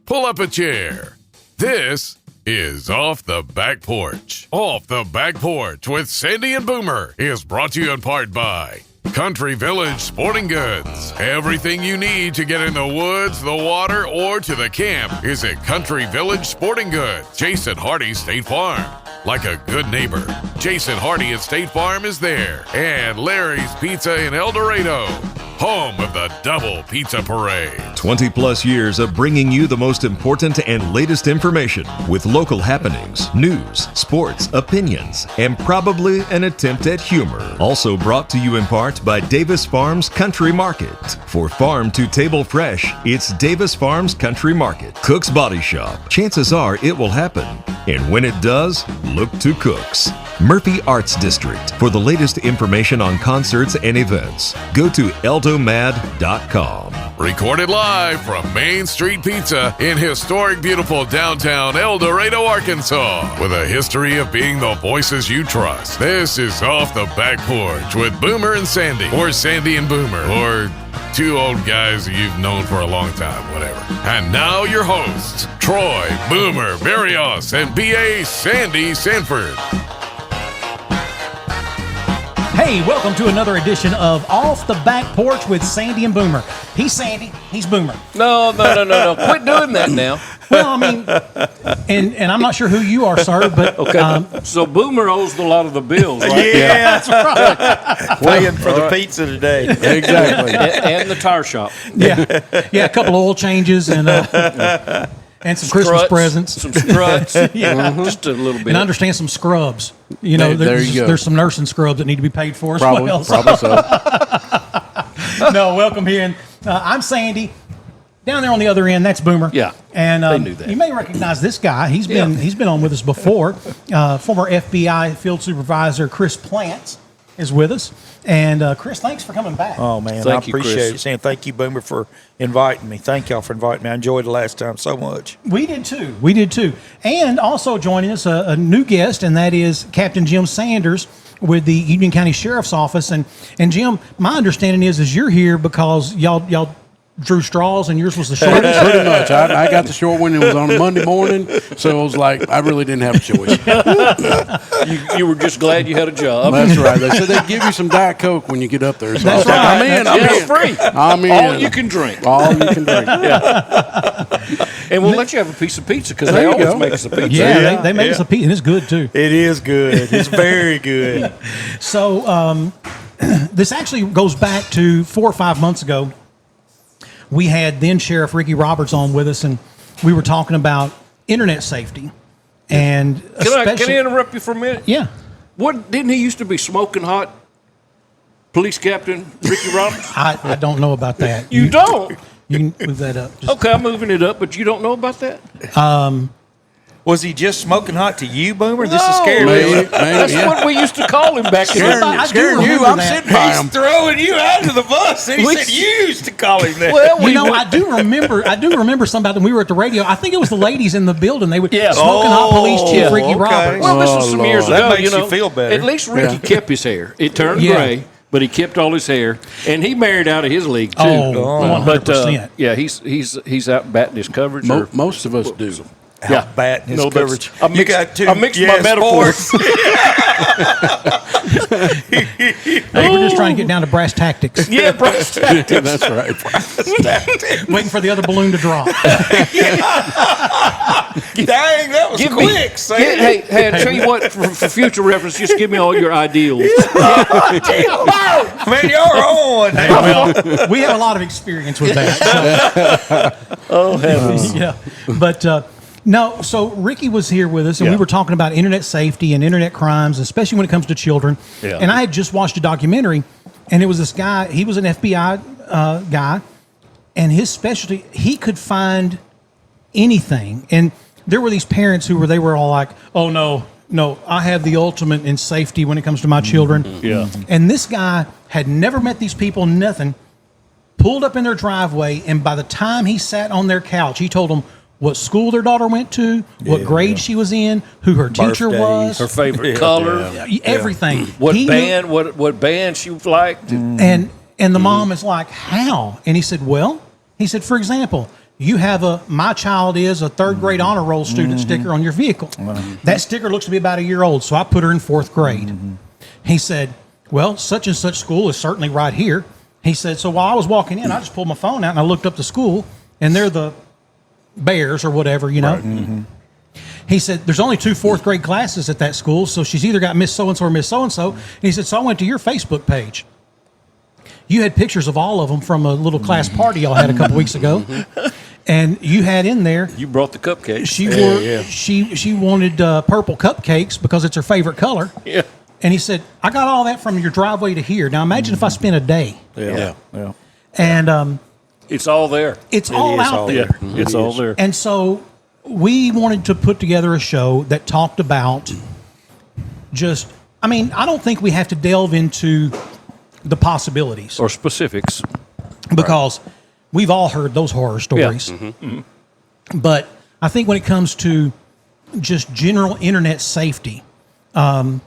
pull up a chair. This is Off the Back Porch. Off the Back Porch with Sandy and Boomer is brought to you in part by Country Village Sporting Goods. Everything you need to get in the woods, the water, or to the camp is at Country Village Sporting Goods. Jason Hardy State Farm. Like a good neighbor, Jason Hardy at State Farm is there. And Larry's Pizza in El Dorado, home of the Double Pizza Parade. 20 plus years of bringing you the most important and latest information with local happenings, news, sports, opinions, and probably an attempt at humor. Also brought to you in part by Davis Farms Country Market. For farm to table fresh, it's Davis Farms Country Market. Cook's Body Shop. Chances are it will happen. And when it does, look to Cook's. Murphy Arts District. For the latest information on concerts and events, go to eldomad.com. Recorded live from Main Street Pizza in historic, beautiful downtown El Dorado, Arkansas. With a history of being the voices you trust. This is Off the Back Porch with Boomer and Sandy. Or Sandy and Boomer. Or two old guys you've known for a long time, whatever. And now your hosts, Troy, Boomer, Barrios, and B.A. Sandy Sanford. Hey, welcome to another edition of Off the Back Porch with Sandy and Boomer. He's Sandy, he's Boomer. No. Quit doing that now. Well, I mean, and I'm not sure who you are, sir, but... Okay, so Boomer owes a lot of the bills, right? Yeah, that's right. Paying for the pizza today. Exactly. and the tire shop. Yeah, a couple of oil changes and some Christmas presents. Some struts. Yeah. Just a little bit. And I understand some scrubs. You know, there you go. There's some nursing scrubs that need to be paid for as Probably well. so. No, welcome in. I'm Sandy. Down there on the other end, that's Boomer. Yeah, and they knew that. You may recognize this guy. He's been on with us before. Former FBI field supervisor Chris Plants is with us. And Chris, thanks for coming back. Oh, man, Thank I you, appreciate Chris. it. Saying thank you, Boomer, for inviting me. Thank y'all for inviting me. I enjoyed the last time so much. We did too. And also joining us, a new guest, and that is Captain Jim Sanders with the Union County Sheriff's Office. And Jim, my understanding is you're here because y'all drew straws and yours was the shortest. Pretty much. I got the short one. It was on a Monday morning, so it was like I really didn't have a choice. You were just glad you had a job. That's right. They said they give you some Diet Coke when you get up there. So That's I was like, right. I'm in. It's free. I'm in. All you can drink. All you can drink. And we'll let you have a piece of pizza because There they you always go. make us a pizza. Yeah, they make us a pizza, and it's good too. It is good. It's very good. So this actually goes back to 4 or 5 months ago. We had then Sheriff Ricky Roberts on with us, and we were talking about internet safety. And Can I interrupt you for a minute? Yeah. What didn't he used to be smoking hot? Police Captain Ricky Roberts? I don't know about that. You don't? You can move that up. Just- Okay, I'm moving it up, but you don't know about that? Was he just smoking hot to you, Boomer? This is No. scary. Maybe, That's yeah. what we used to call him back in Scaring, the I do scaring you. remember I'm that. sitting by him. He's throwing you out of the bus. And he We- said you used to call him that. Well, You know, I do remember something about them. We were at the radio. I think it was the ladies in the building. They would Yeah. smoking hot police chief Oh, Ricky okay. Roberts. Well, this was some years That ago. makes you feel better. At least Ricky kept his hair. It turned Yeah. gray, but he kept all his hair, and he married out of his league too. Oh, 100%. Yeah, he's out batting his coverage. or- Most of us do. yeah, Batting his No, that's- coverage. I mixed- you got two. I mixed my metaphors. Hey, we're just trying to get down to brass tactics. Yeah, brass That's right. Waiting for the other balloon to drop. Dang, that was quick. Sandy. Hey, I'll tell you what, for future reference, just give me all your ideals. Man, you're on. Well, we have a lot of experience with that. Oh, heavens. So, yeah, but no. So Ricky was here with us, and we were talking about internet safety and internet crimes, especially when it comes to children. Yeah. And I had just watched a documentary, and it was this guy. He was an FBI guy, and his specialty, he could find anything. And there were these parents who were all like, "Oh no, I have the ultimate in safety when it comes to my children." Yeah. And this guy had never met these people, nothing. Pulled up in their driveway, and by the time he sat on their couch, he told them what school their daughter went to, what grade she was in, who her teacher was, Her favorite color, everything. what He knew- band, what band she liked. and the mom is like, how? And he said, well, for example, you have my child is a third grade honor roll student sticker on your vehicle. That sticker looks to be about a year old, so I put her in fourth grade. He said, well, such and such school is certainly right here. He said, so while I was walking in, I just pulled my phone out and I looked up the school, and they're the Bears or whatever, you know. Right. He said, there's only 2 fourth grade classes at that school, so she's either got Miss So-and-so or Miss So-and-so. And he said, so I went to your Facebook page. You had pictures of all of them from a little class party y'all had a couple weeks ago. And you had in there. You brought the cupcakes. She wanted purple cupcakes because it's her favorite color. Yeah. And he said, I got all that from your driveway to here. Now imagine if I spent a day. Yeah. And it's all there. It's all out there. Yeah, it's all there. And so we wanted to put together a show that talked about I don't think we have to delve into the possibilities Or specifics. because we've all heard those horror stories. Yeah. But I think when it comes to just general internet safety, my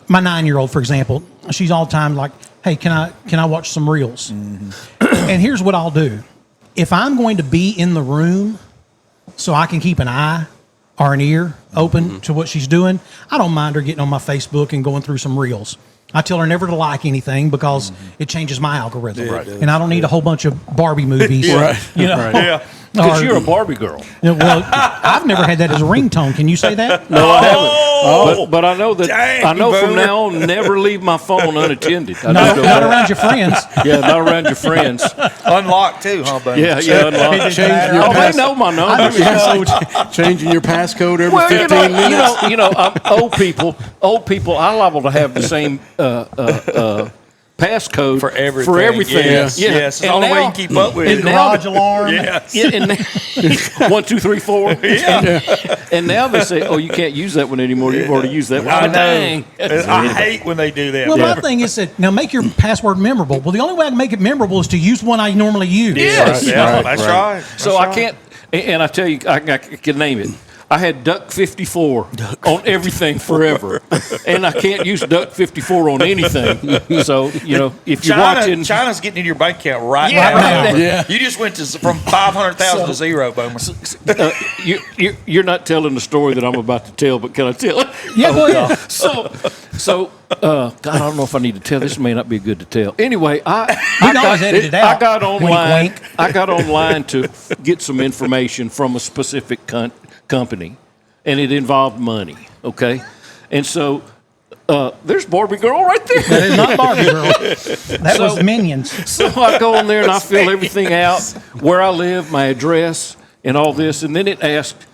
9-year-old, for example, she's all the time like, hey, can I watch some reels? And here's what I'll do. If I'm going to be in the room so I can keep an eye or an ear open to what she's doing, I don't mind her getting on my Facebook and going through some reels. I tell her never to like anything because it changes my algorithm. Right. And I don't need a whole bunch of Barbie movies. Right. You know? Right. Yeah. Because you're a Barbie girl. Well, I've never had that as a ringtone. Can you say that? No, I haven't. But I know that. I know from now on, never leave my phone unattended. Not around your friends. Yeah, not around your friends. Unlocked too, huh, buddy? Yeah, unlocked. They know my number. Changing your passcode every 15 minutes. Old people, I'm liable to have the same passcode for everything. Yes. It's the only way you can keep up with it. Garage alarm. Yes. 1, 2, 3, 4. And now they say, "Oh, you can't use that one anymore. You've already used that one." I know. Dang. I hate when they do that. Well, my thing is that now make your password memorable. Well, the only way I can make it memorable is to use one I normally use. Yes. That's right. So I can't, and I tell you, I can name it. I had Duck 54 on everything forever, and I can't use Duck 54 on anything. So if you're watching, China's getting into your bank account right now. Yeah. You just went from 500,000 to zero, Boomer. You're not telling the story that I'm about to tell, but can I tell it? Yeah, go ahead. So, God, I don't know if I need to tell. This may not be good to tell. Anyway, I got online. Wink, wink. I got online to get some information from a specific company, and it involved money. Okay, and so there's Barbie Girl right there. That is not Barbie Girl. That was Minions. So I go in there and I fill everything out, where I live, my address, and all this, and then it asked,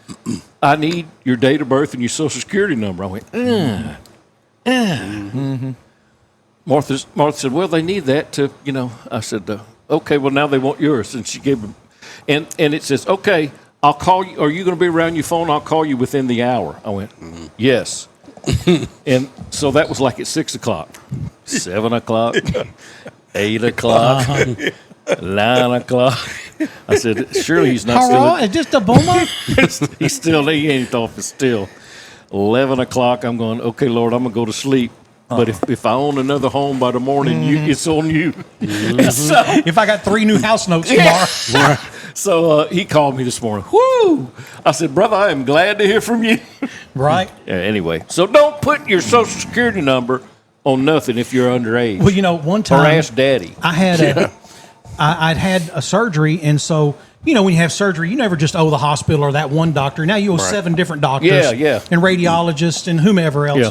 "I need your date of birth and your social security number." I went, Martha said, "Well, they need that to, I said, "Okay, well now they want yours," and she gave them, and it says, "Okay, I'll call you. Are you going to be around your phone? I'll call you within the hour." I went, "Yes." And so that was like at 6 o'clock, 7 o'clock, 8 o'clock, 9 o'clock. I said, "Surely he's not still." Is just a boomer? He ain't off. It's still 11 o'clock. I'm going, "Okay, Lord, I'm going to go to sleep. But if I own another home by the morning, it's on you." So, if I got 3 new house notes tomorrow. Right. So he called me this morning. Whoo! I said, "Brother, I am glad to hear from you." Right. Anyway, so don't put your social security number on nothing if you're underage. Well, one time. Or ask Daddy. I had I'd had a surgery, and so when you have surgery, you never just owe the hospital or that one doctor. Now you owe 7 different doctors, and radiologists and whomever else. Yeah.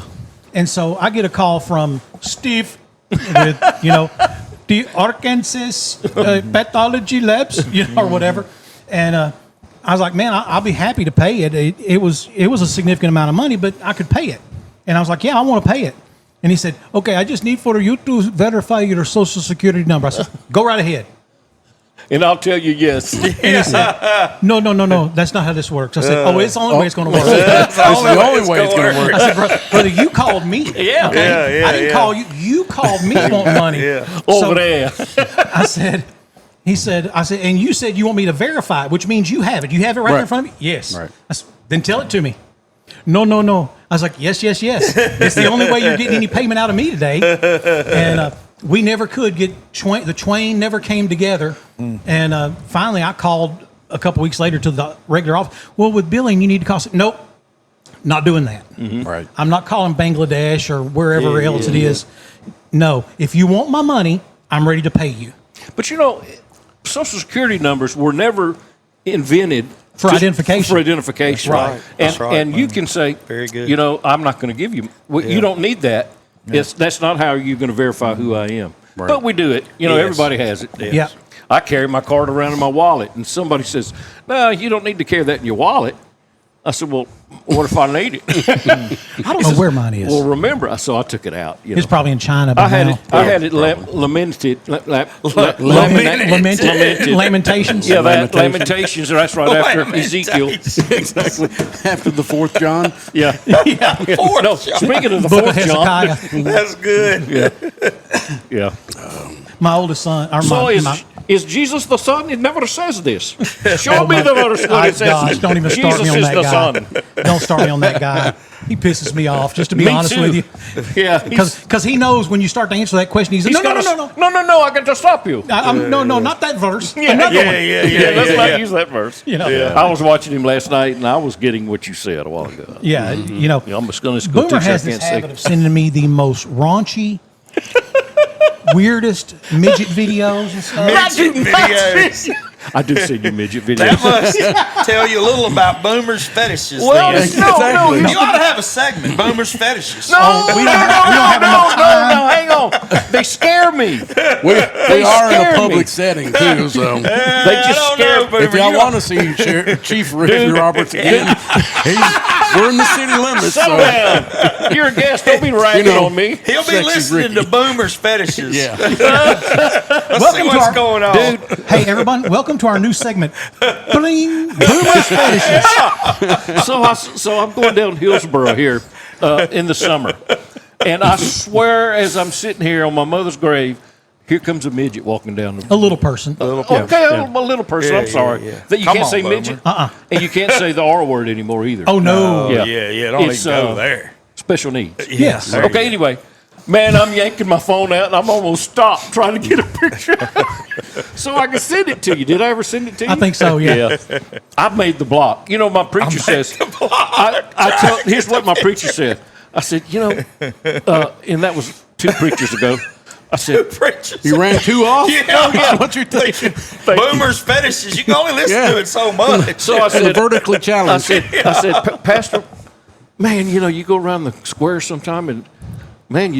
And so I get a call from Steve with the Arkansas pathology labs, or whatever. And I was like, man, I'll be happy to pay it. It was a significant amount of money, but I could pay it. And I was like, yeah, I want to pay it. And he said, okay, I just need for you to verify your social security number. I said, go right ahead. And I'll tell you yes. And he said, no, that's not how this works. I said, it's the only way it's going to work. That's the only way it's going to work. I said, brother, you called me. Yeah. Okay? I didn't call you. You called me wanting money. Over there. I said, and you said you want me to verify it, which means you have it. You have it right there in front of me? Yes. Right. I said, then tell it to me. No. I was like, yes. It's the only way you're getting any payment out of me today. And we never could get the twain never came together. And finally I called a couple weeks later to the regular office. Well, with billing, you need to call. Nope, not doing that. Right. I'm not calling Bangladesh or wherever else it is. No, if you want my money, I'm ready to pay you. But Social Security numbers were never invented For identification. For identification, That's right. That's right. And you can say, Very good. I'm not going to give you. Well, you don't need that. That's not how you're going to verify who I am. Right. But we do it. Everybody has it. Yeah. I carry my card around in my wallet, and somebody says, "No, you don't need to carry that in your wallet." I said, "Well, what if I need it?" I don't know where mine is. Well, remember, so I took it out. It's probably in China by I had now. it. I had it lamented. Lamented. Lamentations. Yeah, Lamentations. That's right after Ezekiel. Exactly. After the 4th John. Yeah. Fourth No, John. speaking of the Book of 4th John. Hezekiah. That's good. Yeah. My oldest son. Or So my, is Jesus the Son? It never says this. Show me the verse where it says gosh, don't even start Jesus me on is that the guy. Son. Don't start me on that guy. He pisses me off, just to be Me honest too. with you. Yeah. Because he knows when you start to answer that question, he's no, I got to stop you. no, not that verse. Yeah, Another one. Let's not use that verse. Yeah. I was watching him last night, and I was getting what you said a while ago. Yeah, I'm just going to go Boomer has this habit of sending me the most raunchy, weirdest midget videos and stuff. Midget videos. I do send you midget videos. That must tell you a little about Boomer's fetishes. Well, then. no, You ought to have a segment, Boomer's fetishes. No, we don't have enough time. hang on. They scare me. We are in scared a public me. setting, too, so. They just scare me. If y'all want to see Chief Ricky Roberts again, we're in the city limits. Settle So. down. You're a guest. Don't be ragging on me. He'll be Sexy listening Ricky. to Boomer's fetishes. Yeah. Let's see what's going on. Dude, hey, everyone, welcome to our new segment, Bling Boomer's Fetishes. So I'm going down Hillsboro here in the summer. And I swear, as I'm sitting here on my mother's grave, here comes a midget walking down the A little person. Okay, a little person. I'm sorry. That you Come can't on, say Boomer. midget. And you can't say the R word anymore either. Oh, no. Yeah. Don't It's, even go there. Special needs. Yes. There you Okay, go. anyway. Man, I'm yanking my phone out, and I'm almost stopped trying to get a picture so I can send it to you. Did I ever send it to you? I think so, yeah. I made the block. My preacher says, here's what my preacher said. I said, and that was 2 preachers ago. I said, You ran 2 off? Yeah. What you're thinking? Boomer's fetishes. You can only listen to it so much. so I And said, vertically challenged. I said, Pastor, man, you go around the square sometime and, man,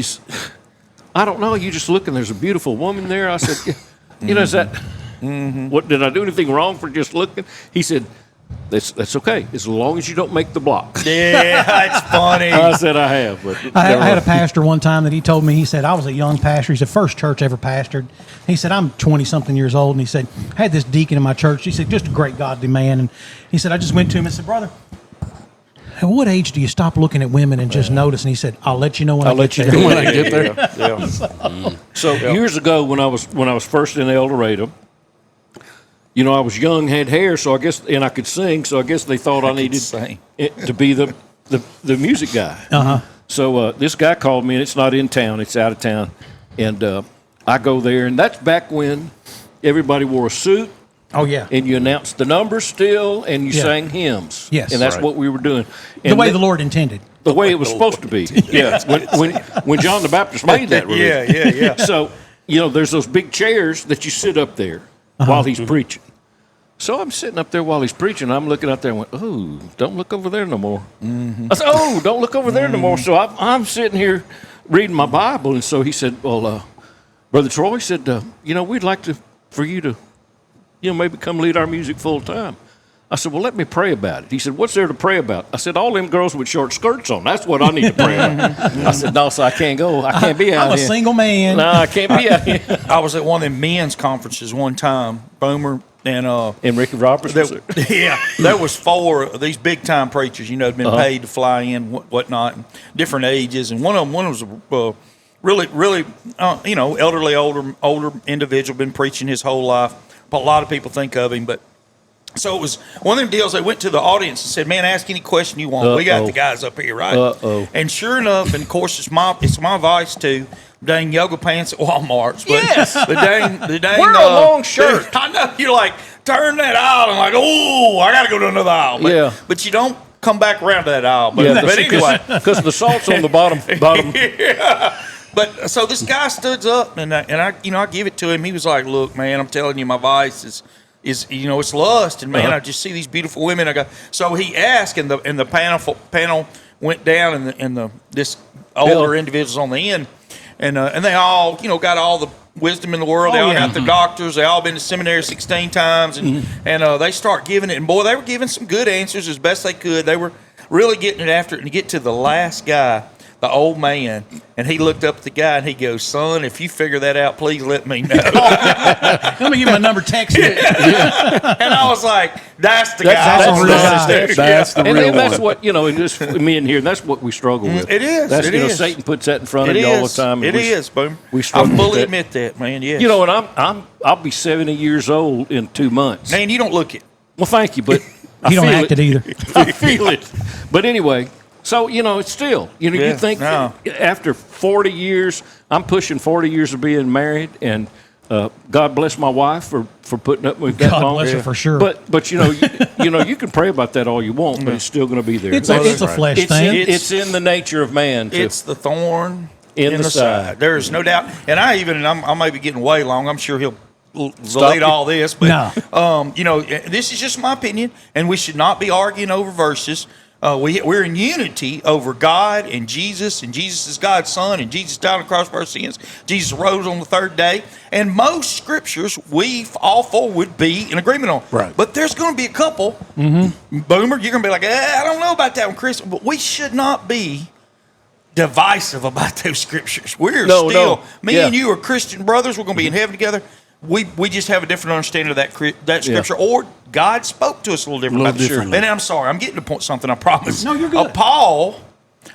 I don't know, you just look and there's a beautiful woman there. I said, is that, what, did I do anything wrong for just looking? He said, that's okay, as long as you don't make the block. Yeah, that's funny. I said, I have. But I had a pastor one time that he told me, he said, I was a young pastor. He's the first church I ever pastored. He said, I'm 20-something years old. And he said, I had this deacon in my church. He said, just a great godly man. And he said, I just went to him and said, brother, at what age do you stop looking at women and just notice? And he said, I'll let you know when I get there. When I get there. So years ago, when I was first in El Dorado, I was young, had hair, so I guess, and I could sing, so I guess they thought I needed it to be the music guy. Uh-huh. So this guy called me, and it's not in town; it's out of town, and I go there, and that's back when everybody wore a suit. Oh, yeah. And you announced the numbers still, and you sang hymns. Yes. And that's what we were doing. The way the Lord intended. The way it was supposed to be. Yeah. When John the Baptist made that religion. Yeah. So, there's those big chairs that you sit up there while he's preaching. So I'm sitting up there while he's preaching. I'm looking out there and went, oh, don't look over there no more. I said, oh, don't look over there no more. So I'm sitting here reading my Bible. And so he said, well, Brother Troy said, we'd like for you to, maybe come lead our music full time. I said, well, let me pray about it. He said, what's there to pray about? I said, all them girls with short skirts on. That's what I need to pray about. I said, no, so I can't go. I can't be out I'm a here. single man. No, I can't be out here. I was at one of them men's conferences one time, Boomer, and Ricky Roberts was there. there was 4 of these big time preachers, had been paid to fly in, whatnot, and different ages, and one was a really, elderly, older individual, been preaching his whole life. A lot of people think of him, but so it was one of them deals. They went to the audience and said, "Man, ask any question you want. We got the guys up here, right?" And sure enough, and of course, it's my vice too. Dang yoga pants at Walmart's. But Yes. the dang Wear a long shirt. I know, you're like, turn that aisle. I'm like, oh, I got to go to another aisle. But, but you don't come back around to that aisle. But, but anyway. Because the salt's on the bottom. Yeah. But so this guy stood up, and I give it to him. He was like, look, man, I'm telling you, my vice is it's lust. And, man, I just see these beautiful women. So he asked, and the panel went down, and this older individuals on the end. And they all, got all the wisdom in the world. They all got their doctors. They all been to seminary 16 times. And they start giving it. And, boy, they were giving some good answers as best they could. They were really getting it after it. And to get to the last guy, the old man, and he looked up at the guy, and he goes, son, if you figure that out, please let me know. Let me give my number, text me. And I was like, that's the guy. That's the real one. And that's what, and just me in here, that's what we struggle with. It is. That's, Satan puts that in front of you all the time. It is, boom. We struggle I fully with admit that, man, yes. And I'll be 70 years old in 2 months. Man, you don't look it. Well, thank you, but you don't act it either. I feel it. But anyway, so, it's still, you think after 40 years, I'm pushing 40 years of being married, and God bless my wife for putting up with that long. God bless her for sure. But you can pray about that all you want, but it's still going to be there. It's a flesh thing. It's in the nature of man. It's the thorn in the side. There is no doubt. And I may be getting way long. I'm sure he'll delete all this. But, this is just my opinion, and we should not be arguing over verses. We're in unity over God and Jesus is God's Son, and Jesus died on the cross for our sins. Jesus rose on the third day. And most scriptures, we all four would be in agreement on. Right. But there's going to be a couple, Boomer, you're going to be like, I don't know about that one, Chris. But we should not be divisive about those scriptures. Me and you are Christian brothers. We're going to be in heaven together. We just have a different understanding of that scripture, or God spoke to us a little different. And I'm sorry, I'm getting to point something, I promise. No, you're good. Paul,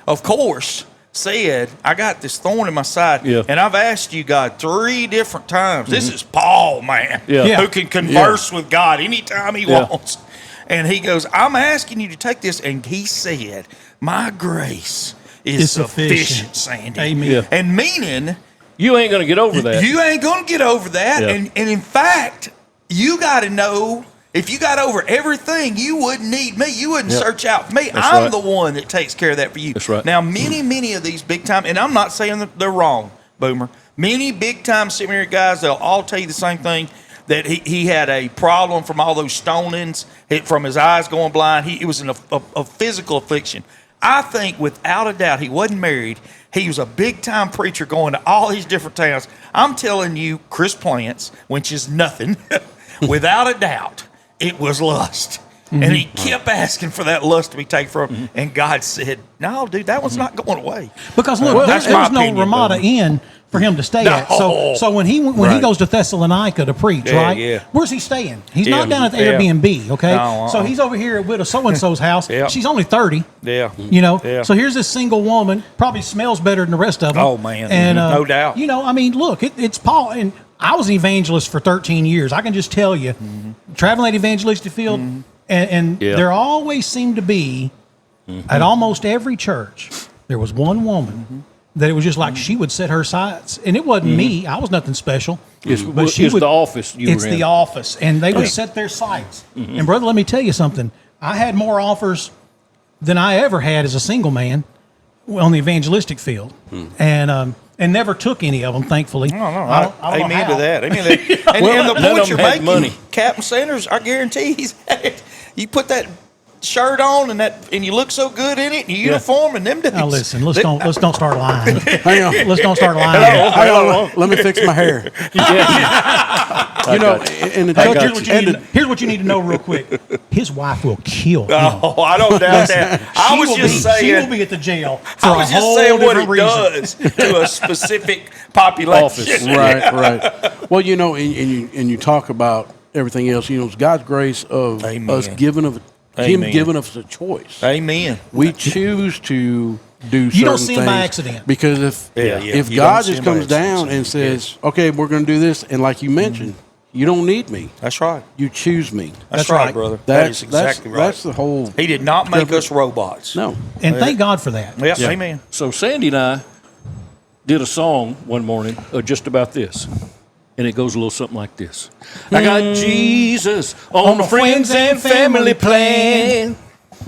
of course, said, I got this thorn in my side, and I've asked you, God, 3 different times. This is Paul, man, who can converse with God anytime he wants. And he goes, I'm asking you to take this, and he said, my grace is sufficient, Sandy. Amen. Yeah. And meaning, you ain't going to get over that. You ain't going to get over that. Yeah. And in fact, you got to know, if you got over everything, you wouldn't need me. You wouldn't search out for me. I'm the one that takes care of that for you. That's right. Now, many of these big time, and I'm not saying that they're wrong, Boomer. Many big time seminary guys, they'll all tell you the same thing, that he had a problem from all those stonings, from his eyes going blind. It was a physical affliction. I think without a doubt, he wasn't married. He was a big-time preacher going to all these different towns. I'm telling you, Chris Plants, which is nothing, without a doubt, it was lust. And he kept asking for that lust to be taken from him. And God said, no, dude, that one's not going away. Because, look, there's no Ramada Inn for him to stay at. So when he goes to Thessalonica to preach, where's he staying? He's not down at the Airbnb, okay? No, so he's over here at widow so-and-so's house. She's only 30. So here's this single woman, probably smells better than the rest of them. Oh, man. And, no doubt. Look, it's Paul. And I was an evangelist for 13 years. I can just tell you, traveling that evangelistic field, and there always seemed to be, at almost every church, there was one woman that it was just like she would set her sights. And it wasn't me. I was nothing special. It's the office you were in. It's the office. And they would set their sights. And, brother, let me tell you something. I had more offers than I ever had as a single man on the evangelistic field. And never took any of them, thankfully. No. Amen to that. Amen to that. And the point you're making, money. Captain Sanders, I guarantee he's had it. You put that shirt on and you look so good in it, and your uniform, and them dudes. Now listen, let's don't start lying. Hang on. Let's don't start lying. Hello. Let me fix my hair. Here's what you need to know real quick. His wife will kill him. Oh, I don't doubt that. I was just saying she will be at the jail for a whole different reason. Does to a specific population. Right. Well, and you talk about everything else. It's God's grace of us giving us a choice. Amen. We choose to do certain things. You don't see him by accident. Because if God just comes down and says, okay, we're going to do this, and like you mentioned, you don't need me. That's right. You choose me. That's right, brother. That is exactly right. That's the whole. He did not make us robots. No. And thank God for that. Yes, amen. So Sandy and I did a song one morning just about this. And it goes a little something like this. I got Jesus on the friends and family plan.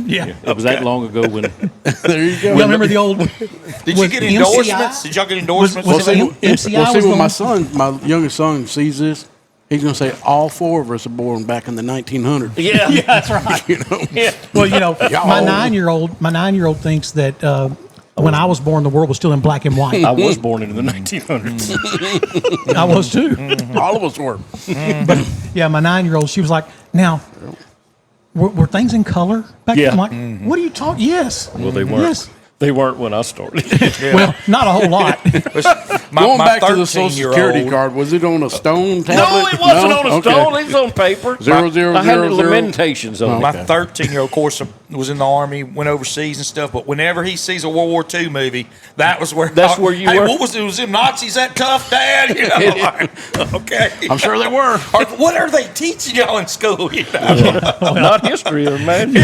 Yeah. It was that long ago when. There you go. Y'all remember the old? Did you get endorsements? Did y'all get endorsements? Was See, MCI was when the my youngest son sees this, he's going to say all 4 of us are born back in the 1900s. Yeah. Yeah, that's right. Yeah. Well, my Y'all. 9-year-old thinks that when I was born, the world was still in black and white. I was born in the 1900s. I was too. All of us were. But yeah, my 9-year-old, she was like, "Now, were things in color back then?" Yeah. I'm like, "What are you talking?" Yes. Well, they weren't. Yes. They weren't when I started. Well, not a whole lot. Going back to the Social 13-year-old Security card, was it on a stone tablet? No, it wasn't on a Okay. stone. It was on paper. 0, I had 0, 0. lamentations on My it. 13-year-old, of course, was in the Army, went overseas and stuff. But whenever he sees a World War II movie, that's where you hey, were? What was it? Was them Nazis that tough, Dad? You know, like, okay. I'm sure they were. Or what are they teaching y'all in school? You know? Not history, man.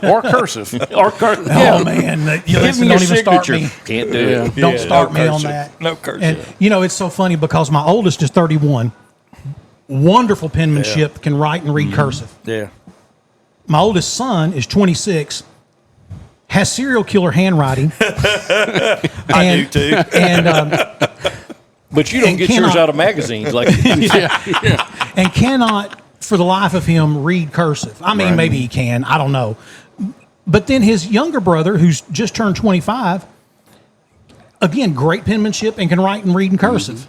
Or cursive. Or Oh man, you Give listen, me don't your even start signature. me. Can't do it. Don't start no me on cursive. that. No cursive. And it's so funny because my oldest is 31. Wonderful penmanship, can write and read cursive. Yeah. My oldest son is 26, has serial killer handwriting. I do too. And But you don't And get yours cannot- out of magazines like and cannot, for the life of him, read cursive. I mean, maybe he can. I don't know. But then his younger brother, who's just turned 25, again, great penmanship and can write and read in cursive.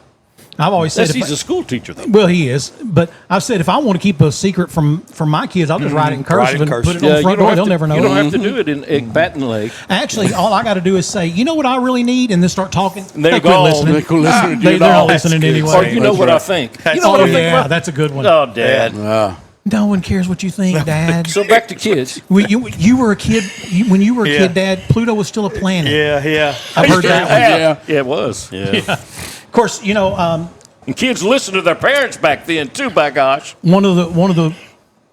I've always said, he's a school teacher, though. well, he is. But I've said if I want to keep a secret from my kids, I'll just write it in cursive and put it on the front door. They'll never know. You don't have to do it in baton leg. Actually, all I got to do is say, you know what I really need, and then start talking. There you They'll quit go. listening. They quit listening to They're you not all. listening That's anyway. Or you know what I think. You know what I think yeah, about? that's a good one. Oh, Dad. No one cares what you think, Dad. So back to kids. You were a kid when you were a kid, Dad. Pluto was still a planet. Yeah. I've heard that one. Yeah, it was. Yeah. Of course, And kids listened to their parents back then, too, by gosh. one of the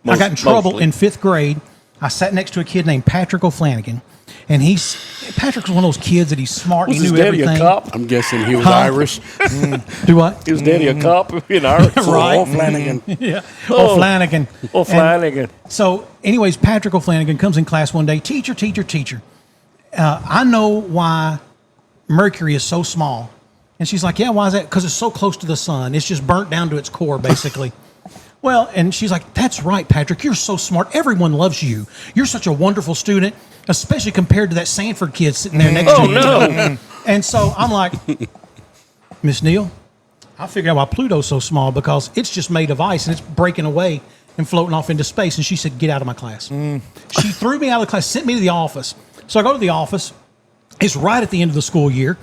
I got in trouble mostly. in 5th grade. I sat next to a kid named Patrick O'Flanagan, and Patrick's one of those kids that he's smart. Was He his knew daddy everything. a cop? I'm guessing he was Huh? Irish. Do what? His daddy a cop in Irish? Right. O'Flanagan. Yeah. Oh. O'Flanagan. Oh, Flanagan. So, anyways, Patrick O'Flanagan comes in class one day. Teacher. I know why Mercury is so small. And she's like, yeah, why is that? Because it's so close to the sun. It's just burnt down to its core, basically. Well, and she's like, that's right, Patrick. You're so smart. Everyone loves you. You're such a wonderful student, especially compared to that Sanford kid sitting there next to you. No. And so I'm like, Miss Neal, I figured out why Pluto's so small because it's just made of ice and it's breaking away and floating off into space. And she said, get out of my class. She threw me out of the class, sent me to the office. So I go to the office. It's right at the end of the school year.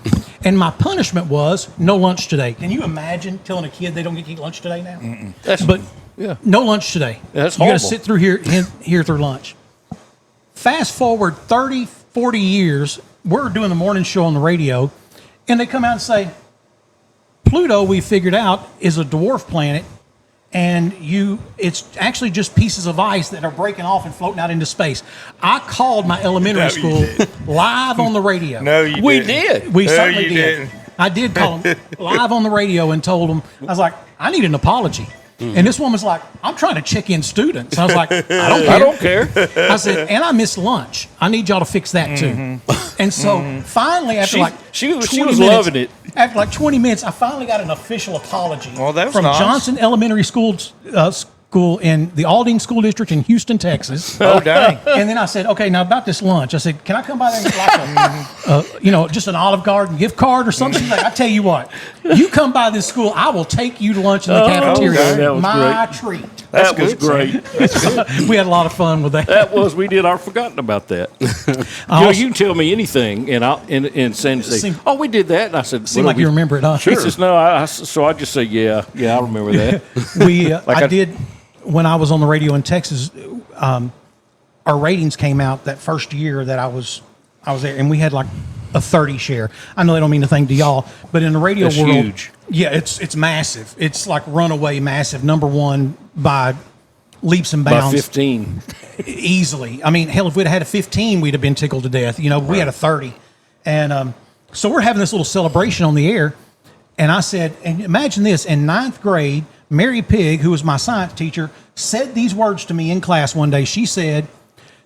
And my punishment was no lunch today. Can you imagine telling a kid they don't get to eat lunch today now? But no lunch today. That's You got to horrible. sit through here through lunch. Fast forward 30, 40 years, we're doing the morning show on the radio, and they come out and say, Pluto, we figured out, is a dwarf planet, and it's actually just pieces of ice that are breaking off and floating out into space. I called my elementary school live on the radio. No, you We didn't. did. We No, certainly you did. didn't. I did call them live on the radio and told them, I was like, I need an apology. And this woman's like, I'm trying to check in students. I was like, I don't care. I don't care. I said, and I missed lunch. I need y'all to fix that too. And so finally, after She 20 was minutes, loving it. After like 20 minutes, I finally got an official apology Well, that was from nice. Johnson Elementary School in the Aldine School District in Houston, Texas. Oh, dang. And then I said, okay, now about this lunch. I said, can I come by there and get like just an Olive Garden gift card or something? She's like, I tell you what, you come by this school, I will take you to lunch in the cafeteria. okay. That was My treat. That was great. We had a lot of fun with that. We did. I've forgotten about that. Also- you can tell me anything, and Sandy say, Seem- "Oh, we did that." And I said, Seemed like you remember it, huh? He says, "No." So I just say, "Yeah, I remember that." I did when I was on the radio in Texas. Our ratings came out that first year that I was there, and we had like a 30 share. I know they don't mean a thing to y'all, but in the radio That's world, huge. yeah, it's massive. It's like runaway massive, number one by leaps and By bounds. 15. Easily. I mean, hell, if we'd had a 15, we'd have been tickled to death. We had a 30. And so we're having this little celebration on the air. And I said, and imagine this, in 9th grade, Mary Pig, who was my science teacher, said these words to me in class one day. She said,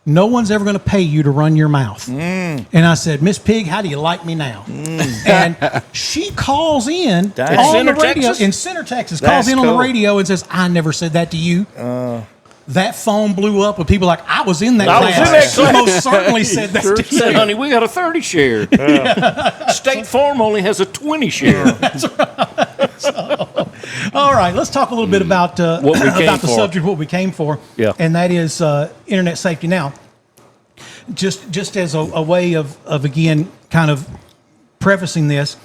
"No one's ever going to pay you to run your mouth." And I said, "Miss Pig, how do you like me now?" And she calls in on the radio in Center, Texas, calls in on the radio and says, "I never said that to you." That phone blew up with people like, "I was in that class. She most certainly said that to you." Said, "Honey, we got a 30 share. State Farm only has a 20 share." All right, let's talk a little bit about the subject, what we came for, and that is internet safety. Now, just as a way of again kind of prefacing this,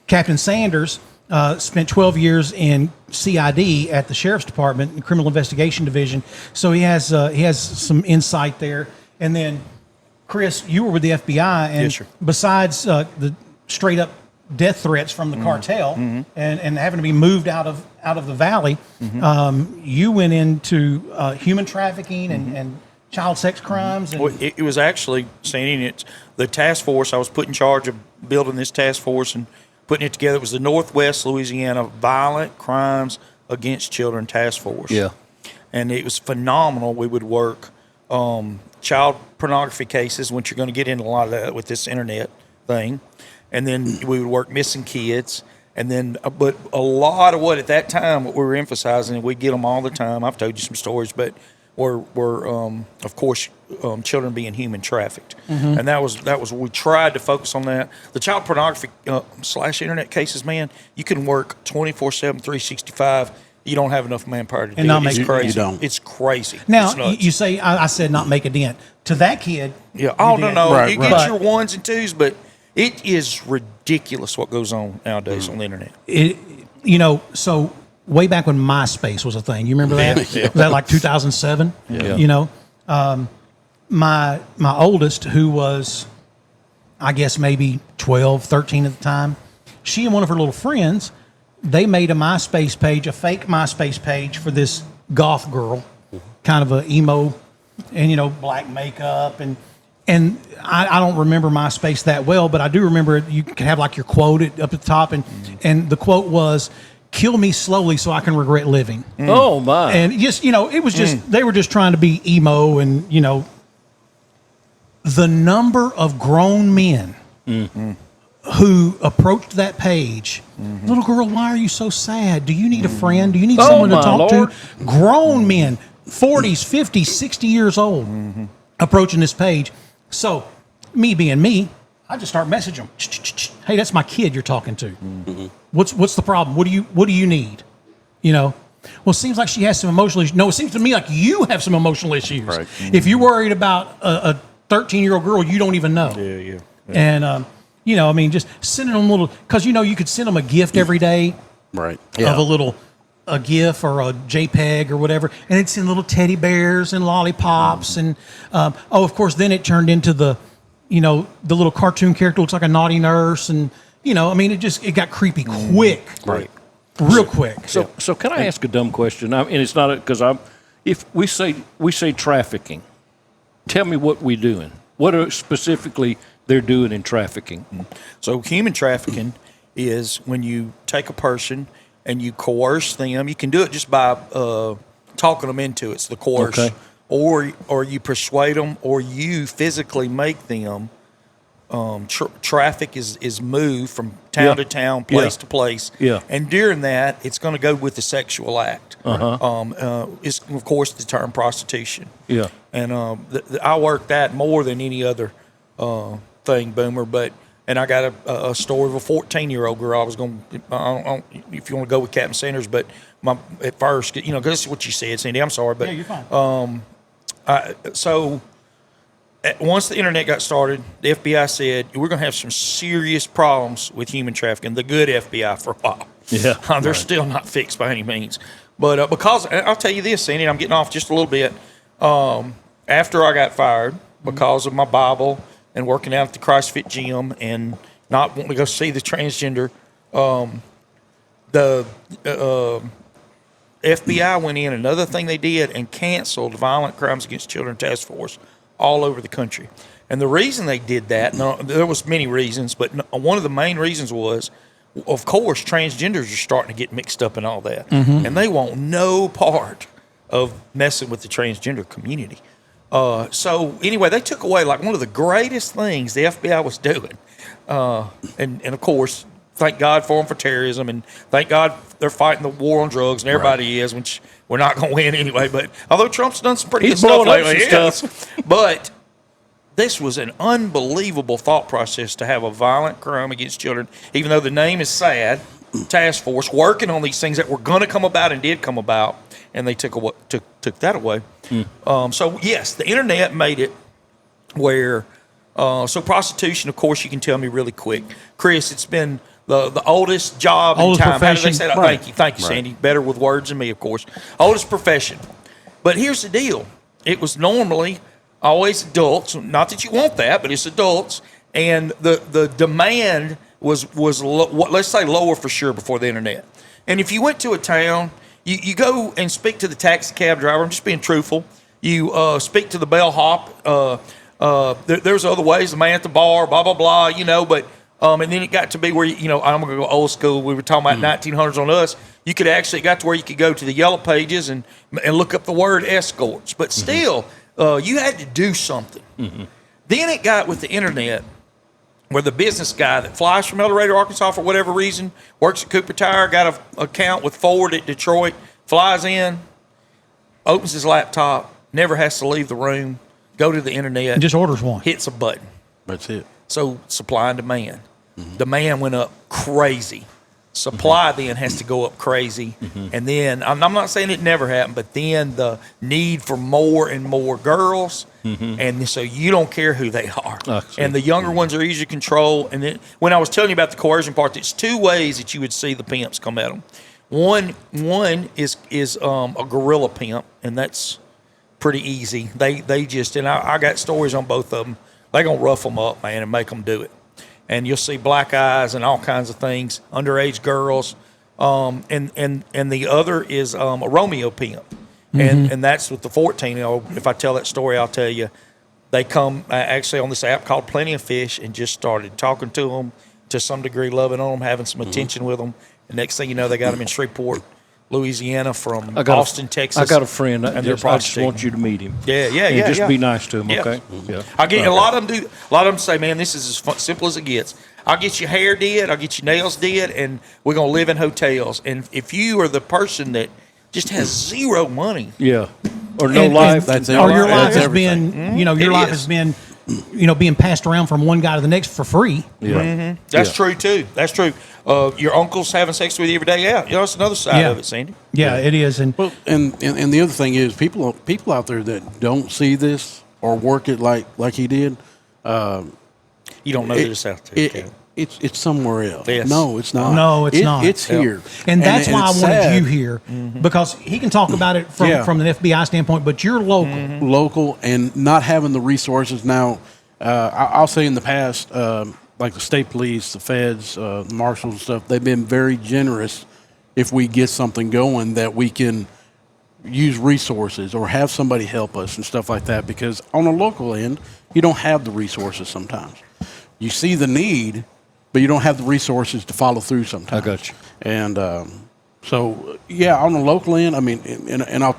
Captain Sanders spent 12 years in CID at the Sheriff's Department, in Criminal Investigation Division, so he has some insight there. And then, Chris, you were with the FBI, and besides the straight up death threats from the cartel and having to be moved out of the valley, you went into human trafficking and child sex crimes. And well, it was actually, Sandy, it's the task force. I was put in charge of building this task force and putting it together. It was the Northwest Louisiana Violent Crimes Against Children Task Force. Yeah. And it was phenomenal. We would work child pornography cases, which you're going to get into a lot of that with this internet thing. And then we would work missing kids. And then, but a lot of what at that time, what we were emphasizing, and we get them all the time, I've told you some stories, but were of course, children being human trafficked. And that was, we tried to focus on that. The child pornography / internet cases, man, you can work 24/7, 365. You don't have enough manpower to do it. It's crazy. You don't. It's crazy. Now, you say, I said not make a dent. To that kid. Yeah. Oh, no. Right, you get your ones and twos, but it is ridiculous what goes on nowadays on the internet. So way back when MySpace was a thing, you remember that? Was that like 2007? Yeah. You know, my oldest, who was, I guess maybe 12, 13 at the time, she and one of her little friends, they made a MySpace page, a fake MySpace page for this goth girl, kind of a emo, and black makeup and I don't remember MySpace that well, but I do remember it. You could have like your quote up at the top, and the quote was, "Kill me slowly so I can regret living." Oh my! And just it was just they were just trying to be emo, and the number of grown men who approached that page. Little girl, why are you so sad? Do you need a friend? Do you need someone to talk to? Grown men, 40s, 50s, 60 years old, approaching this page. So, me being me, I just start messaging them. "Hey, that's my kid you're talking to. What's the problem? What do you need? Well, it seems like she has some emotional issues. No, it seems to me like you have some emotional issues. Right. If you're worried about a 13-year-old girl you don't even know. Yeah. And just sending them because you could send them a gift every day, right? Of a GIF or a JPEG or whatever, and it's in little teddy bears and lollipops, and of course, then it turned into the little cartoon character looks like a naughty nurse, and it got creepy quick, right? Real quick. So can I ask a dumb question? And it's not because if we say trafficking, tell me what we're doing. What are specifically they're doing in trafficking? So human trafficking is when you take a person and you coerce them. You can do it just by talking them into it. It's the coerce. Okay. Or you persuade them, or you physically make them. Traffic is moved from town to town, place to place. Yeah. And during that, it's going to go with the sexual act. It's, of course, the term prostitution. Yeah. And I work that more than any other thing, Boomer, and I got a story of a 14-year-old girl. I was going to, if you want to go with Captain Sanders, but at first, because this is what you said, Cindy. I'm sorry, but yeah, you're fine. Once the internet got started, the FBI said we're going to have some serious problems with human trafficking. The good FBI for a while. Yeah, they're still not fixed by any means. But because I'll tell you this, Sandy, I'm getting off just a little bit. After I got fired because of my Bible and working out at the CrossFit gym and not wanting to go see the transgender, the FBI went in. Another thing they did and canceled the Violent Crimes Against Children Task Force all over the country. And the reason they did that, there was many reasons, but one of the main reasons was of course, transgenders are starting to get mixed up in all that, and they want no part of messing with the transgender community. So anyway, they took away like one of the greatest things the FBI was doing, and of course, thank God for them for terrorism, and thank God they're fighting the war on drugs, and everybody is, which we're not going to win anyway. But although Trump's done some pretty good stuff lately, but this was an unbelievable thought process to have a violent crime against children, even though the name is sad. Task force working on these things that were going to come about and did come about, and they took that away. So yes, the internet made it where so prostitution. Of course, you can tell me really quick, Chris. It's been the oldest job in time. Profession. How do they say that? Right. Thank you, Sandy. Better with words than me, of course. Oldest profession. But here's the deal: it was normally always adults. Not that you want that, but it's adults, and the demand was let's say lower for sure before the internet. And if you went to a town, you go and speak to the taxi cab driver. I'm just being truthful. You speak to the bellhop. There's other ways. The man at the bar, blah blah blah. You know, but and then it got to be where I'm going to go old school. We were talking about 1900s on us. You could actually got to where you could go to the yellow pages and look up the word escorts. But still, you had to do something. Then it got with the internet, where the business guy that flies from El Dorado, Arkansas for whatever reason, works at Cooper Tire, got an account with Ford at Detroit, flies in, opens his laptop, never has to leave the room, go to the internet. And just orders one. Hits a button. That's it. So supply and demand. Demand went up crazy. Supply then has to go up crazy. And then, I'm not saying it never happened, but then the need for more and more girls. And so you don't care who they are. And the younger ones are easier to control. And then, when I was telling you about the coercion part, it's two ways that you would see the pimps come at them. One is a guerrilla pimp, and that's pretty easy. They just, and I got stories on both of them. They're going to rough them up, man, and make them do it. And you'll see black eyes and all kinds of things, underage girls. And the other is a Romeo pimp. And that's with the 14. If I tell that story, I'll tell you. They come actually on this app called Plenty of Fish and just started talking to them, to some degree loving on them, having some attention with them. And next thing you know, they got them in Shreveport, Louisiana, from Austin, Texas. I got a friend. And I just want you to meet him. Yeah. Just be nice to him, okay? Yeah. I get a lot of them do. A lot of them say, "Man, this is as simple as it gets. I'll get your hair did, I'll get your nails did, and we're gonna live in hotels." And if you are the person that just has zero money, or no life, or your life has been, your life has been, being passed around from one guy to the next for free. That's true too. That's true. Your uncle's having sex with you every day out. That's another side of it, Sandy. Yeah, it is. And and the other thing is people out there that don't see this or work it like he did. You don't know that it's out there. It's somewhere else. Yes. No, it's not. No, it's not. It's here. And that's why I wanted sad. you here, because he can talk about it from an FBI standpoint, but you're local. Local and not having the resources. Now, I'll say in the past, like the state police, the feds, the marshals and stuff, they've been very generous if we get something going that we can use resources or have somebody help us and stuff like that, because on a local end, you don't have the resources sometimes. You see the need, but you don't have the resources to follow through sometimes. I got you. And so, on the local end, I mean, and not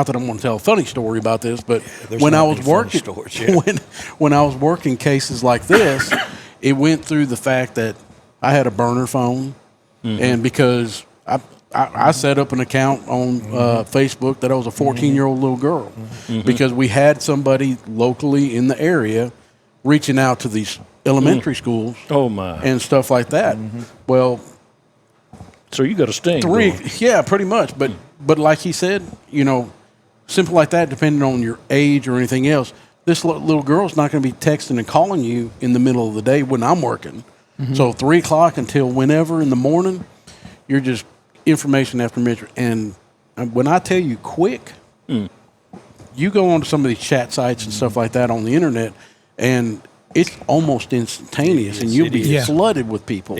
that I'm going to tell a funny story about this, but when I was working, when I was working cases like this, it went through the fact that I had a burner phone, and because I set up an account on Facebook that I was a 14-year-old little girl, because we had somebody locally in the area reaching out to these elementary schools and stuff like that. Well, so you got a sting. Pretty much. But like he said, simple like that, depending on your age or anything else, this little girl's not going to be texting and calling you in the middle of the day when I'm working. So 3 o'clock until whenever in the morning, you're just information after information. And when I tell you quick, you go onto some of these chat sites and stuff like that on the internet, and it's almost instantaneous, and you'll be flooded with people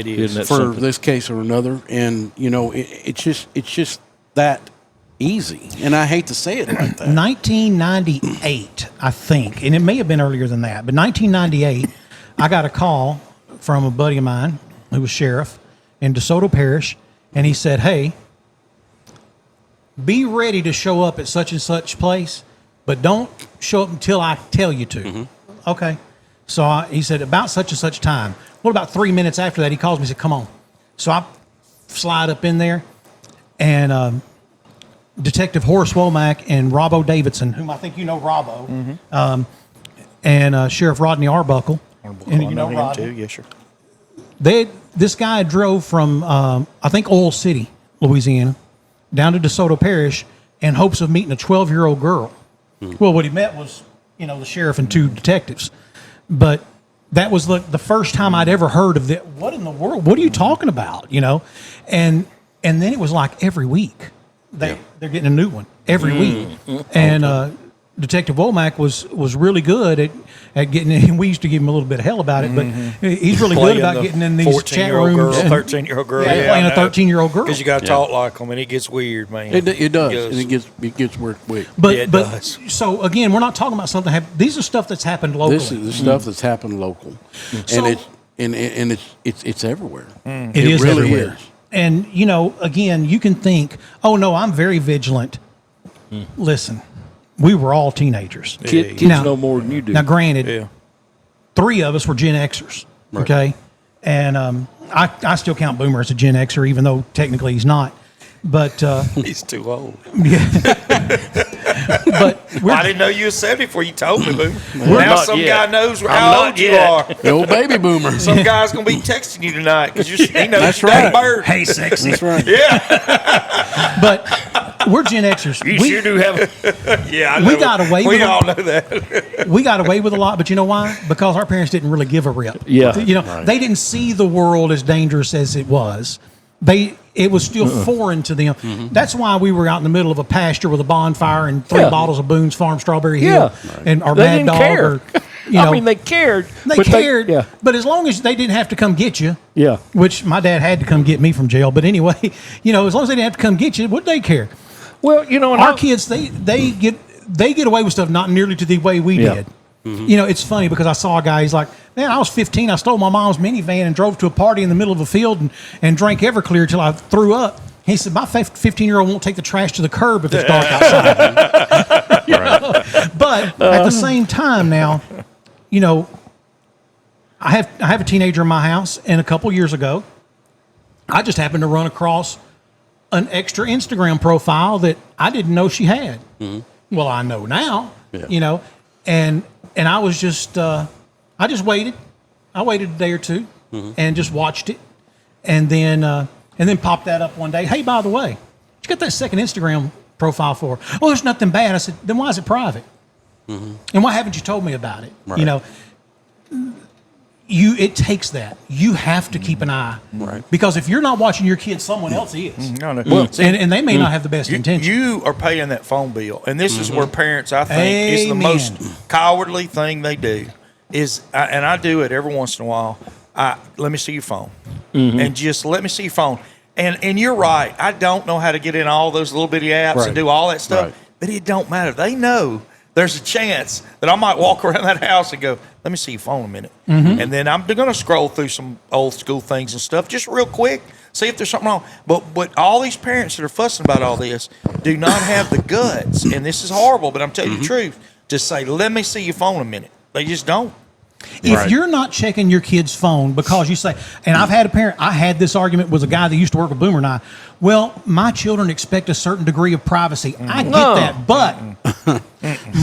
for this case or another. And it's just that easy. And I hate to say it like that. 1998, I think, and it may have been earlier than that, but 1998, I got a call from a buddy of mine who was sheriff, in DeSoto Parish, and he said, "Hey, be ready to show up at such and such place, but don't show up until I tell you to." Okay. So he said, about such and such time. Well, about 3 minutes after that, he calls me and said, "Come on." So I slide up in there, and Detective Horace Womack and Robbo Davidson, whom I think you know, Robbo, and Sheriff Rodney Arbuckle, and you know Rodney. too. Yes, sir. This guy drove from, I think, Oil City, Louisiana, down to DeSoto Parish in hopes of meeting a 12-year-old girl. Well, what he met was, the sheriff and 2 detectives. But that was the first time I'd ever heard of that. What in the world? What are you talking about? And then it was like every week they're getting a new one every week. And Detective Womack was really good at getting in. We used to give him a little bit of hell about it, but he's really good about getting in these chat rooms. 13-year-old girl. Playing a 13-year-old girl. Because you got to talk like them, and it gets weird, man. It does. And it gets weird quick. But it does. So again, we're not talking about something. These are stuff that's happened locally. This is the stuff that's happened local, So- and it's everywhere. It is really everywhere. is. And again, you can think, "Oh no, I'm very vigilant." Listen, we were all teenagers. Kids Now- know more than you do. Now, granted, Yeah. 3 of us were Gen Xers, okay? And I still count Boomer as a Gen Xer, even though technically he's not. But He's too old. but I didn't know you were 70 before you told me, boo. We're Now not some yet. guy knows I'm how not old you yet. are. The old baby boomer. Some guy's going to be texting you tonight because he knows That's you're that right. bird. hey, sexy. That's right. Yeah. But we're Gen Xers. You sure do have. Yeah, I We know. got away We with all know that. We got away with a lot, but you know why? Because our parents didn't really give a rip. Yeah. They didn't see the world as dangerous as it was. It was still foreign to them. That's why we were out in the middle of a pasture with a bonfire and 3 Yeah. bottles of Boone's Farm Strawberry Hill and our They Mad didn't Dog. care. Or, I mean, they cared. they but cared. Yeah. But as long as they didn't have to come get you, Yeah. which my dad had to come get me from jail. But anyway, as long as they didn't have to come get you, what they care? Well, and Our kids, they get away with stuff not nearly to the way we Yeah. did. It's funny because I saw a guy. He's like, "Man, I was 15. I stole my mom's minivan and drove to a party in the middle of a field and drank Everclear till I threw up." He said, "My 15-year-old won't take the trash to the curb if it's dark outside." But at the same time, now, I have a teenager in my house, and a couple years ago, I just happened to run across an extra Instagram profile that I didn't know she had. Well, I know now, and I was just, I just waited. I waited a day or two and just watched it, and then popped that up one day. "Hey, by the way, what you got that second Instagram profile for?" "Oh, there's nothing bad." I said, "Then why is it private? And why haven't you told me about it?" Right. It takes that. You have to keep an eye, because if you're not watching your kids, someone else is. No. Well, and they may not have the best intention. You are paying that phone bill, and this is where parents, I think, is the Amen. most cowardly thing they do. And I do it every once in a while. Let me see your phone, and just let me see your phone. And you're right. I don't know how to get in all those little bitty apps and do all that stuff, but it don't matter. They know there's a chance that I might walk around that house and go, "Let me see your phone a minute," and then I'm going to scroll through some old school things and stuff just real quick. See if there's something wrong. But all these parents that are fussing about all this do not have the guts, and this is horrible, but I'm telling you the truth, to say, "Let me see your phone a minute." They just don't. If you're not checking your kid's phone because you say, and I had this argument with a guy that used to work with Boomer and I, "Well, my children expect a certain degree of privacy." I get that, but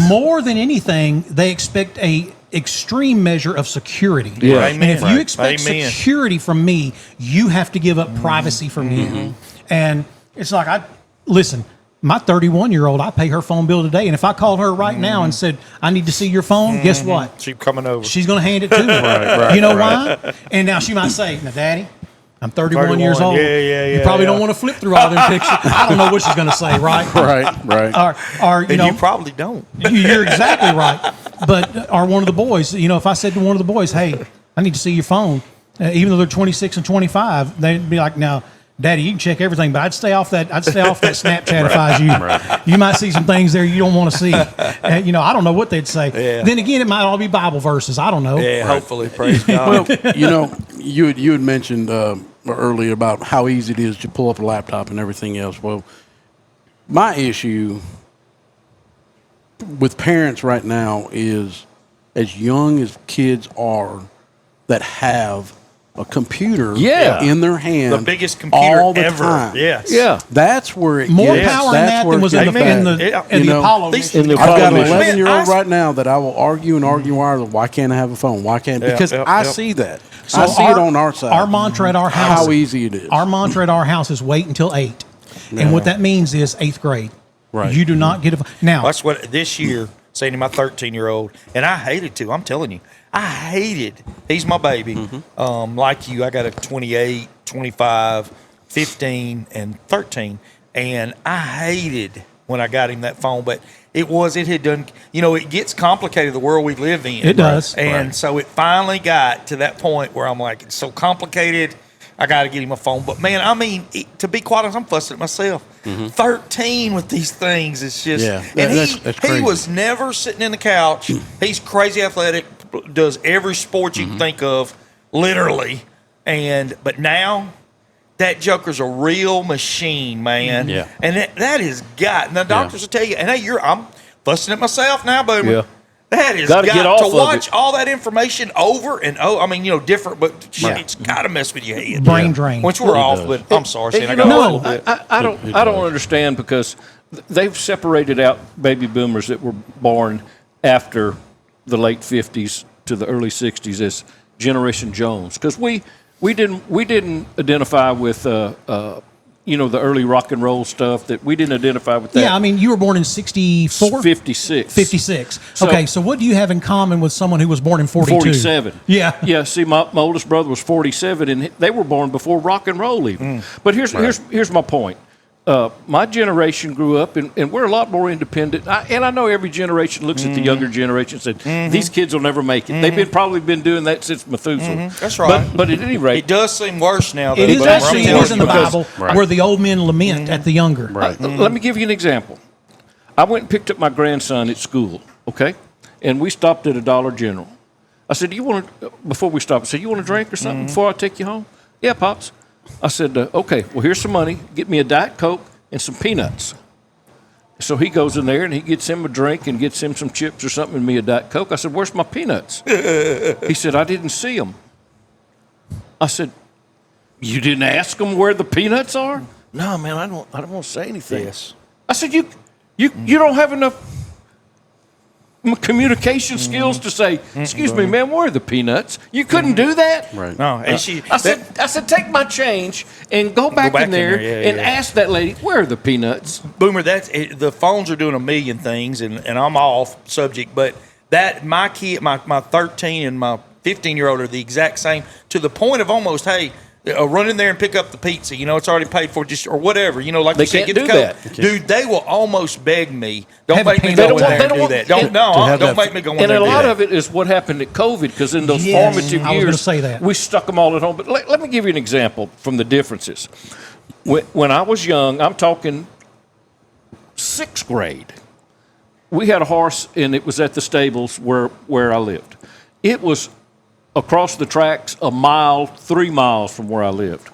more than anything, they expect a extreme measure of security. Yeah. And if you expect Amen. security from me, you have to give up privacy from me. And it's like, listen, my 31-year-old, I pay her phone bill today, and if I called her right now and said, "I need to see your phone," guess what? She's coming over. She's going to hand it to me. You know why? And now she might say, "Now, Daddy, I'm 31 years old. Yeah, you probably don't want to flip through all them pictures." I don't know what she's going to say, right? Right. Or and you probably don't. you're exactly right. But or one of the boys, if I said to one of the boys, "Hey, I need to see your phone," even though they're 26 and 25, they'd be like, "Now, Daddy, you can check everything, but I'd stay off that Snapchat if I was you. You might see some things there you don't want to see." I don't know what they'd say. Yeah. Then again, it might all be Bible verses. I don't know. Yeah, hopefully. Praise God. Well, you had mentioned earlier about how easy it is to pull up a laptop and everything else. Well, my issue with parents right now is as young as kids are that have a computer in their hand, the biggest computer all the ever. time. Yes. Yeah. That's where it More gets. power in That's that where than it was in gets the, bad. in the, Yeah. in You the know, Apollo. in the I've got an Apollo mission. 11-year-old right now that I will argue and argue why can't I have a phone? Why can't? Because I see that. I see it on our side. Our mantra at our house. How easy it is. Our mantra at our house is wait until 8. And what that means is 8th grade. Right. You do not get a now. That's what this year, saying to my 13-year-old, and I hated to. I'm telling you, I hated. He's my baby. Like you, I got a 28, 25, 15, and 13, and I hated when I got him that phone. But it had done. It gets complicated, the world we live in. It does. And so it finally got to that point where I'm like, it's so complicated. I got to get him a phone. But, man, I mean, to be quite honest, I'm fussing at myself. 13 with these things is just – and that's crazy. he was never sitting in the couch. He's crazy athletic, does every sport you can think of, literally. But now that joker's a real machine, man. Yeah. And that is got – and the doctors will tell you – and, hey, I'm fussing at myself now, Boomer. Yeah. That is Gotta get off to of watch it. all that information over and over. I mean, different, but it's got to mess with your head. Brain drain. Which we're off, but I'm sorry, Shane. I You got know a little what? bit. I don't understand because they've separated out baby boomers that were born after the late 50s to the early 60s as Generation Jones because we didn't identify with the early rock and roll stuff that we didn't identify with that. Yeah, I mean, you were born in 64? 56. 56. Okay, so what do you have in common with someone who was born in 42? 47. Yeah. Yeah, see, my oldest brother was 47, and they were born before rock and roll even. But here's my point. My generation grew up, and we're a lot more independent. And I know every generation looks at the younger generation and said, these kids will never make it. They've probably been doing that since Methuselah. That's right. But at any rate, It does seem worse now. It is but actually I'm it is in the telling you, Bible where the old men lament at the younger. Right. let me give you an example. I went and picked up my grandson at school, okay? And we stopped at a Dollar General. I said, before we stopped, I said, you want a drink or something before I take you home? Yeah, Pops. I said, okay, well, here's some money. Get me a Diet Coke and some peanuts. So he goes in there and he gets him a drink and gets him some chips or something and me a Diet Coke. I said, where's my peanuts? He said, I didn't see them. I said, you didn't ask them where the peanuts are? No, man, I don't want to say anything. Yes. I said, you don't have enough communication skills to say, excuse me, man, where are the peanuts? You couldn't do that? Right. No, and I said, take my change and go back in there and ask that lady, where are the peanuts? Boomer, the phones are doing a million things, and I'm off subject, but that my kid, my 13 and my 15-year-old are the exact same to the point of almost, hey, run in there and pick up the pizza. It's already paid for, just or whatever. Like They you said, can't get the do Coke. that. Dude, they will almost beg me. Don't Have a make me peanut go in butter. there and do that. Don't make me go in there And a and do lot that. of it is what happened at COVID because in those Yes, formative I was years, gonna say that. we stuck them all at home. But let me give you an example from the differences. When I was young, I'm talking 6th grade, we had a horse and it was at the stables where I lived. It was across the tracks 3 miles from where I lived.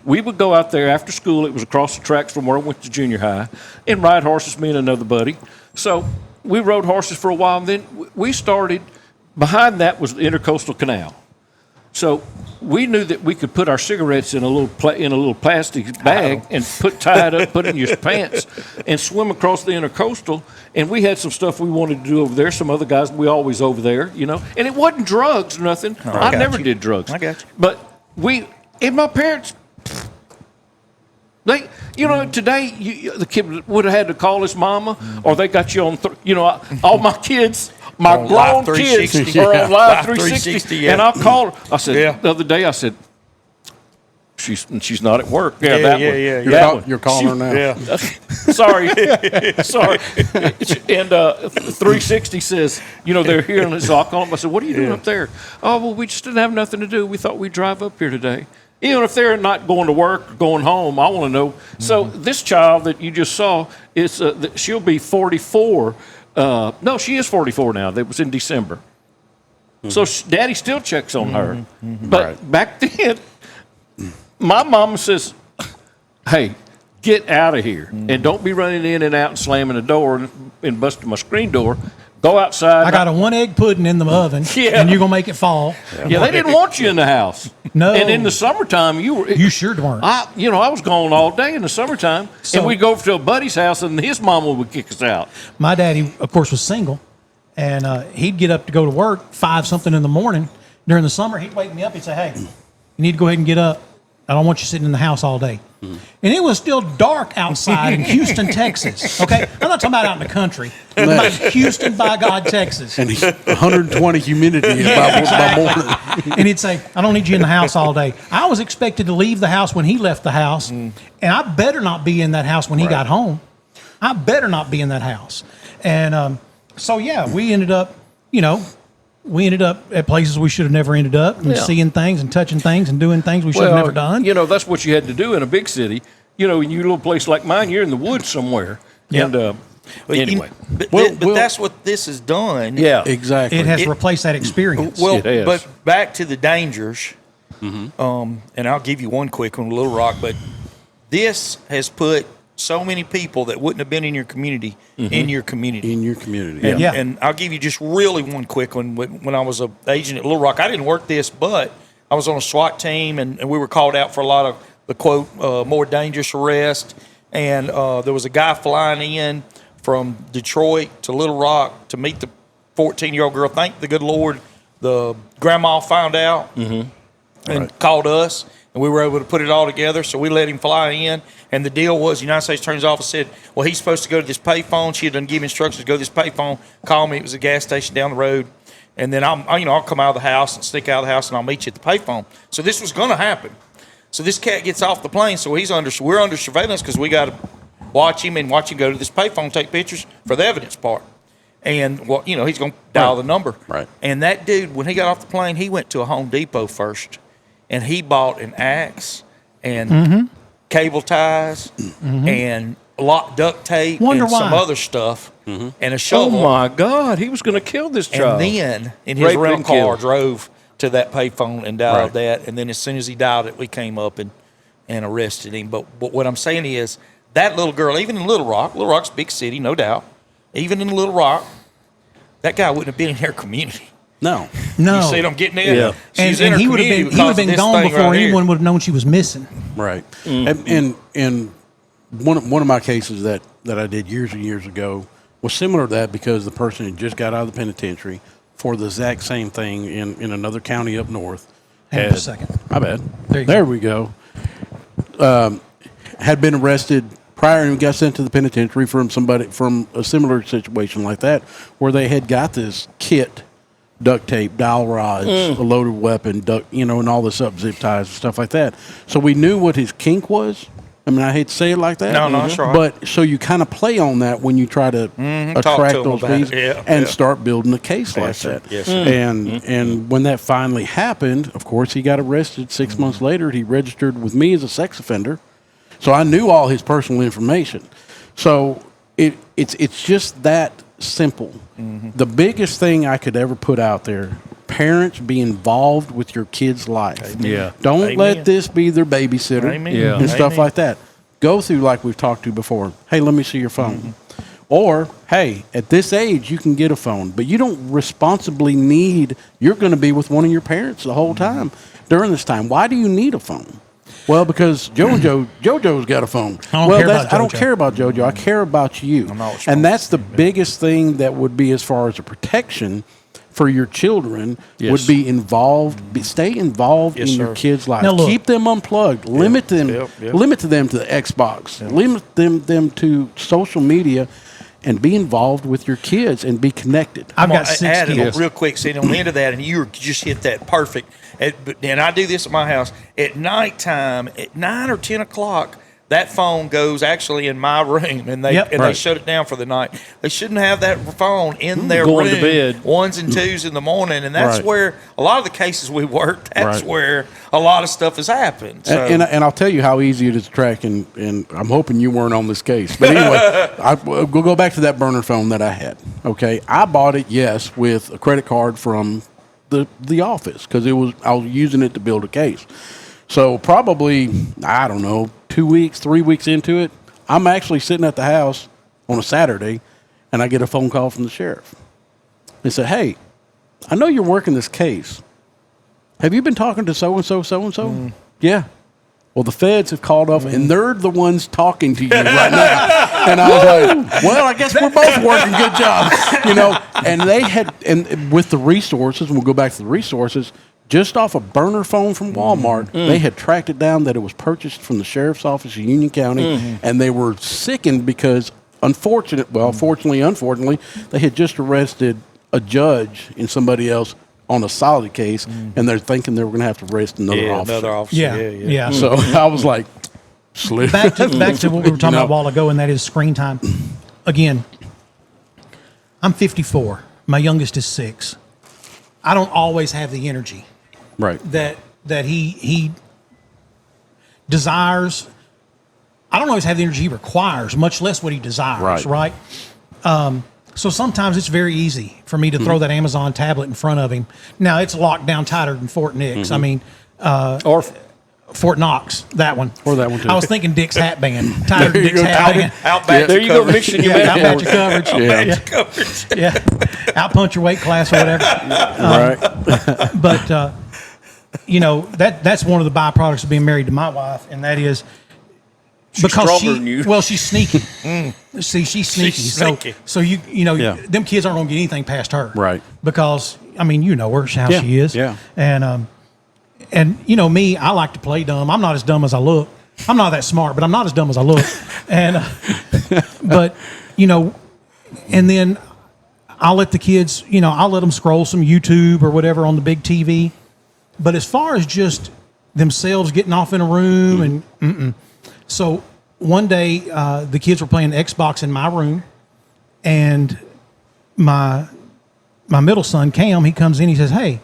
We would go out there after school. It was across the tracks from where I went to junior high and ride horses, me and another buddy. So we rode horses for a while, and then we started, behind that was the Intercoastal Canal. So we knew that we could put our cigarettes in a little plastic bag and tie it up, put it in your pants, and swim across the Intercoastal. And we had some stuff we wanted to do over there. Some other guys, we always over there, And it wasn't drugs or nothing. I never did drugs. I got you. But and my parents, today the kid would have had to call his mama, or they got you on. All my kids, my On grown Live kids, 360. are on Live Live 360, 360, and I'll call her. I said the other day, I said, she's not at work. Yeah, that one. You're calling her now. Yeah. Sorry. And 360 says, they're here. And so I call them. I said, what are you doing up there? Oh, well, we just didn't have nothing to do. We thought we'd drive up here today. Even if they're not going to work or going home, I want to know. So this child that you just saw, she'll be 44. No, she is 44 now. That was in December. So Daddy still checks on her. But back then, my mom says, "Hey, get out of here, and don't be running in and out and slamming the door and busting my screen door. Go outside." I got a 1-egg pudding in the oven, Yeah. and you're gonna make it fall. Yeah, they didn't want you in the house. No. And in the summertime, You sure weren't. I was gone all day in the summertime, So- and we'd go over to a buddy's house, and his mama would kick us out. My daddy, of course, was single, and he'd get up to go to work 5-something in the morning. During the summer, he'd wake me up. He'd say, "Hey, you need to go ahead and get up. I don't want you sitting in the house all day." And it was still dark outside in Houston, Texas. Okay, I'm not talking about out in the country. I'm talking about Houston, by God, Texas. And he's 120 humidity by morning. And he'd say, "I don't need you in the house all day." I was expected to leave the house when he left the house, and I better not be in that house when he got home. I better not be in that house. And so, yeah, we ended up at places we should have never ended up, and seeing things and touching things and doing things we should have never done. That's what you had to do in a big city. In your little place like mine, you're in the woods somewhere. Yep. And anyway. But that's what this has done. Yeah. Exactly. It has replaced that experience. Well, It has. but back to the dangers, and I'll give you one quick one, Little Rock, but this has put so many people that wouldn't have been in your community in your community. in your community. And, Yeah. and I'll give you just really one quick one. When I was an agent at Little Rock, I didn't work this, but I was on a SWAT team, and we were called out for a lot of the, quote, more dangerous arrest. And there was a guy flying in from Detroit to Little Rock to meet the 14-year-old girl. Thank the good Lord, the grandma found out and called us, and we were able to put it all together. So we let him fly in. And the deal was, the United States Attorney's Office said, well, he's supposed to go to this payphone. She had done give instructions to go to this payphone. Call me. It was a gas station down the road. And then I'll come out of the house and sneak out of the house, and I'll meet you at the payphone. So this was going to happen. So this cat gets off the plane. So we're under surveillance because we got to watch him go to this payphone, take pictures for the evidence part. And he's going to dial the number. Right. And that dude, when he got off the plane, he went to a Home Depot first, and he bought an axe and cable ties and duct tape Wonder and some why. other stuff and a Oh, shovel. my God. He was going to kill this child. And then in his Raped rental and car killed. drove to that payphone and dialed Right. that. And then as soon as he dialed it, we came up and arrested him. But what I'm saying is that little girl, even in Little Rock's a big city, no doubt. Even in Little Rock, that guy wouldn't have been in their community. No. No. You see what I'm getting at? Yeah. She's And in her he would have community been because of this gone thing before right here. anyone would have known she was missing. Right. And one of my cases that I did years and years ago was similar to that because the person had just got out of the penitentiary for the exact same thing in another county up north. Hang on a second. My bad. There you There we go. Had been arrested prior and got sent to the penitentiary from a similar situation like that, where they had got this kit, duct tape, dowel rods, a loaded weapon, and all this up zip ties and stuff like that. So we knew what his kink was. I mean, I hate to say it like that. No, that's right. But so you kind of play on that when you try to attract to 'em those about it. leads Yeah, and yeah. start building a case like Yes, sir. that. Yes, sir. And when that finally happened, of course, he got arrested 6 months later. He registered with me as a sex offender. So I knew all his personal information. So it's just that simple. The biggest thing I could ever put out there, parents, be involved with your kid's life. Yeah. Don't Amen. let this be their babysitter Amen. Yeah. and stuff Amen. like that. Go through like we've talked to before. Hey, let me see your phone. Or, hey, at this age, you can get a phone, but you don't responsibly you're going to be with one of your parents the whole time during this time. Why do you need a phone? Well, because JoJo's got a phone. I don't care about I don't JoJo. care about JoJo. I care about you. not And that's the biggest thing that would be as far as a protection for your children would be involved. Stay involved Yes, in your sir. kids' lives. Now, look. Keep them unplugged. Limit them. Yep. Limit to them to the Xbox. Limit them to social media, and be involved with your kids and be connected. I've got I'm 6 gonna add kids. real quick, Cindy, on the end of that, and you just hit that perfect. And I do this at my house at nighttime at 9 or 10 o'clock. That phone goes actually in my room, and they Yep. they Right. shut it down for the night. They shouldn't have that phone in their Going room to bed. 1s and 2s in the morning, and that's Right. where a lot of the cases we work. That's Right. where a lot of stuff has happened. So, And I'll tell you how easy it is to track, and I'm hoping you weren't on this case. But anyway, we'll go back to that burner phone that I had. Okay, I bought it, yes, with a credit card from the office because I was using it to build a case. So probably, I don't know, 2 weeks, 3 weeks into it, I'm actually sitting at the house on a Saturday, and I get a phone call from the sheriff. They said, hey, I know you're working this case. Have you been talking to so-and-so, so-and-so? Yeah. Well, the feds have called off, and they're the ones talking to you right now. And I was like, well, I guess we're both working. Good job. And they had, and with the resources, and we'll go back to the resources, just off a burner phone from Walmart, they had tracked it down that it was purchased from the sheriff's office in Union County, and they were sickened because, unfortunately, they had just arrested a judge and somebody else on a solid case, and they're thinking they were going to have to arrest another officer. Another officer. Yeah. So I was like, slip. Back to what we were talking about a while ago, and that is screen time. Again, I'm 54. My youngest is 6. I don't always have the energy Right. that he desires. I don't always have the energy he requires, much less what he desires, right? So sometimes it's very easy for me to throw that Amazon tablet in front of him. Now, it's locked down tighter than Fort Knox. I mean, Or Fort Knox, that one. Or that one, too. I was thinking Dick's hat band. Tighter than Dick's hat band. Outback there you go, mixing your Outback metaphors. your coverage. Yeah. Outpunch your weight class or whatever. Right. But, that's one of the byproducts of being married to my wife, and that is because stronger than you. Well, she's sneaky. See, she's sneaky. She's sneaky. So them kids aren't going to get anything past her. Right. Because, I mean, you know her, how she is. Yeah. And me, I like to play dumb. I'm not as dumb as I look. I'm not that smart, but I'm not as dumb as I look. And, and then I'll let the kids, I'll let them scroll some YouTube or whatever on the big TV. But as far as just themselves getting off in a room So one day the kids were playing Xbox in my room, and my middle son, Cam, he comes in, he says, hey,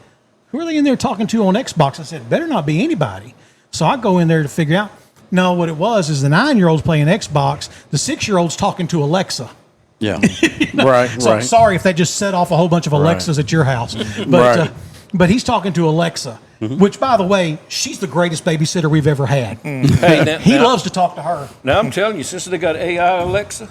who are they in there talking to on Xbox? I said, better not be anybody. So I go in there to figure out. No, what it was is the 9-year-old's playing Xbox, the 6-year-old's talking to Alexa. Yeah. Right. So sorry if that just set off a whole bunch of Alexas at your house. But but he's talking to Alexa, which, by the way, she's the greatest babysitter we've ever had. Hey, He loves to talk to her. Now, I'm telling you, since they got AI Alexa,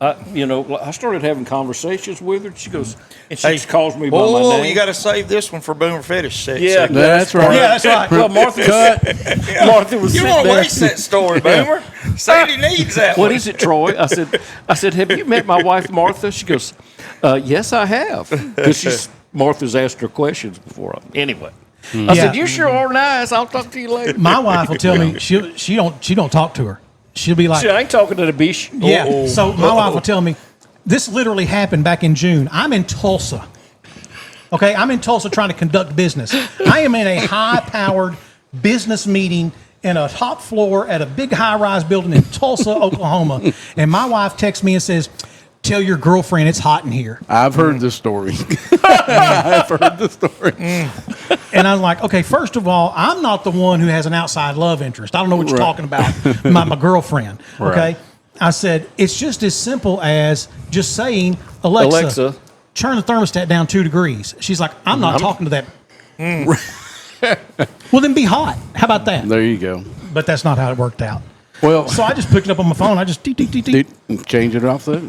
I started having conversations with her. She goes, and she just calls me by my name. Oh, you got to save this one for Boomer Fetish. Yeah, That's right. Yeah, that's right. Well, Martha was You sitting won't there. waste that story, Boomer. Sadie needs that What one. is it, Troy? I said, have you met my wife, Martha? She goes, yes, I have. Because Martha's asked her questions before. Anyway, I said, you sure are nice. I'll talk to you later. My wife will tell me she don't talk to her. She'll be like, See, I ain't talking to the bish. yeah. So my wife will tell me, this literally happened back in June. I'm in Tulsa. Okay, I'm in Tulsa trying to conduct business. I am in a high-powered business meeting in a top floor at a big high-rise building in Tulsa, Oklahoma. And my wife texts me and says, tell your girlfriend it's hot in here. I've heard this story. I've heard the story. And I'm like, okay, first of all, I'm not the one who has an outside love interest. I don't know what you're talking about, my girlfriend. Okay? Right. I said, it's just as simple as just saying, Alexa, turn the thermostat down 2 degrees. She's like, I'm not talking to that. Well, then be hot. How about that? There you go. But that's not how it worked out. Well, So I just picked it up on my phone. I just deet, change it off there.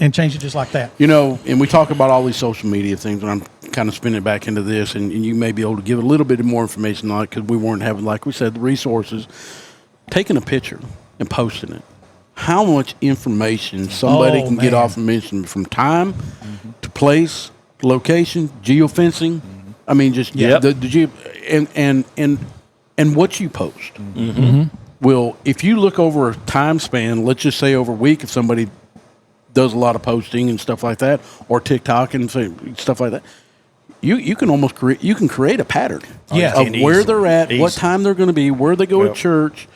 and changed it just like that. And we talk about all these social media things, and I'm kind of spinning it back into this, and you may be able to give a little bit more information on it because we weren't having, like we said, the resources. Taking a picture and posting it. How much information somebody can get off information from time to place, location, geofencing. I mean, just and what you post. Well, if you look over a time span, let's just say over a week, if somebody does a lot of posting and stuff like that, or TikTok and stuff like that, you can almost create a pattern of where they're at, what time they're going to be, where they go to church,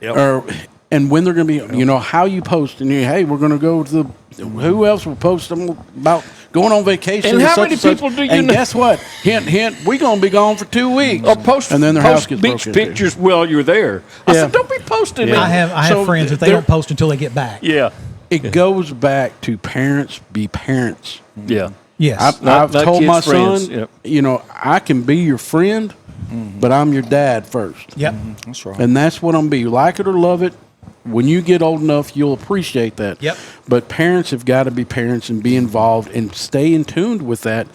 and when they're going to be, how you post. And hey, we're going to go to who else will post them about going on vacation. And how many people do you know? And guess what? Hint, hint, we're going to be gone for 2 weeks. Or post, and then their house gets beach broken pictures while you're there. I said, don't be posting it. I have friends that they don't post until they get back. Yeah. It goes back to parents be parents. Yeah. Yes. I've told my son, friends. Yep. I can be your friend, but I'm your dad first. Yep. That's right. And that's what I'm be. Like it or love it, when you get old enough, you'll appreciate that. Yep. But parents have got to be parents and be involved and stay in tune with that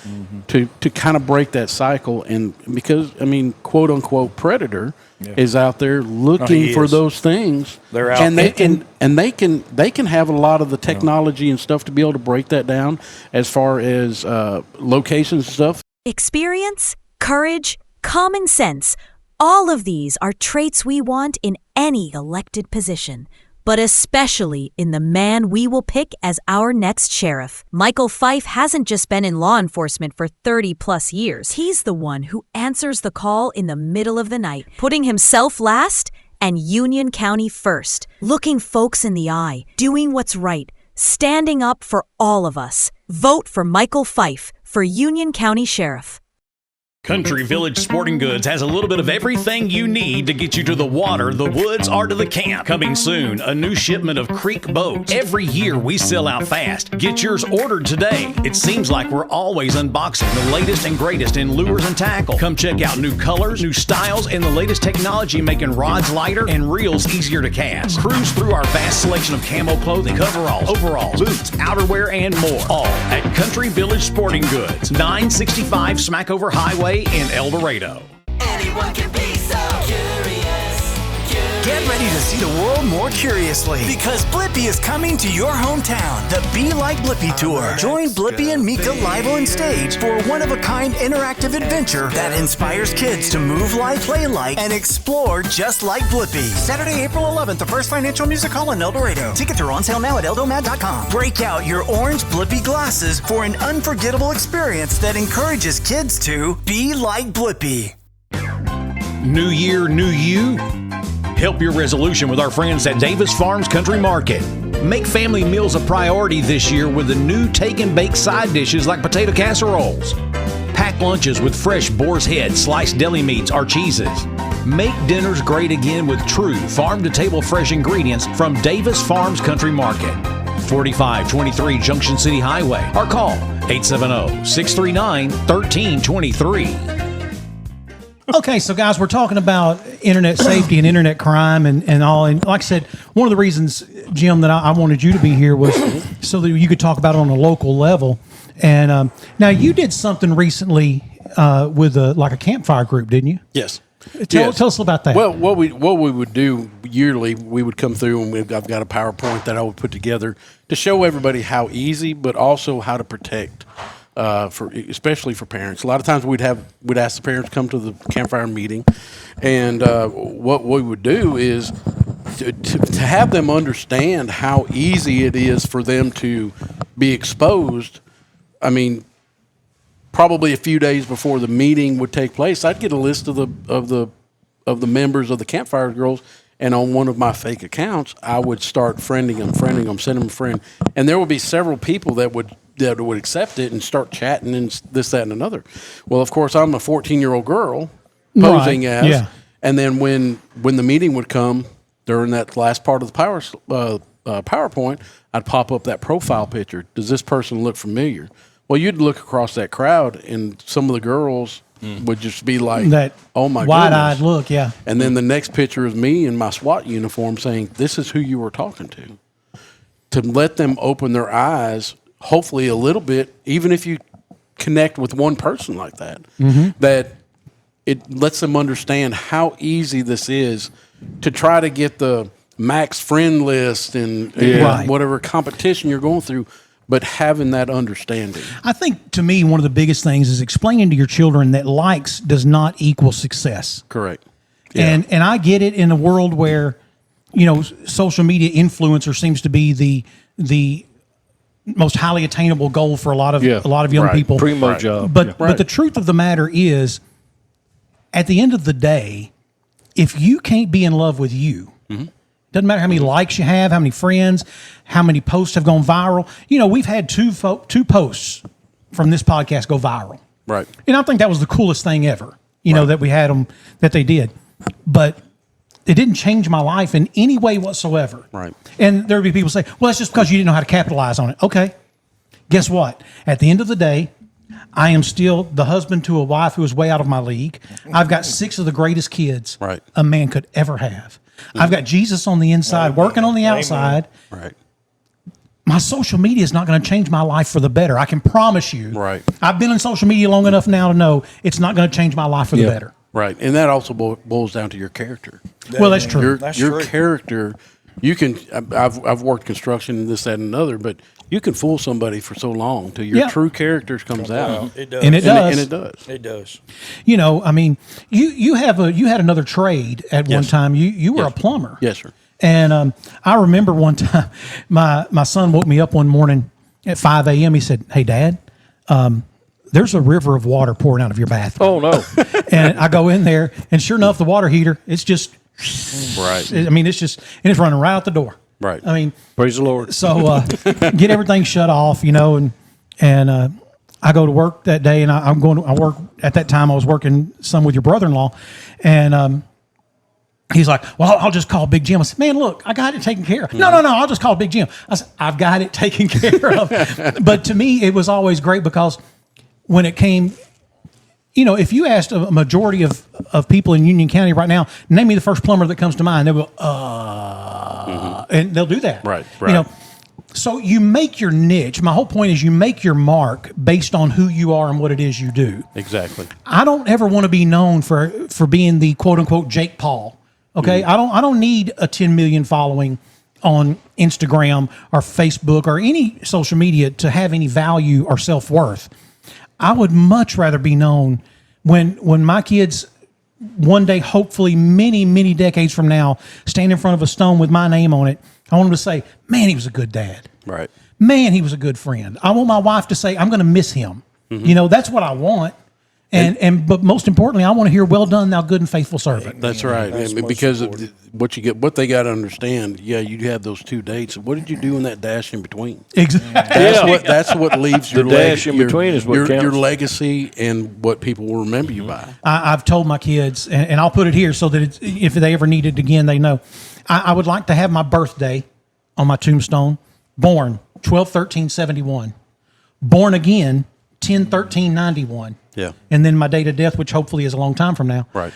to kind of break that cycle. And because, I mean, quote unquote predator is out there looking for those things. They're out and they can have a lot of the technology and stuff to be able to break that down as far as locations and stuff. Experience, courage, common sense. All of these are traits we want in any elected position, but especially in the man we will pick as our next sheriff. Michael Fife hasn't just been in law enforcement for 30 plus years. He's the one who answers the call in the middle of the night, putting himself last and Union County first, looking folks in the eye, doing what's right, standing up for all of us. Vote for Michael Fife for Union County Sheriff. Country Village Sporting Goods has a little bit of everything you need to get you to the water, the woods, or to the camp. Coming soon, a new shipment of creek boats. Every year we sell out fast. Get yours ordered today. It seems like we're always unboxing the latest and greatest in lures and tackle. Come check out new colors, new styles, and the latest technology making rods lighter and reels easier to cast. Cruise through our vast selection of camo clothing, coveralls, overalls, boots, outerwear, and more. All at Country Village Sporting Goods, 965 Smackover Highway in El Dorado. Anyone can be so curious. Get ready to see the world more curiously because Blippi is coming to your hometown. The Be Like Blippi Tour. Join Blippi and Mika live on stage for a one-of-a-kind interactive adventure that inspires kids to move like, play like, and explore just like Blippi. Saturday, April 11th, the First Financial Music Hall in El Dorado. Tickets are on sale now at eldomad.com. Break out your orange Blippi glasses for an unforgettable experience that encourages kids to be like Blippi. New year, new you? Help your resolution with our friends at Davis Farms Country Market. Make family meals a priority this year with the new take and bake side dishes like potato casseroles. Pack lunches with fresh boar's head, sliced deli meats, or cheeses. Make dinners great again with true farm-to-table fresh ingredients from Davis Farms Country Market. 4523 Junction City Highway or call 870-639-1323. Okay, so guys, we're talking about internet safety and internet crime and all. And like I said, one of the reasons, Jim, that I wanted you to be here was so that you could talk about it on a local level. And now you did something recently with a campfire group, didn't you? Yes. Tell us about that. Well, what we would do yearly, we would come through and I've got a PowerPoint that I would put together to show everybody how easy, but also how to protect. Especially for parents. A lot of times we'd ask the parents to come to the campfire meeting, and what we would do is to have them understand how easy it is for them to be exposed. I mean, probably a few days before the meeting would take place, I'd get a list of the members of the campfire girls, and on one of my fake accounts, I would start friending them, sending them a friend, and there would be several people that would accept it and start chatting and this, that, and another. Well, of course, I'm a 14-year-old girl posing as, and then when the meeting would come during that last part of the PowerPoint, I'd pop up that profile picture. Does this person look familiar? Well, you'd look across that crowd, and some of the girls would just be like, that "Oh my wide-eyed goodness." look, yeah. And then the next picture is me in my SWAT uniform saying, "This is who you were talking to." To let them open their eyes. Hopefully a little bit, even if you connect with one person like that, that it lets them understand how easy this is to try to get the max friend list and whatever competition you're going through, but having that understanding. I think, to me, one of the biggest things is explaining to your children that likes does not equal success. Correct. Yeah. And I get it in a world where, social media influencer seems to be the most highly attainable goal for a lot of young people. Primo job. But the truth of the matter is, at the end of the day, if you can't be in love with you, doesn't matter how many likes you have, how many friends, how many posts have gone viral. We've had two posts from this podcast go viral. Right. And I think that was the coolest thing ever, that we had them, that they did. But it didn't change my life in any way whatsoever. Right. And there would be people say, well, that's just because you didn't know how to capitalize on it. Okay. Guess what? At the end of the day, I am still the husband to a wife who is way out of my league. I've got 6 of the greatest kids a man could ever have. I've got Jesus on the inside, working on the outside. Right. My social media is not going to change my life for the better. I can promise you. Right. I've been in social media long enough now to know it's not going to change my life for the better. Right. And that also boils down to your character. Well, that's true. Your character, you can, I've worked construction, this, that, and another, but you can fool somebody for so long till your true character comes out. It does. And it does. It does. You know, I mean, you had another trade at one time. You were a plumber. Yes, sir. And I remember one time, my son woke me up one morning at 5 a.m. He said, "Hey, Dad, there's a river of water pouring out of your bathroom." Oh, no. And I go in there, and sure enough, the water heater, it's just, I mean, it's running right out the door. Right. I mean, Praise the Lord. So get everything shut off, you know, and I go to work that day, and I work at that time. I was working some with your brother-in-law, and he's like, "Well, I'll just call Big Jim." I said, "Man, look, I got it taken care of." No, I'll just call Big Jim. I said, "I've got it taken care of." But to me, it was always great because when it came, you know, if you asked a majority of people in Union County right now, name me the first plumber that comes to mind, they'll go, and they'll do that. Right. You know, so you make your niche. My whole point is you make your mark based on who you are and what it is you do. Exactly. I don't ever want to be known for being the quote unquote Jake Paul. Okay. I don't need a 10 million following on Instagram or Facebook or any social media to have any value or self-worth. I would much rather be known when my kids one day, hopefully many, many decades from now, stand in front of a stone with my name on it. I want them to say, "Man, he was a good dad. Right. Man, he was a good friend." I want my wife to say, "I'm going to miss him." You know, that's what I want. But most importantly, I want to hear, "Well done, thou good and faithful servant." That's right. That's Because most of what they got to understand. Yeah, you have those 2 dates. What did you do in that dash in between? Exactly. That's what leaves your dash in between is what your counts. legacy and what people will remember you by. I've told my kids, and I'll put it here so that if they ever need it again, they know. I would like to have my birthday on my tombstone. Born 12/13/71. Born again 10/13/91. Yeah. And then my date of death, which hopefully is a long time from now. Right.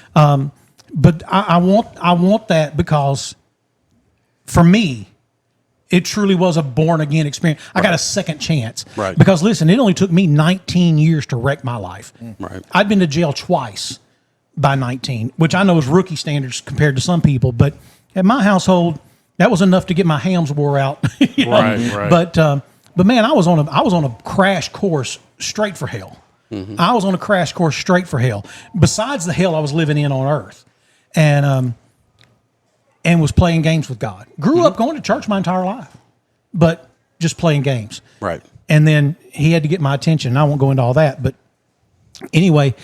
But I want that because for me, it truly was a born again experience. I got a second chance. Right. Because listen, it only took me 19 years to wreck my life. Right. I'd been to jail twice by 19, which I know is rookie standards compared to some people, but at my household, that was enough to get my hams wore out. You know? Right. But man, I was on a crash course straight for hell. I was on a crash course straight for hell. Besides the hell I was living in on earth, and was playing games with God. Grew up going to church my entire life, but just playing games. Right. And then he had to get my attention. I won't go into all that, but anyway,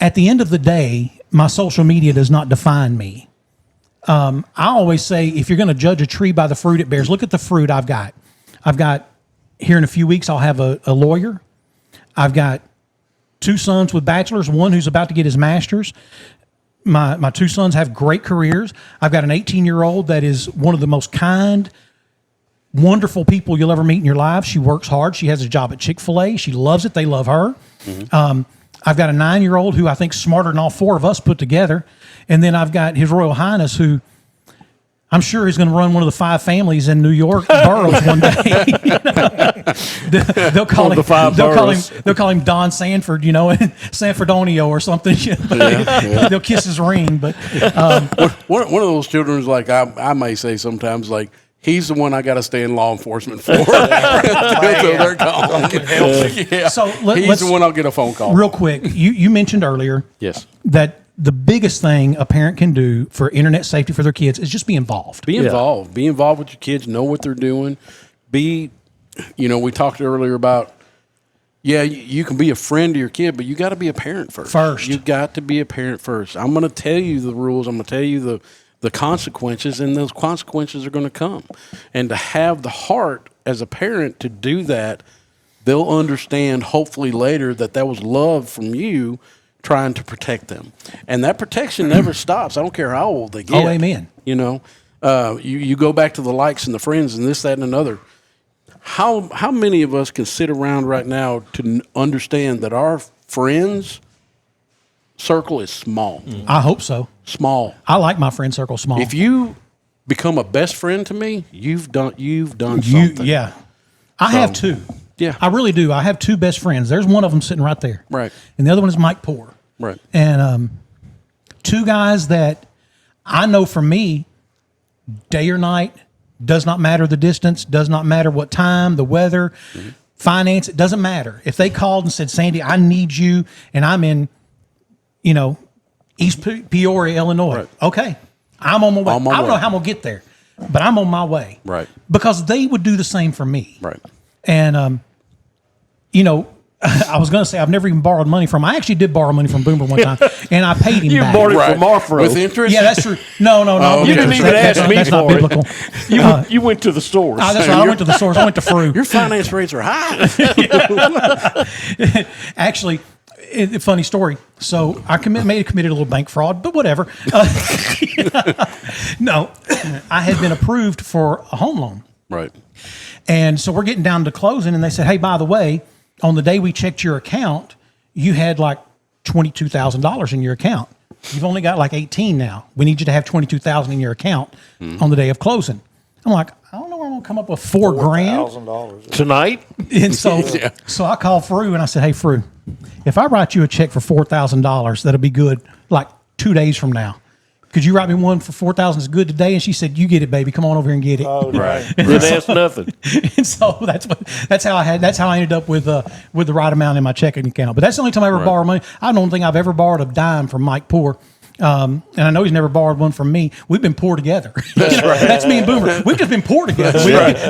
at the end of the day, my social media does not define me. I always say, if you're going to judge a tree by the fruit it bears, look at the fruit I've got. Here in a few weeks, I'll have a lawyer. I've got 2 sons with bachelors, one who's about to get his master's. My 2 sons have great careers. I've got an 18-year-old that is one of the most kind, wonderful people you'll ever meet in your life. She works hard. She has a job at Chick-fil-A. She loves it. They love her. I've got a 9-year-old who I think is smarter than all 4 of us put together. And then I've got His Royal Highness, who I'm sure he's going to run one of the 5 families in New York boroughs one day. They'll call him Don Sanford, you know, and Sanfordonio or something. You know? They'll kiss his ring. But one of those children is like, I may say sometimes, like, he's the one I got to stay in law enforcement for. So they're calling. So he's the one I'll get a phone call. Real quick, you mentioned earlier that the biggest thing a parent can do for internet safety for their kids is just be involved. Be involved. Be involved with your kids. Know what they're doing. We talked earlier about, you can be a friend to your kid, but you got to be a parent first. You got to be a parent first. I'm going to tell you the rules. I'm going to tell you the consequences, and those consequences are going to come. And to have the heart as a parent to do that, they'll understand hopefully later that was love from you trying to protect them. And that protection never stops. I don't care how old they get. Oh, amen. You know, you go back to the likes and the friends and this, that, and another. How many of us can sit around right now to understand that our friends circle is small? I hope so. Small. I like my friend circle small. If you become a best friend to me, you've done something. Yeah. I have two. Yeah. I really do. I have two best friends. There's one of them sitting right there. Right. And the other one is Mike Poor. Right. And two guys that I know for me, day or night, does not matter the distance, does not matter what time, the weather, finance, it doesn't matter. If they called and said, Sandy, I need you, and I'm in, East Peoria, Illinois. Right. Okay. I'm on my way. On my I don't way. know how I'm going to get there, but I'm on my way. Right. Because they would do the same for me. Right. And, I was going to say I've never even borrowed money from. I actually did borrow money from Boomer one time, and I paid him You back. borrowed it from Marfro. With interest? Yeah, that's true. No. Oh, You didn't even ask me That's for not it. biblical. You went to the stores. That's right. I went to the source. I went to Fru. Your finance rates are high. Actually, funny story. So I committed a little bank fraud, but whatever. No, I had been approved for a home loan. Right. And so we're getting down to closing, and they said, hey, by the way, on the day we checked your account, you had like $22,000 in your account. You've only got like 18 now. We need you to have 22,000 in your account on the day of closing. I'm like, I don't know where I'm going to come up with $4,000 $1,000. Tonight? And so I called Fru and I said, hey, Fru, if I write you a check for $4,000, that'll be good like 2 days from now. Could you write me one for $4,000 is good today? And she said, you get it, baby. Come on over here and get it. Oh, right. Didn't ask nothing. And so that's how I ended up with the right amount in my checking account. But that's the only time I ever borrowed money. I don't think I've ever borrowed a dime from Mike Poor. And I know he's never borrowed one from me. We've been poor together. That's right. That's me and Boomer. We've just been poor together.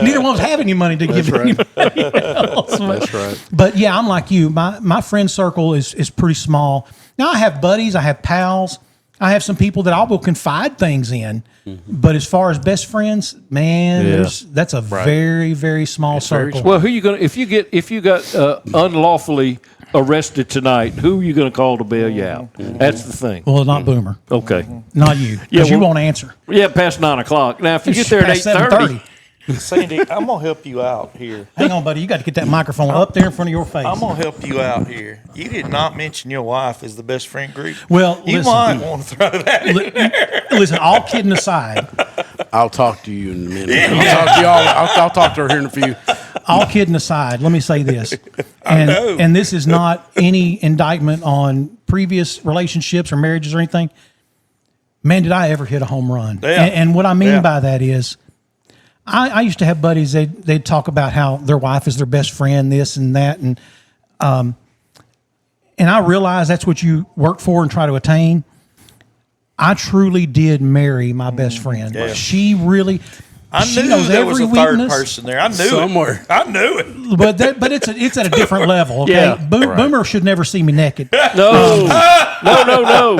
Neither one of us have any money to give anybody else. That's right. But yeah, I'm like you. My friend circle is pretty small. Now I have buddies. I have pals. I have some people that I will confide things in. But as far as best friends, man, that's a very, very small circle. Well, who you going to, if you got unlawfully arrested tonight, who are you going to call to bail you out? That's the thing. Well, not Boomer. Okay. Not you. Yeah, Because you won't answer. Yeah, past 9 o'clock. Now, if you get there at Past 8:30. Sandy, I'm going to help you out here. Hang on, buddy. You got to get that microphone up there in front of your face. I'm going to help you out here. You did not mention your wife as the best friend group. Well, you listen. might want to throw that in there. Listen, all kidding aside, I'll talk to you in a minute. I'll talk to y'all. I'll talk to her here in a few. all kidding aside, let me say this. And this is not any indictment on previous relationships or marriages or anything. Man, did I ever hit a home run. Yeah. And what I mean Yeah. by that is, I used to have buddies, they'd talk about how their wife is their best friend, this and that. And I realize that's what you work for and try to attain. I truly did marry my best friend. Yeah. She really... I she knew knows there was every a third weakness. person there. I knew Somewhere. it. I knew it. But it's at a different level. Okay, Yeah. Boomer should never see me naked. No. No.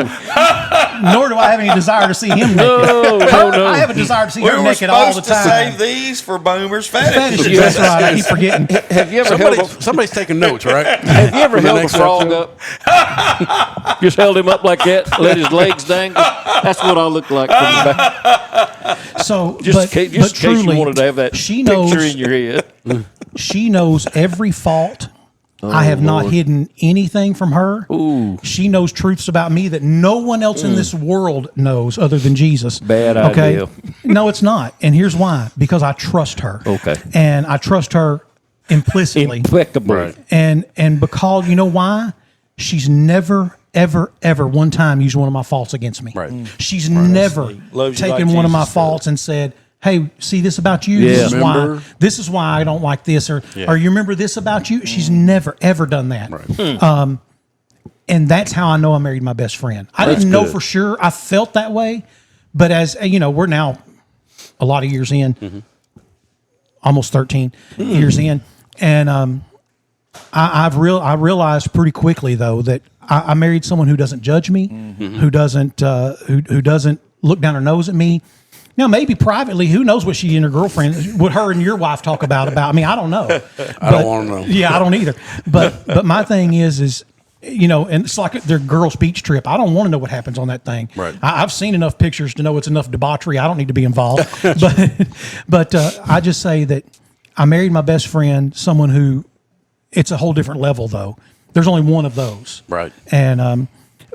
Nor do I have any desire to see him naked. No. I have a desire to see We her were naked all the supposed to time. save these for Boomer's fetishes. Fetishes, that's right. I keep forgetting. Have you ever held Somebody's taking notes, right? Have you ever For the held a next frog episode? up? Just held him up like that, let his legs dangle. That's what I look like from the back. So, Just in case you wanted to have that she picture knows in your head. she knows every fault. I have not hidden anything from her. Ooh. She knows truths about me that no one else in this world knows other than Jesus. Bad okay? idea. No, it's not. And here's why. Because I trust her. Okay. And I trust her implicitly. Impeccable. Right. And because, you know why? She's never, ever, ever one time used one of my faults against me. Right. She's never Loves you taken like one of my Jesus faults and said, hey, see this about you? Yeah. Remember? This is why I don't like this. Or you remember this about you? She's never, ever done that. Right. And that's how I know I married my best friend. I That's didn't know good. for sure. I felt that way. But as, you know, we're now a lot of years in, almost 13 years in. And I realized pretty quickly, though, that I married someone who doesn't judge me, who doesn't look down her nose at me. Now, maybe privately, who knows what she and her girlfriend, what her and your wife talk about. I mean, I don't know. I don't want to know. Yeah, I don't either. But my thing is, you know, and it's like their girls' beach trip. I don't want to know what happens on that thing. Right. I've seen enough pictures to know it's enough debauchery. I don't need to be involved. But I just say that I married my best friend, someone who, it's a whole different level though. There's only one of those. Right. And,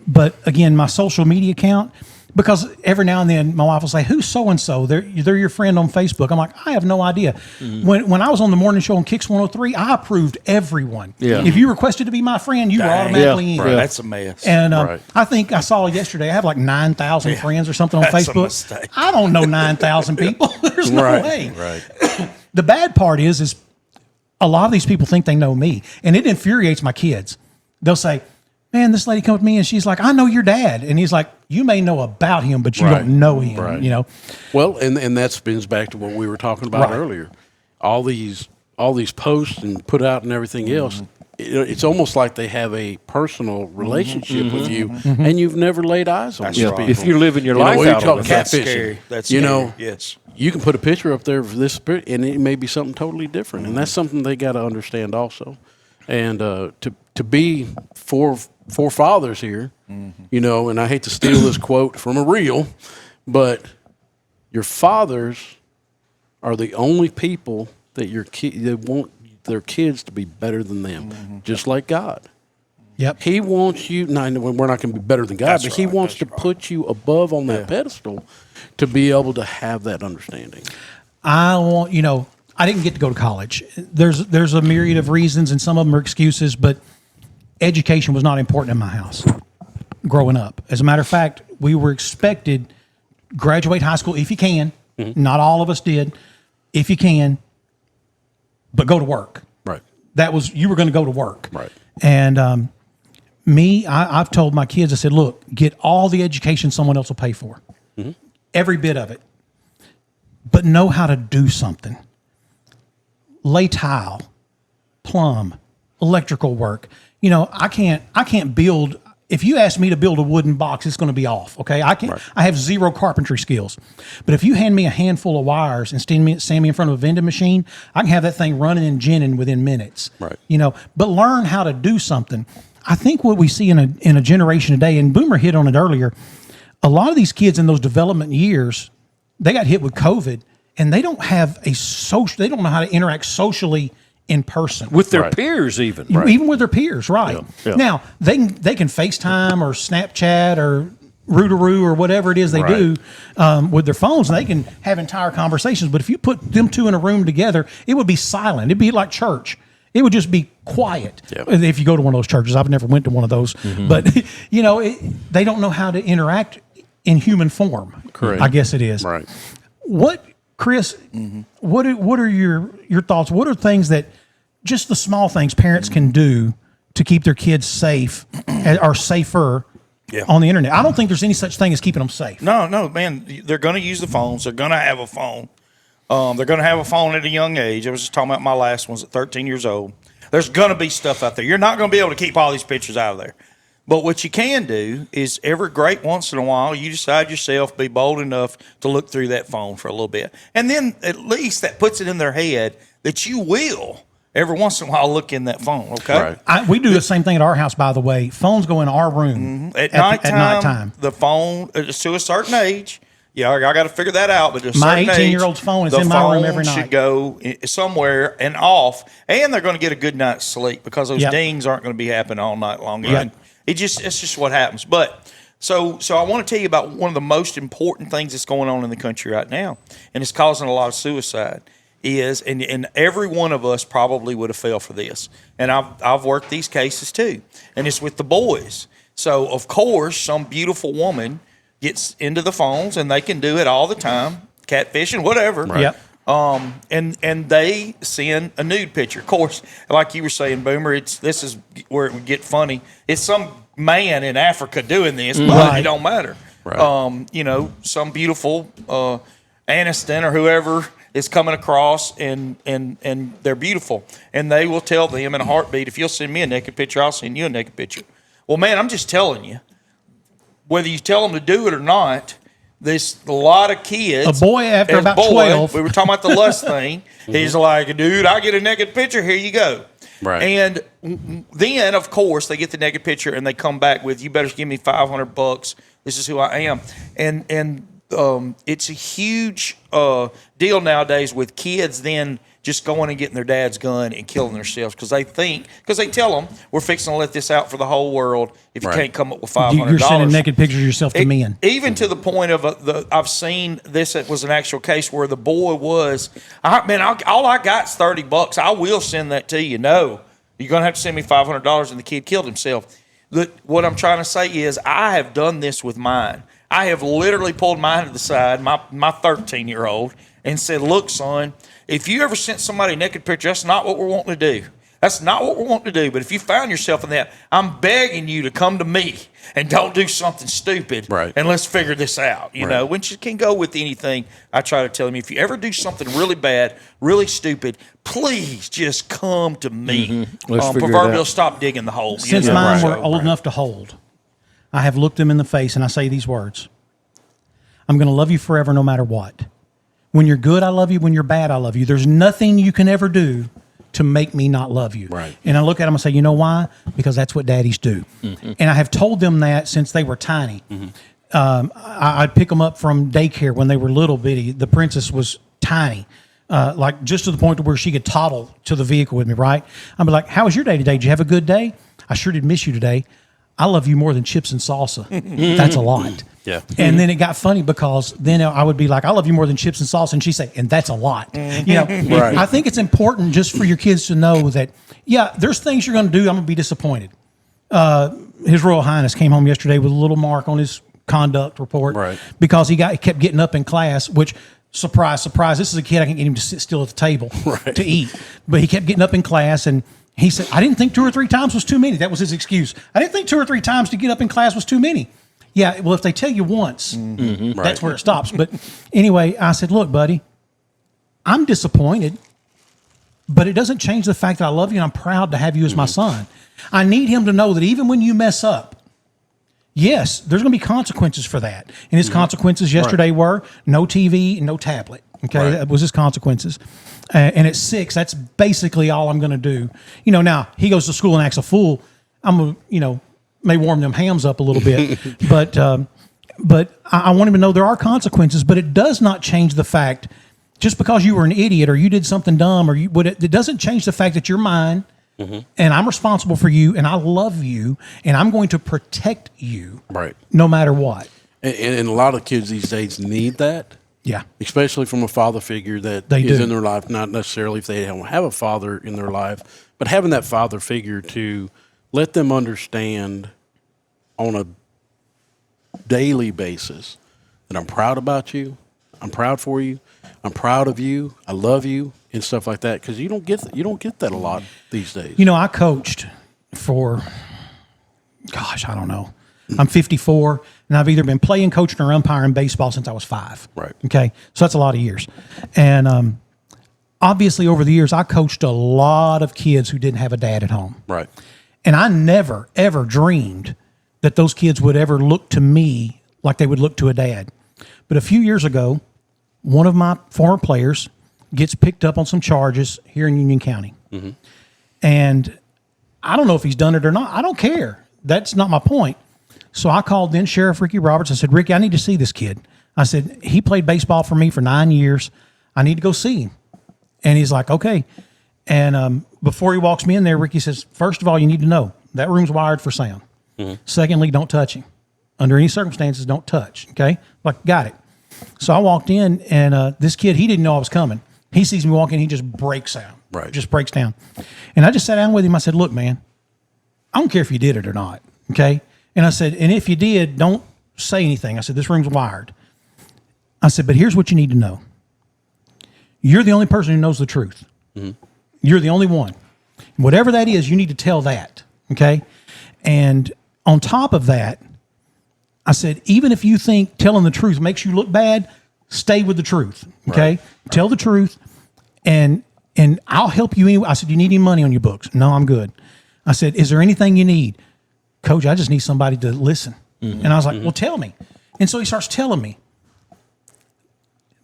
but again, my social media account, because every now and then my wife will say, who's so-and-so? They're your friend on Facebook. I'm like, I have no idea. When I was on the morning show on Kicks 103, I approved everyone. Yeah. If you requested to be my friend, you were automatically in. Right. That's a mess. And I think I saw yesterday, I have like 9,000 friends or something on That's a Facebook. mistake. I don't know 9,000 people. There's no way. Right. The bad part is a lot of these people think they know me, and it infuriates my kids. They'll say, man, this lady come up to me and she's like, I know your dad. And he's like, you may know about him, but you don't know him, Right. you know? Well, and that spins back to what we were talking about Right. earlier. All these posts and put out and everything else. It's almost like they have a personal relationship with you, and you've never laid eyes on these people. If you're living your You know, life what you out call on it. That's catfishing. scary. That's You scary. know, Yes. you can put a picture up there of this, and it may be something totally different, and that's something they got to understand also. And to be four fathers here, you know, and I hate to steal this quote from a reel, but your fathers are the only people that they want their kids to be better than them, just like God. Yep. He wants you. Now, we're not going to be better than God, That's but He right, wants that's to right. put you above on that pedestal to be able to have that understanding. I want, you know, I didn't get to go to college. There's a myriad of reasons, and some of them are excuses, but education was not important in my house growing up. As a matter of fact, we were expected graduate high school if you can. Not all of us did. If you can, but go to work. Right. That was, you were going to go to work. Right. And I've told my kids, I said, look, get all the education someone else will pay for. Every bit of it. But know how to do something. Lay tile, plumb, electrical work. You know, I can't build. If you ask me to build a wooden box, it's going to be off. Okay, I have zero carpentry skills. But if you hand me a handful of wires and stand me in front of a vending machine, I can have that thing running and ginning within minutes. Right. You know, but learn how to do something. I think what we see in a generation today, and Boomer hit on it earlier, a lot of these kids in those development years, they got hit with COVID, and they don't have they don't know how to interact socially in person With their peers even. even with their peers, right? Yeah. Now they can FaceTime or Snapchat or Roo-to-Roo or whatever it is they do with their phones, and they can have entire conversations. But if you put them two in a room together, it would be silent. It'd be like church. It would just be quiet. Yep. If you go to one of those churches, I've never went to one of those, but you know, they don't know how to interact in human form. Correct. I guess it is. Right. What, Chris? What are your thoughts? What are things that just the small things parents can do to keep their kids safe or safer on the internet? I don't think there's any such thing as keeping them safe. No, man. They're going to use the phones. They're going to have a phone. They're going to have a phone at a young age. I was just talking about my last one's at 13 years old. There's going to be stuff out there. You're not going to be able to keep all these pictures out of there. But what you can do is every great once in a while, you decide yourself, be bold enough to look through that phone for a little bit. And then at least that puts it in their head that you will every once in a while look in that phone, okay? Right. We do the same thing at our house, by the way. Phones go in our room At nighttime. nighttime, the phone, it's to a certain age. Yeah, I got to figure that out. But at a My certain 18-year-old's age, phone is the in my room phone every night. should go somewhere and off, and they're going to get a good night's sleep because those Yep. dings aren't going to be happening all night long. Right. And it's just what happens. But so I want to tell you about one of the most important things that's going on in the country right now, and it's causing a lot of suicide. And every one of us probably would have fell for this. And I've worked these cases too, and it's with the boys. So of course, some beautiful woman gets into the phones, and they can do it all the time, catfishing, whatever. Right. Yep. And they send a nude picture. Of course, like you were saying, Boomer, this is where it would get funny. It's some man in Africa doing this, but Right. it don't matter. Right. You know, some beautiful Aniston or whoever is coming across, and they're beautiful. And they will tell them in a heartbeat, if you'll send me a naked picture, I'll send you a naked picture. Well, man, I'm just telling you, whether you tell them to do it or not, there's a lot of kids. A boy after about 12. We were talking about the lust thing. He's like, dude, I get a naked picture. Here you go. Right. And then, of course, they get the naked picture and they come back with, you better give me $500. This is who I am. And it's a huge deal nowadays with kids then just going and getting their dad's gun and killing themselves because they tell them we're fixing to let this out for the whole world if you can't come up with $500. You're sending naked pictures of yourself to men. Even to the point of I've seen this. It was an actual case where the boy was, all I got is $30. I will send that to you. No, you're going to have to send me $500, and the kid killed himself. What I'm trying to say is I have done this with mine. I have literally pulled mine to the side, my 13-year-old, and said, look, son, if you ever sent somebody a naked picture, that's not what we're wanting to do. That's not what we're wanting to do. But if you found yourself in that, I'm begging you to come to me and don't do something stupid. Right. And let's figure this out. You know, when you can go with anything, I try to tell him, if you ever do something really bad, really stupid, please just come to me. Proverbial stop digging the hole. Since mine were old enough to hold, I have looked them in the face and I say these words. I'm going to love you forever no matter what. When you're good, I love you. When you're bad, I love you. There's nothing you can ever do to make me not love you. Right. And I look at them and say, you know why? Because that's what daddies do. And I have told them that since they were tiny. I'd pick them up from daycare when they were little bitty. The princess was tiny, like just to the point to where she could toddle to the vehicle with me, right? I'd be like, how was your day today? Did you have a good day? I sure did miss you today. I love you more than chips and salsa. That's a lot. Yeah. And then it got funny because then I would be like, I love you more than chips and salsa. And she'd say, and that's a lot. You know, I think it's important just for your kids to know that, yeah, there's things you're going to do. I'm going to be disappointed. His Royal Highness came home yesterday with a little mark on his conduct report because he kept getting up in class, which, surprise, surprise, this is a kid I can get him to sit still at the table to eat. But he kept getting up in class and he said, I didn't think 2 or 3 times was too many. That was his excuse. I didn't think 2 or 3 times to get up in class was too many. Yeah, well, if they tell you once, that's where it stops. But anyway, I said, look, buddy, I'm disappointed, but it doesn't change the fact that I love you and I'm proud to have you as my son. I need him to know that even when you mess up, yes, there's going to be consequences for that. And his consequences yesterday were no TV and no tablet. Okay, that was his consequences. And at 6, that's basically all I'm going to do. You know, now he goes to school and acts a fool. I'm going to, you know, may warm them hams up a little bit. but I want him to know there are consequences, but it does not change the fact, just because you were an idiot or you did something dumb, or it doesn't change the fact that you're mine and I'm responsible for you and I love you and I'm going to protect you no matter what. And a lot of kids these days need that. Yeah. Especially from a father figure that is in their life, not necessarily if they don't have a father in their life, but having that father figure to let them understand on a daily basis that I'm proud about you, I'm proud for you, I'm proud of you, I love you, and stuff like that. Because you don't get that a lot these days. You know, I coached for, gosh, I don't know. I'm 54, and I've either been playing, coaching, or umpiring baseball since I was 5. Right. Okay, so that's a lot of years. And obviously, over the years, I coached a lot of kids who didn't have a dad at home. Right. And I never, ever dreamed that those kids would ever look to me like they would look to a dad. But a few years ago, one of my former players gets picked up on some charges here in Union County. And I don't know if he's done it or not. I don't care. That's not my point. So I called then Sheriff Ricky Roberts. I said, Ricky, I need to see this kid. I said, he played baseball for me for 9 years. I need to go see him. And he's like, okay. And before he walks me in there, Ricky says, first of all, you need to know that room's wired for sound. Secondly, don't touch him. Under any circumstances, don't touch. Okay? Like, got it. So I walked in, and this kid, he didn't know I was coming. He sees me walking, he just breaks out. Right. Just breaks down. And I just sat down with him. I said, look, man, I don't care if you did it or not. Okay? And I said, and if you did, don't say anything. I said, this room's wired. I said, but here's what you need to know. You're the only person who knows the truth. You're the only one. Whatever that is, you need to tell that. Okay? And on top of that, I said, even if you think telling the truth makes you look bad, stay with the truth. Okay? Tell the truth, and I'll help you anyway. I said, you need any money on your books? No, I'm good. I said, is there anything you need? Coach, I just need somebody to listen. And I was like, well, tell me. And so he starts telling me.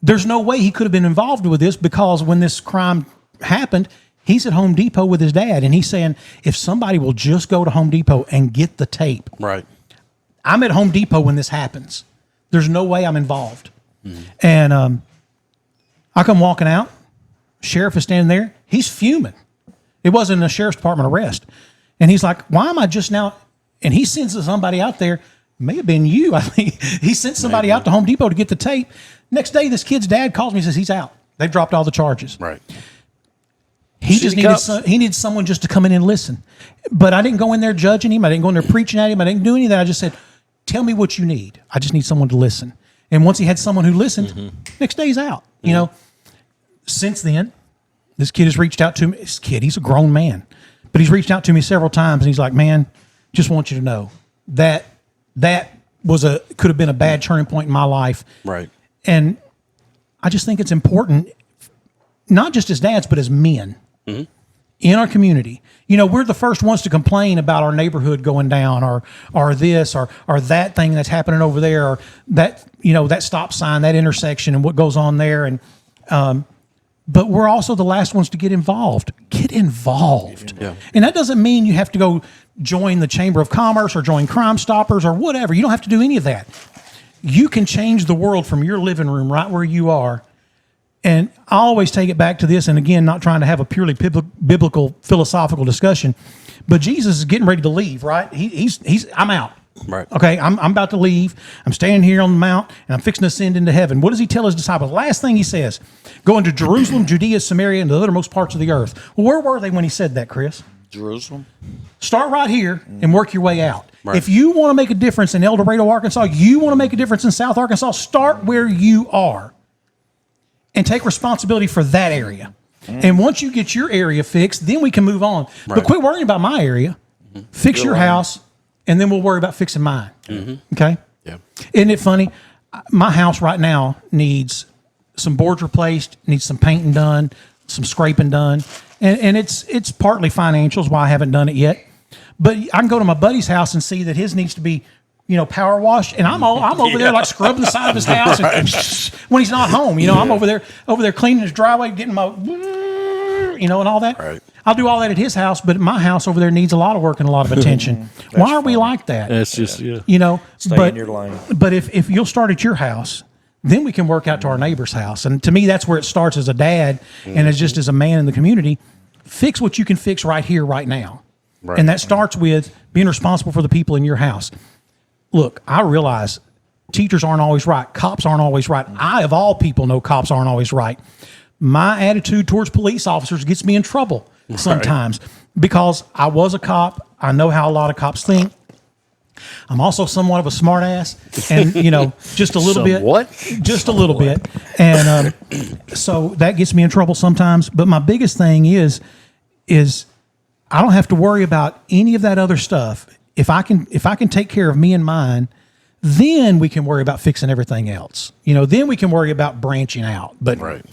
There's no way he could have been involved with this, because when this crime happened, he's at Home Depot with his dad, and he's saying, if somebody will just go to Home Depot and get the tape. Right. I'm at Home Depot when this happens. There's no way I'm involved. And I come walking out. Sheriff is standing there. He's fuming. It wasn't a sheriff's department arrest. And he's like, why am I just now? And he sends somebody out there. May have been you. I think he sent somebody out to Home Depot to get the tape. Next day, this kid's dad calls me and says he's out. They've dropped all the charges. Right. He just needed someone just to come in and listen. But I didn't go in there judging him. I didn't go in there preaching at him. I didn't do any of that. I just said, tell me what you need. I just need someone to listen. And once he had someone who listened, next day he's out. You know, since then, this kid has reached out to me. This kid, he's a grown man. But he's reached out to me several times, and he's like, man, just want you to know that could have been a bad turning point in my life. Right. And I just think it's important, not just as dads, but as men in our community. You know, we're the first ones to complain about our neighborhood going down or this or that thing that's happening over there or that, you know, that stop sign, that intersection and what goes on there. And, but we're also the last ones to get involved. Get involved. Yeah. And that doesn't mean you have to go join the Chamber of Commerce or join Crime Stoppers or whatever. You don't have to do any of that. You can change the world from your living room right where you are. And I always take it back to this, and again, not trying to have a purely biblical, philosophical discussion, but Jesus is getting ready to leave, right? He's I'm out. Right. Okay, I'm about to leave. I'm standing here on the mount, and I'm fixing to ascend into heaven. What does he tell his disciples? Last thing he says, go into Jerusalem, Judea, Samaria, and the uttermost parts of the earth. Well, where were they when he said that, Chris? Jerusalem. Start right here and work your way out. Right. If you want to make a difference in El Dorado, Arkansas, you want to make a difference in South Arkansas, start where you are and take responsibility for that area. And once you get your area fixed, then we can move on. Right. But quit worrying about my area. Fix your house, and then we'll worry about fixing mine. Okay? Yeah. Isn't it funny? My house right now needs some boards replaced, needs some painting done, some scraping done. And it's partly financials why I haven't done it yet. But I can go to my buddy's house and see that his needs to be, you know, power washed, and I'm over there like scrubbing the side of his house and when he's not home. You know, I'm over there cleaning his driveway, getting my, you know, and all that. Right. I'll do all that at his house, but my house over there needs a lot of work and a lot of attention. Why are we like that? That's just You know, Stay in your lane. But if you'll start at your house, then we can work out to our neighbor's house. And to me, that's where it starts as a dad and as a man in the community. Fix what you can fix right here, right now. Right. And that starts with being responsible for the people in your house. Look, I realize teachers aren't always right. Cops aren't always right. I, of all people, know cops aren't always right. My attitude towards police officers gets me in trouble sometimes because I was a cop. I know how a lot of cops think. I'm also somewhat of a smart ass and, you know, just a little bit. Just a little bit. And so that gets me in trouble sometimes. But my biggest thing is I don't have to worry about any of that other stuff. If I can take care of me and mine, then we can worry about fixing everything else. You know, then we can worry about branching out. But Right.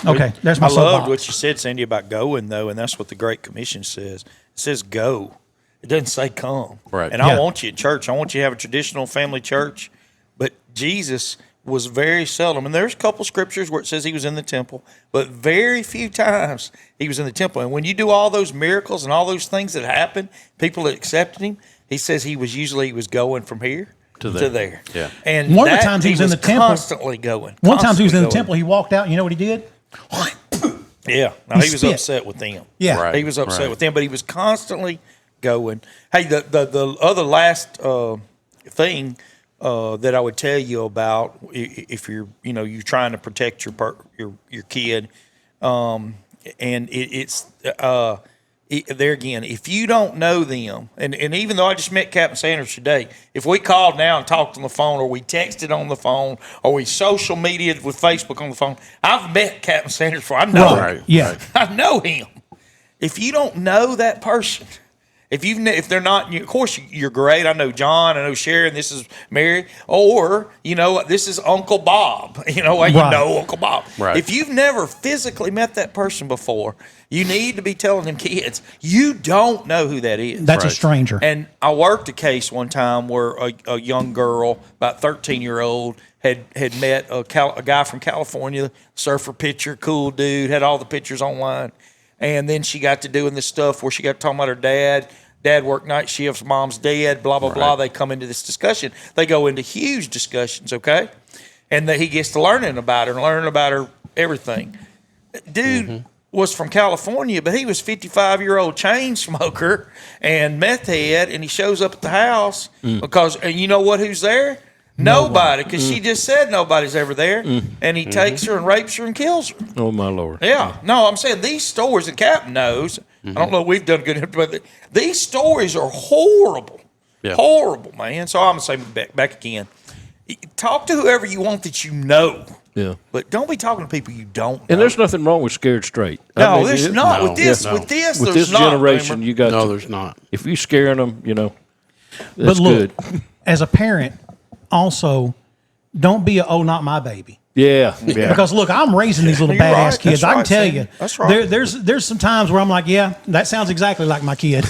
Okay, there's my I loved soapbox. what you said, Sandy, about going, though, and that's what the Great Commission says. It says go. It doesn't say come. Right. And I want you at church. I want you to have a traditional family church. But Jesus was very seldom, and there's a couple scriptures where it says he was in the temple, but very few times he was in the temple. And when you do all those miracles and all those things that happened, people that accepted him, he says he was going from here to there. Yeah. And One of the times he was in the temple, constantly going. One time he was in the going. temple, he walked out, and you know what he did? Yeah. No, he was spit. upset with them. Yeah. Right. He was upset with them, but he was constantly going. Hey, the other last thing that I would tell you about, if you're trying to protect your kid, and it's there again, if you don't know them, and even though I just met Captain Sanders today, if we called now and talked on the phone, or we texted on the phone, or we social media'd with Facebook on the phone, I've met Captain Sanders before. I know Right. him. Yeah. I know him. If you don't know that person, if they're not, of course you're great. I know John, I know Sharon, this is Mary, or this is Uncle Bob. You know Uncle Bob. Right. If you've never physically met that person before, you need to be telling them kids you don't know who that is. That's a stranger. And I worked a case one time where a young girl, about 13-year-old, had met a guy from California, surfer pitcher, cool dude, had all the pictures online. And then she got to doing this stuff where she got talking about her dad. Dad worked night shifts, mom's dead, blah, blah, blah. They come into this discussion. They go into huge discussions, okay? and that he gets to learning about her everything. Dude was from California, but he was 55-year-old chain smoker and meth head, and he shows up at the house because, and you know what? Who's there? Nobody, because she just said nobody's ever there, and he takes her and rapes her and kills her. Oh my Lord! Yeah, no, I'm saying these stories, and Captain knows. I don't know if we've done good, but these stories are horrible, horrible, man. So I'm gonna say back again. Talk to whoever you want that you know. Yeah, but don't be talking to people you don't know. And there's nothing wrong with scared straight. No, there's not. With this generation, you got there's not. If you scaring them, that's but look, good. As a parent, also, don't be not my baby. Yeah. Because look, I'm raising these little You're badass right. kids. That's I can right, tell Sam. you, That's right. There's some times where I'm like, yeah, that sounds exactly like my kid.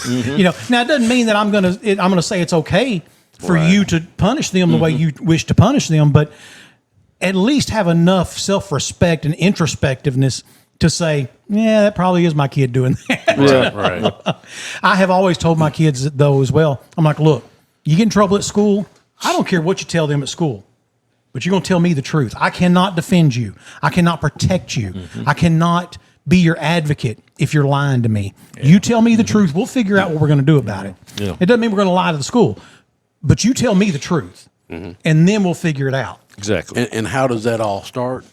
Now it doesn't mean that I'm gonna say it's okay for you to punish them the way you wish to punish them, but at least have enough self-respect and introspectiveness to say, yeah, that probably is my kid doing that. Right. I have always told my kids though as well. I'm like, look, you get in trouble at school, I don't care what you tell them at school, but you're going to tell me the truth. I cannot defend you. I cannot protect you. I cannot be your advocate if you're lying to me. You tell me the truth. We'll figure out what we're going to do about it. Yeah. It doesn't mean we're going to lie to the school, but you tell me the truth, and then we'll figure it out. Exactly. And how does that all start?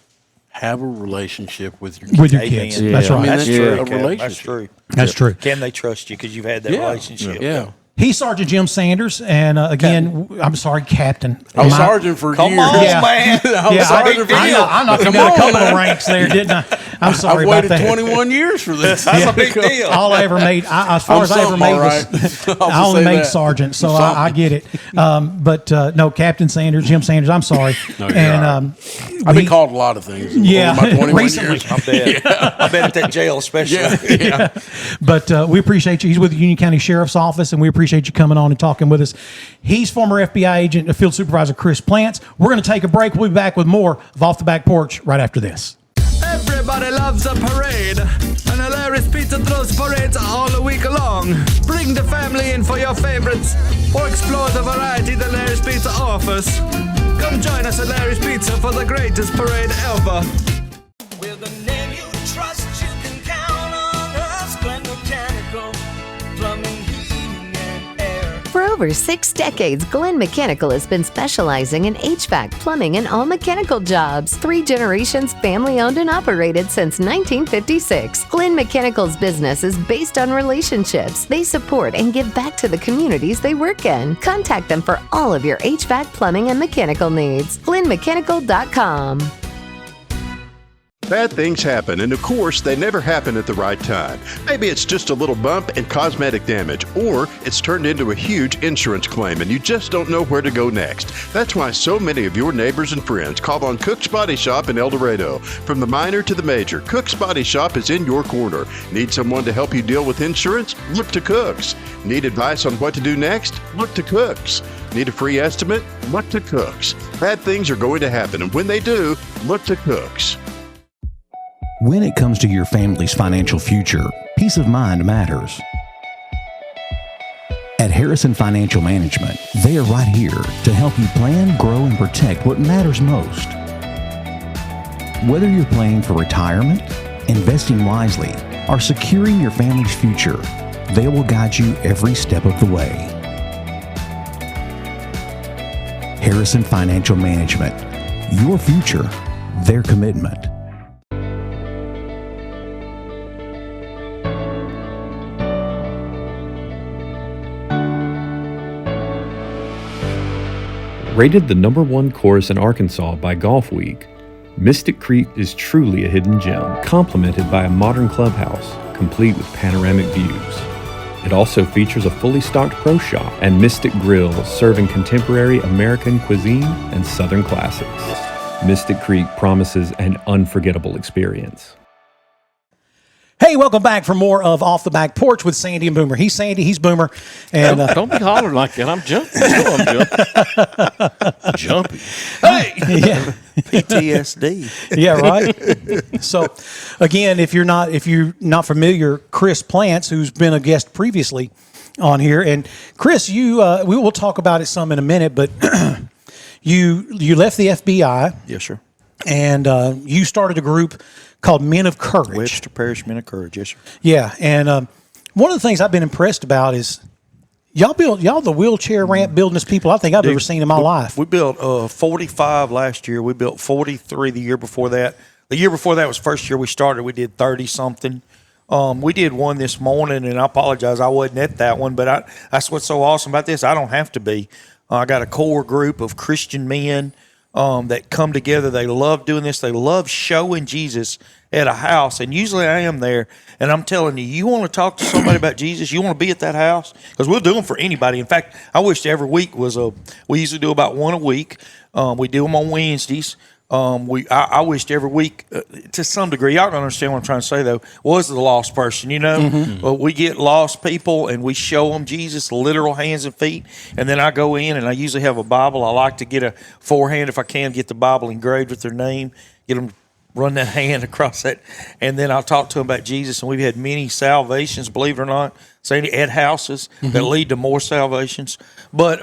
Have a relationship with your kids. With your kids. Yeah. That's right. That's true. A Kev. relationship. That's true. That's true. Can they trust you because you've had that relationship? Yeah. He's Sergeant Jim Sanders, and again, I'm sorry, Captain. I was sergeant for Come years. on, Yeah. man. I was Yeah, sergeant for years. I knocked him down a couple of ranks there, didn't I? I'm sorry I've about waited that. 21 years for this. That's a big deal. All I ever made, as far I'm as I ever something, made all was, right. I'll I only say made that. sergeant, so Something. I get it. But no, Captain Sanders, Jim Sanders, I'm sorry. No, you're And all right. I've been called a lot of things. Yeah, over my 21 recently. years. I bet. I bet at that jail especially. Yeah. But we appreciate you. He's with the Union County Sheriff's Office, and we appreciate you coming on and talking with us. He's former FBI agent, Field Supervisor Chris Plants. We're going to take a break. We'll be back with more of Off the Back Porch right after this. Everybody loves a parade, and hilarious pizza throws parades all week long. Bring the family in for your favorites, or explore the variety the Hilarious Pizza offers. Come join us at Hilarious Pizza for the greatest parade ever. With a name you trust, you can count on us. Glen Mechanical, plumbing, heating, and air. For over 6 decades, Glen Mechanical has been specializing in HVAC, plumbing, and all mechanical jobs. 3 generations family owned and operated since 1956. Glen Mechanical's business is based on relationships. They support and give back to the communities they work in. Contact them for all of your HVAC, plumbing, and mechanical needs. GlenMechanical.com. Bad things happen, and of course, they never happen at the right time. Maybe it's just a little bump and cosmetic damage, or it's turned into a huge insurance claim and you just don't know where to go next. That's why so many of your neighbors and friends call on Cook's Body Shop in El Dorado. From the minor to the major, Cook's Body Shop is in your corner. Need someone to help you deal with insurance? Look to Cook's. Need advice on what to do next? Look to Cook's. Need a free estimate? Look to Cook's. Bad things are going to happen, and when they do, look to Cook's. When it comes to your family's financial future, peace of mind matters. At Harrison Financial Management, they are right here to help you plan, grow, and protect what matters most. Whether you're planning for retirement, investing wisely, or securing your family's future, they will guide you every step of the way. Harrison Financial Management, your future, their commitment. Rated the #1 course in Arkansas by Golf Week, Mystic Creek is truly a hidden gem, complemented by a modern clubhouse, complete with panoramic views. It also features a fully stocked pro shop and Mystic Grill, serving contemporary American cuisine and Southern classics. Mystic Creek promises an unforgettable experience. Hey, welcome back for more of Off the Back Porch with Sandy and Boomer. He's Sandy, he's Boomer. And don't be hollering like that. I'm jumping. You know I'm jumping. Hey! Yeah. PTSD. Yeah, right. So, again, if you're not familiar, Chris Plants, who's been a guest previously on here, and Chris, we will talk about it some in a minute, but you left the FBI. Yes, sir. And you started a group called Men of Courage. Webster Parish Men of Courage, yes, sir. Yeah, and one of the things I've been impressed about is y'all the wheelchair ramp buildingest people I think I've ever seen in my life. We built 45 last year. We built 43 the year before that. The year before that was first year we started. We did 30-something. We did one this morning, and I apologize, I wasn't at that one, but that's what's so awesome about this. I don't have to be. I got a core group of Christian men that come together. They love doing this. They love showing Jesus at a house, and usually I am there, and I'm telling you, you want to talk to somebody about Jesus, you want to be at that house, because we'll do them for anybody. In fact, I wish every week was we usually do about one a week. We do them on Wednesdays. I wished every week, to some degree, y'all don't understand what I'm trying to say, though, was the lost person, you know? Mm-hmm. But we get lost people, and we show them Jesus, literal hands and feet, and then I go in, and I usually have a Bible. I like to get a forehand, if I can, get the Bible engraved with their name, get them run that hand across that, and then I'll talk to them about Jesus, and we've had many salvations, believe it or not, at houses that lead to more salvations. But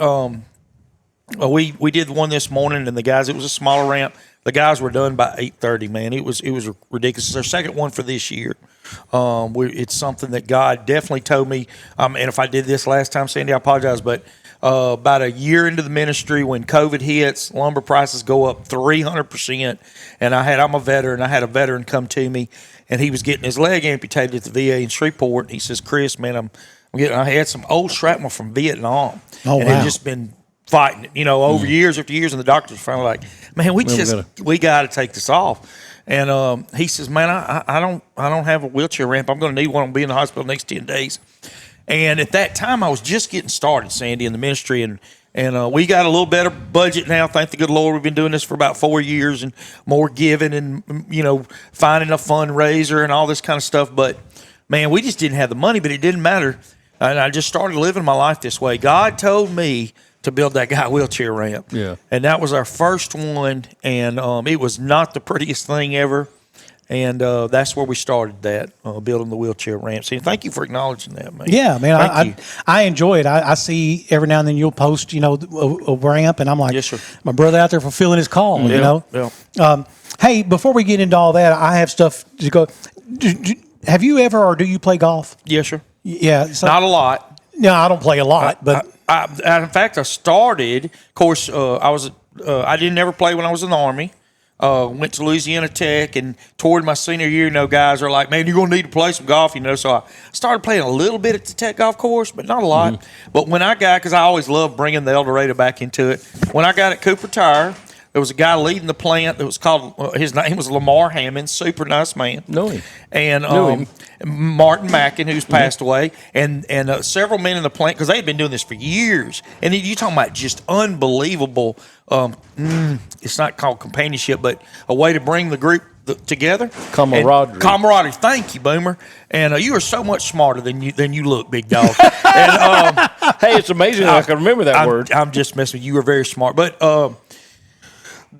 we did one this morning, and the guys, it was a smaller ramp. The guys were done by 8:30. Man, it was ridiculous. It's our second one for this year. It's something that God definitely told me. And if I did this last time, Sandy, I apologize. But about a year into the ministry, when COVID hits, lumber prices go up 300%. And I'm a veteran. I had a veteran come to me, and he was getting his leg amputated at the VA in Shreveport. And he says, "Chris, man, I had some old shrapnel from Vietnam, and it had just been fighting it, over years after years, and the doctors finally like, man, we got to take this off." And he says, "Man, I don't have a wheelchair ramp. I'm going to need one. I'll be in the hospital the next 10 days." And at that time, I was just getting started, Sandy, in the ministry, and we got a little better budget now. Thank the good Lord. We've been doing this for about 4 years, and more giving, and finding a fundraiser and all this kind of stuff. But man, we just didn't have the money. But it didn't matter, and I just started living my life this way. God told me to build that guy wheelchair ramp. Yeah. And that was our first one, and it was not the prettiest thing ever. And that's where we started that, building the wheelchair ramp. So thank you for acknowledging that, man. Yeah, man, I enjoy it. I see every now and then you'll post, a ramp, and I'm like, yes, sir. My brother out there fulfilling his call, Yeah. Hey, before we get into all that, I have stuff to go. Have you ever, or do you play golf? Yes, sir. Yeah. Not a lot. No, I don't play a lot, but in fact, I started. Of course, I didn't ever play when I was in the Army. Went to Louisiana Tech, and toward my senior year, guys are like, "Man, you're gonna need to play some golf," So I started playing a little bit at the Tech golf course, but not a lot. Mm-hmm. But when I got, because I always loved bringing the El Dorado back into it. When I got at Cooper Tire, there was a guy leading the plant that was called, his name was Lamar Hammond, super nice man. Know him. And Martin Mackin, who's passed away, and several men in the plant, because they had been doing this for years. And you're talking about just unbelievable, it's not called companionship, but a way to bring the group together. Camaraderie. Thank you, Boomer. And you are so much smarter than you look, big dog. And, hey, it's amazing I can remember that word. I'm just messing with you. You were very smart. But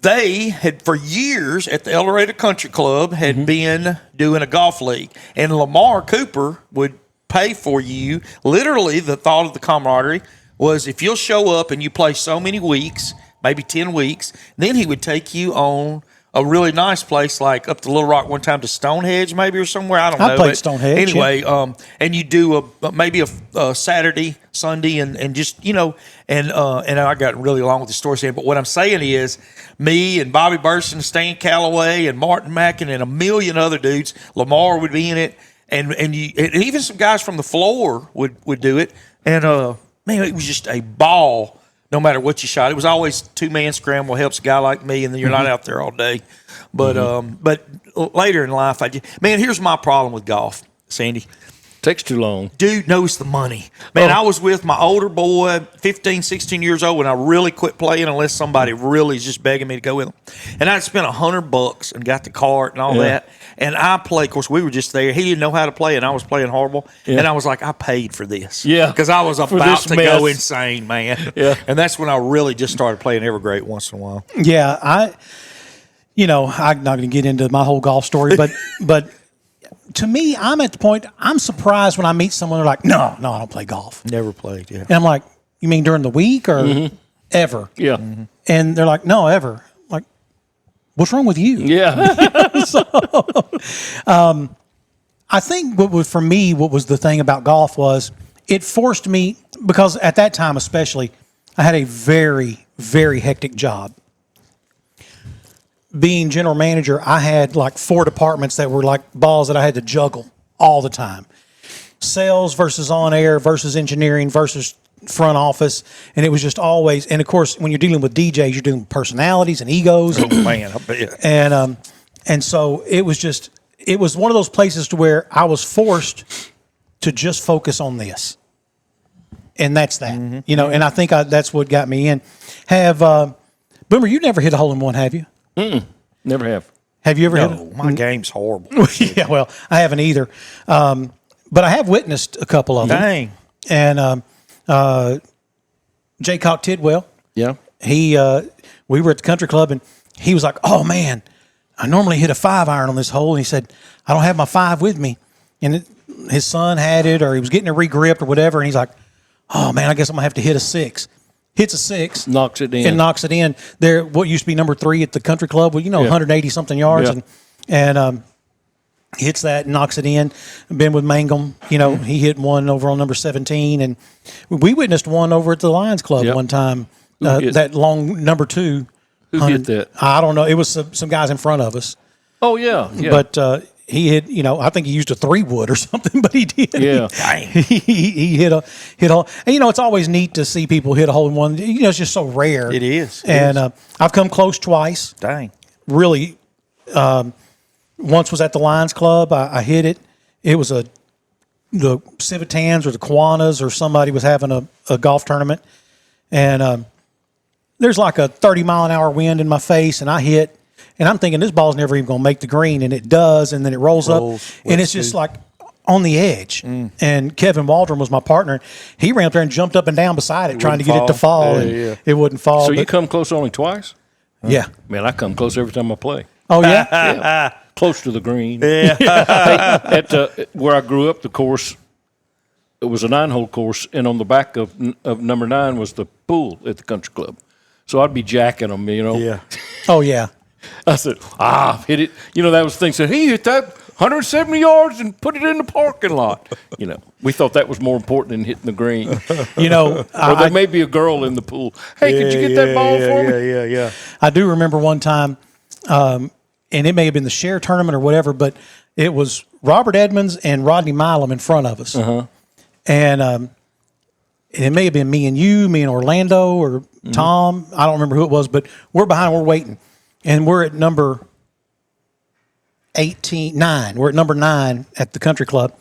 they had, for years at the El Dorado Country Club, had been doing a golf league. And Lamar Cooper would pay for you. Literally, the thought of the camaraderie was, if you'll show up and you play so many weeks, maybe 10 weeks, then he would take you on a really nice place, like up to Little Rock one time, to Stonehenge maybe, or somewhere. I don't know. I played Stonehenge. Anyway, and you do maybe a Saturday, Sunday, and just, and I got really long with the story saying, but what I'm saying is, me and Bobby Burson, Stan Calloway, and Martin Mackin, and a million other dudes, Lamar would be in it, and even some guys from the floor would do it. And man, it was just a ball. No matter what you shot, it was always 2-man scramble. Helps a guy like me, and then you're not out there all day. But later in life, here's my problem with golf, Sandy. Takes too long. Dude knows the money. Man, I was with my older boy, 15, 16 years old, when I really quit playing, unless somebody really is just begging me to go with them. And I'd spent $100 and got the cart and all that. And I played. Of course, we were just there. He didn't know how to play, and I was playing horrible. Yeah. And I was like, I paid for this. Yeah. Because I was about to go insane, man. Yeah. And that's when I really just started playing Evergreen once in a while. Yeah, I'm not going to get into my whole golf story, but to me, I'm at the point, I'm surprised when I meet someone, they're like, no, I don't play golf. Never played, yeah. And I'm like, you mean during the week or ever? Yeah. And they're like, no, ever. I'm like, what's wrong with you? Yeah. So, I think what was the thing about golf was it forced me, because at that time especially, I had a very, very hectic job. Being general manager, I had like 4 departments that were like balls that I had to juggle all the time. Sales versus on air versus engineering versus front office. And it was just always, and of course, when you're dealing with DJs, you're dealing with personalities and egos. Oh, man, I bet. And so it was one of those places to where I was forced to just focus on this. And that's that, and I think that's what got me in. Boomer, you never hit a hole in one, have you? Never have. Have you ever hit No, my game's horrible. Yeah, well, I haven't either. But I have witnessed a couple of them. Dang. And Jay Cock Tidwell, Yeah. we were at the country club, and he was like, oh, man, I normally hit a 5-iron on this hole. And he said, I don't have my 5 with me. And his son had it, or he was getting it re-gripped or whatever. And he's like, oh, man, I guess I'm going to have to hit a 6. Hits a 6. Knocks it in. And knocks it in. There, what used to be number 3 at the country club, 180-something yards. Yeah. And hits that and knocks it in. Been with Mangum, he hit one over on number 17. And we witnessed one over at the Lions Club one time, that long number 2. Who hit that? I don't know. It was some guys in front of us. Oh, yeah. But he hit, I think he used a 3-wood or something, but he did. Yeah. He hit a. And, it's always neat to see people hit a hole in one. It's just so rare. It is. I've come close twice. Dang. Really. Once was at the Lions Club. I hit it. It was the Civitans or the Kiwanis or somebody was having a golf tournament. And there's like a 30-mile-an-hour wind in my face, and I hit. And I'm thinking this ball's never even going to make the green, and it does, and then it rolls up, and it's just like on the edge. And Kevin Waldron was my partner. He ran up there and jumped up and down beside it, trying to get it to fall, and it wouldn't fall. So you come close only twice? Yeah. Man, I come close every time I play. Oh, yeah? Yeah. Close to the green. Yeah. Hey, at where I grew up, the course, it was a 9-hole course, and on the back of number 9 was the pool at the country club. So I'd be jacking them, Yeah. Oh, yeah. I said, hit it. That was the thing. Said, he hit that 170 yards and put it in the parking lot. We thought that was more important than hitting the green. Or there may be a girl in the pool. Hey, could you get that ball for me? Yeah. I do remember one time, and it may have been the share tournament or whatever, but it was Robert Edmonds and Rodney Milam in front of us. And it may have been me and Orlando or Tom. I don't remember who it was, but we're behind, we're waiting. And we're at number 9. We're at number 9 at the country club.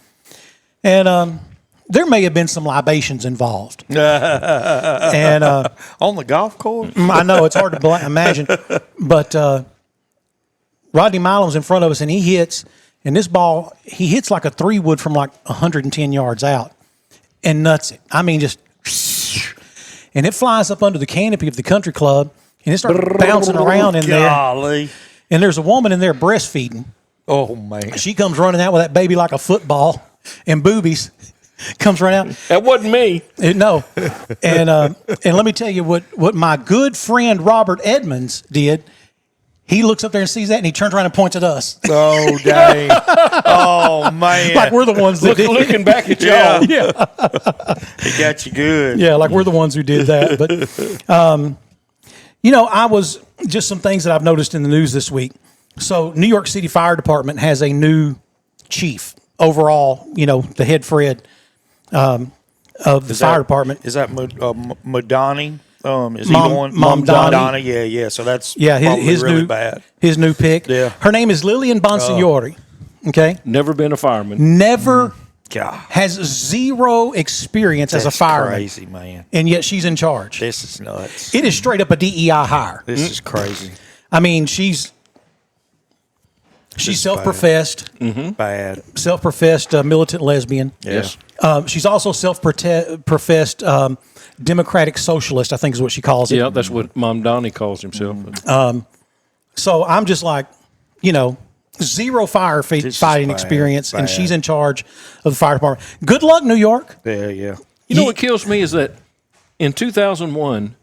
And there may have been some libations involved. And on the golf course? I know, it's hard to imagine. But Rodney Milam's in front of us, and he hits, and this ball, he hits like a 3-wood from like 110 yards out and nuts it. I mean, just, and it flies up under the canopy of the country club. And it started bouncing around in there. And there's a woman in there breastfeeding. Oh, man. She comes running out with that baby like a football and boobies. Comes running out. That wasn't me. No. And let me tell you what my good friend Robert Edmonds did. He looks up there and sees that, and he turns around and points at us. Oh, dang. Oh, man. Like we're the ones that did. Looking back at y'all. Yeah. He got you good. Yeah, like we're the ones who did that. But, I was just some things that I've noticed in the news this week. So New York City Fire Department has a new chief overall, the head Fred of the fire department. Is that Madani? Is Mom, he one? Mom Donnie. Donnie, yeah. So that's his really new, bad. His new pick. Yeah. Her name is Lillian Bonsignori. Okay. Never been a fireman. Never God. Has 0 experience as a fireman. Crazy, man. And yet she's in charge. This is nuts. It is straight up a DEI hire. This is crazy. I mean, she's self-professed. Bad. Self-professed militant lesbian. Yes. She's also self-professed democratic socialist, I think is what she calls it. Yeah, that's what Mom Donnie calls himself. So I'm just like, 0 fighting experience, and she's in charge of the fire department. Good luck, New York. Yeah. You know what kills me is that in 2001,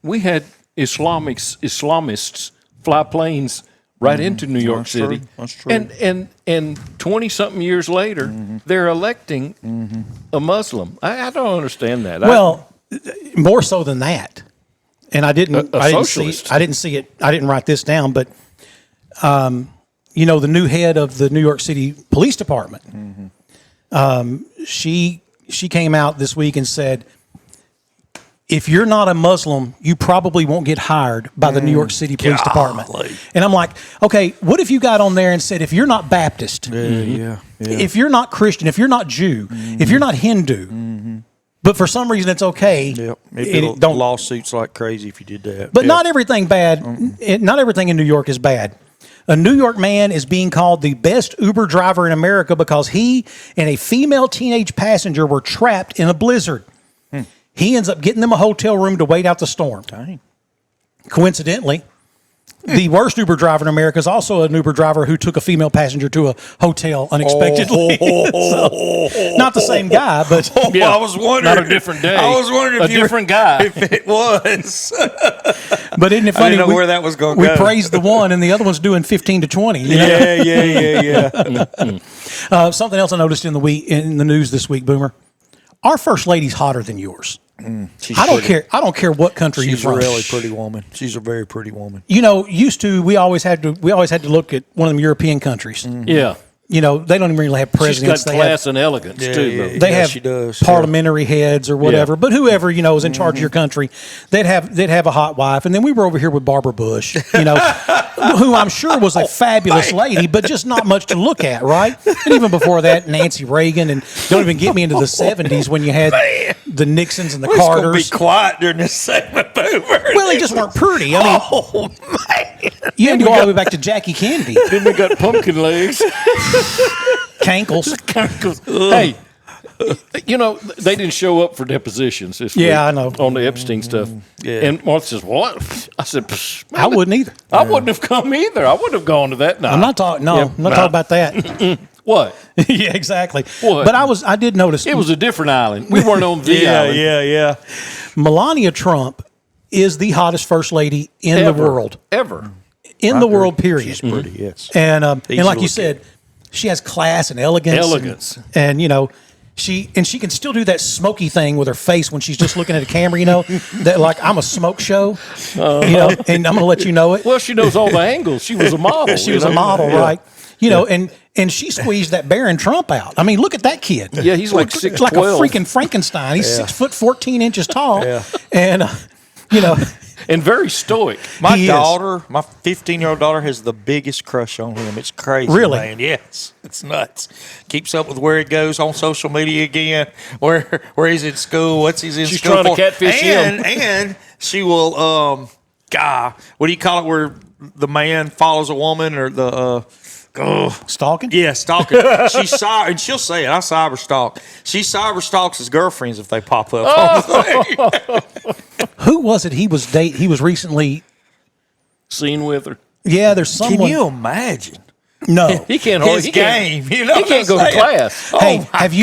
we had Islamists fly planes right into New York City. That's true. And 20-something years later, they're electing a Muslim. I don't understand that. Well, more so than that. And I didn't socialist. see it. I didn't write this down, but the new head of the New York City Police Department, she came out this week and said, if you're not a Muslim, you probably won't get hired by the New York City Police Department. And I'm like, okay, what if you got on there and said, if you're not Baptist, if you're not Christian, if you're not Jew, if you're not Hindu, but for some reason it's okay. Don't lawsuits like crazy if you did that. But not everything bad. Not everything in New York is bad. A New York man is being called the best Uber driver in America because he and a female teenage passenger were trapped in a blizzard. He ends up getting them a hotel room to wait out the storm. Dang. Coincidentally, the worst Uber driver in America is also an Uber driver who took a female passenger to a hotel unexpectedly. So, not the same guy, but I was wondering. Not a different day. I was wondering if a different guy. If it was. But isn't it I funny? didn't know where that was going to We go. praised the one, and the other one's doing 15 to 20. You know? Yeah. Something else I noticed in the news this week, Boomer. Our first lady's hotter than yours. I don't care. I don't care what country you're She's from. a really pretty woman. She's a very pretty woman. Used to we always had to look at one of them European countries. Yeah. They don't even really have presidents. She's got class and elegance too. They have she does. parliamentary heads or whatever. But whoever is in charge of your country, they'd have a hot wife. And then we were over here with Barbara Bush, who I'm sure was a fabulous lady, but just not much to look at, right? And even before that, Nancy Reagan, and don't even get me into the 70s when you had the Nixons and the Carters. We're just gonna be quiet during this segment, Boomer. Well, they just weren't pretty. I mean, you had to go all the way back to Jackie Kennedy. Then we got pumpkin legs. Cankles. Hey, they didn't show up for depositions this week. Yeah, I know. On the Epstein stuff. Yeah. And Martha says, what? I said, man, I wouldn't either. I wouldn't have come either. I wouldn't have gone to that night. I'm not talking. No, I'm not talking about that. What? Yeah, exactly. What? But I did notice It was a different island. We weren't on the island. Yeah. Melania Trump is the hottest first lady in the world. Ever. In the world, period. She's pretty, yes. And like you look said, she has class and elegance. And she can still do that smoky thing with her face when she's just looking at a camera, that like I'm a smoke show, and I'm going to let you know it. Well, she knows all the angles. She was a model. She was a model, right? And she squeezed that Barron Trump out. I mean, look at that kid. Yeah, he's like 6'12". Like a freaking Frankenstein. He's 6 foot 14 inches tall. Yeah. And and very stoic. My 15-year-old daughter, has the biggest crush on him. It's crazy, Really? man. Yes, it's nuts. Keeps up with where he goes on social media again, where he's in school, what's he's in She's school trying for. to catfish him. And she will, what do you call it, where the man follows a woman or the stalking? Yeah, stalking. And she'll say it. I cyber stalk. She cyber stalks his girlfriends if they pop up on the thing. Who was it he was He was recently seen with her. Yeah, there's someone. Can you imagine? No, he can't. His game. He can't go to class. Hey, have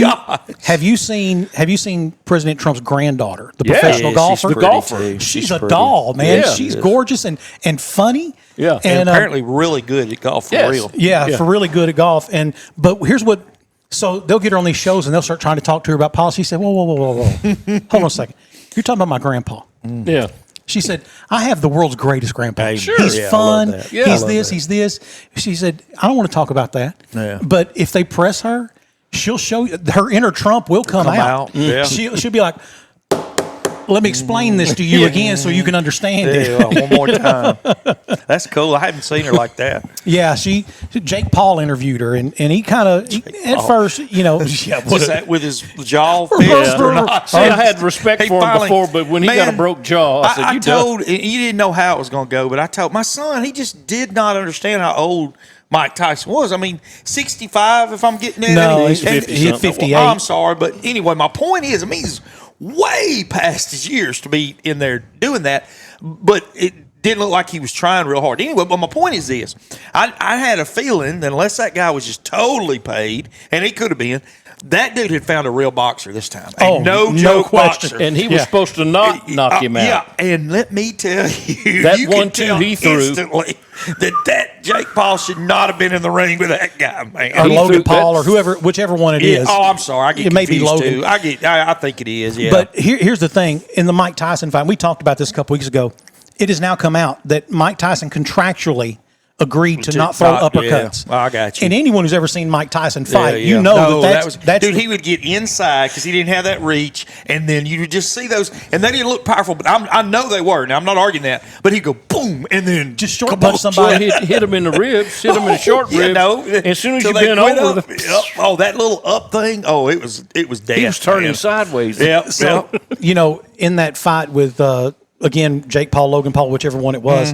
you seen President Trump's granddaughter, the professional golfer? She's the golfer. She's a doll, man. Yeah, she's gorgeous and funny. Yeah, and apparently really good at golf for real. Yeah, for really good at golf. But here's what. So they'll get her on these shows and they'll start trying to talk to her about policy. She said, whoa. Hold on a second. You're talking about my grandpa. Yeah. She said, I have the world's greatest grandpa. Hey, sure. He's fun. Yeah, he's this. He's this. She said, I don't want to talk about that. Yeah. But if they press her, she'll show you. Her inner Trump will come out. Yeah. She'll be like, let me explain this to you again so you can understand it. One more time. That's cool. I haven't seen her like that. Yeah, Jake Paul interviewed her, and he kind of, at first, Was that with his jaw fixed or not? See, I had respect for him before, but when he got a broke jaw, I said, I told, you didn't know how it was going to go, but I told my son, he just did not understand how old Mike Tyson was. I mean, 65, if I'm getting that. No, he's 58. I'm sorry, but anyway, my point is, he's way past his years to be in there doing that, but it didn't look like he was trying real hard. Anyway, but my point is this. I had a feeling that unless that guy was just totally paid, and he could have been, That dude had found a real boxer this time. Oh, no joke question. boxer. And he was supposed to not knock him out. Yeah, and let me tell you, That you 1-2 tell he threw. instantly that Jake Paul should not have been in the ring with that guy, man. Or Logan Paul, or whichever one it is. Oh, I'm sorry. I get it may be confused Logan. too. I think it is. Yeah. But here's the thing: in the Mike Tyson fight, we talked about this a couple weeks ago. It has now come out that Mike Tyson contractually agreed to not throw uppercuts. Yeah. I got you. And anyone who's ever seen Mike Tyson fight, Yeah. you know that's dude. He would get inside because he didn't have that reach, and then you would just see those, and they didn't look powerful. But I know they were. Now I'm not arguing that, but he'd go boom, and then just short punch somebody, hit him in the ribs, hit him in the short ribs. And as soon as you bent over, that little up thing. Oh, it was death. He was turning sideways. Yeah. So in that fight with. Again, Jake Paul, Logan Paul, whichever one it was,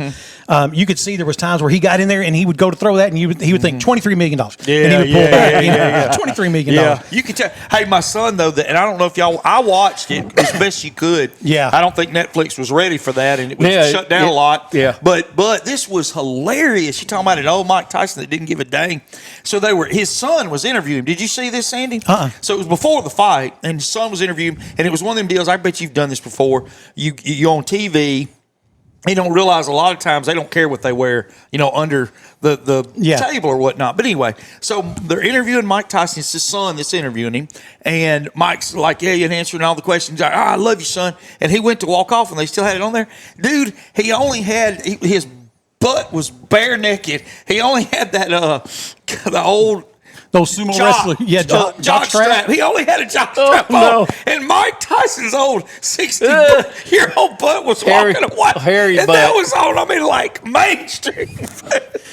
you could see there was times where he got in there and he would go to throw that, and he would think $23 million. And he would pull back. $23 million. Yeah, you can tell. Hey, my son though, and I don't know if I watched it as best you could. Yeah, I don't think Netflix was ready for that, and it was shut down a lot. Yeah, but this was hilarious. You talking about an old Mike Tyson that didn't give a dang. So his son was interviewing him. Did you see this, Sandy? So it was before the fight, and his son was interviewing him, and it was one of them deals. I bet you've done this before. You on TV. You don't realize a lot of times they don't care what they wear, under the table or whatnot. But anyway, so they're interviewing Mike Tyson. It's his son that's interviewing him. And Mike's like, yeah, you're answering all the questions. Like, I love you, son. And he went to walk off, and they still had it on there. Dude, he only had his butt was bare naked. He only had that the old those sumo wrestlers, jock strap. He only had a jock strap on, and Mike Tyson's old 60-year-old butt was walking away, hairy and butt. that was on. I mean, like mainstream.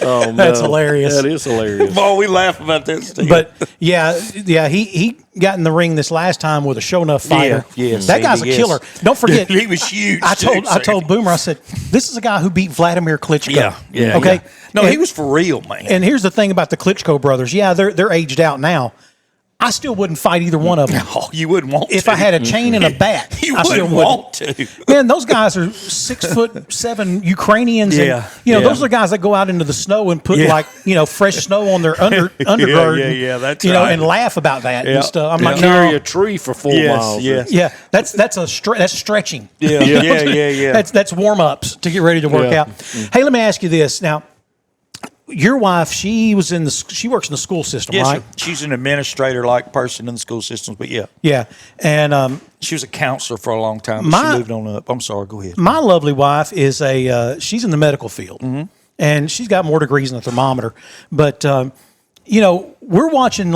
Oh, that's hilarious. That is hilarious. Boy, we laugh about that, Steve. But he got in the ring this last time with a show enough fighter. Yeah, that guy's a killer. Don't forget, he was huge. I told Boomer, I said, this is a guy who beat Vladimir Klitschko. Yeah. Okay. Yeah. No, he was for real, man. And here's the thing about the Klitschko brothers. Yeah, they're aged out now. I still wouldn't fight either one of them. Oh, you wouldn't want to. If I had a chain and a bat, you I still wouldn't want to. Man, those guys are 6'7" Ukrainians. Yeah. And, those are guys that go out into the snow and put fresh snow on their undergarden. Yeah, that's right. And laugh about that and stuff. I'm like, carry a tree for 4 miles. Yes. Yeah, that's stretching. Yeah. That's warm ups to get ready to work out. Hey, let me ask you this now. Your wife, she works in the school system, right? She's an administrator-like person in the school systems, but yeah. Yeah, and she was a counselor for a long time, but she moved on up. I'm sorry, go ahead. My lovely wife is she's in the medical field, and she's got more degrees than a thermometer. But, we're watching,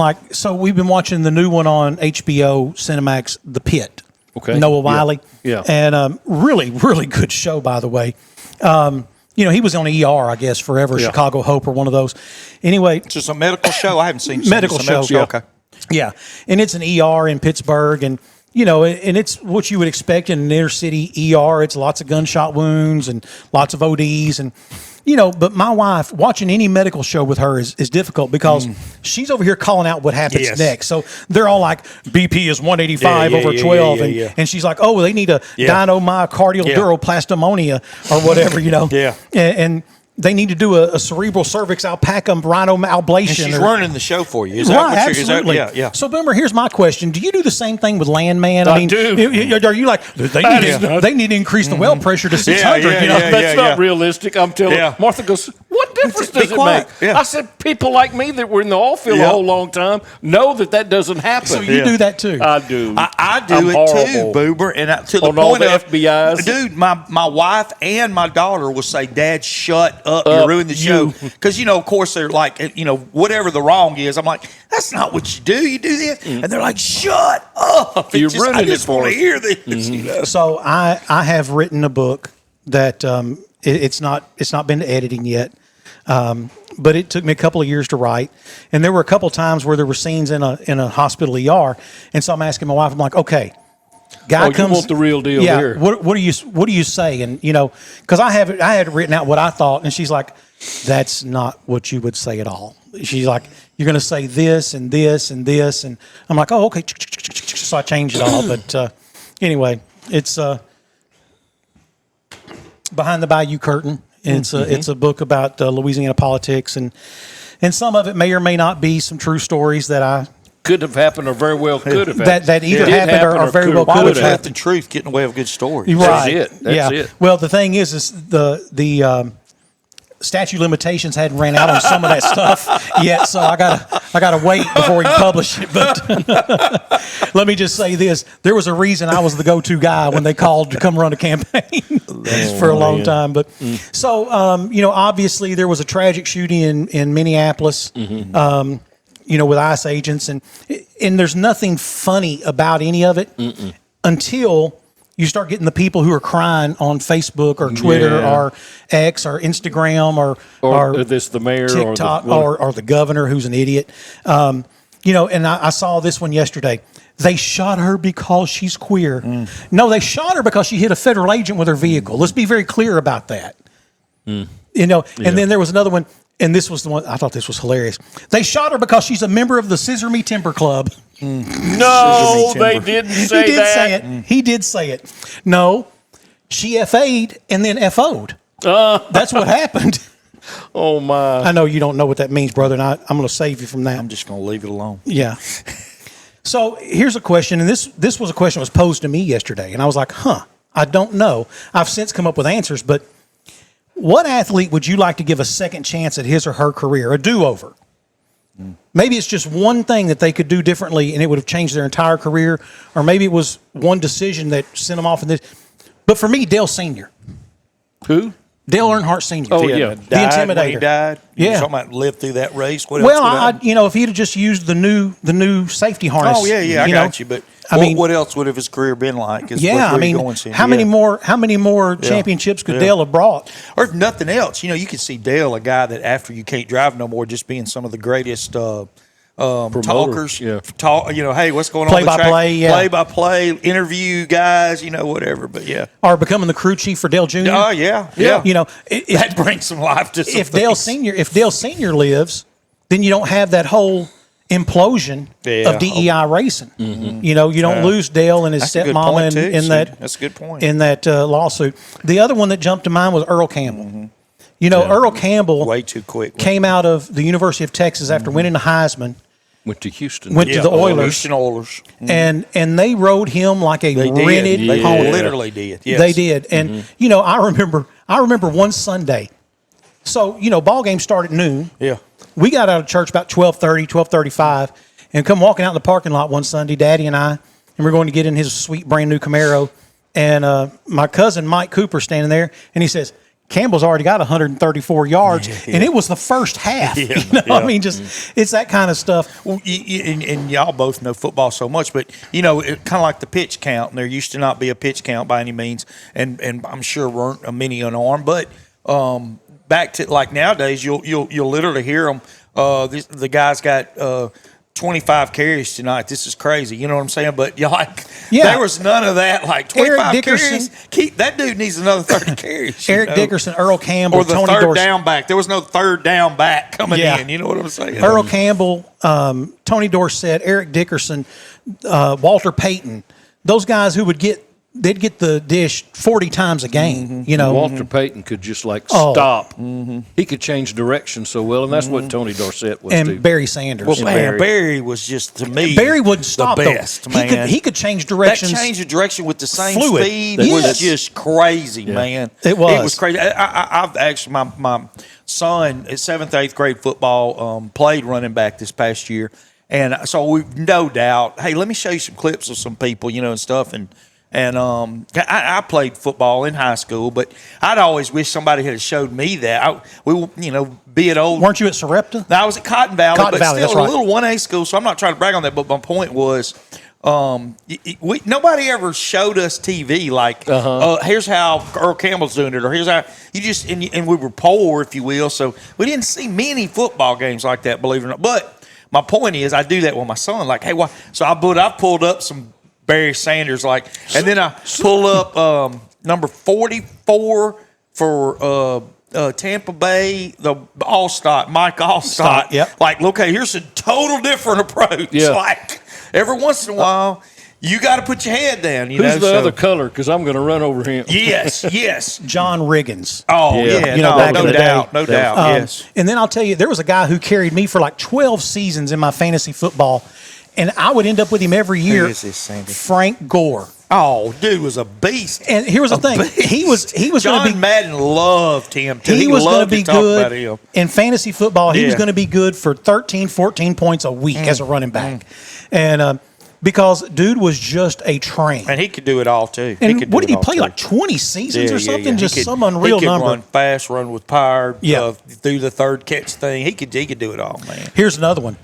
we've been watching the new one on HBO Cinemax, The Pit. Okay. Noah Wiley. Yeah. And really, really good show, by the way. He was on ER, I guess, forever, Chicago Hope or one of those. Anyway. It's just a medical show? I haven't seen medical show. Yeah. Okay. Yeah. And it's an ER in Pittsburgh. And, and it's what you would expect in an inner city ER. It's lots of gunshot wounds and lots of ODs. And, but my wife, watching any medical show with her is difficult because she's over here calling out what happens next. So they're all like, BP is 185 over 12. And she's like, oh, they need a dynomyocardial duroplasmonia or whatever, Yeah. And they need to do a cerebral cervix alpaca rhinoablation. And she's running the show for you. Is right, that absolutely. Yeah. So, Boomer, here's my question. Do you do the same thing with Landman? I do. Are you like, they need to increase the well pressure to 600? That's not realistic. I'm telling you. Martha goes, what difference does it make? Yeah. I said, people like me that were in the oil field a whole long time know that doesn't happen. So you do that too? I do. I do too, Boober. And to the point of FBI's. Dude, my wife and my daughter will say, Dad, shut up. You ruined the show. Because, of course, they're like, whatever the wrong is, I'm like, that's not what you do. You do this. And they're like, shut up. You're ruining I just want to hear this. So I have written a book that it's not been to editing yet. But it took me a couple of years to write, and there were a couple of times where there were scenes in a hospital ER, and so I'm asking my wife, I'm like, okay, guy comes, you want the real deal here? What do you say? And because I had written out what I thought, and she's like, that's not what you would say at all. She's like, you're going to say this and this and this, and I'm like, oh, okay. So I changed it all, but anyway, it's Behind the Bayou Curtain. It's a book about Louisiana politics, and some of it may or may not be some true stories that I could have happened or very well could have happened. That either Did happened happen or very well Why could would have happened. truth and truth get in the way of a good story? Right. That's it. Well, the thing is the statute of limitations hadn't ran out on some of that stuff yet, so I gotta wait before we publish it. But let me just say this: there was a reason I was the go-to guy when they called to come run a campaign for a long time. But so obviously there was a tragic shooting in Minneapolis. With ICE agents, and there's nothing funny about any of it until you start getting the people who are crying on Facebook or Twitter or X or Instagram or the mayor TikTok or the governor who's an idiot. And I saw this one yesterday. They shot her because she's queer. No, they shot her because she hit a federal agent with her vehicle. Let's be very clear about that. And then there was another one. And this was the one, I thought this was hilarious. They shot her because she's a member of the Scissor Me Timber Club. No, they didn't say that. He did say it. No, she FA'd and then FO'd. That's what happened. Oh, my. I know you don't know what that means, brother, and I'm going to save you from that. I'm just going to leave it alone. Yeah. So here's a question, and this was a question that was posed to me yesterday, and I was like, I don't know. I've since come up with answers, but what athlete would you like to give a second chance at his or her career, a do-over? Maybe it's just one thing that they could do differently and it would have changed their entire career, or maybe it was one decision that sent them off in this. But for me, Dale Sr. Who? Dale Earnhardt Sr. Oh, yeah. The Intimidator. When he died? Yeah. You're talking about lived through that race? What Well, else would if he'd have just used the new safety harness. Oh, yeah, I got you. But what else would have his career been like? How many more championships could Dale have brought? Or if nothing else, you could see Dale, a guy that after you can't drive no more, just being some of the greatest talkers. Yeah. Hey, what's going on? Play-by-play, interview guys, whatever. But yeah. Or becoming the crew chief for Dale Jr. Oh, yeah. That brings some life to some If Dale Sr. lives, then you don't have that whole implosion of DEI racing. You don't lose Dale and his stepmama in that. That's a good point. In that lawsuit. The other one that jumped to mind was Earl Campbell. Earl Campbell way too quick. Came out of the University of Texas after winning the Heisman. Went to Houston. Went to the Oilers. Houston Oilers. And they rode him like a rented pony. Literally did. Yes. They did. And I remember one Sunday. So, ball game started at noon. Yeah. We got out of church about 12:30, 12:35, and come walking out in the parking lot one Sunday, Daddy and I, and we're going to get in his sweet brand new Camaro. And my cousin Mike Cooper standing there, and he says, Campbell's already got 134 yards, and it was the first half. I mean, it's that kind of stuff. Well, and y'all both know football so much, but it kind of like the pitch count. And there used to not be a pitch count by any means, and I'm sure weren't many unarmed. But back to like nowadays, you'll literally hear them. The guy's got 25 carries tonight. This is crazy. You know what I'm saying? But there was none of that. Like 25 carries. That dude needs another 30 carries. Eric Dickerson, Earl Campbell, or the Tony third Dorsett. down back. There was no third down back coming in. You know what I'm saying? Earl Campbell, Tony Dorsett, Eric Dickerson, Walter Payton. Those guys who they'd get the dish 40 times a game. Walter Payton could just stop. He could change direction so well, and that's what Tony Dorsett was. And Barry Sanders. Well, Barry was just, to me, Barry wouldn't stop the best, man. He could change directions. That change of direction with the same Fluid. speed was just crazy, man. It was crazy. I've actually, my son at 7th, 8th grade football played running back this past year, and so we've no doubt. Hey, let me show you some clips of some people, and stuff, and I played football in high school, but I'd always wish somebody had showed me that. Be it old. Weren't you at Sarepta? No, I was at Cotton Valley, but Valley, still a little 1A school, so I'm not trying to brag on that. But my point was, nobody ever showed us TV like, here's how Earl Campbell's doing it, or here's how and we were poor, if you will, so we didn't see many football games like that, believe it or not. But my point is, I do that with my son. Like, hey, why? So I pulled up some Barry Sanders, and then I pull up number 44 for Tampa Bay, the Allstott, Mike Allstott. Yep. Like, okay, here's a total different approach. Yeah. Like, every once in a while, you got to put your head down. Who's the other color? Because I'm going to run over him. Yes. John Riggins. Oh, yeah. Back in the day. No doubt, yes. And then I'll tell you, there was a guy who carried me for like 12 seasons in my fantasy football. and I would end up with him every year. Who is this, Sandy? Frank Gore. Oh, dude was a beast. And here was the thing: beast. he was John going to be. Madden loved him too. He was going to loved be talk about good him. in fantasy football. He was Yeah. going to be good for 13, 14 points a week as a running back, and because dude was just a train. And he could do it all too. And what did he play, like 20 seasons or something? Just some unreal he could number. Run fast, run with power. Yeah. Through the third catch thing, he could do it all, man. Here's another one.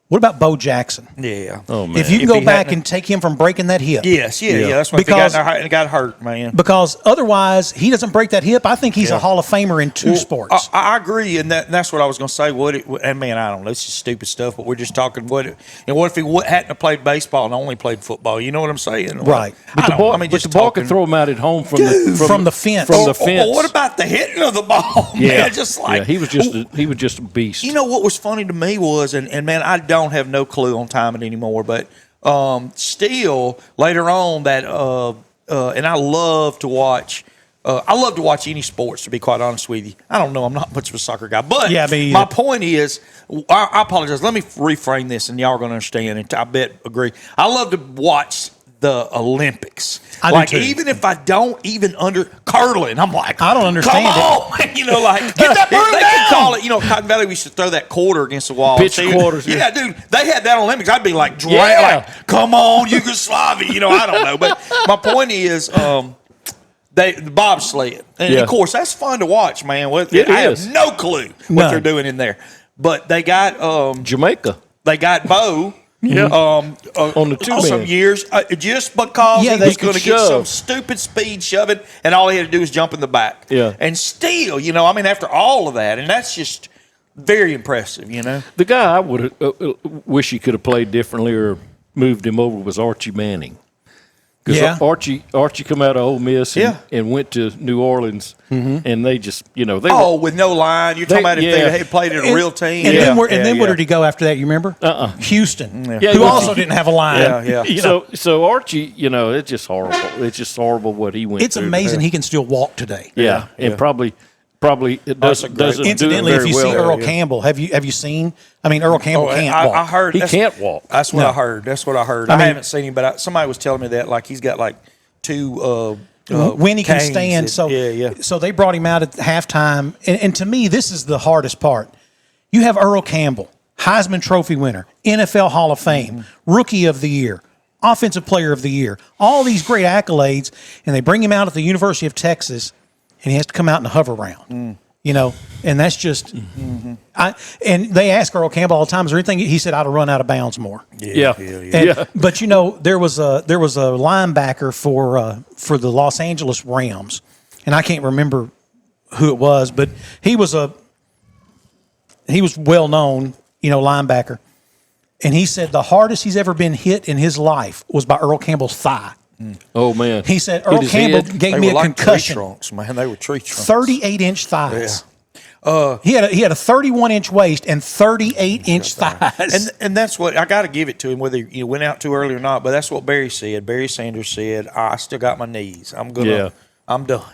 What about Bo Jackson? Yeah. Oh man. If you can go back and take him from breaking that hip. Yes, yeah. That's why Because he got hurt, man. Because otherwise, he doesn't break that hip. I think he's a Hall of Famer in two sports. I agree, and that's what I was going to say. And man, I don't know. It's just stupid stuff, but we're just talking. What if he hadn't have played baseball and only played football? You know what I'm saying? Right. But the ball could throw him out at home from the fence. From the fence. Or what about the hitting of the ball? Yeah. Man, just like he was just a beast. You know what was funny to me was, and man, I don't have no clue on timing anymore, but still later on that, and I love to watch. I love to watch any sports, to be quite honest with you. I don't know. I'm not much of a soccer guy. But my point is, I apologize. Let me reframe this, and y'all are going to understand, and I bet agree. I love to watch the Olympics. I do too. Even if I don't even curling, I'm like, I don't understand come on. You know, like, get that broom they down. could call it, Cotton Valley, we used to throw that quarter against the wall. Pitch quarters. Yeah, dude, they had that Olympics. I'd be like, Yeah. come on, Yugoslavia. I don't know. But my point is, the bobsled. And of course, that's fun to watch, man. I have no clue what they're doing in there. But they got Jamaica. They got Bo. Yeah. On the two-man. some years, just because he they was could going to get shove. some stupid speed shoving, and all he had to do was jump in the back. Yeah. And still, after all of that, and that's just very impressive, The guy I would wish he could have played differently or moved him over was Archie Manning. Because Archie come out of Ole Miss and went to New Orleans, and they just, they were, with no line. You're talking about if they had played in a real team. And then where did he go after that? You remember? Houston, who also didn't have a line. So Archie, it's just horrible. It's just horrible what he went through. It's amazing he can still walk today. Yeah, and probably it doesn't Incidentally, do it if you very see well. Earl Campbell, have you seen? I mean, Earl Campbell can't walk. I heard he can't walk. That's what I heard. That's what I heard. I haven't seen him, but somebody was telling me that he's got two. When he can canes stand. So they brought him out at halftime. And to me, this is the hardest part. You have Earl Campbell, Heisman Trophy winner, NFL Hall of Fame, Rookie of the Year, Offensive Player of the Year, all these great accolades, and they bring him out at the University of Texas, and he has to come out in a hover round. And that's just. And they ask Earl Campbell all the time, "Is there anything?" He said, "I'd have run out of bounds more." Yeah. But there was a linebacker for the Los Angeles Rams, and I can't remember who it was, but he was well known, linebacker, and he said the hardest he's ever been hit in his life was by Earl Campbell's thigh. Oh man! He said Earl Campbell gave me a concussion. Tree trunks, man. They were tree trunks. 38-inch thighs. He had a 31-inch waist and 38-inch thighs. And that's what I got to give it to him, whether you went out too early or not. But that's what Barry said. Barry Sanders said, "I still got my knees. I'm done."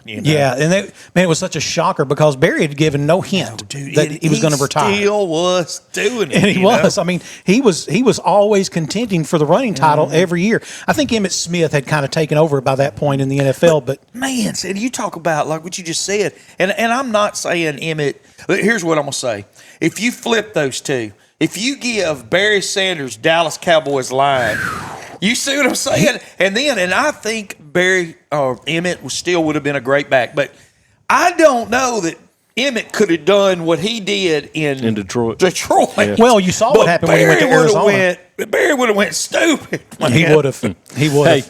Yeah, and it was such a shocker because Barry had given no hint that he was going to retire. He still was doing it. And he was. I mean, he was always contending for the running title every year. I think Emmitt Smith had kind of taken over by that point in the NFL. But man, and you talk about like what you just said, and I'm not saying Emmitt. But here's what I'm gonna say: if you flip those two, if you give Barry Sanders Dallas Cowboys line. You see what I'm saying? And I think Barry or Emmitt would have been a great back. But I don't know that Emmitt could have done what he did in Detroit. Yeah. Well, you saw what happened when he went to Arizona. Barry would have went stupid. He would have. Hey,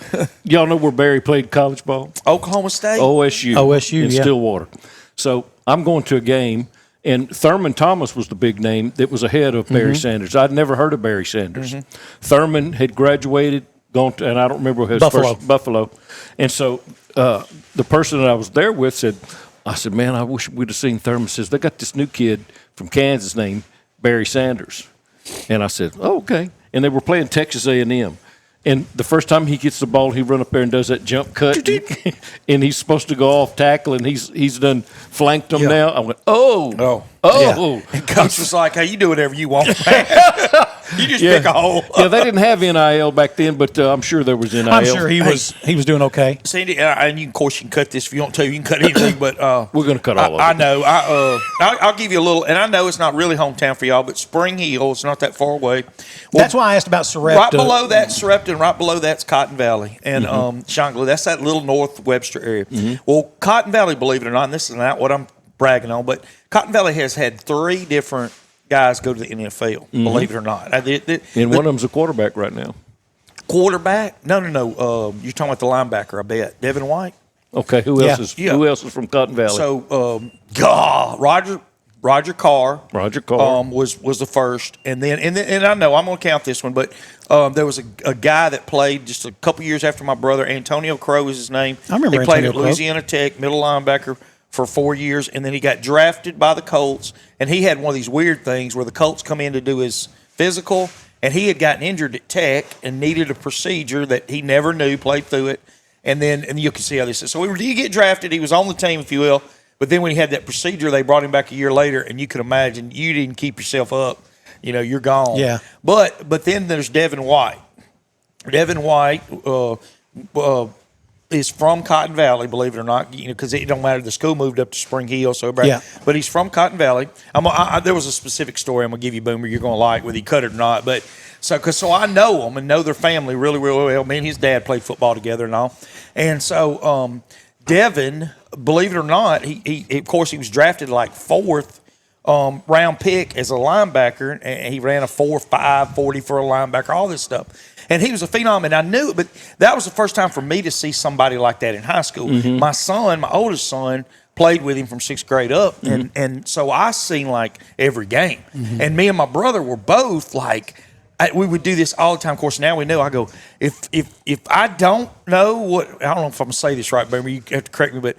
y'all know where Barry played college ball? Oklahoma State. OSU in Stillwater. So I'm going to a game. And Thurman Thomas was the big name that was ahead of Barry Sanders. I'd never heard of Barry Sanders. Thurman had graduated, gone to, and I don't remember his Buffalo. And so the person that I was there with I said, man, I wish we'd have seen Thurman. Says, they got this new kid from Kansas named Barry Sanders. And I said, oh, okay. And they were playing Texas A&M. And the first time he gets the ball, he run up there and does that jump cut, and he's supposed to go off tackle, and he's done flanked him now. I went, oh, Oh. And Coach was like, hey, you do whatever you want. You just pick a hole. Yeah, they didn't have NIL back then, but I'm sure there was NIL. I'm sure he was doing okay. Sandy, and of course you can cut this if you want to. You can cut anything, but we're going to cut all of it. I know. I'll give you a little, and I know it's not really hometown for y'all, but Spring Hill is not that far away. Well, that's why I asked about Sarepta. Right below that's Sarepta, and right below that's Cotton Valley and Shangri. That's that little North Webster area. Well, Cotton Valley, believe it or not, and this is not what I'm bragging on, but Cotton Valley has had 3 different guys go to the NFL, believe it or not. And one of them's a quarterback right now. Quarterback? No. You're talking about the linebacker, I bet. Devin White? Okay, who else is from Cotton Valley? So, Roger Carr. Roger Carr was the first, and I know I'm going to count this one, but there was a guy that played just a couple years after my brother. Antonio Crow is his name. I remember he played Antonio at Crow. Louisiana Tech, middle linebacker for 4 years, and then he got drafted by the Colts, and he had one of these weird things where the Colts come in to do his physical, and he had gotten injured at Tech and needed a procedure that he never knew, played through it, and you can see how this is. So he get drafted, he was on the team, if you will, but then when he had that procedure, they brought him back a year later, and you could imagine you didn't keep yourself up. You're gone. Yeah. But then there's Devin White. Devin White is from Cotton Valley, believe it or not, because it don't matter. The school moved up to Spring Hill, so everybody. Yeah. But he's from Cotton Valley. There was a specific story I'm gonna give you, Boomer. You're gonna like whether he cut it or not. But so I know them and know their family really, really well. Me and his dad played football together and all. And so Devin, believe it or not, he of course he was drafted like 4th round pick as a linebacker, and he ran a 4.5 40 for a linebacker, all this stuff. And he was a phenom, and I knew it, but that was the first time for me to see somebody like that in high school. My son, my oldest son, played with him from 6th grade up, and so I seen like every game. And me and my brother were both like, we would do this all the time. Of course, now we know. I go, if I don't know what, I don't know if I'm gonna say this right, baby. You have to correct me, but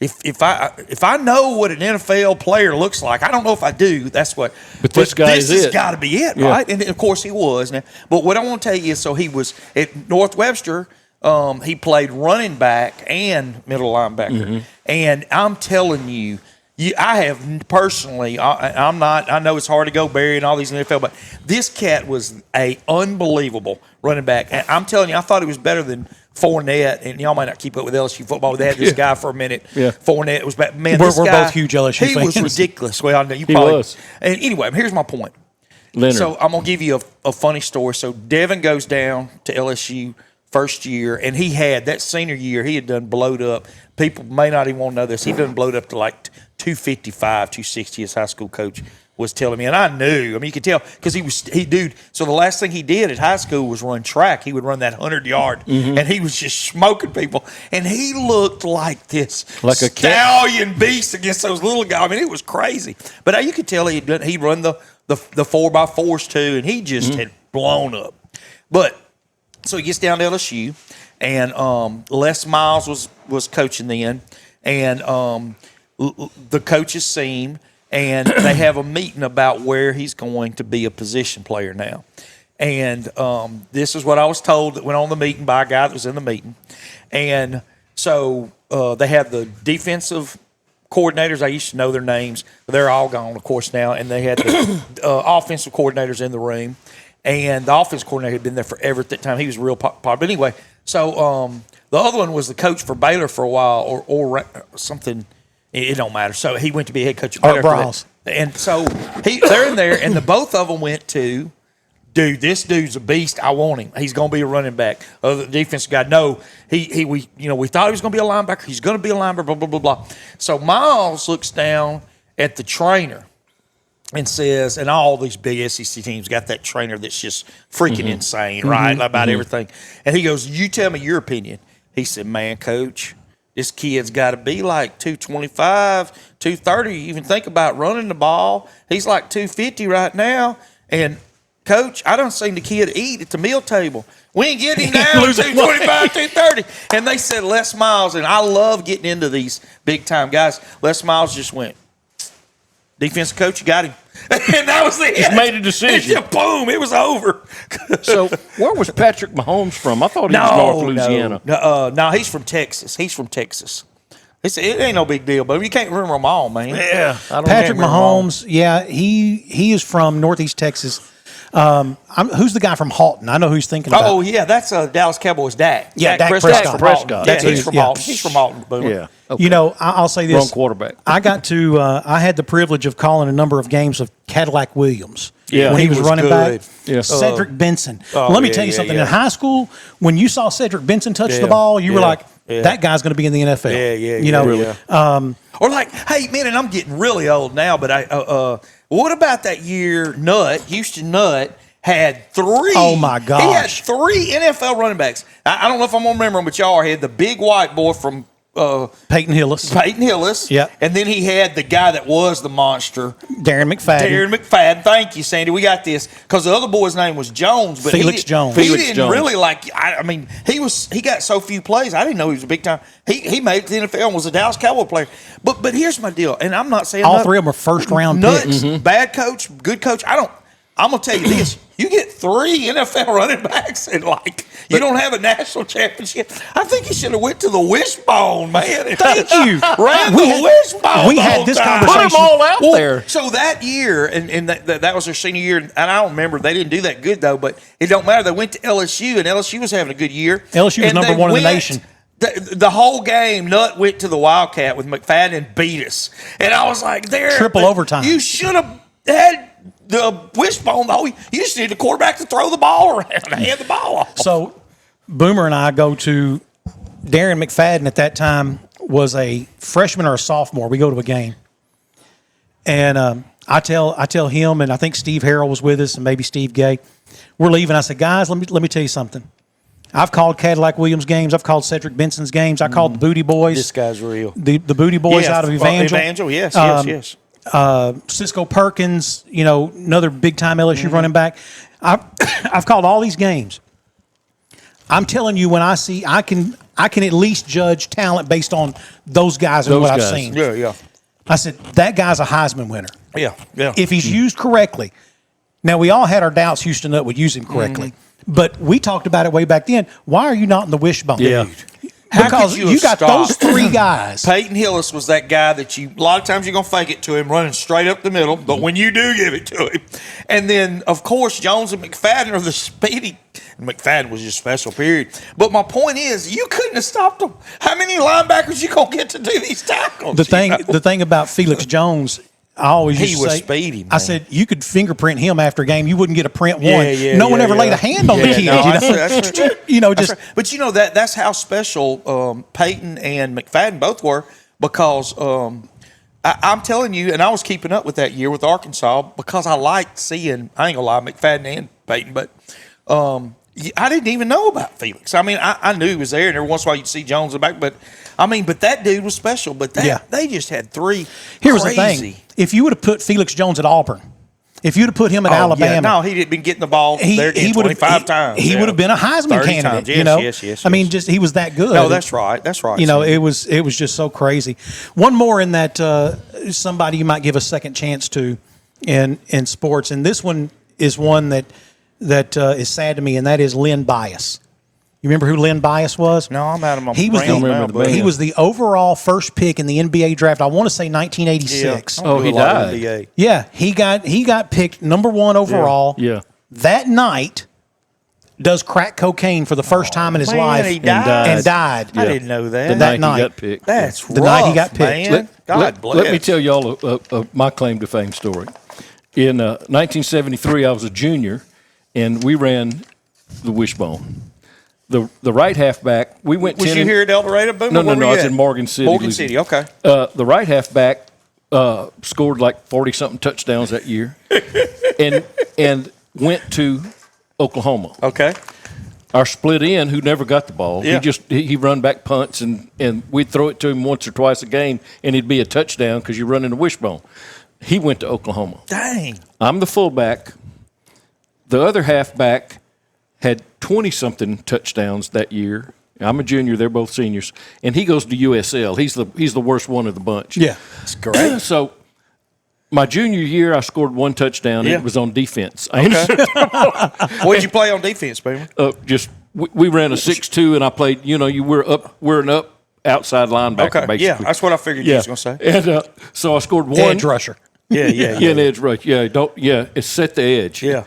if I know what an NFL player looks like, I don't know if I do. That's what. But this guy is this has it. got to be it, Yeah. right? And of course he was. Now, but what I want to tell you is, so he was at North Webster. He played running back and middle linebacker, and I'm telling you. I have personally. I'm not. I know it's hard to go Barry and all these NFL, but this cat was a unbelievable running back. And I'm telling you, I thought he was better than Fournette. And y'all might not keep up with LSU football. They had this guy for a minute. Yeah. Fournette was bad. Man, We're this guy, both huge LSU he fans. was ridiculous. Well, I know you He probably was. And anyway, here's my point. Leonard. So I'm gonna give you a funny story. So Devin goes down to LSU first year, and he had that senior year. He had done blowed up. People may not even want to know this. He done blowed up to like 255, 260. His high school coach was telling me, and I knew. I mean, you could tell because So the last thing he did at high school was run track. He would run that 100-yard, and he was just smoking people. And he looked like this Like a stallion beast against those little guys. I mean, it was crazy. But you could tell he'd run the 4x4s too, and he just had blown up. But so he gets down to LSU, and Les Miles was coaching then, and the coaches see him, and they have a meeting about where he's going to be a position player now. And this is what I was told that went on the meeting by a guy that was in the meeting. And so they have the defensive coordinators. I used to know their names, but they're all gone, of course, now. And they had the offensive coordinators in the room. And the offensive coordinator had been there forever at that time. He was real popular. But anyway, so the other one was the coach for Baylor for a while or something. It don't matter. So he went to be head coach at Baylor. Browse. And so they're in there, and both of them went to, dude, this dude's a beast. I want him. He's going to be a running back. The defensive guy, no, we thought he was going to be a linebacker. He's going to be a linebacker, blah, blah, blah, blah. So Miles looks down at the trainer and says, and all these big SEC teams got that trainer that's just freaking insane, right, about everything. And he goes, you tell me your opinion. He said, man, coach, this kid's got to be like 225, 230. You even think about running the ball. He's like 250 right now. And, coach, I done seen the kid eat at the meal table. We ain't getting him down to 225, 230. And they said Les Miles, and I love getting into these big-time guys. Les Miles just went, defensive coach, you got him. And that was it. Just made a decision. And boom, it was over. So where was Patrick Mahomes from? I thought he was North Louisiana. No, he's from Texas. It ain't no big deal, but you can't remember them all, man. Yeah, Patrick Mahomes. Yeah, he is from Northeast Texas. Who's the guy from Halton? I know who he's thinking about. Oh, yeah, that's Dallas Cowboys' Dak. Yeah, Dak Prescott. Prescott. Yeah, he's from Halton. He's from Halton. Boomer. Yeah. Okay. You know, I'll say this. Wrong quarterback. I got to. I had the privilege of calling a number of games of Cadillac Williams. Yeah, when he was running good. back. Yeah. Cedric Benson. Let me tell you something. yeah. In high school, when you saw Cedric Benson touch Yeah, the ball, you were yeah, like, yeah. that guy's going to be in the NFL. Yeah. You know, Really. Or like, hey, man, and I'm getting really old now, but what about that year Houston Nutt had 3. Oh, my gosh. He had 3 NFL running backs. I don't know if I'm going to remember them, but y'all had the big white boy from Peyton Hillis. Yeah. And then he had the guy that was the monster. Darren McFadden. Thank you, Sandy. We got this. Because the other boy's name was Jones. But Felix Jones. He Felix didn't Jones. really I mean, he got so few plays. I didn't know he was a big time. He made the NFL and was a Dallas Cowboy player. But here's my deal. And I'm not saying All 3 of them are first-round picks. Bad coach, good coach. I'm going to tell you this. You get 3 NFL running backs and, you don't have a national championship. I think you should have went to the wishbone, man. Thank you. Ran the wishbone. We had this conversation. Put them all out there. So that year, and that was their senior year, and I don't remember. They didn't do that good, though, but it don't matter. They went to LSU, and LSU was having a good year. LSU was And number they 1 in the went- nation. The whole game, Nutt went to the Wildcat with McFadden and beat us. And I was like, Triple overtime. You should have had the wishbone, though. You just need the quarterback to throw the ball around and hand the ball off. So Boomer and I go to Darren McFadden at that time was a freshman or a sophomore. We go to a game. And I tell him, and I think Steve Harrell was with us and maybe Steve Gay. We're leaving. I said, guys, let me tell you something. I've called Cadillac Williams games. I've called Cedric Benson's games. I called the Booty Boys. This guy's real. The Booty Boys out of Evangel. Yes. Cisco Perkins, another big-time LSU running back. I've called all these games. I'm telling you, when I can at least judge talent based on those guys and what I've seen. Yeah. I said, that guy's a Heisman winner. Yeah. If he's used correctly. Now, we all had our doubts Houston Nutt would use him correctly. But we talked about it way back then. Why are you not in the wishbone? Yeah. Because you got those 3 guys. Peyton Hillis was that guy that a lot of times you're going to fake it to him running straight up the middle, but when you do give it to him. And then, of course, Jones and McFadden are the speedy. McFadden was just special, period. But my point is, you couldn't have stopped them. How many linebackers you going to get to do these tackles? The thing about Felix Jones, I always used to say, speedy, man. I said, you could fingerprint him after a game. You wouldn't get a print one. Yeah, one ever laid a hand on the kid. That's right. But that's how special Peyton and McFadden both were, because I'm telling you, and I was keeping up with that year with Arkansas because I liked seeing, I ain't gonna lie, McFadden and Peyton, but I didn't even know about Felix. I mean, I knew he was there, and every once in a while you'd see Jones in the back, but that dude was special. But they just had 3 Here's crazy. the thing. If you would have put Felix Jones at Auburn, if you'd have put him at Alabama. Yeah. No, he'd been getting the ball there 25 times. He would have been a Heisman candidate. Times. Yes. I mean, just he was that good. No, that's right. It was just so crazy. One more in that somebody you might give a second chance to in sports, and this one is one that is sad to me, and that is Lynn Bias. You remember who Lynn Bias was? No, I'm out of my brain. He was the overall first pick in the NBA draft. I want to say 1986. Yeah. Oh, he died. Yeah, he got picked number 1 overall. Yeah. That night, does crack cocaine for the first time in his life. He died. And died. I didn't know that. That night he got picked. That's the night he got picked. Man. God bless. Let me tell y'all my claim to fame story. In 1973, I was a junior, and we ran the wishbone. The right halfback, we went. Was you here at El Dorado? Boom, No. I was in Morgan City. Morgan City, okay. The right halfback scored like 40-something touchdowns that year, and went to Oklahoma. Okay. Our split end, who never got the ball, he run back punts, and we'd throw it to him once or twice a game, and it'd be a touchdown because you're running the wishbone. He went to Oklahoma. Dang. I'm the fullback. The other halfback had 20-something touchdowns that year. I'm a junior; they're both seniors, and he goes to USL. He's the worst one of the bunch. Yeah, that's great. So, my junior year, I scored 1 touchdown. And it was on defense. Okay. What did you play on defense, Boomer? We ran a 6-2, and I played. We're an up outside linebacker. Okay, basically. yeah, that's what I figured you was going to say. And so I scored one Edge rusher. Yeah, an edge rush. It's set the edge. Yeah.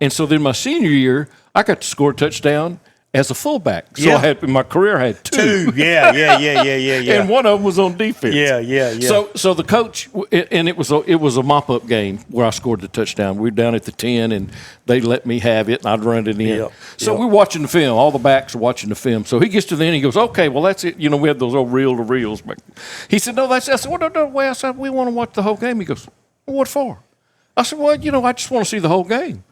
And so then my senior year, I got to score a touchdown as a fullback. So my career had two. Yeah. And one of them was on defense. Yeah. So the coach, and it was a mop up game where I scored the touchdown. We were down at the 10, and they let me have it, and I'd run it in. Yep. So we're watching the film. All the backs are watching the film. So he gets to the end. He goes, "Okay, well that's it." We had those old reel to reels. He said, "No, that's." I said, "Well, no way." I said, "We want to watch the whole game." He goes, "Well, what for?" I said, "Well, I just want to see the whole game."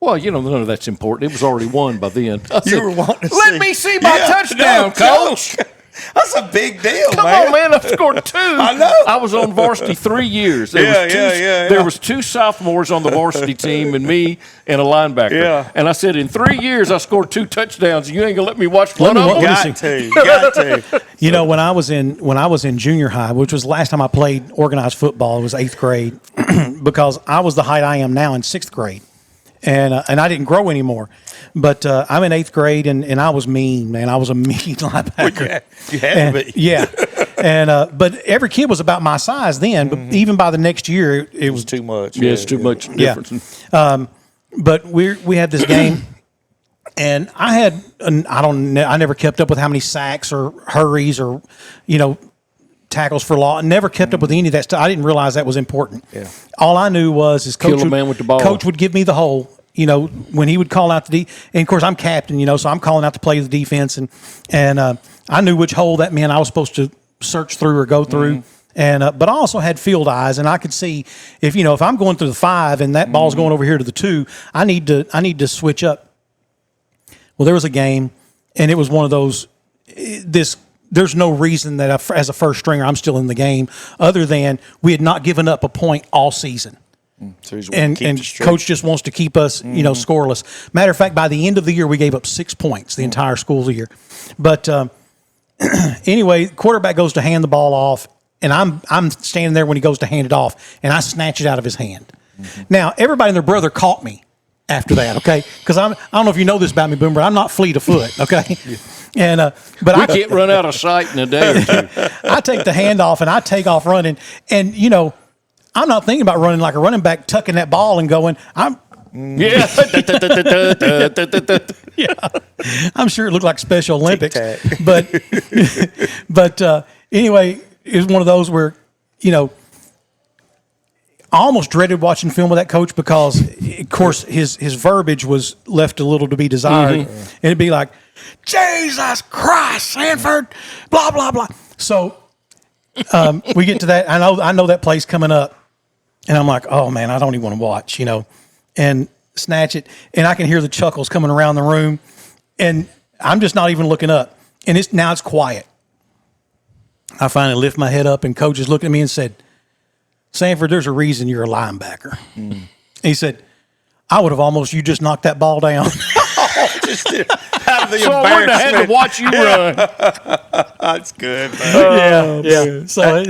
Well, none of that's important. It was already won by then. I said, You were wanting to Let see. me see my touchdown, coach. That's a big deal, Come man. on, man. I scored 2. I know. I was on varsity 3 years. There was 2 sophomores on the varsity team and me and a linebacker. Yeah. And I said, in 3 years, I scored 2 touchdowns. You ain't going to let me watch one of them? Got to. When I was in junior high, which was the last time I played organized football, it was 8th grade, because I was the height I am now in 6th grade. And I didn't grow anymore, but I'm in 8th grade, and I was mean, man. I was a mean linebacker. You had to be. Yeah, and but every kid was about my size then. But even by the next year, it was too much. Yeah, it's too much difference. Yeah. But we had this game, and I never kept up with how many sacks or hurries or tackles for loss. Never kept up with any of that stuff. I didn't realize that was important. Yeah. All I knew was Kill a man with the ball. Coach would give me the hole. When he would call out and of course I'm captain. So I'm calling out to play the defense, and I knew which hole that meant I was supposed to search through or go through. And but I also had field eyes, and I could see if I'm going through the 5 and that ball's going over here to the 2, I need to switch up. Well, there was a game, and it was one of those. There's no reason that as a first stringer I'm still in the game, other than we had not given up a point all season. So and coach just wants to keep us, scoreless. Matter of fact, by the end of the year, we gave up 6 points the entire school year. But anyway, quarterback goes to hand the ball off, and I'm standing there when he goes to hand it off, and I snatch it out of his hand. Now, everybody and their brother caught me after that, okay? Because I don't know if you know this about me, Boomer, but I'm not fleet of foot, okay? And but I can't run out of sight in a day or two. I take the handoff and I take off running, and I'm not thinking about running like a running back, tucking that ball and going. I'm sure it looked like Special Olympics, but anyway, it was one of those where I almost dreaded watching film with that coach because, of course, his verbiage was left a little to be desired, and it'd be like, Jesus Christ, Sanford, blah blah blah. So we get to that. I know that play's coming up, and I'm like, oh man, I don't even want to watch, and snatch it, and I can hear the chuckles coming around the room, and I'm just not even looking up, and it's quiet. I finally lift my head up, and coach is looking at me and said, Sanford, there's a reason you're a linebacker. He said, I would have you just knocked that ball down. Out of the so I wouldn't have had to watch you run. That's good, man. Yeah. So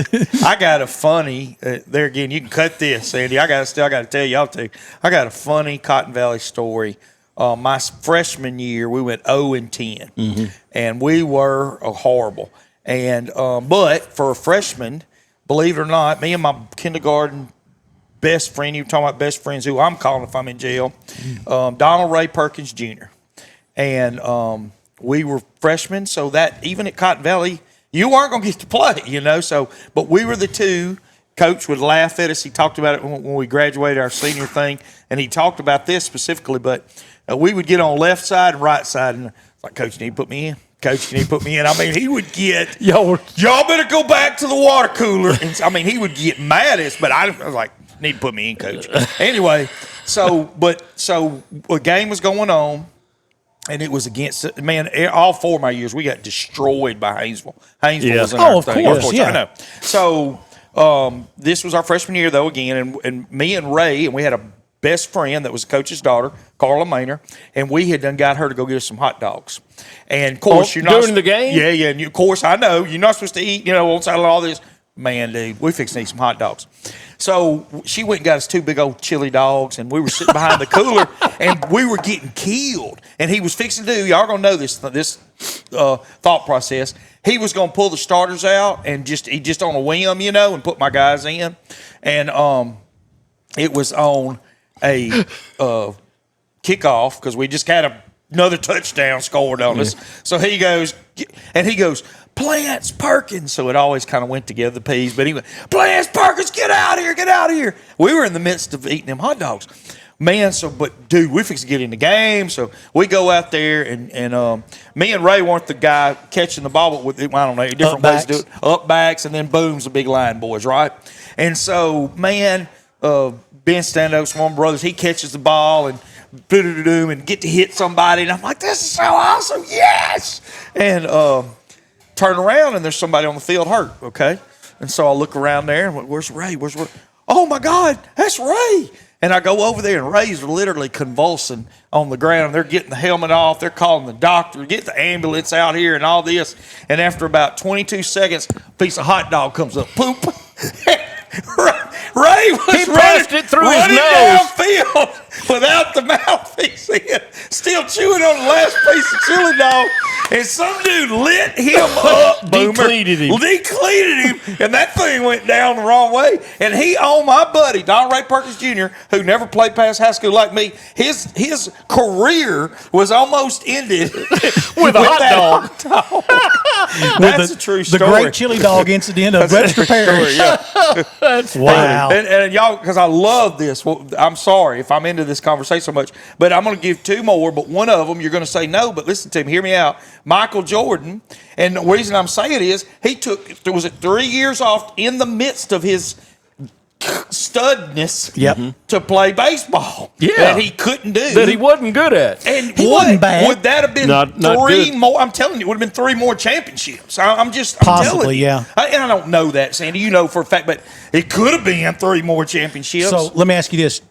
I got a funny, there again, you can cut this, Andy. I got to tell y'all too. I got a funny Cotton Valley story. My freshman year, we went 0-10, and we were horrible. And but for a freshman, believe it or not, me and my kindergarten best friend, you were talking about best friends, who I'm calling if I'm in jail, Donald Ray Perkins Jr. And we were freshmen, so that even at Cotton Valley, you weren't going to get to play, So, but we were the two. Coach would laugh at us. He talked about it when we graduated our senior thing, and he talked about this specifically. But we would get on left side and right side, and like, Coach, you need to put me in. Coach, you need to put me in. I mean, he would get, y'all better go back to the water cooler. And, he would get mad at us, but I was like, need to put me in, Coach. Anyway, so a game was going on, and it was against, all 4 of my years, we got destroyed by Haynesville. Haynesville was in our thing. Of course, yeah. I know. So this was our freshman year, though, again, and me and Ray, and we had a best friend that was the coach's daughter, Carla Maynor, and we had done got her to go get us some hot dogs. And, of course, you're not... During the game? Yeah, and of course, I know, you're not supposed to eat, on side of all this. Man, dude, we fixing to eat some hot dogs. So she went and got us 2 big old chili dogs, and we were sitting behind the cooler, and we were getting killed. And he was fixing to do, y'all gonna know this thought process. He was gonna pull the starters out and he just on a whim, and put my guys in. And it was on a kickoff because we just had another touchdown scored on us. So he goes, Plants, Perkins. So it always kind of went together, the P's. But he went, Plants, Perkins, get out of here, get out of here. We were in the midst of eating them hot dogs. Man, but dude, we fixed to get in the game. So we go out there, and me and Ray weren't the guy catching the ball, but with, I don't know, different ways to do it. Up backs, and then boom's the big line boys, right? And so, man, Ben Standoaks, one of my brothers, he catches the ball and get to hit somebody. And I'm like, this is so awesome, yes! And turn around, and there's somebody on the field hurt, okay? And so I look around there, and where's Ray? Oh, my God, that's Ray! And I go over there, and Ray's literally convulsing on the ground. They're getting the helmet off. They're calling the doctor, get the ambulance out here and all this. And after about 22 seconds, a piece of hot dog comes up. Poop. Ray was running it through his nose downfield without the mouthpiece in, still chewing on the last piece of chili dog. And some dude lit him up, Decleated him, and that thing went down the wrong way. And my buddy, Don Ray Perkins Jr., who never played past high school like me, his career was almost ended with a hot dog. That's a true story. The great chili dog incident of Webster Parish. That's wow. And y'all, because I love this. Well, I'm sorry if I'm into this conversation so much, but I'm going to give 2 more. But one of them, you're going to say no, but listen to me. Hear me out. Michael Jordan. And the reason I'm saying is he took, was it 3 years off in the midst of his studness to play baseball that he couldn't do. That he wasn't good at. And he wasn't bad. Would that have been not 3 good. more? I'm telling you, it would have been 3 more championships. I'm Possibly, telling you. And I don't know that, Sandy. You know for a fact, but it could have been 3 more championships. So let me ask you this.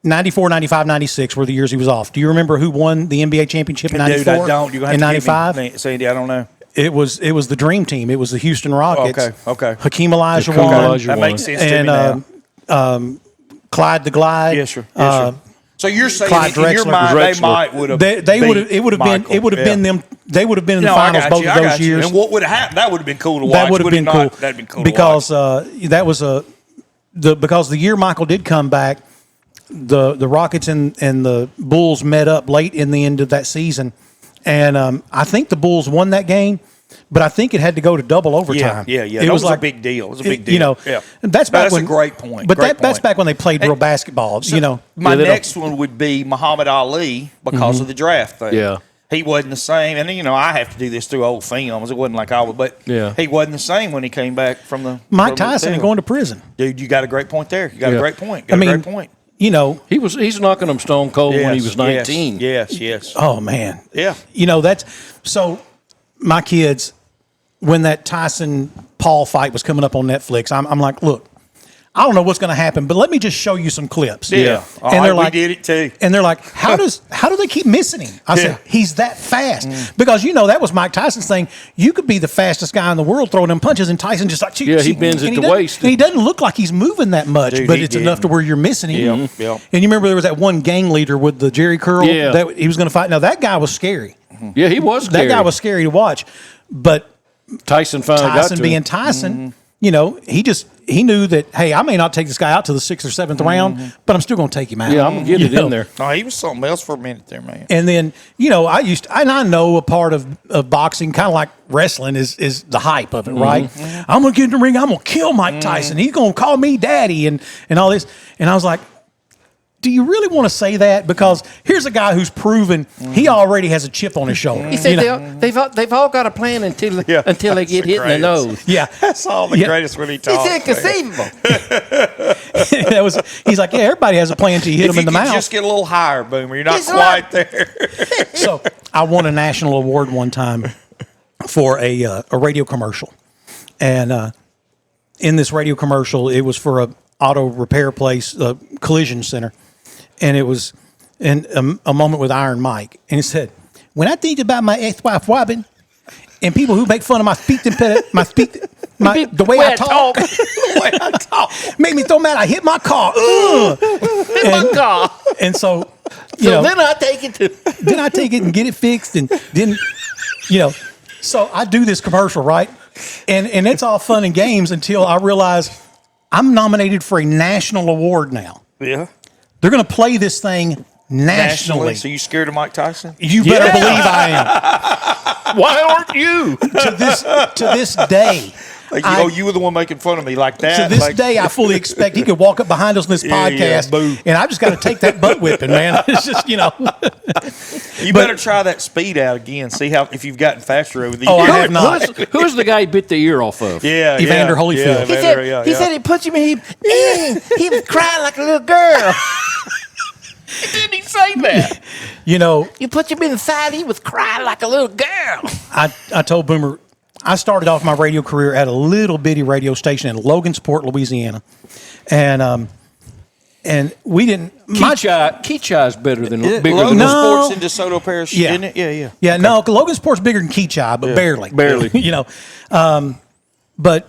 94, 95, 96 were the years he was off. Do you remember who won the NBA championship in 94? Dude, I don't. You're in 95? Sandy, I don't know. It was the dream team. It was the Houston Rockets. Okay. Hakeem Olajuwon. That makes sense to me now. Clyde the Glide. Yes, sir. So you're saying Clyde in your mind they might would have it would have been them. They would have been in the finals both of those years. And what would have happened? That would have been cool to watch. That would have been cool. That'd been cool because that was because the year Michael did come back, the Rockets and the Bulls met up late in the end of that season, and I think the Bulls won that game. But I think it had to go to double overtime. Yeah. It was like a big deal. It was a big deal. That's a great point. But that's back when they played real basketball. So my next one would be Muhammad Ali because of the draft thing. Yeah. He wasn't the same. And, I have to do this through old films. It wasn't like I would. But he wasn't the same when he came back from the Mike Tyson going to prison. Dude, you got a great point there. You got a great point. Great point. He's knocking them stone cold when he was 19. Yes. Oh, man. Yeah. That's – so my kids – when that Tyson-Paul fight was coming up on Netflix, I'm like, look, I don't know what's going to happen, but let me just show you some clips. Yeah. And they're like, we did it too. And they're like, how do they keep missing him? I said, he's that fast. Because, that was Mike Tyson's thing. You could be the fastest guy in the world throwing them punches, and Tyson just like, he bends at the waist. And he doesn't look like he's moving that much, but it's enough to where you're missing him. Yeah. And you remember there was that one gang leader with the Jerry curl that he was going to fight. Now, that guy was scary. Yeah, he was scary. That guy was scary to watch. But Tyson finally got to being Tyson, he knew that, hey, I may not take this guy out to the 6th or 7th round, but I'm still going to take him out. Yeah, I'm going to get it in there. No, he was something else for a minute there, man. And then, I know a part of boxing, kind of like wrestling, is the hype of it, right? I'm going to get in the ring. I'm going to kill Mike Tyson. He's going to call me daddy and all this. And I was like, do you really want to say that? Because here's a guy who's proven he already has a chip on his shoulder. He said they've all got a plan until they get hit in the nose. Yeah, that's all the greatest when he talks. He said conceivable. He's like, everybody has a plan until you hit them in the mouth. Just get a little higher, Boomer. You're not quite there. So I won a national award one time for a radio commercial, and in this radio commercial, it was for a auto repair place, a collision center. And it was in a moment with Iron Mike. And he said, when I think about my ex-wife Robin and people who make fun of my speech the way I talk. The way I talk made me so mad. I hit my car. Hit my car. And so, then I take it to. Then I take it and get it fixed, and then, so I do this commercial, right? And it's all fun and games until I realize I'm nominated for a national award now. Yeah. They're going to play this thing nationally. So you scared of Mike Tyson? You better believe I am. Why aren't you? To this day. You were the one making fun of me like that. To this day, I fully expect he could walk up behind us in this podcast, and I just got to take that butt whipping, man. It's just, You better try that speed out again. See if you've gotten faster over the years. Oh, I have not. Who's the guy who bit the ear off of? Yeah, Evander Holyfield. He said he put you in. He was crying like a little girl. Didn't he say that? You put him inside. He was crying like a little girl. I told Boomer, I started off my radio career at a little bitty radio station in Logansport, Louisiana, and we didn't. Keachai is better than bigger. Logansport's in DeSoto Parish, isn't it? Yeah. Yeah, okay. No, Logansport's bigger than Keachai, but barely. But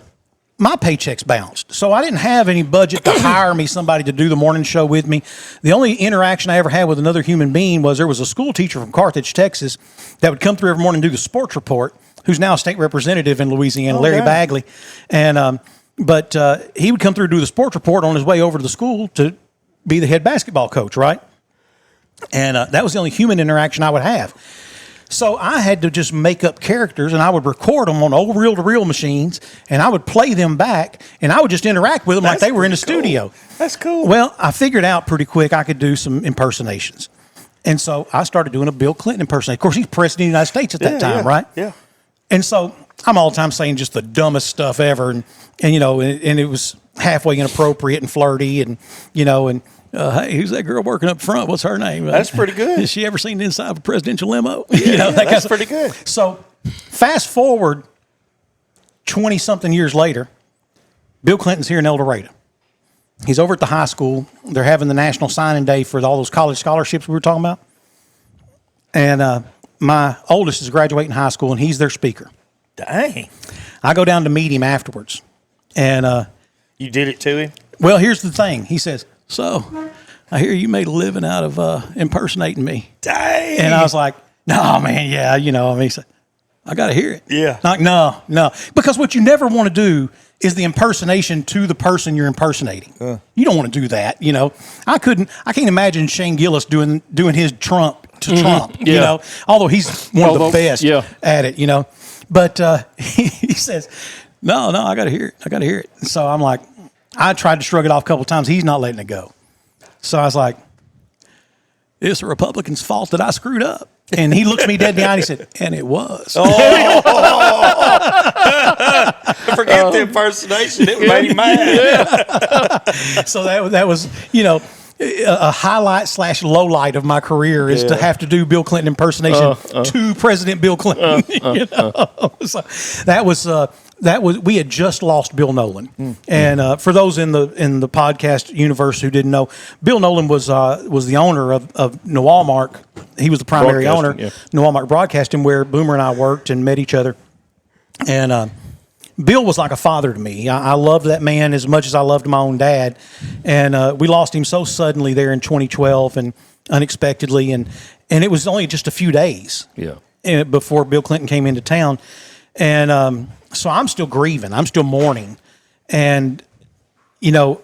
my paychecks bounced, so I didn't have any budget to hire me somebody to do the morning show with me. The only interaction I ever had with another human being was there was a school teacher from Carthage, Texas, that would come through every morning and do the sports report, who's now a state representative in Louisiana, Larry Bagley. And but he would come through and do the sports report on his way over to the school to be the head basketball coach, right? And that was the only human interaction I would have. So I had to just make up characters, and I would record them on old reel-to-reel machines, and I would play them back, and I would just interact with them like they were in the studio. That's cool. Well, I figured out pretty quick I could do some impersonations. And so I started doing a Bill Clinton impersonation. Of course, he's president of the United States at that time, right? Yeah. And so I'm all the time saying just the dumbest stuff ever, and it was halfway inappropriate and flirty, and hey, who's that girl working up front? What's her name? That's pretty good. Has she ever seen the inside of a presidential limo? That's pretty good. So fast forward 20-something years later, Bill Clinton's here in El Dorado. He's over at the high school. They're having the National Signing Day for all those college scholarships we were talking about. And my oldest is graduating high school, and he's their speaker. Dang. I go down to meet him afterwards. And you did it to him? Well, here's the thing. He says, so I hear you made a living out of impersonating me. Dang. And I was like, no, man, yeah, he said, I got to hear it. Yeah. Like, no. Because what you never want to do is the impersonation to the person you're impersonating. You don't want to do that, I can't imagine Shane Gillis doing his Trump to Trump, although he's one of the best at it, But he says, no, I got to hear it. So I'm like, I tried to shrug it off a couple of times. He's not letting it go. So I was like, it's the Republicans' fault that I screwed up. And he looks me dead in the eye and he said, and it was. Forget the impersonation. It made him mad. So that was, a highlight / low light of my career is to have to do Bill Clinton impersonation to President Bill Clinton. So that was we had just lost Bill Nolan, and for those in the podcast universe who didn't know, Bill Nolan was the owner of Newalmark. He was the primary owner, Newalmark Broadcasting, where Boomer and I worked and met each other, and. Bill was like a father to me. I loved that man as much as I loved my own dad. And we lost him so suddenly there in 2012 and unexpectedly. And it was only just a few days before Bill Clinton came into town. And so I'm still grieving. I'm still mourning. And, Bill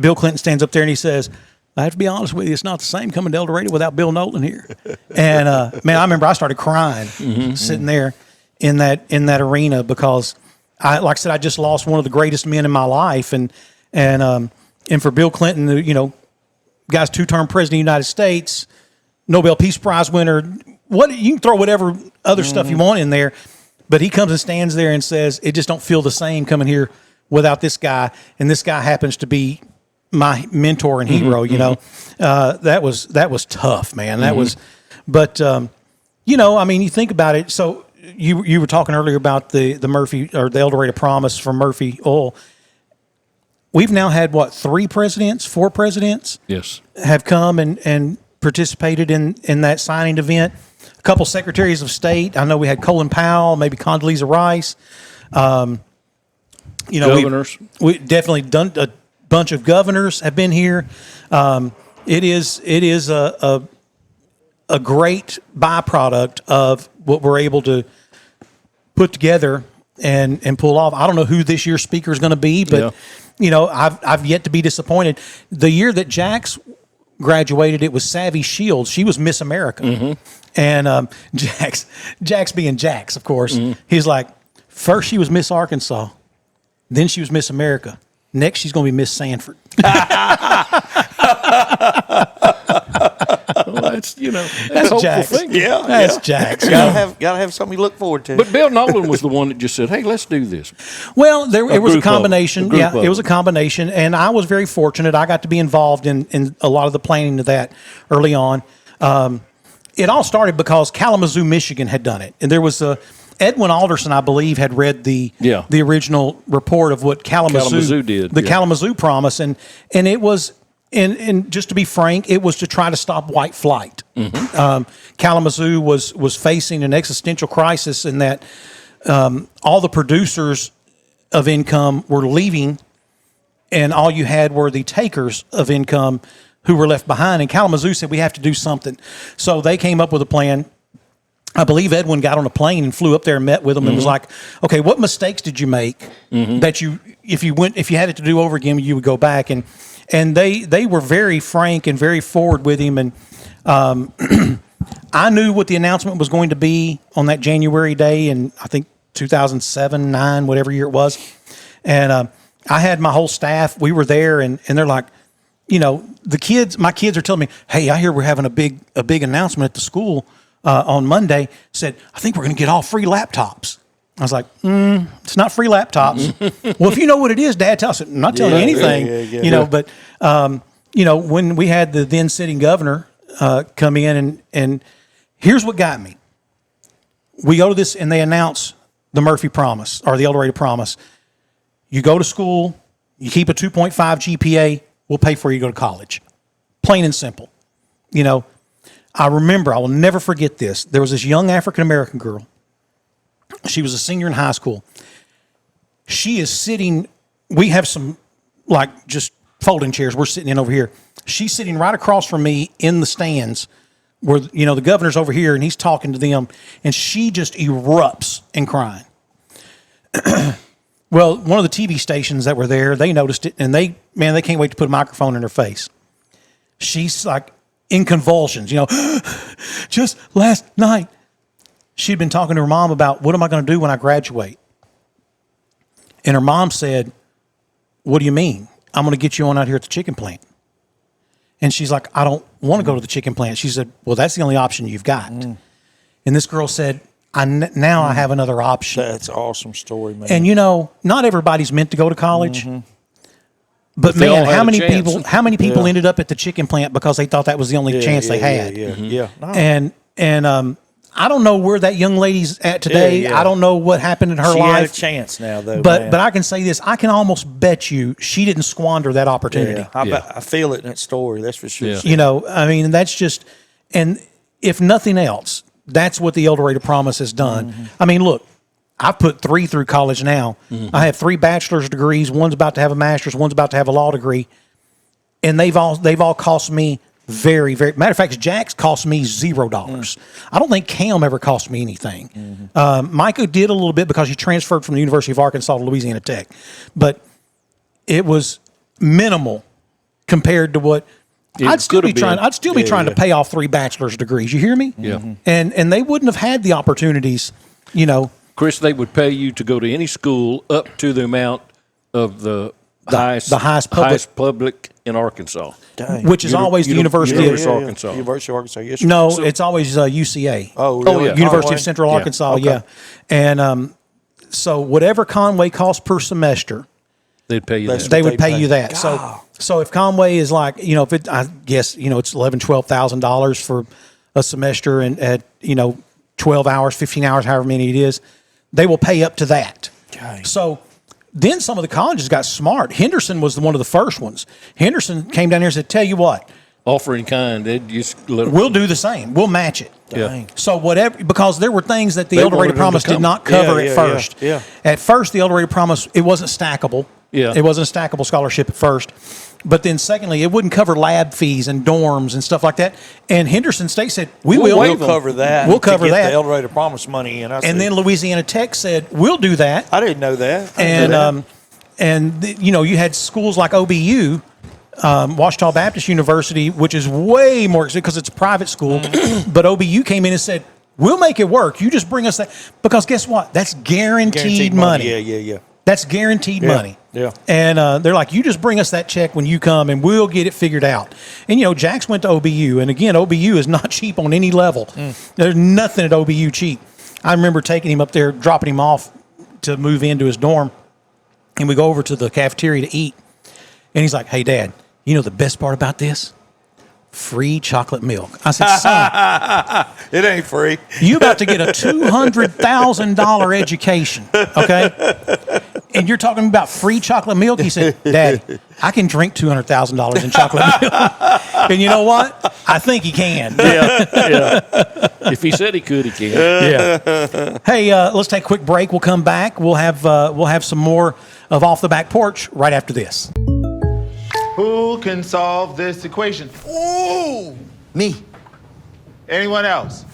Clinton stands up there and he says, I have to be honest with you, it's not the same coming to El Dorado without Bill Nolan here. And, man, I remember I started crying sitting there in that arena because – like I said, I just lost one of the greatest men in my life, and for Bill Clinton, guy's 2-term president of the United States, Nobel Peace Prize winner. You can throw whatever other stuff you want in there, but he comes and stands there and says, "It just don't feel the same coming here without this guy," and this guy happens to be my mentor and hero. That was tough, man. That was, but you think about it, so. You were talking earlier about the Murphy or the El Dorado Promise from Murphy Oil. We've now had 4 presidents? Yes. Have come and participated in that signing event. A couple secretaries of state. I know we had Colin Powell, maybe Condoleezza Rice. Governors. We definitely done a bunch of governors have been here. It is a great byproduct of what we're able to put together and pull off. I don't know who this year's speaker is going to be, but I've yet to be disappointed. The year that Jax graduated, it was Savvy Shields. She was Miss America, and Jax being Jax, of course, he's like, first she was Miss Arkansas, then she was Miss America. Next, she's going to be Miss Sanford. Well, that's that's Jax. Yeah, that's Jax. Gotta have something you look forward to. But Bill Nolan was the one that just said, "Hey, let's do this." Well, it was a combination. It was a combination, and I was very fortunate. I got to be involved in a lot of the planning of that early on. It all started because Kalamazoo, Michigan, had done it, and there was Edwin Alderson, I believe, had read the original report of what Kalamazoo did, the Kalamazoo Promise, and it was. And just to be frank, it was to try to stop white flight. Kalamazoo was facing an existential crisis in that all the producers of income were leaving, and all you had were the takers of income who were left behind. And Kalamazoo said, we have to do something. So they came up with a plan. I believe Edwin got on a plane and flew up there and met with them and was like, okay, what mistakes did you make that if you had it to do over again, you would go back? And they were very frank and very forward with him. And I knew what the announcement was going to be on that January day in, I think, 2007, 9, whatever year it was. And I had my whole staff. We were there, and they're like, my kids are telling me, hey, I hear we're having a big announcement at the school on Monday. Said, I think we're going to get all free laptops. I was like, it's not free laptops. Well, if you know what it is, Dad, tell us. I'm not telling you anything, But when we had the then sitting governor come in, and here's what got me. We go to this, and they announce the Murphy Promise or the El Dorado Promise. You go to school, you keep a 2.5 GPA, we'll pay for you to go to college. Plain and simple. I remember, I will never forget this. There was this young African-American girl. She was a senior in high school. She is sitting, we have some, just folding chairs we're sitting in over here. She's sitting right across from me in the stands where, the governor's over here, and he's talking to them, and she just erupts in crying. Well, one of the TV stations that were there, they noticed it, and they can't wait to put a microphone in her face. She's like in convulsions, just last night. She'd been talking to her mom about, what am I going to do when I graduate? And her mom said, what do you mean? I'm going to get you on out here at the chicken plant. And she's like, I don't want to go to the chicken plant. She said, well, that's the only option you've got. And this girl said, now I have another option. That's an awesome story, man. And, not everybody's meant to go to college. But man, how many people ended up at the chicken plant because they thought that was the only chance they had? No. And I don't know where that young lady's at today. I don't know what happened in her life. She had a chance now, though. But I can say this: I can almost bet you she didn't squander that opportunity. I feel it in that story. That's for sure. That's just, and if nothing else, that's what the El Dorado Promise has done. I mean, look, I've put 3 through college now. I have 3 bachelor's degrees. One's about to have a master's. One's about to have a law degree, and they've all cost me very, very. Matter of fact, Jax cost me $0. I don't think Cam ever cost me anything. Micah did a little bit because he transferred from the University of Arkansas to Louisiana Tech, but it was minimal compared to what I'd still be trying. I'd still be trying to pay off 3 bachelor's degrees. You hear me? Yeah. And they wouldn't have had the opportunities, Chris, they would pay you to go to any school up to the amount of the highest public in Arkansas. Dang. Which is always the University of Arkansas. University of Arkansas, yes. No, it's always UCA. Oh, really? University of Central Arkansas, And so whatever Conway costs per semester, they'd pay you that. They would pay you that. So if Conway is like, I guess, it's $11,000, $12,000 for a semester and at, 12 hours, 15 hours, however many it is, they will pay up to that. Okay. So then some of the colleges got smart. Henderson was one of the first ones. Henderson came down here and said, tell you what. Offer in kind. They'd just we'll do the same. We'll match it. Dang. So whatever, because there were things that the They El Dorado wanted them to Promise did come. not cover Yeah, at yeah, first. yeah. At first, the El Dorado Promise, it wasn't stackable. Yeah. It wasn't a stackable scholarship at first. But then secondly, it wouldn't cover lab fees and dorms and stuff like that. And Henderson State said, We'll cover that. We'll cover to get that. the El Dorado Promise money in. And then Louisiana Tech said, we'll do that. I didn't know that. You had schools like OBU, Washita Baptist University, which is way more expensive because it's a private school. But OBU came in and said, we'll make it work. You just bring us that. Because guess what? That's guaranteed money. Yeah. That's guaranteed money. Yeah. And they're like, you just bring us that check when you come and we'll get it figured out. And, Jax went to OBU. And again, OBU is not cheap on any level. There's nothing at OBU cheap. I remember taking him up there, dropping him off to move into his dorm. And we go over to the cafeteria to eat. And he's like, hey, Dad, you know the best part about this? Free chocolate milk. I said, son, it ain't free. You about to get a $200,000 education, okay? And you're talking about free chocolate milk? He said, Dad, I can drink $200,000 in chocolate milk. And you know what? I think he can. Yeah. If he said he could, he can. Yeah. Hey, let's take a quick break. We'll come back. We'll have some more of Off the Back Porch right after this. Who can solve this equation? Ooh! Me. Anyone else?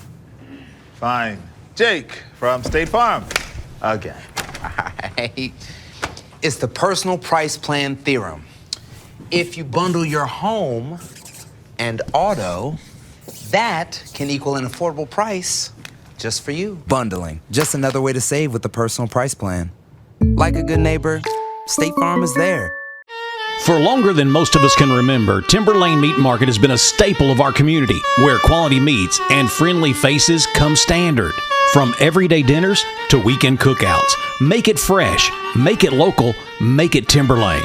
Fine. Jake from State Farm. Again. Right. It's the personal price plan theorem. If you bundle your home and auto, that can equal an affordable price just for you. Bundling. Just another way to save with the personal price plan. Like a good neighbor, State Farm is there. For longer than most of us can remember, Timber Lane Meat Market has been a staple of our community, where quality meats and friendly faces come standard. From everyday dinners to weekend cookouts, make it fresh, make it local, make it Timber Lane.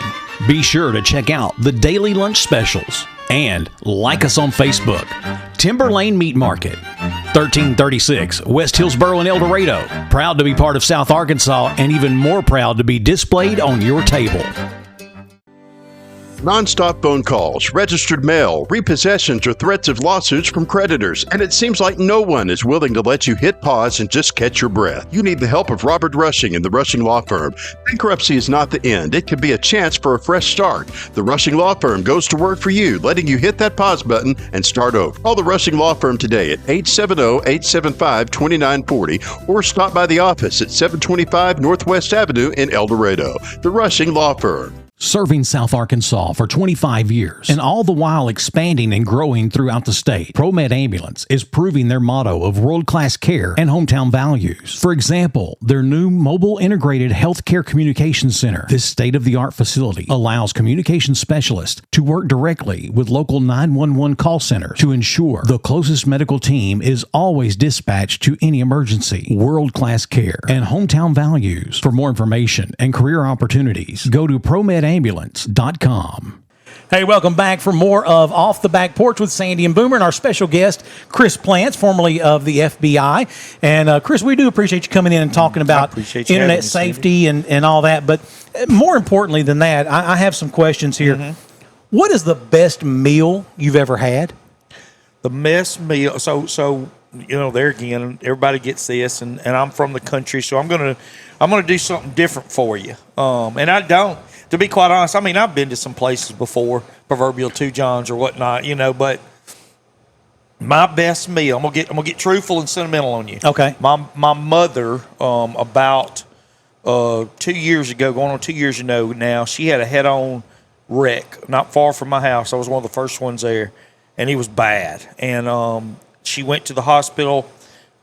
Be sure to check out the daily lunch specials and like us on Facebook. Timber Lane Meat Market, 1336 West Hillsboro in El Dorado. Proud to be part of South Arkansas and even more proud to be displayed on your table. Non-stop phone calls, registered mail, repossessions, or threats of lawsuits from creditors, and it seems like no one is willing to let you hit pause and just catch your breath. You need the help of Robert Rushing and the Rushing Law Firm. Bankruptcy is not the end. It could be a chance for a fresh start. The Rushing Law Firm goes to work for you, letting you hit that pause button and start over. Call the Rushing Law Firm today at 870-875-2940 or stop by the office at 725 Northwest Avenue in El Dorado. The Rushing Law Firm. Serving South Arkansas for 25 years, and all the while expanding and growing throughout the state. ProMed Ambulance is proving their motto of world-class care and hometown values. For example, their new mobile integrated healthcare communication center. This state-of-the-art facility allows communication specialists to work directly with local 911 call centers to ensure the closest medical team is always dispatched to any emergency. World-class care and hometown values. For more information and career opportunities, go to ProMedAmbulance.com. Hey, welcome back for more of Off the Back Porch with Sandy and Boomer and our special guest, Chris Plants, formerly of the FBI. And Chris, we do appreciate you coming in and talking about internet safety and all that. But more importantly than that, I have some questions here. Mm-hmm. What is the best meal you've ever had? The best meal. So there again, everybody gets this, and I'm from the country, so I'm gonna do something different for you. And I don't. To be quite honest, I mean, I've been to some places before, proverbial Two Johns or whatnot, but my best meal, I'm gonna get truthful and sentimental on you. Okay. My mother, about 2 years ago, going on 2 years ago now, she had a head-on wreck not far from my house. I was one of the first ones there, and it was bad. And she went to the hospital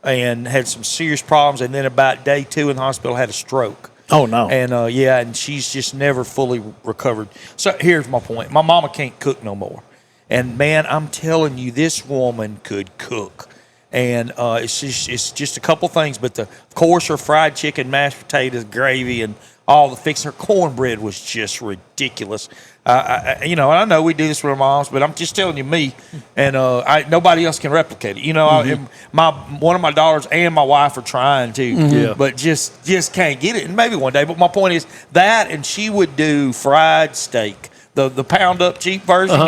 and had some serious problems, and then about day 2 in the hospital had a stroke. Oh, no. And, and she's just never fully recovered. So here's my point. My mama can't cook no more. And, man, I'm telling you, this woman could cook. And it's just a couple things. But, of course, her fried chicken, mashed potatoes, gravy, and all the fix. Her cornbread was just ridiculous. I know we do this with our moms, but I'm just telling you, me, and nobody else can replicate it. One of my daughters and my wife are trying to, but just can't get it. And maybe one day. But my point is that, and she would do fried steak, the pound up cheap version,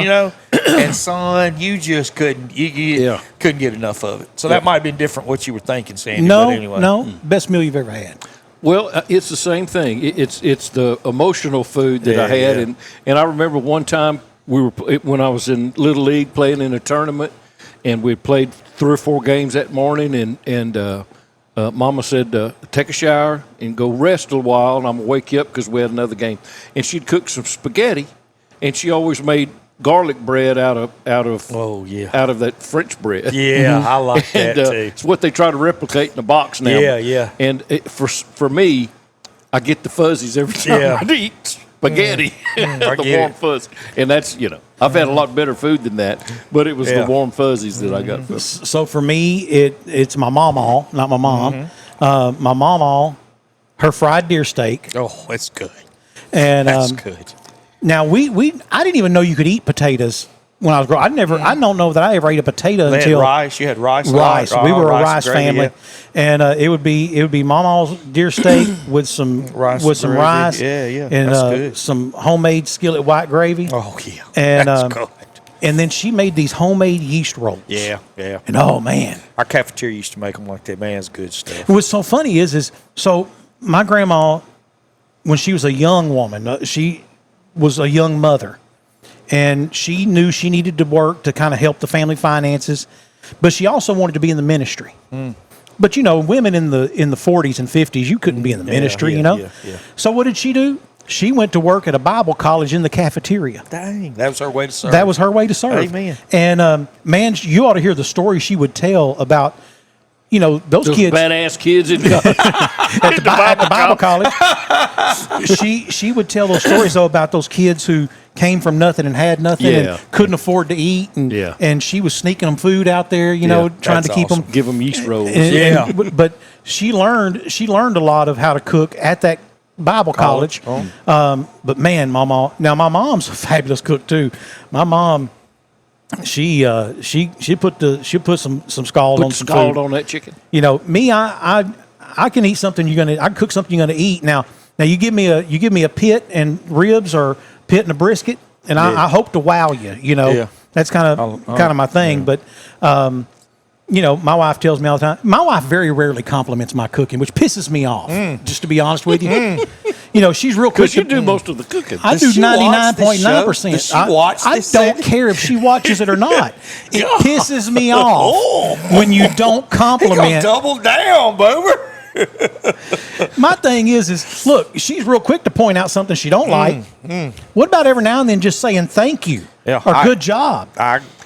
and son, you just couldn't couldn't get enough of it. So that might have been different what you were thinking, Sandy. No, but anyway. no, best meal you've ever had. Well, it's the same thing. It's the emotional food that I had, and I remember one time when I was in Little League playing in a tournament, and we played 3 or 4 games that morning, and Mama said, take a shower and go rest a while, and I'm gonna wake you up because we had another game. And she'd cook some spaghetti, and she always made garlic bread out of that French bread. Yeah, I like that too. It's what they try to replicate in the box now. Yeah. And for me, I get the fuzzies every time I eat spaghetti, the warm fuzz. And that's, I've had a lot better food than that, but it was the warm fuzzies that I got. So for me, it's my mama, not my mom. My mama, her fried deer steak. Oh, that's good. And that's good. Now I didn't even know you could eat potatoes when I was growing. I don't know that I ever ate a potato until rice. You had rice. Rice. We were a rice family, and it would be Mama's deer steak with some rice. Yeah. And that's good. some homemade skillet white gravy. Oh yeah. And that's good. And then she made these homemade yeast rolls. Yeah. And oh man, our cafeteria used to make them like that. Man, it's good stuff. What's so funny is so my grandma, when she was a young woman, she was a young mother, and she knew she needed to work to kind of help the family finances, but she also wanted to be in the ministry. But women in the 40s and 50s, you couldn't be in the ministry. Yeah. So what did she do? She went to work at a Bible college in the cafeteria. Dang, that was her way to serve. That was her way to serve. Amen. And man, you ought to hear the story she would tell about those kids, badass kids at the Bible college. She would tell those stories though about those kids who came from nothing and had nothing and couldn't afford to eat, and she was sneaking them food out there, trying to keep them, give them yeast rolls. But she learned a lot of how to cook at that Bible college. But man, my mom's a fabulous cook too. My mom. She put some scald on some food. On that chicken. Me, I can eat something I cook something you're gonna eat. Now you give me a pit and ribs or pit and a brisket, and I hope to wow you. That's kind of my thing. But my wife tells me all the time. My wife very rarely compliments my cooking, which pisses me off. Just to be honest with you. She's real quick. Because you do most of the cooking. I do 99.9%. I don't care if she watches it or not. It pisses me off when you don't compliment. Double down, Boomer. My thing is look, she's real quick to point out something she don't like. What about every now and then just saying thank you or good job?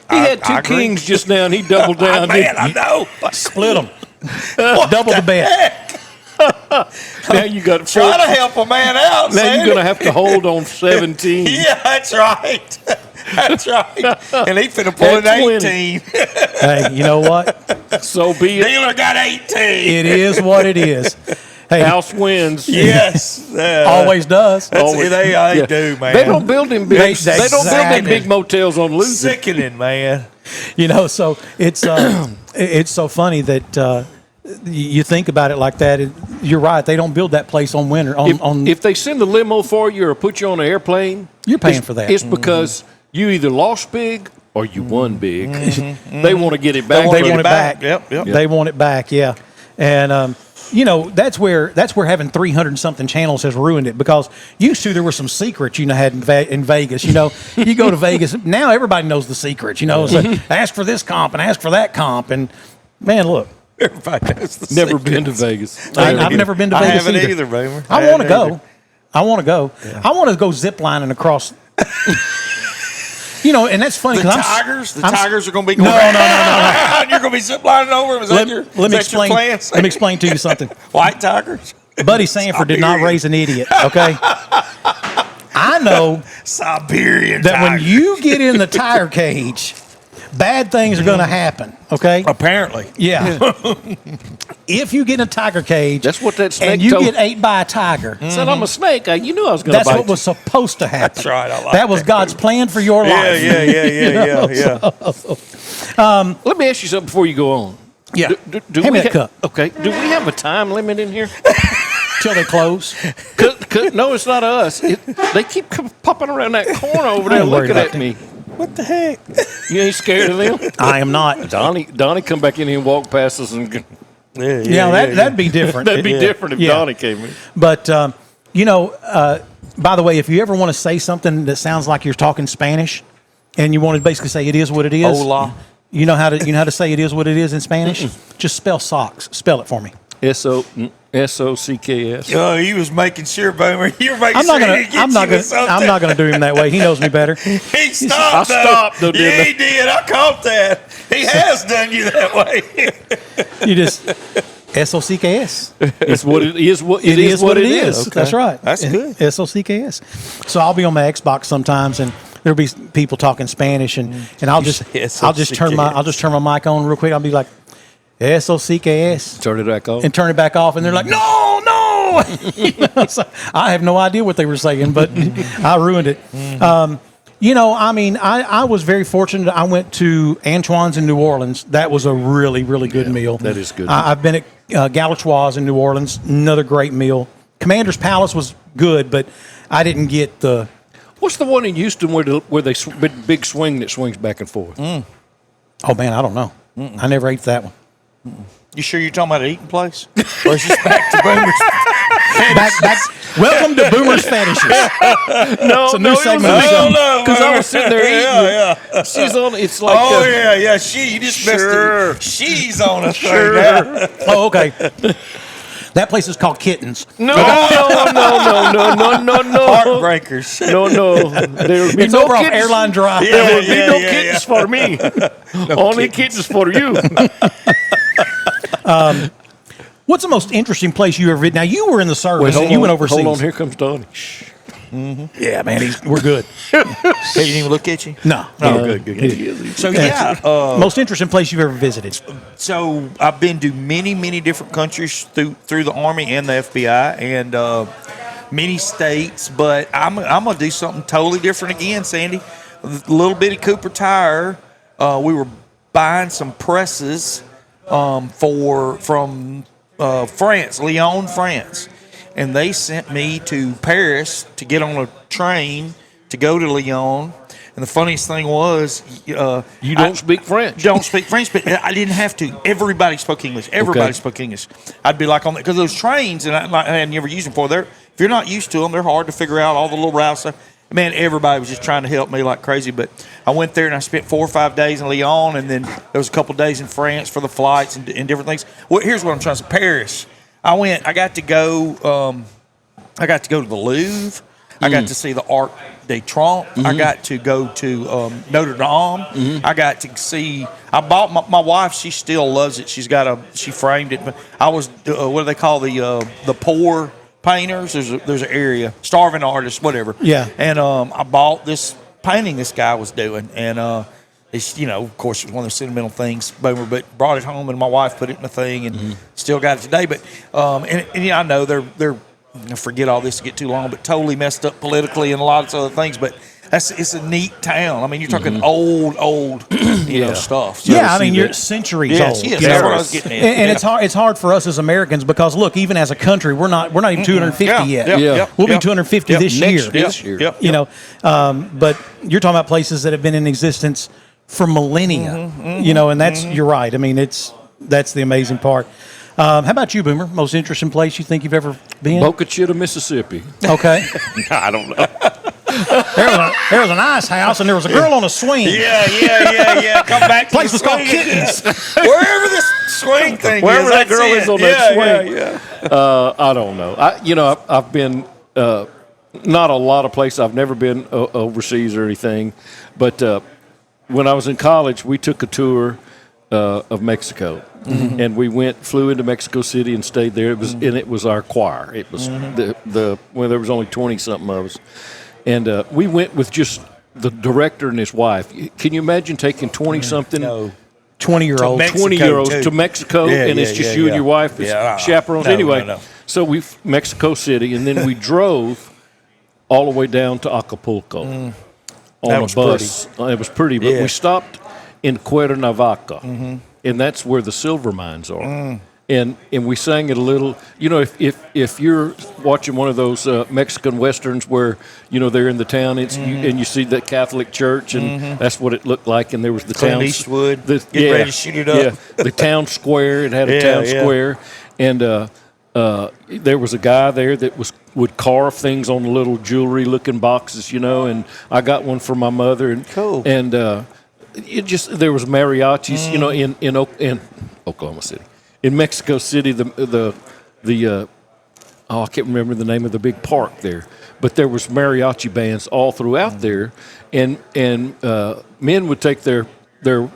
He had 2 kings just now, and he doubled down. Man, I know. Split them. Double the bet. Now you got to try to help a man out. Now you're going to have to hold on 17. Yeah, that's right. That's right. And he finna pull an 18. Hey, you know what? So be it. Dealer got 18. It is what it is. Hey, house wins. Yes, always does. They do, man. They don't build them big. They don't build them big motels on losing. Sickening, man. So it's so funny that you think about it like that. You're right. They don't build that place on winter. If they send a limo for you or put you on an airplane, you're paying for that. It's because you either lost big or you won big. They want to get it back. They want it back. Yep. They want it back. Yeah, and. That's where having 300-something channels has ruined it, because used to there were some secrets had in Vegas. You go to Vegas now, everybody knows the secrets. It's like, ask for this comp and ask for that comp, and man, look, everybody knows the never secrets. Been to Vegas. I've never been to Vegas either, Boomer. I want to go. I want to go. Yeah. I want to go zip lining across. And that's funny. The Tigers are going to be going. No. You're going to be ziplining over. Let me explain to you something. White Tigers. Buddy Sanford did not raise an idiot. Okay. I know Siberian that tigers. when you get in the tiger cage, bad things are going to happen. Okay. Apparently. Yeah. If you get in a tiger cage, that's what that snake and you get ate by a tiger. Said I'm a snake. You knew I was going to bite. That's what was supposed to happen. That's right. I like that was God's plan for your life. Yeah. Let me ask you something before you go on. Yeah. Hand me that cup. Okay. Do we have a time limit in here? Till they close. No, it's not us. They keep popping around that corner over there looking at me. What the heck? You ain't scared of them? I am not. Donnie come back in here and walk past us and. That'd be different. That'd be different if Donnie came in. But by the way, if you ever want to say something that sounds like you're talking Spanish, and you want to basically say it is what it is, Hola. You know how to say it is what it is in Spanish? Just spell socks. Spell it for me. SOCKS. Oh, he was making sure, Boomer. You were making I'm not sure gonna. he I'm not gonna do him that way. He knows me better. He stopped. I stopped, though, Yeah, didn't he did. I caught that. He has done you that way. You just SOCKS. It's what it is. It is what it is. Okay. That's right. That's good. SOCKS. So I'll be on my Xbox sometimes, and there'll be people talking Spanish, and I'll just turn my mic on real quick. I'll be like SOCKS. Turn it back off. And turn it back off, and they're like, no. So I have no idea what they were saying, but I ruined it. I was very fortunate. I went to Antoine's in New Orleans. That was a really, really good meal. That is good. I've been at Galatoire's in New Orleans. Another great meal. Commander's Palace was good, but I didn't get the. What's the one in Houston where they big swing that swings back and forth? Oh man, I don't know. I never ate that one. You sure you're talking about an eating place? Or is this back to Boomer's? back. Welcome to Boomer's Fetishes. It's a new segment. No, because I was sitting there eating. Yeah. She's on. It's like. Oh yeah. You just missed it. She's on a thing now. Oh, okay. That place is called Kittens. No. Heartbreakers. No. There will be It's no over off kittens. Airline Drive. There will be no kittens for me. Only kittens for you. What's the most interesting place you ever been? Now, you were in the service. Wait, You went overseas. Hold on, here comes Donnie. Yeah, man, we're good. He didn't even look at you? No. Oh, good. So, most interesting place you've ever visited? So I've been to many different countries through the Army and the FBI, and many states. But I'm gonna do something totally different again, Sandy. A little bitty Cooper Tire. We were buying some presses from France, Lyon, France, and they sent me to Paris to get on a train to go to Lyon. And the funniest thing was, you don't speak French. Don't speak French, but I didn't have to. Everybody spoke English. Everybody spoke English. I'd be like on because those trains, and I had never used them before. If you're not used to them, they're hard to figure out all the little routes. Man, everybody was just trying to help me like crazy. But I went there and I spent 4 or 5 days in Lyon, and then there was a couple of days in France for the flights and different things. Well, here's what I'm trying to say: Paris. I got to go to the Louvre. I got to see the Arc de Triomphe. I got to go to Notre Dame. I got to see. I bought my wife. She still loves it. She framed it. But I was what do they call the poor painters? There's an area, starving artists, whatever. Yeah. And I bought this painting this guy was doing, and it's of course it's one of those sentimental things, Boomer. But brought it home, and my wife put it in a thing, and still got it today. But and I know they're. I forget all this to get too long, but totally messed up politically and a lot of other things. But it's a neat town. I mean, you're talking old, stuff. So you're centuries old. Yes, that's what I was getting at. And it's hard for us as Americans because look, even as a country, we're not even 250 yet. We'll be 250 this year. This year. But you're talking about places that have been in existence for millennia. And that's you're right. I mean, that's the amazing part. How about you, Boomer? Most interesting place you think you've ever been? Boca Chica, Mississippi. Okay. I don't know. There was an ice house, and there was a girl on a swing. Yeah. Come back to place the was called swing. Kittens. Wherever this swing thing Wherever is. that girl is on that swing. Yeah. I don't know. I've been not a lot of places. I've never been overseas or anything. But when I was in college, we took a tour of Mexico. And we flew into Mexico City and stayed there. It was our choir. It was there was only 20-something of us. And we went with just the director and his wife. Can you imagine taking 20-something? No. 20-year-olds. 20-year-olds to Mexico, and it's just you and your wife as chaperones. No. So Mexico City, and then we drove all the way down to Acapulco on a bus. It was pretty, but we stopped in Cuernavaca, and that's where the silver mines are. and we sang it a little. You know, if you're watching one of those Mexican westerns where they're in the town, and you see the Catholic church, and that's what it looked like. And there was the Clint town Eastwood getting ready to shoot it up. Yeah, the town square. It had a town square, and there was a guy there that would carve things on little jewelry-looking boxes, and I got one for my mother. And cool. And there was mariachis, in Oklahoma City. In Mexico City, the I can't remember the name of the big park there, but there was mariachi bands all throughout there, and men would take their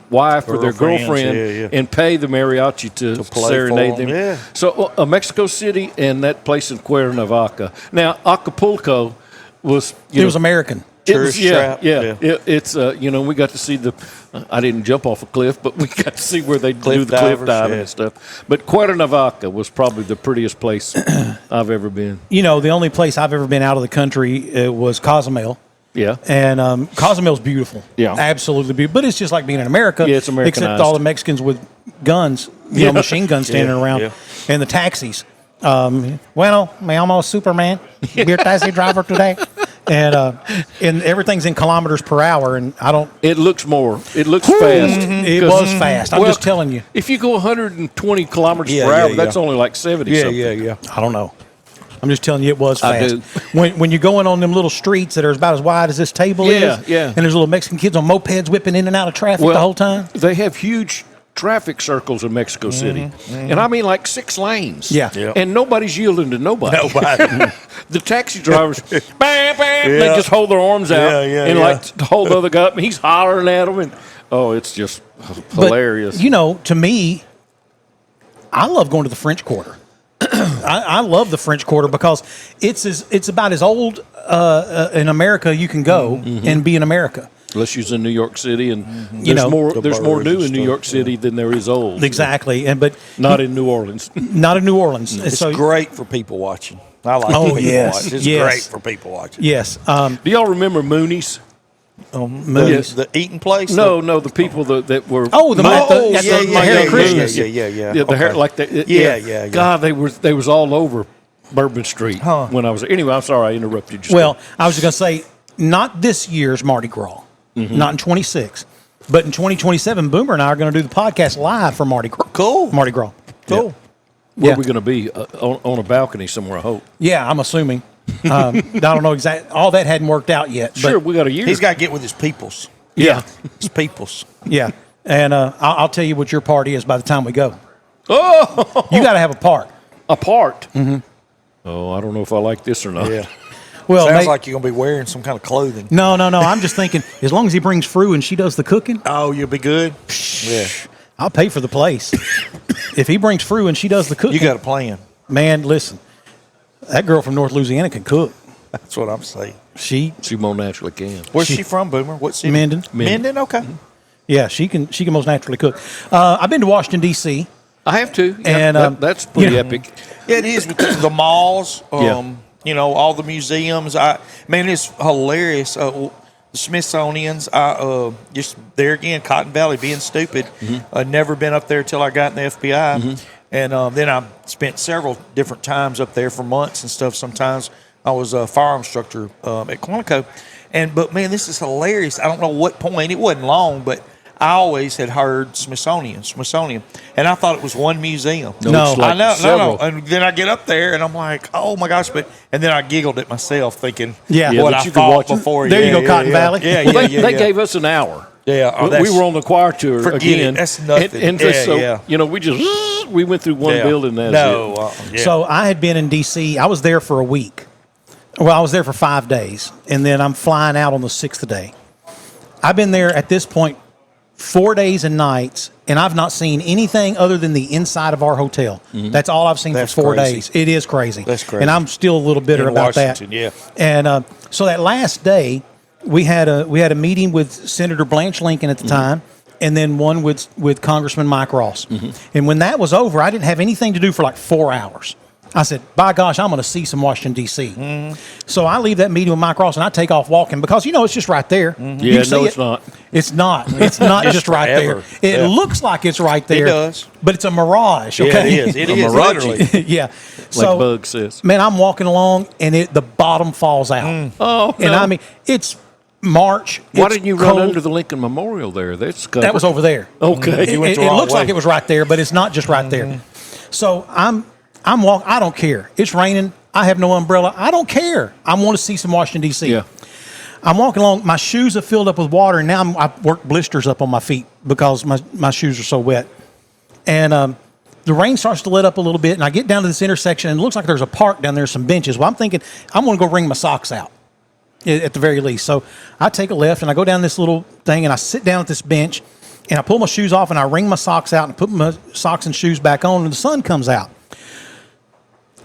wife or their girlfriend and pay the mariachi to serenade them. Yeah. So Mexico City and that place in Cuernavaca. Now Acapulco was it was American. It was, it's we got to see I didn't jump off a cliff, but we got to see where they do the cliff diving and stuff. But Cuernavaca was probably the prettiest place I've ever been. The only place I've ever been out of the country was Cozumel. Yeah. And Cozumel's beautiful. Yeah. Absolutely beautiful. But it's just like being in America. Yeah, it's Americanized. Except all the Mexicans with guns, machine guns standing around. Yeah. And the taxis. Bueno, me llamo Superman. We're taxi driver today. And everything's in kilometers per hour, and I don't. It looks fast. It was fast. I'm just telling you. If you go 120 kilometers per hour, that's only like 70 something. Yeah. I don't know. I'm just telling you, it was fast. I do. When you're going on them little streets that are about as wide as this table is, and there's little Mexican kids on mopeds whipping in and out of traffic the whole time. They have huge traffic circles in Mexico City, and I mean like 6 lanes. Yeah. And nobody's yielding to nobody. The taxi drivers, bam, they just hold their arms out and like hold the other guy up, and he's hollering at them, and it's just hilarious. But, to me, I love going to the French Quarter. I love the French Quarter because it's about as old in America you can go and be in America. Unless you're in New York City, and there's more new in New York City than there is old. Exactly, but not in New Orleans. Not in New Orleans. It's great for people watching. I like people watching. It's great for people watching. Yes. Do y'all remember Mooney's? Mooney's. The eating place? No, the people that were. Harry Christmas. Yeah. The hair like that. Yeah. God, they was all over Bourbon Street when I was. Anyway, I'm sorry I interrupted you. Well, I was just going to say, not this year's Mardi Gras. Not in 26, but in 2027, Boomer and I are going to do the podcast live for Mardi Gras. Cool. Mardi Gras. Cool. Where are we going to be? On a balcony somewhere, I hope. Yeah, I'm assuming. I don't know exactly. All that hadn't worked out yet. Sure, we got a year. He's got to get with his peoples. Yeah. His peoples. Yeah. And I'll tell you what your part is by the time we go. Oh! You got to have a part. A part? Mm-hmm. Oh, I don't know if I like this or not. Yeah. Well, sounds like you're going to be wearing some kind of clothing. No. I'm just thinking, as long as he brings Fru and she does the cooking. Oh, you'll be good? Yeah. I'll pay for the place. If he brings Fru and she does the cooking. You got a plan. Man, listen. That girl from North Louisiana can cook. That's what I'm saying. She more naturally can. Where's she from, Boomer? What city? Minden. Minden? Okay. Mm-hmm. Yeah, she can most naturally cook. I've been to Washington, D.C. I have too. And that's pretty epic. Yeah, it is, because the malls, all the museums. It's hilarious. The Smithsonian's, just there again, Cotton Valley, being stupid. I'd never been up there till I got in the FBI. And then I spent several different times up there for months and stuff. Sometimes I was a fire instructor at Quantico. But man, this is hilarious. I don't know what point. It wasn't long, but I always had heard Smithsonian, and I thought it was one museum. No, I know, no. And then I get up there, and I'm like, oh my gosh! And then I giggled at myself, thinking, what I thought before. There you go, Cotton Valley. Yeah, they gave us an hour. Yeah, we were on the choir tour again. That's nothing. And we went through one building. So I had been in D.C. I was there for a week. Well, I was there for 5 days, and then I'm flying out on the 6th day. I've been there at this point 4 days and nights, and I've not seen anything other than the inside of our hotel. That's all I've seen for 4 days. It is crazy. That's crazy. And I'm still a little bitter about Washington, that. Yeah. And so that last day, we had a meeting with Senator Blanche Lincoln at the time, and then one with Congressman Mike Ross. And when that was over, I didn't have anything to do for like 4 hours. I said, by gosh, I'm going to see some Washington, D.C. So I leave that meeting with Mike Ross, and I take off walking because, it's just right there. Yeah, no, it's not. It's not. It's not just right forever. there. It looks like it's right there. It does. But it's a mirage, Yeah, okay? it is. It is, literally. Yeah. Like Bug says. Man, I'm walking along, and the bottom falls out. Oh, And no. I mean, it's March. Why it's didn't you cold. run under the Lincoln Memorial there? That's covered. That was over there. Okay. It looks like it was right there, but it's not just right there. So I'm walking. I don't care. It's raining. I have no umbrella. I don't care. I want to see some Washington, D.C. Yeah. I'm walking along. My shoes have filled up with water, and now I work blisters up on my feet because my shoes are so wet. And the rain starts to let up a little bit, and I get down to this intersection, and it looks like there's a park down there, some benches. Well, I'm thinking I'm going to go wring my socks out at the very least. So I take a left, and I go down this little thing, and I sit down at this bench, and I pull my shoes off, and I wring my socks out and put my socks and shoes back on, and the sun comes out.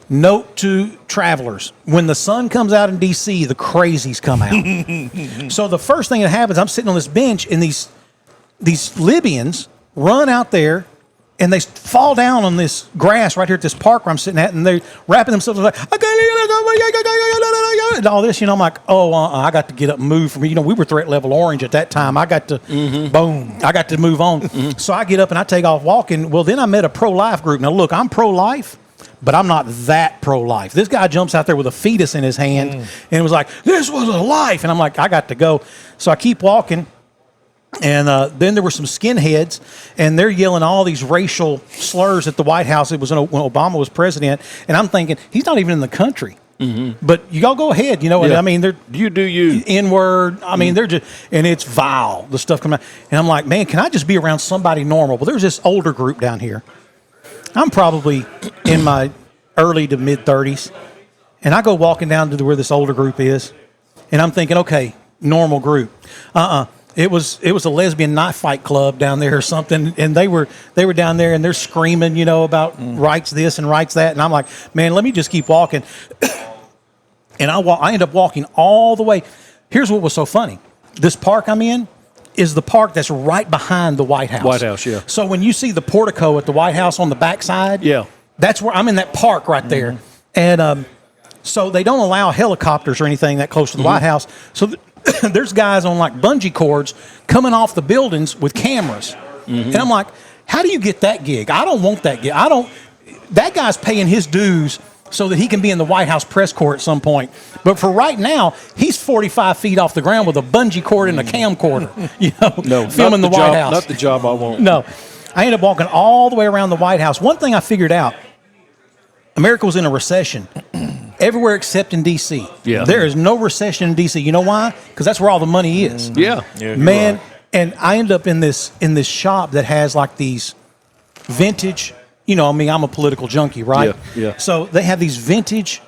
Note to travelers, when the sun comes out in D.C., the crazies come out. So the first thing that happens, I'm sitting on this bench, and these Libyans run out there, and they fall down on this grass right here at this park where I'm sitting at, and they're wrapping themselves like, and all this. I'm like, I got to get up and move from, we were threat level orange at that time. I got to, boom, I got to move on. So I get up and I take off walking. Well, then I met a pro-life group. Now, look, I'm pro-life, but I'm not that pro-life. This guy jumps out there with a fetus in his hand and was like, this was a life. And I'm like, I got to go. So I keep walking. And then there were some skinheads, and they're yelling all these racial slurs at the White House. It was when Obama was president. And I'm thinking, he's not even in the country. But y'all go ahead, And I mean, they're you do you N-word. I mean, they're just, and it's vile, the stuff coming out. And I'm like, man, can I just be around somebody normal? Well, there's this older group down here. I'm probably in my early to mid 30s, and I go walking down to where this older group is, and I'm thinking, okay, normal group. It was a lesbian knife fight club down there or something, and they were down there and they're screaming, about rights this and rights that, and I'm like, man, let me just keep walking. And I end up walking all the way. Here's what was so funny: this park I'm in is the park that's right behind the White House. White House, yeah. So when you see the portico at the White House on the backside, yeah, that's where I'm in that park right there, and so they don't allow helicopters or anything that close to the White House. So there's guys on like bungee cords coming off the buildings with cameras. And I'm like, how do you get that gig? I don't want that gig. That guy's paying his dues so that he can be in the White House press corps at some point. But for right now, he's 45 feet off the ground with a bungee cord and a camcorder, filming the White House. Not the job I want. No. I ended up walking all the way around the White House. One thing I figured out, America was in a recession. Everywhere except in D.C. Yeah. There is no recession in D.C. You know why? Because that's where all the money is. Yeah. Man, right. And I end up in this shop that has like these vintage, I'm a political junkie, right? Yeah. So they have these vintage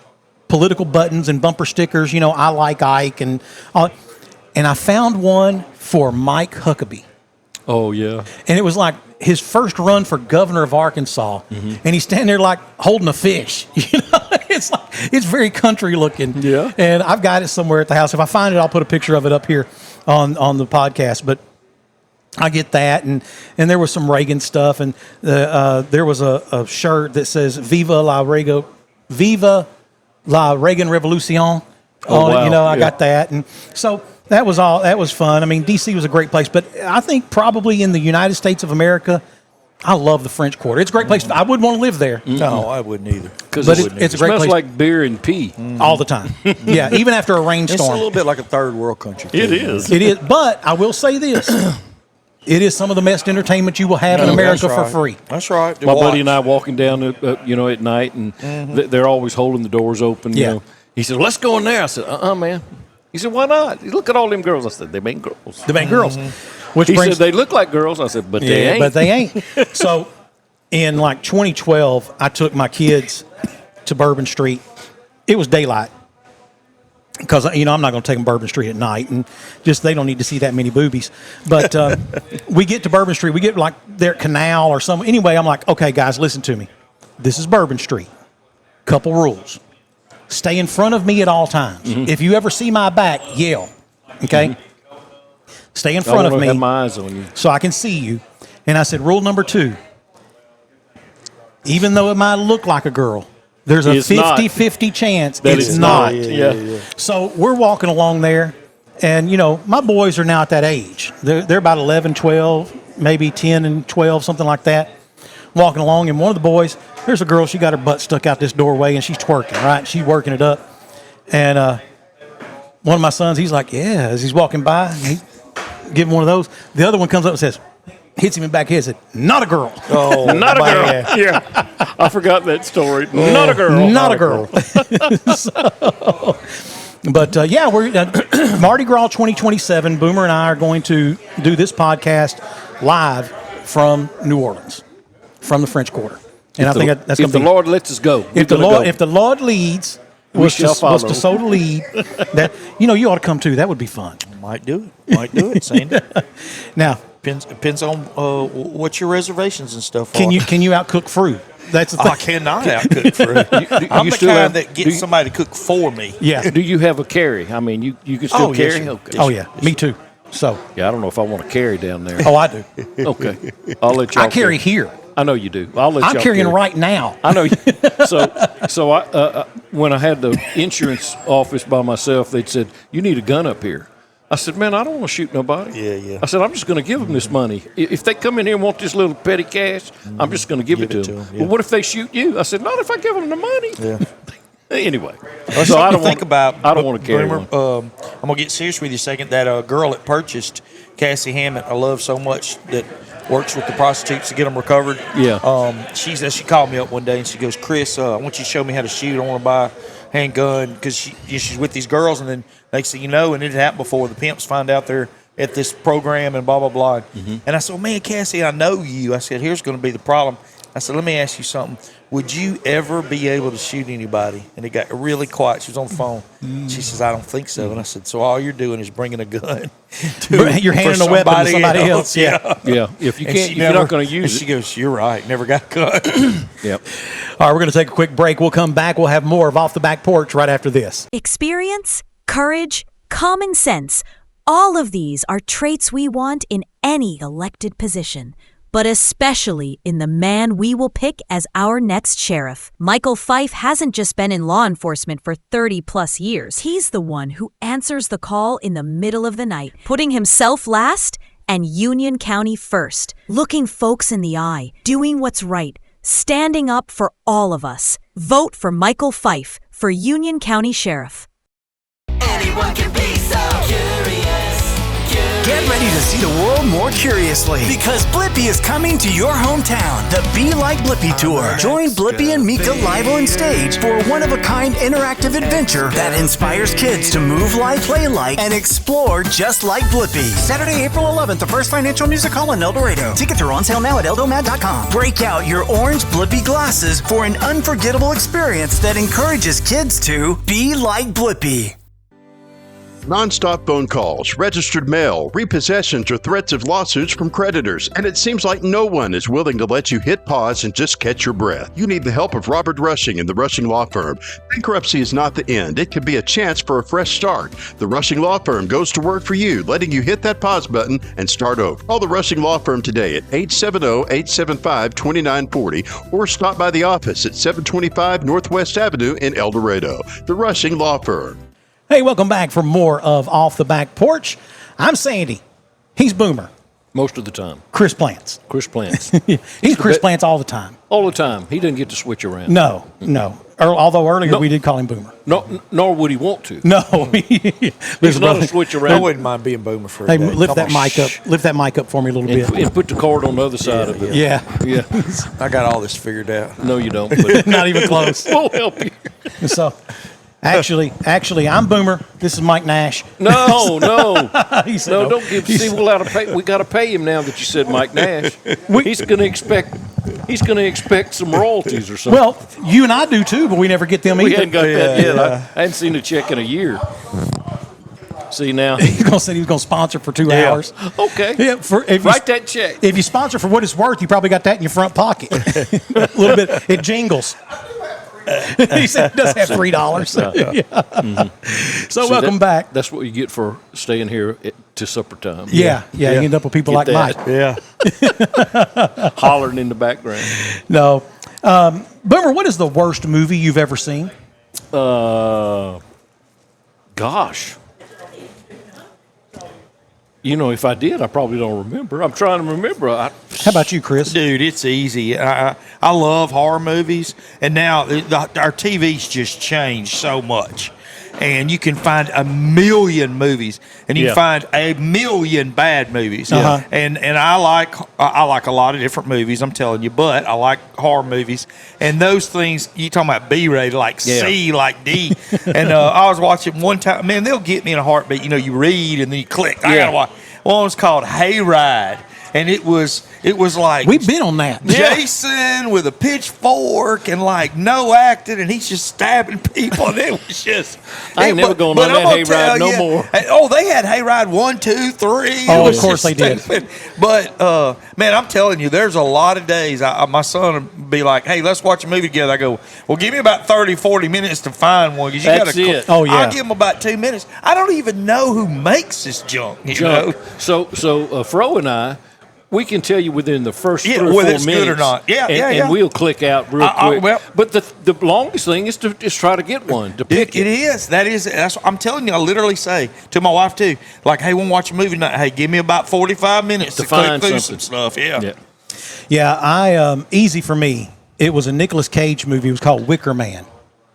political buttons and bumper stickers, I like Ike and all. And I found one for Mike Huckabee. Oh, yeah. And it was like his first run for governor of Arkansas. And he's standing there like holding a fish. It's very country looking. Yeah. And I've got it somewhere at the house. If I find it, I'll put a picture of it up here on the podcast. But I get that. And there was some Reagan stuff. And there was a shirt that says Viva la Reagan Revolution. Oh, wow. I got that. And so that was fun. I mean, D.C. was a great place. But I think probably in the United States of America, I love the French Quarter. It's a great place. I wouldn't want to live there. No, I wouldn't either. But it's a great place. It smells like beer and pee. All the time. Yeah, even after a rainstorm. It's a little bit like a third world country. It is. It is. But I will say this. It is some of the best entertainment you will have in America for free. That's right. My buddy and I walking down, at night, and they're always holding the doors open. Yeah. He said, "Let's go in there." I said, man." He said, "Why not? Look at all them girls." I said, "They ain't girls." They ain't girls. Which he said, "They look like girls." I said, "But they ain't." But they ain't. So in like 2012, I took my kids to Bourbon Street. It was daylight. Because, I'm not going to take them Bourbon Street at night. And just they don't need to see that many boobies. But we get to Bourbon Street. We get like their canal or something. Anyway, I'm like, okay, guys, listen to me. This is Bourbon Street. Couple rules. Stay in front of me at all times. If you ever see my back, yell. Okay? Stay in front of me. I have my eyes on you. So I can see you. And I said, rule number 2. Even though it might look like a girl, there's a It's not. 50-50 chance That it's it's not. not. Yeah. So we're walking along there, and, my boys are now at that age. They're about 11, 12, maybe 10 and 12, something like that. Walking along, and one of the boys, there's a girl, she got her butt stuck out this doorway, and she's twerking, right? She's working it up. And one of my sons, he's like, yeah, as he's walking by, and he give him one of those. The other one comes up and says, hits him in the back of the head, said, not a girl. Oh, not a girl. Yeah. I forgot that story. Not a girl. Not a girl. But we're Mardi Gras 2027. Boomer and I are going to do this podcast live from New Orleans, from the French Quarter. And I think that's going to be. If the Lord lets us go. If the Lord leads, was to sow the lead, that you ought to come too. That would be fun. Might do it, Sandy. Now depends on what your reservations and stuff can are. you outcook fruit? That's the thing. I cannot outcook fruit. I'm the kind that gets somebody to cook for me. Yeah. Do you have a carry? I mean, you can still carry? Yes, Okay. Oh yeah, me too. So Yeah, I don't know if I want to carry down there. I do. Okay. I'll let you I carry here. I know you do. I'll let I'm y'all carrying carry. right now. I know. So I when I had the insurance office by myself, they'd said, you need a gun up here. I said, man, I don't want to shoot nobody. Yeah. I said, I'm just going to give them this money. If they come in here and want this little petty cash, I'm just going to give it to them. yeah. Well, what if they shoot you? I said, not if I give them the money. Yeah. Anyway, Well, so I don't think about. I don't want to carry Boomer, one. I'm gonna get serious with you a second. That girl that purchased Cassie Hammond, I love so much, that works with the prostitutes to get them recovered. Yeah. She called me up one day and she goes, Chris, I want you to show me how to shoot. I want to buy a handgun because she's with these girls, and then next thing you know, and it happened before, the pimps find out they're at this program and blah blah blah. Mm-hmm. And I said, well, man, Cassie, I know you. I said, here's going to be the problem. I said, let me ask you something. Would you ever be able to shoot anybody? And it got really quiet. She was on the phone. She says, I don't think so. And I said, so all you're doing is bringing a gun. You're handing a weapon to somebody else. Yeah. Yeah. If you can't, if you're not going to use She goes, you're right. Never got cut. Yep. All right, we're going to take a quick break. We'll come back. We'll have more of Off the Back Porch right after this. Experience, courage, common sense. All of these are traits we want in any elected position, but especially in the man we will pick as our next sheriff. Michael Fife hasn't just been in law enforcement for 30 plus years. He's the one who answers the call in the middle of the night, putting himself last and Union County first, looking folks in the eye, doing what's right, standing up for all of us. Vote for Michael Fife for Union County Sheriff. Anyone can be so curious. Get ready to see the world more curiously because Blippi is coming to your hometown. The Be Like Blippi Tour. Join Blippi and Mika live on stage for a one-of-a-kind interactive adventure that inspires kids to move like, play like, and explore just like Blippi. Saturday, April 11th, the First Financial Music Hall in El Dorado. Tickets are on sale now at eldomad.com. Break out your orange Blippi glasses for an unforgettable experience that encourages kids to be like Blippi. Non-stop phone calls, registered mail, repossessions, or threats of lawsuits from creditors, and it seems like no one is willing to let you hit pause and just catch your breath. You need the help of Robert Rushing and the Rushing Law Firm. Bankruptcy is not the end. It could be a chance for a fresh start. The Rushing Law Firm goes to work for you, letting you hit that pause button and start over. Call the Rushing Law Firm today at 870-875-2940 or stop by the office at 725 Northwest Avenue in El Dorado. The Rushing Law Firm. Hey, welcome back for more of Off the Back Porch. I'm Sandy. He's Boomer. Most of the time. Chris Plants. Chris Plants. He's Chris Plants all the time. All the time. He doesn't get to switch around. No. Although earlier we did call him Boomer. No, nor would he want to. No. He's not a switch around. I wouldn't mind being Boomer for a Hey, day. lift Come that on. mic up. Lift that mic up for me a little bit. And put the cord on the other side of it. Yeah. Yeah. I got all this figured out. No, you don't. But Not even close. we'll help you. So, actually, I'm Boomer. This is Mike Nash. No. He said No, no. don't give. See, we got to pay him now that you said Mike Nash. He's going to expect some royalties or something. Well, you and I do too, but we never get them we either. hadn't got that yet. I hadn't seen a check in a year. See now, He's going to say he was going to sponsor for 2 hours. Okay. Yeah, Write that check. If you sponsor for what it's worth, you probably got that in your front pocket. A little bit. It jingles. He said it does have $3. Yeah. Mm-hmm. So welcome back. That's what you get for staying here to supper time. Yeah. You end up with people Get like that. Mike. Yeah. Hollering in the background. No. Boomer, what is the worst movie you've ever seen? Gosh. You know, if I did, I probably don't remember. I'm trying to remember. How about you, Chris? Dude, it's easy. I love horror movies, and now our TV's just changed so much. And you can find a million movies, and you can find a million bad movies. Uh-huh. And I like a lot of different movies. I'm telling you, but I like horror movies. And those things you talking about B-rated, like C, like D. And I was watching one time. Man, they'll get me in a heartbeat. You know, you read and then you click. I gotta watch. One was called Hayride. And it was like we've been on that. Jason with a pitchfork and like no acting, and he's just stabbing people. And it was just I ain't never going on that hayride no more. Oh, they had hayride 1, 2, 3. Oh, of course they did. But man, I'm telling you, there's a lot of days. My son would be like, "Hey, let's watch a movie together." I go, "Well, give me about 30, 40 minutes to find one." You That's it. Oh yeah. I'll give him about 2 minutes. I don't even know who makes this junk. You know? So Fro and I. We can tell you within the first 3 or 4 whether it's minutes. good or not. And we'll click out real quick. But the longest thing is to try to get one, to pick it. It is. That's what I'm telling you. I literally say to my wife, too, like, hey, we'll watch a movie tonight. Hey, give me about 45 minutes to click through some stuff. Yeah, easy for me. It was a Nicolas Cage movie. It was called Wicker Man.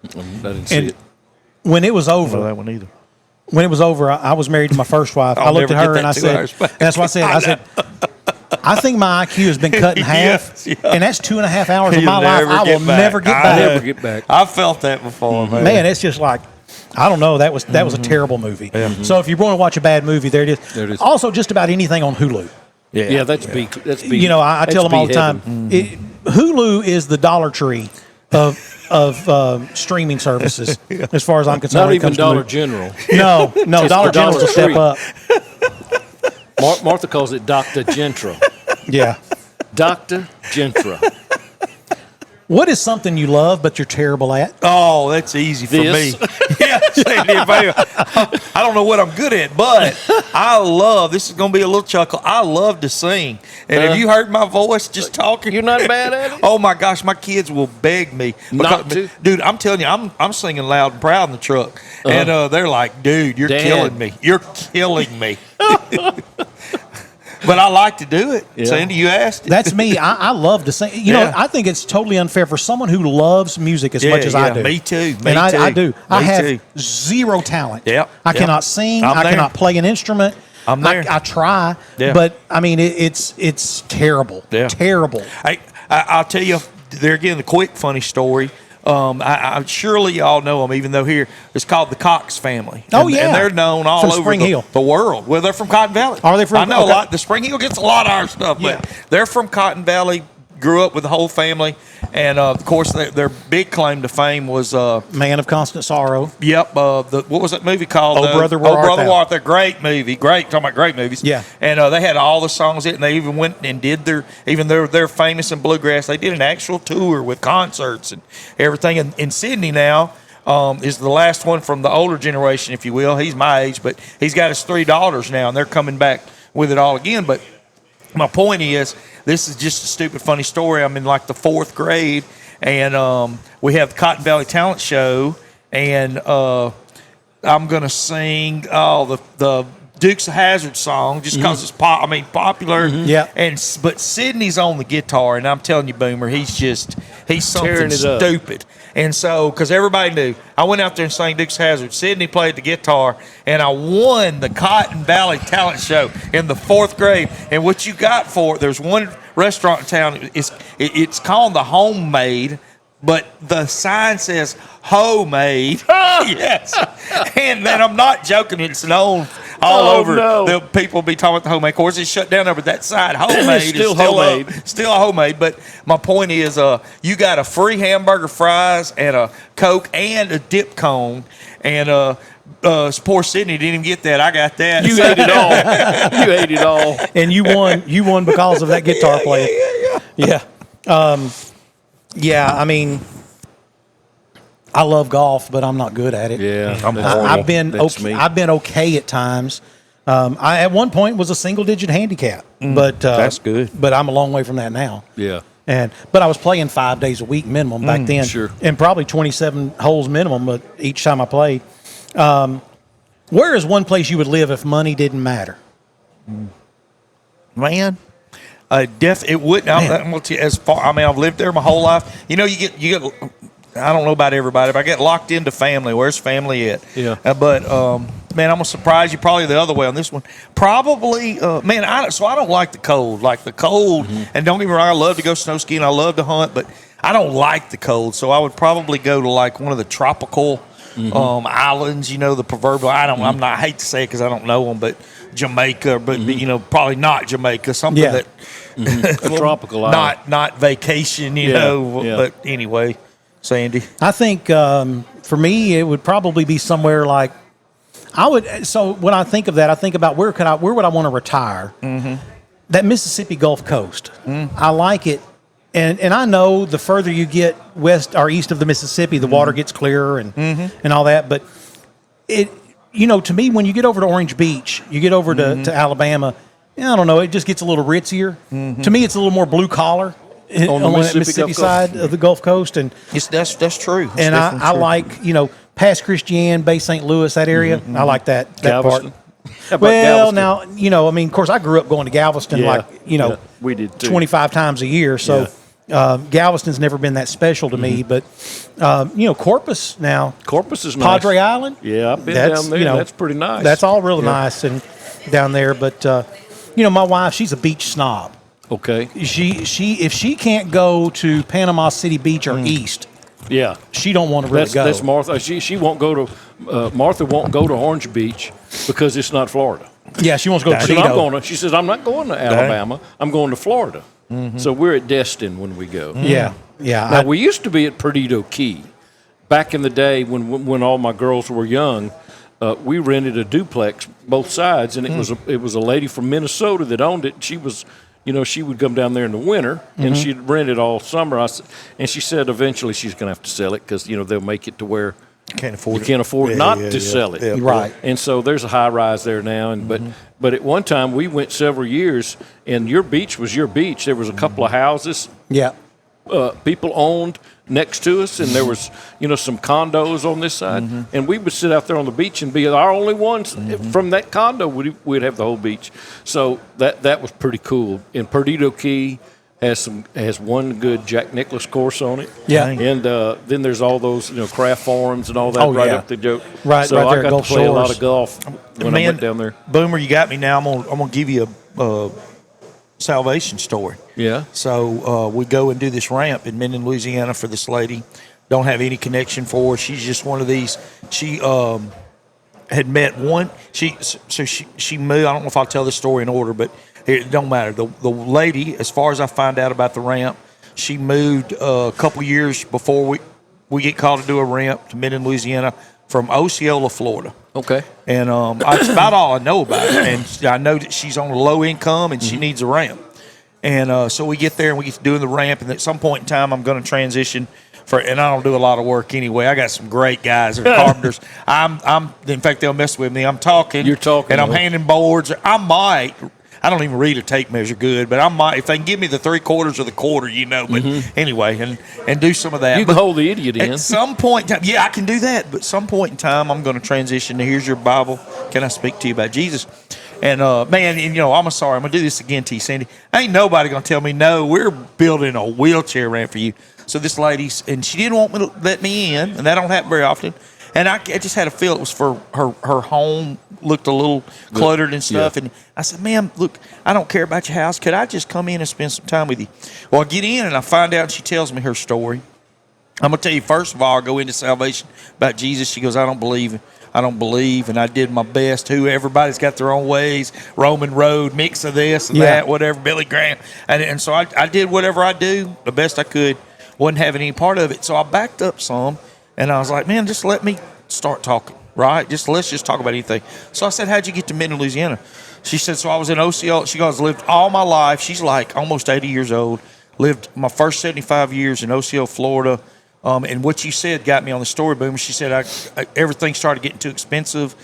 I didn't see it. When it was over. I don't know that one either. When it was over, I was married to my first wife. I looked at her and I said, that's what I said. I think my IQ has been cut in half, and that's 2.5 hours of my life I will never get back. Never get back. I've felt that before, man. Man, it's just like, I don't know. That was a terrible movie. Mm-hmm. So if you want to watch a bad movie, there it is. Also, just about anything on Hulu. Yeah, that's B. That's B. You know, I tell them all the time, Hulu is the Dollar Tree of streaming services, as far as I'm concerned. Not even Dollar General. No, Dollar General's a step up. Martha calls it Dr. Gentra. Yeah. Dr. Gentra. What is something you love but you're terrible at? Oh, that's easy for me. I don't know what I'm good at, but I love, this is going to be a little chuckle, I love to sing. And have you heard my voice just talking? You're not bad at it? Oh, my gosh, my kids will beg me. Not to? Dude, I'm telling you, I'm singing loud and proud in the truck. And they're like, dude, you're killing me. You're killing me. But I like to do it. Yeah. Sandy, you asked. That's me. I love to sing. You know, I think it's totally unfair for someone who loves music as much as I do. Me too. I do. I have zero talent. Yep. I cannot sing. I cannot play an instrument. I'm there. I try, but I mean, it's terrible. Yeah. Terrible. I'll tell you there again. The quick funny story. I'm surely y'all know them, even though here it's called the Cox family. And they're known all over the world. Well, they're from Cotton Valley. Are they from? I know a lot. The Spring Hill gets a lot of our stuff, but they're from Cotton Valley. Grew up with the whole family, and of course, their big claim to fame was Man of Constant Sorrow. Yep. what was that movie called? Oh, Brother, Where Art Thou? Great movie. Great. Talking about great movies. Yeah. And they had all the songs in it, and they even went and did they're famous in bluegrass. They did an actual tour with concerts and everything. And in Sydney now is the last one from the older generation, if you will. He's my age, but he's got his 3 daughters now, and they're coming back with it all again. But my point is, this is just a stupid, funny story. I'm in like the 4th grade, and we have the Cotton Valley Talent Show, and I'm going to sing the Dukes of Hazzard song just because it's popular. Yeah. But Sydney's on the guitar, and I'm telling you, Boomer, he's something stupid. And so, because everybody knew, I went out there and sang Dukes of Hazzard. Sydney played the guitar, and I won the Cotton Valley Talent Show in the 4th grade. And what you got for it, there's one restaurant in town, it's called the Homemade, but the sign says homemade. Yes. And then I'm not joking, it's known all over. No. The people be talking about the homemade. Of course, it's shut down over that side. Homemade is still homemade. Still a homemade. But my point is, you got a free hamburger, fries, and a Coke, and a dip cone. And poor Sydney didn't even get that. I got that. You ate it all. You ate it all. And you won. You won because of that guitar player. Yeah. I mean, I love golf, but I'm not good at it. Yeah, I've been okay at times. I at one point was a single-digit handicap, but that's good. But I'm a long way from that now. Yeah. But I was playing 5 days a week minimum back then, sure. and probably 27 holes minimum. But each time I played, where is one place you would live if money didn't matter? Man, it wouldn't. I'm gonna tell you, as far. I mean, I've lived there my whole life. You know, you get. I don't know about everybody, but I get locked into family. Where's family at? Yeah. But man, I'm gonna surprise you. Probably the other way on this one. Probably, man. I don't like the cold. Like the cold, and don't get me wrong. I love to go snow skiing. I love to hunt, but I don't like the cold. So I would probably go to like one of the tropical islands. You know, the proverbial. I'm not. I hate to say it because I don't know them, but Jamaica. But you know, probably not Jamaica. Something that a tropical island. Not vacation. You know. Yeah. But anyway. Sandy, I think for me it would probably be somewhere like So when I think of that, I think about where would I want to retire? That Mississippi Gulf Coast. I like it, and I know the further you get west or east of the Mississippi, the water gets clearer and all that. But to me, when you get over to Orange Beach, you get over to Alabama. I don't know. It just gets a little ritzier. To me, it's a little more blue collar. On the Mississippi side of the Gulf Coast, and that's true. And I like past Christian, Bay St. Louis, that area. I like that Galveston. part. Well, Galveston? Now I mean, of course, I grew up going to Galveston, we did too. 25 times a year. So Galveston's never been that special to me. But Corpus now. Corpus is nice. Padre Island. Yeah, I've been down there. That's pretty nice. That's all real nice and down there. But my wife, she's a beach snob. Okay. If she can't go to Panama City Beach or east, she don't want to really go. That's Martha. She won't go to Martha won't go to Orange Beach because it's not Florida. Yeah, she wants to go to Toledo. She says I'm not going to Alabama. I'm going to Florida. So we're at Destin when we go. Yeah. Now we used to be at Perdido Key. Back in the day when all my girls were young, we rented a duplex both sides, and it was a lady from Minnesota that owned it. She was. She would come down there in the winter, and she'd rent it all summer. And she said eventually she's going to have to sell it because, they'll make it to where you can't afford to sell it. Yeah. Right. And so there's a high rise there now. But at one time we went several years, and your beach was your beach. There was a couple of houses. Yeah. People owned next to us, and there was some condos on this side, and we would sit out there on the beach and be our only ones from that condo. We'd have the whole beach, so that was pretty cool. And Perdido Key has one good Jack Nicklaus course on it. Yeah, and then there's all those craft farms and all that up the joke. Right, so right there I got at Gulf to play Shores. a lot of golf when I went down there. Boomer, you got me now. I'm gonna give you a salvation story. Yeah. So we go and do this ramp in Minden, Louisiana for this lady. Don't have any connection for her. She's just one of these. She had met one. She moved. I don't know if I'll tell this story in order, but it don't matter. The lady, as far as I find out about the ramp, she moved a couple years before we get called to do a ramp to Minden, Louisiana from Osceola, Florida. Okay. And that's about all I know about her. And I know that she's on a low income and she needs a ramp. And so we get there and we get to doing the ramp. And at some point in time, I'm going to transition and I don't do a lot of work anyway. I got some great guys. They're carpenters. In fact, they'll mess with me. I'm talking. You're talking. And I'm handing boards. I don't even read a tape measure good, but I might, if they can give me the 3/4 or the quarter, but anyway, and do some of that. You can hold the idiot in. At some point in time, I can do that, but some point in time, I'm going to transition to here's your Bible. Can I speak to you about Jesus? And, I'm sorry, I'm going to do this again to you, Sandy. Ain't nobody going to tell me, no, we're building a wheelchair ramp for you. So this lady, and she didn't want me to let me in, and that don't happen very often. And I just had a feel it was for her home looked a little cluttered and stuff. Yeah. And I said, ma'am, look, I don't care about your house. Could I just come in and spend some time with you? Well, I get in and I find out, and she tells me her story. I'm going to tell you, first of all, I go into salvation about Jesus. She goes, I don't believe, and I did my best. Everybody's got their own ways. Roman Road, mix of this and that, whatever, Billy Graham. And so I did whatever I do, the best I could. Wasn't having any part of it. So I backed up some. And I was like, man, just let me start talking, right? Let's just talk about anything. So I said, how'd you get to Minden, Louisiana? She said, so I was in Osceola. She goes, lived all my life. She's like almost 80 years old. Lived my first 75 years in Osceola, Florida. And what you said got me on the story boom. She said, everything started getting too expensive.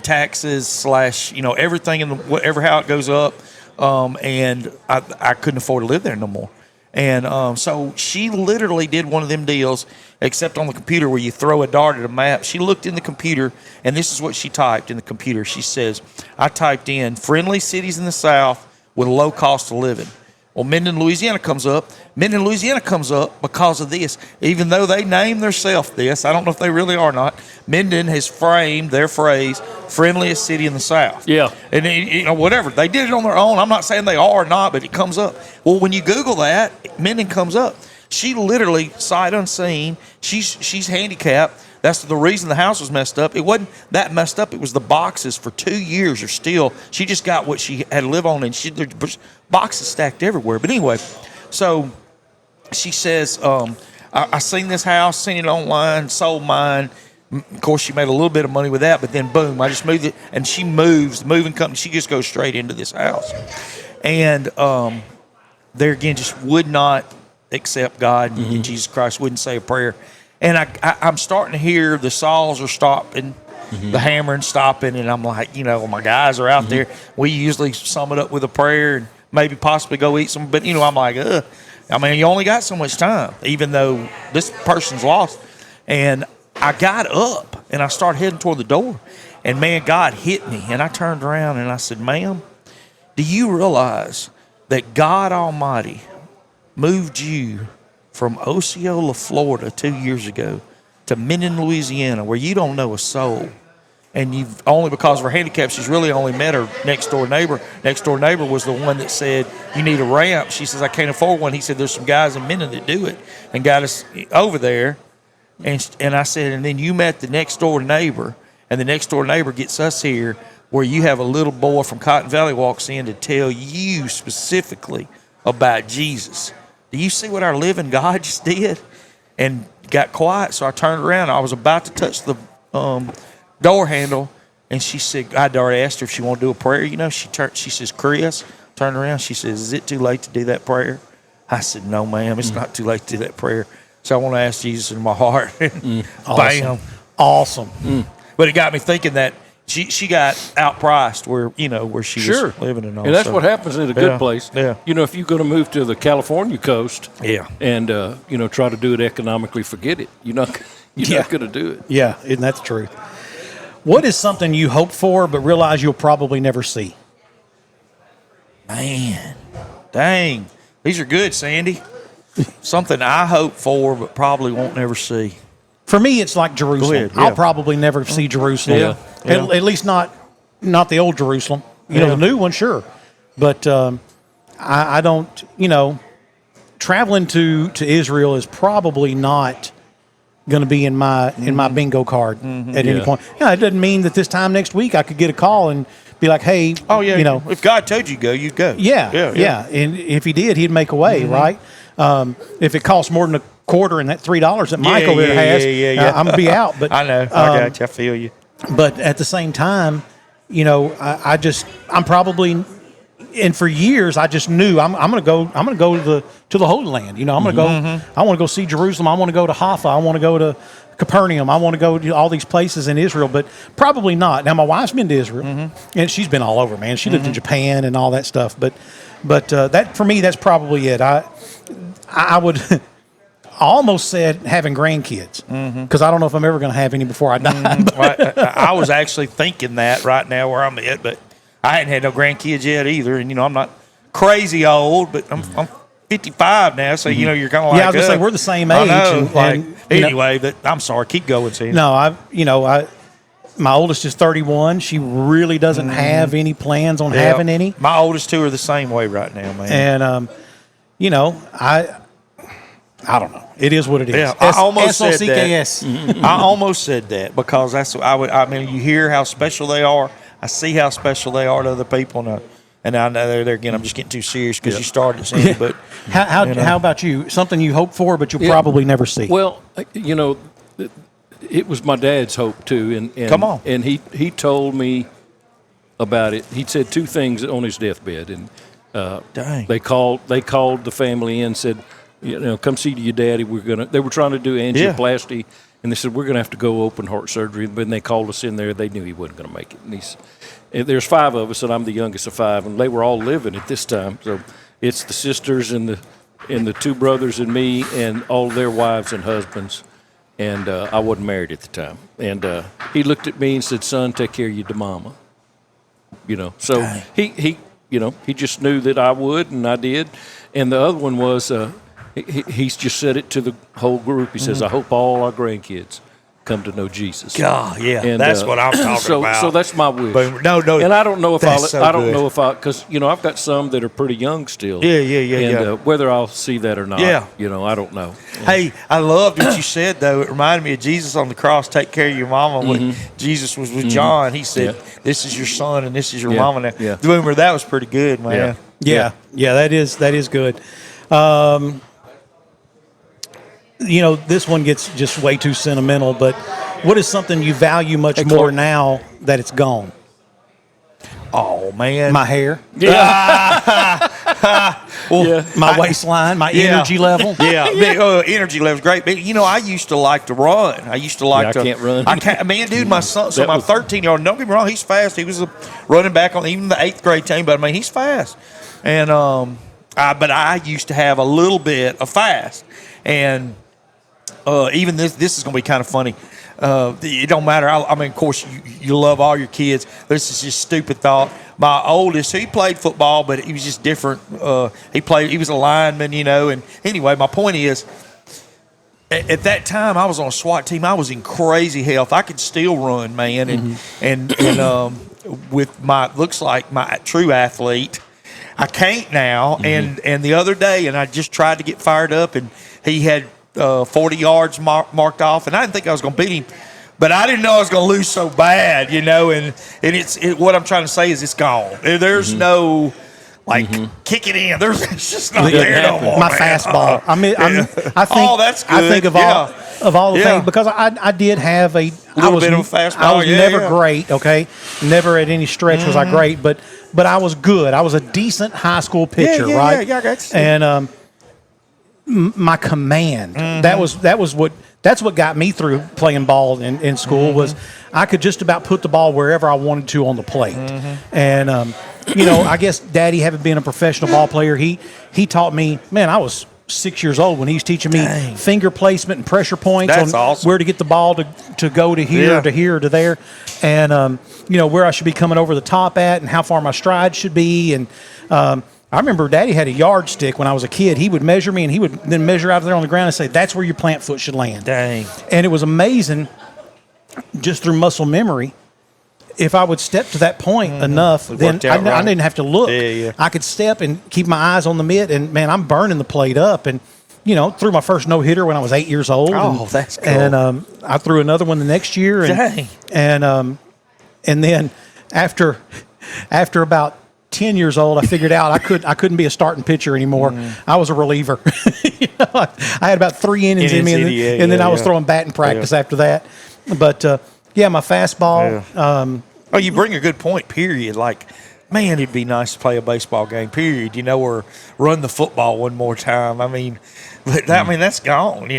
Taxes / everything how it goes up. And I couldn't afford to live there no more. And so she literally did one of them deals, except on the computer where you throw a dart at a map. She looked in the computer, and this is what she typed in the computer. She says, I typed in friendly cities in the South with a low cost of living. Well, Minden, Louisiana comes up. Minden, Louisiana comes up because of this. Even though they name themselves this, I don't know if they really are or not. Minden has framed their phrase, friendliest city in the South. Yeah. And, you know, whatever. They did it on their own. I'm not saying they are or not, but it comes up. Well, when you Google that, Minden comes up. She literally, sight unseen, she's handicapped. That's the reason the house was messed up. It wasn't that messed up. It was the boxes for 2 years are still. She just got what she had to live on, and there's boxes stacked everywhere. But anyway, so she says, I seen this house, seen it online, sold mine. Of course, she made a little bit of money with that, but then boom, I just moved it. And she moves, the moving company, she just goes straight into this house. And there again, just would not accept God and Jesus Christ, wouldn't say a prayer. And I'm starting to hear the saws are stopping, the hammering stopping, and I'm like, you know, my guys are out there. We usually sum it up with a prayer and maybe possibly go eat some. But, you know, I'm like, I mean, you only got so much time, even though this person's lost. And I got up, and I started heading toward the door. And, man, God hit me. And I turned around, and I said, ma'am, do you realize that God Almighty moved you from Osceola, Florida 2 years ago to Minden, Louisiana, where you don't know a soul. And you've only because of her handicap, she's really only met her next door neighbor. Next door neighbor was the one that said, you need a ramp. She says, I can't afford one. He said, there's some guys in Minden that do it, and got us over there. And I said, and then you met the next door neighbor, and the next door neighbor gets us here where you have a little boy from Cotton Valley walks in to tell you specifically about Jesus. Do you see what our living God just did? And got quiet, so I turned around. I was about to touch the door handle, and she said, I'd already asked her if she wanted to do a prayer. You know, she says, Chris, turned around. She says, is it too late to do that prayer? I said, no, ma'am, it's not too late to do that prayer. So I want to ask Jesus in my heart. Bam. Awesome. But it got me thinking that she got outpriced where she was living and all. And that's what happens in a good place. Yeah. You know, if you're going to move to the California coast, and try to do it economically, forget it. You're not going to do it. Yeah, and that's true. What is something you hope for but realize you'll probably never see? Man, dang, these are good, Sandy. Something I hope for but probably won't never see. For me, it's like Jerusalem. Go ahead, I'll probably never see Jerusalem. At least not the old Jerusalem. You know, the new one, sure. But I don't, traveling to Israel is probably not going to be in my bingo card at any point. Yeah, it doesn't mean that this time next week I could get a call and be like, hey, if God told you go, you'd go. Yeah. And if he did, he'd make a way, right? If it costs more than a quarter and that $3 that Michael has, I'm going to be out. But I know. I got you. I feel you. But at the same time, I'm probably, and for years I just knew I'm going to go to the Holy Land. I'm going to go. I want to go see Jerusalem. I want to go to Haifa. I want to go to Capernaum. I want to go to all these places in Israel, but probably not. Now my wife's been to Israel, and she's been all over, man. She lived in Japan and all that stuff. But that for me, that's probably it. I would. I almost said having grandkids because I don't know if I'm ever going to have any before I die. I was actually thinking that right now where I'm at, but I hadn't had no grandkids yet either. And I'm not crazy old, but I'm 55 now, so you're kind of like I was going to say we're the same age. Anyway, but I'm sorry. Keep going, Sam. No, my oldest is 31. She really doesn't have any plans on having any. My oldest two are the same way right now, man. And I don't know. It is what it is. Yeah, I almost said that. I almost said that because that's what I mean, you hear how special they are. I see how special they are to other people, and I know they're again. I'm just getting too serious because you started saying. But how about you? Something you hope for, but you'll probably never see. Well, it was my dad's hope too, and come on, and he told me about it. He said two things on his deathbed, and dang, they called the family in and said, come see your daddy. They were trying to do angioplasty, and they said, we're going to have to go open heart surgery. But when they called us in there, they knew he wasn't going to make it. And there's 5 of us, and I'm the youngest of 5, and they were all living at this time. So it's the sisters and the and the two brothers and me and all their wives and husbands. And I wasn't married at the time. And he looked at me and said, "Son, take care of your mama." So he just knew that I would, and I did. And the other one was he's just said it to the whole group. He says, "I hope all our grandkids come to know Jesus." God, yeah, and, that's what I'm talking about. So that's my wish. But no, and I don't know if that's so I don't good. know if because I've got some that are pretty young still. Yeah. And whether I'll see that or not, Yeah. I don't know. Hey, I loved what you said though. It reminded me of Jesus on the cross. Take care of your mama. When Jesus was with John, he said, "This is your son and this is your mama." Now, Boomer, that was pretty good, man. Yeah, that is good. This one gets just way too sentimental, but what is something you value much more now that it's gone? Oh, man. My hair. Yeah. My waistline, my energy level. Energy level's great. But, I used to like to run. I used to like to. I can't run. Man, dude, my son, my 13-year-old, don't get me wrong, he's fast. He was a running back on even the 8th grade team, but, he's fast. And, but I used to have a little bit of fast. And even this is going to be kind of funny. It don't matter. Of course, you love all your kids. This is just stupid thought. My oldest, he played football, but he was just different. He was a lineman, And anyway, my point is, at that time, I was on a SWAT team. I was in crazy health. I could still run, man. And with looks like my true athlete, I can't now. And the other day, and I just tried to get fired up, and he had 40 yards marked off, and I didn't think I was going to beat him, but I didn't know I was going to lose so bad, And what I'm trying to say is it's gone. There's no kick it in. It's just not there no more. My fastball. I think that's good. I think of all the things because I did have a little bit of a fastball. I was never great. Okay, never at any stretch was I great, but I was good. I was a decent high school pitcher, right? Yeah, I got you. And my command. That's what got me through playing ball in school was I could just about put the ball wherever I wanted to on the plate. And I guess Daddy, having been a professional ball player, he taught me. Man, I was 6 years old when he was teaching me finger placement and pressure points on where to get the ball to go to here, to here, to there, and where I should be coming over the top at, and how far my stride should be, and. I remember Daddy had a yardstick when I was a kid. He would measure me, and he would then measure out there on the ground and say, "That's where your plant foot should land." Dang. And it was amazing, just through muscle memory, if I would step to that point enough, then I didn't have to look. I could step and keep my eyes on the mitt, and, man, I'm burning the plate up. And, threw my first no-hitter when I was 8 years old. Oh, that's cool. And I threw another one the next year. And, Dang. And then after about 10 years old, I figured out I couldn't be a starting pitcher anymore. I was a reliever. I had about 3 innings in me, and then I was throwing batting practice after that. But my fastball. You bring a good point. Period. Like, man, it'd be nice to play a baseball game. Period. Or run the football one more time. That's gone.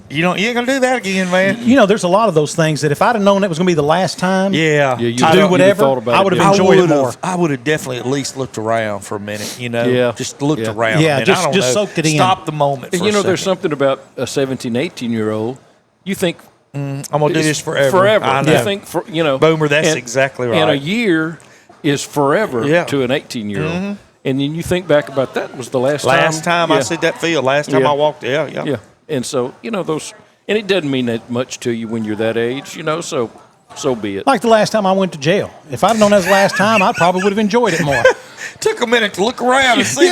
You ain't gonna do that again, man. There's a lot of those things that if I'd have known it was gonna be the last time, to do whatever, I would have enjoyed it more. I would have definitely at least looked around for a minute. Just looked around. Yeah, just soaked it in. Stop the moment. And there's something about a 17, 18-year-old. You think I'm gonna do this forever. Forever. I know. You think Boomer. That's exactly right. And a year is forever to an 18-year-old. And then you think back about that was the last time. Last time I said that field. Last time I walked. Yeah. And so, those, and it doesn't mean that much to you when you're that age, so be it. Like the last time I went to jail. If I'd known that was the last time, I probably would have enjoyed it more. Took a minute to look around and see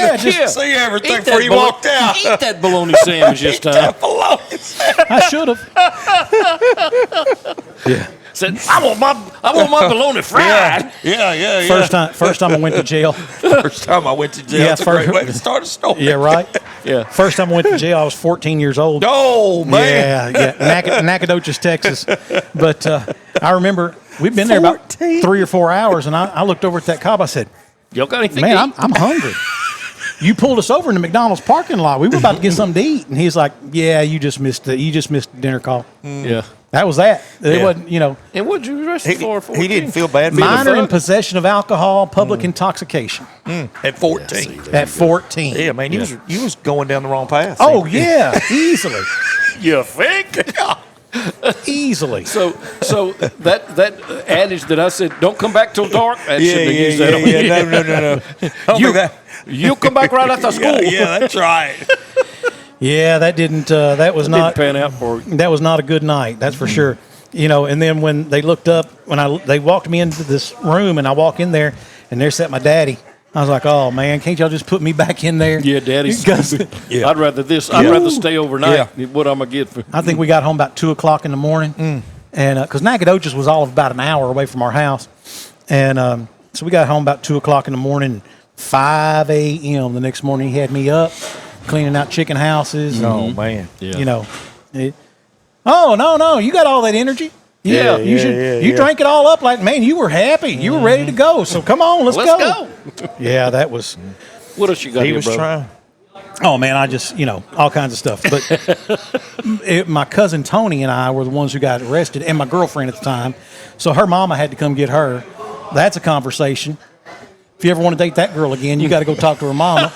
see everything before you walked out. Eat that bologna sandwich this time. I should have. Said, I want my bologna fried. Yeah. First time I went to jail. First time I went to jail. That's a great way to start a story. Yeah, right. Yeah. First time I went to jail, I was 14 years old. Oh, man. Yeah. Nacogdoches, Texas. But I remember we'd been there about 3 or 4 hours, and I looked over at that cop. I said, "Y'all got anything man, to eat?" I'm hungry. You pulled us over in the McDonald's parking lot. We were about to get something to eat, and he's like, "Yeah, you just missed the dinner call." Yeah. That was that. It Yeah. wasn't, And what'd you arrest him for? He didn't feel bad. minor in possession of alcohol, public intoxication. At 14. At 14. Yeah, man, you was going down the wrong path. Oh, yeah, easily. You think? Easily. So that adage that I said, don't come back till dark, I shouldn't have used that on you. No. You'll come back right after school. Yeah, that's right. Yeah, that didn't Didn't pan out for you. that was not a good night. That's for sure. And then when they looked up, they walked me into this room, and I walk in there, and there sat my daddy. I was like, oh man, can't y'all just put me back in there? Yeah, Daddy's. Yeah. I'd rather stay overnight. Yeah. What I'm gonna get for? I think we got home about 2:00 in the morning, and because Nacogdoches was all of about an hour away from our house, and so we got home about 2:00 in the morning. 5 a.m. the next morning, he had me up cleaning out chicken houses. Oh man, Oh no, you got all that energy. You drank it all up like, man, you were happy. You were ready to go. So come on, let's go. Yeah, that was. What else you got? He here, was brother? trying. Oh man, I just all kinds of stuff. But my cousin Tony and I were the ones who got arrested, and my girlfriend at the time. So her mama had to come get her. That's a conversation. If you ever want to date that girl again, you got to go talk to her mama.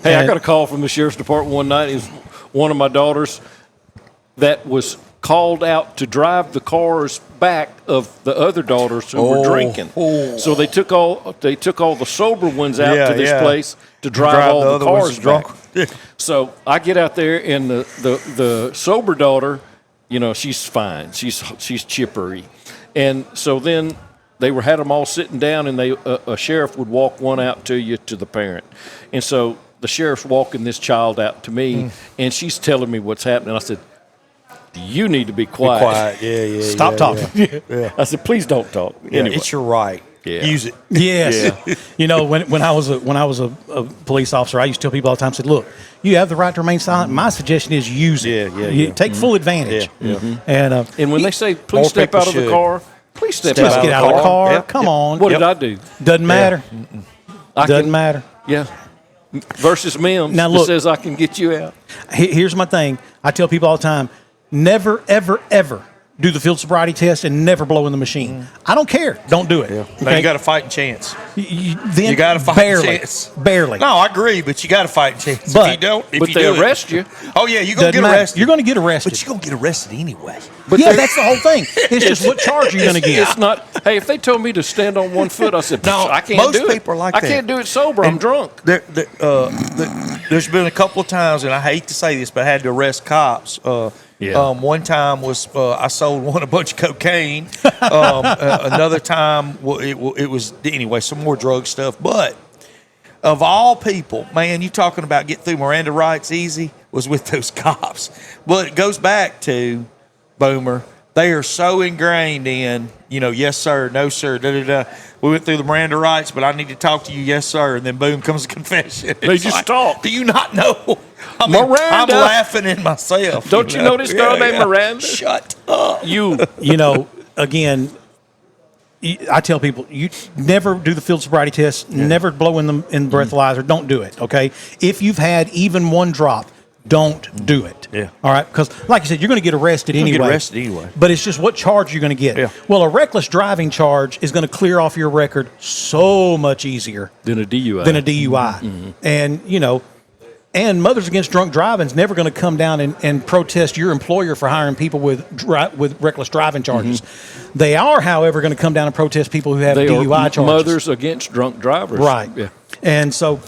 Hey, I got a call from the sheriff's department one night. It was one of my daughters that was called out to drive the cars back of the other daughters who were drinking. So they took all the sober ones out to this place to drive all the cars back. So I get out there, and the sober daughter, she's fine. She's chippery, and so then they had them all sitting down, and a sheriff would walk one out to you to the parent, and so the sheriff's walking this child out to me, and she's telling me what's happening. I said, you need to be quiet. Be quiet. Yeah. Stop talking. Yeah. I said, please don't talk. Yeah, Anyway. it's your right. Yeah. Use it. Yes. Yeah. When I was a police officer, I used to tell people all the time, I said, look, you have the right to remain silent. My suggestion is use it. Yeah. Take full advantage. Yeah. And when they say, please step out of the car, please step just out get out of the car. Come on. What did I do? Doesn't matter. Doesn't matter. Yeah. Versus Mims Now, that look, says I can get you out. Here's my thing. I tell people all the time, never, ever, ever do the field sobriety test and never blow in the machine. I don't care. Don't do it. Yeah. Okay? Now you got a fighting chance. Then You got a fighting chance. Barely. No, I agree, but you got a fighting chance. But- if you don't, if But you they do arrest you. Oh yeah, you're gonna Doesn't get matter. arrested. You're going to get arrested. But you're gonna get arrested anyway. But yeah, that's the whole thing. It's just what charge you're going to get. It's not. Hey, if they told me to stand on one foot, I said, No, I can't most do it. people are like I that. can't do it sober. I'm drunk. There's been a couple of times, and I hate to say this, but I had to arrest cops. One time was I sold one a bunch of cocaine. Another time, it was anyway some more drug stuff. But of all people, man, you talking about get through Miranda rights easy was with those cops. But it goes back to Boomer. They are so ingrained in, yes sir, no sir, da da da. We went through the Miranda rights, but I need to talk to you, yes sir, and then boom comes a confession. They It's just like, talk. Do you not know? I'm Miranda. laughing in myself. Don't you know this girl named Miranda? Shut up. Again, I tell people, you never do the field sobriety test, never blow in the breathalyzer. Don't do it, okay? If you've had even one drop, don't do it. Yeah. All right? Because, like you said, you're going to get arrested anyway. But it's just what charge you're going to get. Yeah. Well, a reckless driving charge is going to clear off your record so much easier Than a DUI. And, and Mothers Against Drunk Driving is never going to come down and protest your employer for hiring people with reckless driving charges. They are, however, going to come down and protest people who have DUI charges. Mothers Against Drunk Drivers. Right. Yeah. And so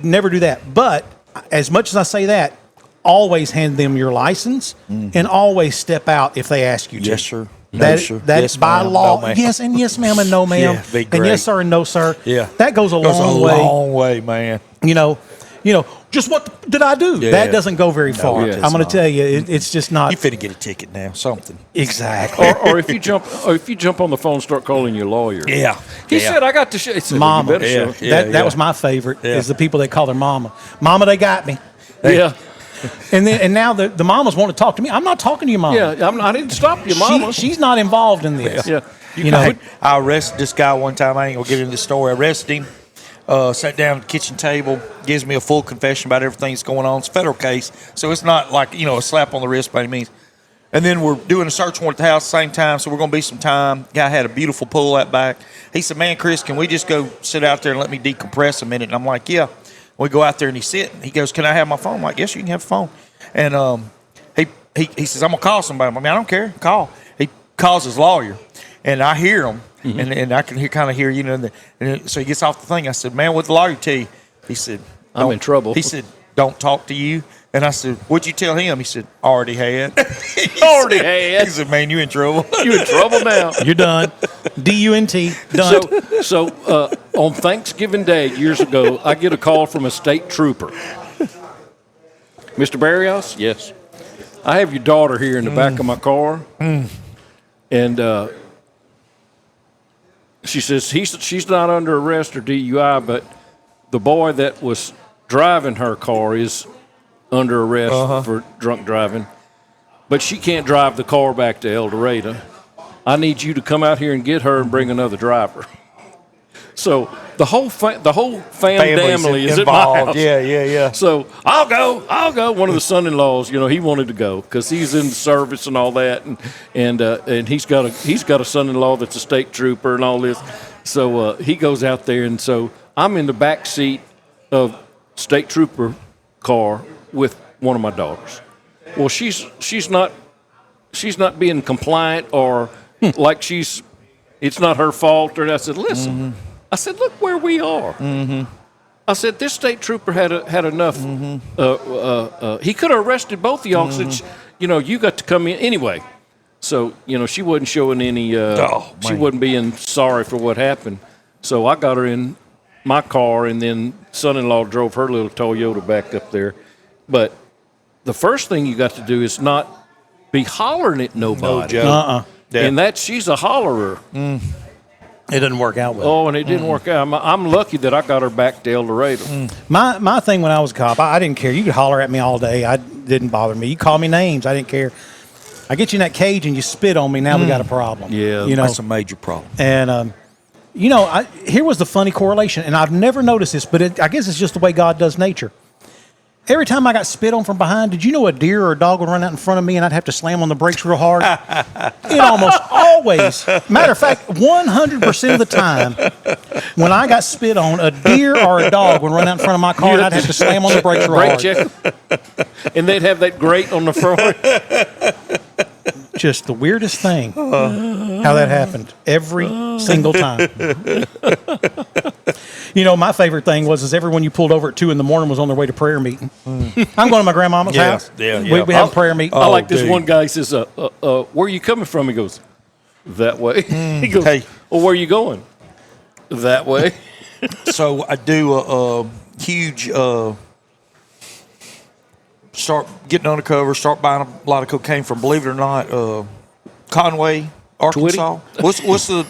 never do that. But as much as I say that, always hand them your license and always step out if they ask you to. Yes, sir. That's Yes, by ma'am. law. No, ma'am. Yes, and yes, ma'am, and no, ma'am. Yeah, be and great. yes, sir, and no, sir. Yeah. That goes a long way. Long way, man. Just what did I do? Yeah. That doesn't go very No, far. it does I'm going to not. tell you, it's just not. You finna get a ticket now, something. Exactly. or if you jump on the phone and start calling your lawyer. Yeah. He said, I got to show. He said, Mama. You better show. That was my favorite, is the people that call their mama. Mama, they got me. Yeah. And now the mamas want to talk to me. I'm not talking to your mama. Yeah, I didn't stop your mama. She's not involved in this. Yeah. I arrested this guy one time. I ain't gonna get into the story. I arrested him. Sat down at the kitchen table, gives me a full confession about everything that's going on. It's a federal case, so it's not like a slap on the wrist by any means. And then we're doing a search warrant at the house at the same time, so we're going to be some time. Guy had a beautiful pool out back. He said, man, Chris, can we just go sit out there and let me decompress a minute? And I'm like, yeah. We go out there and he goes, can I have my phone? I'm like, yes, you can have a phone. And he says, I'm going to call somebody. I mean, I don't care. Call. He calls his lawyer, and I hear him, and I can kind of hear, you know. And so he gets off the thing. I said, man, what'd the lawyer tell you? He said, I'm in trouble. He said, don't talk to you. And I said, what'd you tell him? He said, already had. Already had. He said, man, you in trouble. You in trouble now. You're done. DUNT. Done. So on Thanksgiving Day years ago, I get a call from a state trooper. Mr. Barrios? Yes. I have your daughter here in the back of my car. And she says she's not under arrest or DUI, but the boy that was driving her car is under arrest for drunk driving. But she can't drive the car back to El Dorado. I need you to come out here and get her and bring another driver. So the whole family is involved. at my house. Yeah. So I'll go. One of the son-in-laws, he wanted to go because he's in the service and all that, and he's got a son-in-law that's a state trooper and all this. So he goes out there, and so I'm in the back seat of state trooper car with one of my daughters. Well, she's not being compliant or like it's not her fault. Or I said, listen. I said, look where we are. I said, this state trooper had enough. He could have arrested both of y'all since, you got to come in. Anyway, so, she wasn't showing any, she wasn't being sorry for what happened. So I got her in my car, and then son-in-law drove her little Toyota back up there. But the first thing you got to do is not be hollering at nobody. No, Yeah. She's a hollerer. It didn't work out well. Oh, and it didn't work out. I'm lucky that I got her back to El Dorado. My thing when I was a cop, I didn't care. You could holler at me all day. I didn't bother me. You call me names. I didn't care. I get you in that cage and you spit on me. Now we got a problem. Yeah, that's a major problem. And here was the funny correlation, and I've never noticed this, but I guess it's just the way God does nature. Every time I got spit on from behind, did you know a deer or a dog would run out in front of me and I'd have to slam on the brakes real hard? It almost always, matter of fact, 100% of the time, when I got spit on, a deer or a dog would run out in front of my car and I'd have to slam on the brakes real hard. Check. And they'd have that grate on the front. Just the weirdest thing, how that happened every single time. My favorite thing was everyone you pulled over at 2 a.m. was on their way to prayer meeting. I'm going to my grandmama's house. Yeah. We have a prayer meeting. I like this one guy. He says, where are you coming from? He goes, that way. He goes, Hey. Well, where are you going? That way. So I do a huge start getting undercover, start buying a lot of cocaine from, believe it or not, Conway, Arkansas. What's the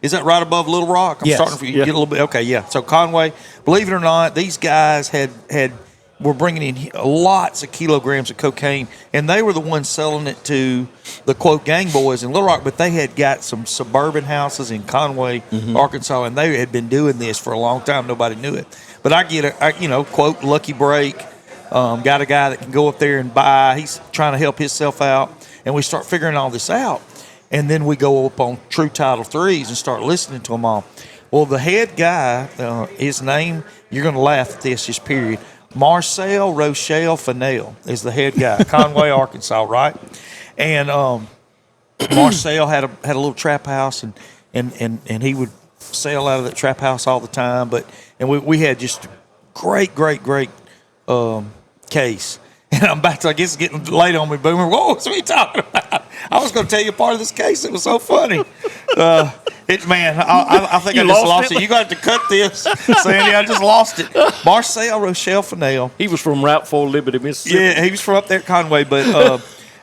is that right above Little Rock? I'm starting to get a little bit. Okay, yeah. So Conway, believe it or not, these guys were bringing in lots of kilograms of cocaine, and they were the ones selling it to the quote gang boys in Little Rock. But they had got some suburban houses in Conway, Arkansas, and they had been doing this for a long time. Nobody knew it. But I get a quote lucky break. Got a guy that can go up there and buy. He's trying to help himself out, and we start figuring all this out. And then we go up on True Title 3s and start listening to them all. Well, the head guy, his name, you're going to laugh at this, just period. Marcel Rochelle Fennell is the head guy, Conway, Arkansas, right? And Marcel had a little trap house, and he would sell out of that trap house all the time. And we had just great case. And I'm about to, I guess, getting late on me, Boomer. Whoa, what are you talking about? I was going to tell you a part of this case. It was so funny. I think I just lost it. You got to cut this, Sandy. I just lost it. Marcel Rochelle Fennell. He was from Route 4 Liberty, Mississippi. Yeah, he was from up there at Conway. But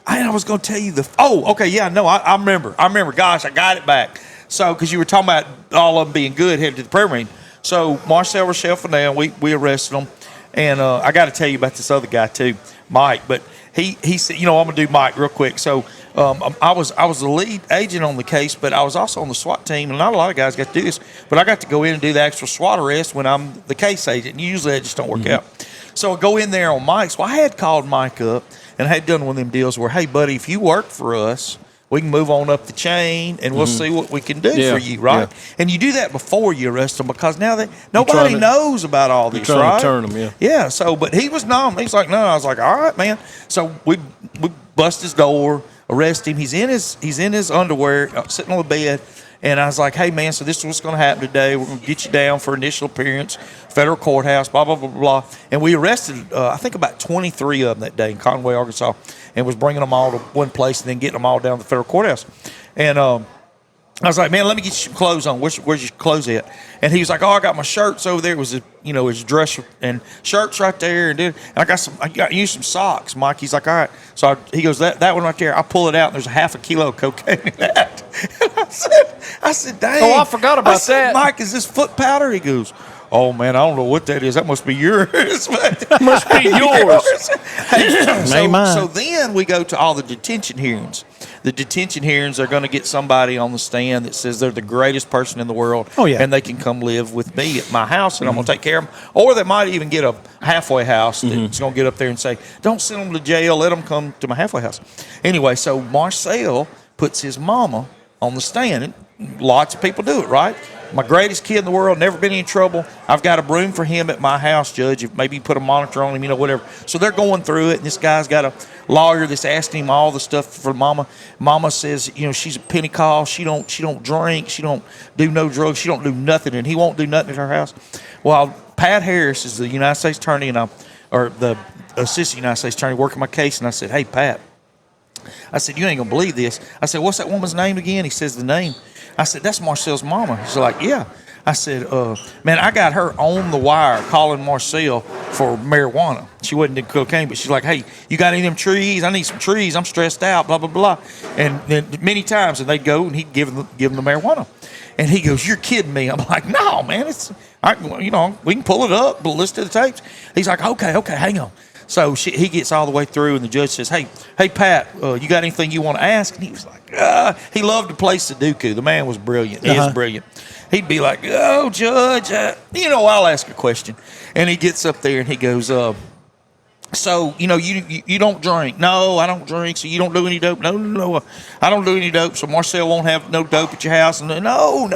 I was going to tell you I remember. Gosh, I got it back. So, because you were talking about all of them being good, headed to the prayer meeting. So, Marcel Rochelle Fennell, we arrested him. And I got to tell you about this other guy too, Mike. But he said, I'm going to do Mike real quick. So I was the lead agent on the case, but I was also on the SWAT team. And not a lot of guys got to do this, but I got to go in and do the actual SWAT arrest when I'm the case agent. And usually that just don't work out. So I go in there on Mike's. Well, I had called Mike up and I had done one of them deals where, hey, buddy, if you work for us, we can move on up the chain and we'll see what we can do for you, right? Yeah. And you do that before you arrest them because now nobody knows about all this, right? To turn them, yeah. Yeah, so, but he was numb. He's like, no. I was like, all right, man. So we bust his door, arrest him. He's in his underwear, sitting on the bed. And I was like, hey, man, so this is what's going to happen today. We're going to get you down for initial appearance, federal courthouse, blah, blah, blah, blah. And we arrested, I think, about 23 of them that day in Conway, Arkansas, and was bringing them all to one place and then getting them all down to the federal courthouse. And I was like, man, let me get you some clothes on. Where's your clothes at? And he was like, oh, I got my shirts over there. It was, his dress and shirts right there. And I got you some socks, Mike. He's like, all right. So he goes, that one right there. I pull it out, and there's a half a kilo of cocaine in that. I said, dang. Oh, I forgot about that. Mike, is this foot powder? He goes, oh, man, I don't know what that is. That must be yours. Must be yours. So then we go to all the detention hearings. The detention hearings are going to get somebody on the stand that says they're the greatest person in the world. Oh, yeah. And they can come live with me at my house, and I'm going to take care of them. Or they might even get a halfway house that's going to get up there and say, don't send them to jail. Let them come to my halfway house. Anyway, so Marcel puts his mama on the stand. And lots of people do it, right? My greatest kid in the world, never been in trouble. I've got a broom for him at my house, Judge. If maybe you put a monitor on him, whatever. So they're going through it, and this guy's got a lawyer that's asking him all the stuff for Mama. Mama says, she's a Pentecost. She don't drink. She don't do no drugs. She don't do nothing, and he won't do nothing at her house. Well, Pat Harris is the United States Attorney, or the Assistant United States Attorney working my case, and I said, hey, Pat. I said, you ain't going to believe this. I said, what's that woman's name again? He says the name. I said, that's Marcel's mama. He's like, yeah. I said, man, I got her on the wire calling Marcel for marijuana. She wasn't in cocaine, but she's like, hey, you got any of them trees? I need some trees. I'm stressed out, blah, blah, blah. And then many times, and they'd go, and he'd give them the marijuana. And he goes, you're kidding me. I'm like, no, man, we can pull it up, but listen to the tapes. He's like, okay, hang on. So he gets all the way through, and the judge says, hey, Pat, you got anything you want to ask? And he was like, he loved to play Sudoku. The man was brilliant. He is brilliant. He'd be like, oh, Judge, I'll ask a question. And he gets up there, and he goes, so, you don't drink. No, I don't drink, so you don't do any dope. No, I don't do any dope, so Marcel won't have no dope at your house. And no,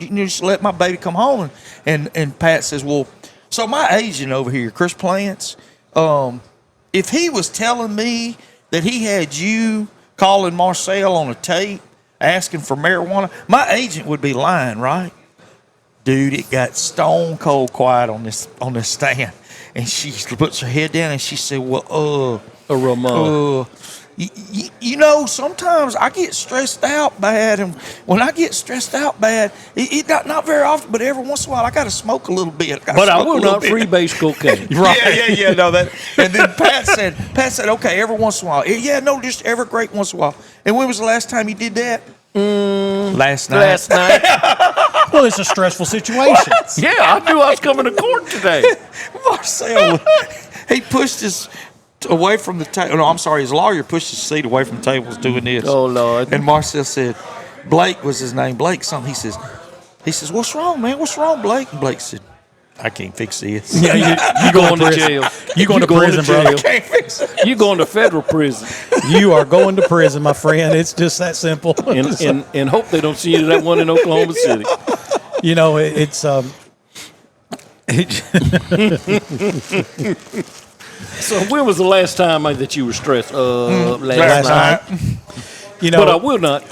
you just let my baby come home. And Pat says, well, so my agent over here, Chris Plants, if he was telling me that he had you calling Marcel on a tape asking for marijuana, my agent would be lying, right? Dude, it got stone cold quiet on this stand. And she puts her head down and she said, well, Ramon. Sometimes I get stressed out bad, and when I get stressed out bad, it not very often, but every once in a while I got to smoke a little bit. But I will not freebase cocaine. Right? Yeah. No, that. And then Pat said, okay, every once in a while. Yeah, no, just every great once in a while. And when was the last time you did that? Last night. Well, it's a stressful situation. Yeah, I knew I was coming to court today. Marcel, he pushed his away from the table. No, I'm sorry. His lawyer pushed his seat away from the table, was doing this. Oh, Lord. And Marcel said, Blake was his name. Blake something. He says, what's wrong, man? What's wrong, Blake? And Blake said, I can't fix this. Yeah, you going to jail. You going to prison, bro. I can't fix it. You going to federal prison. You are going to prison, my friend. It's just that simple. And hope they don't see you to that one in Oklahoma City. It's So when was the last time that you were stressed? Last night. But I will not.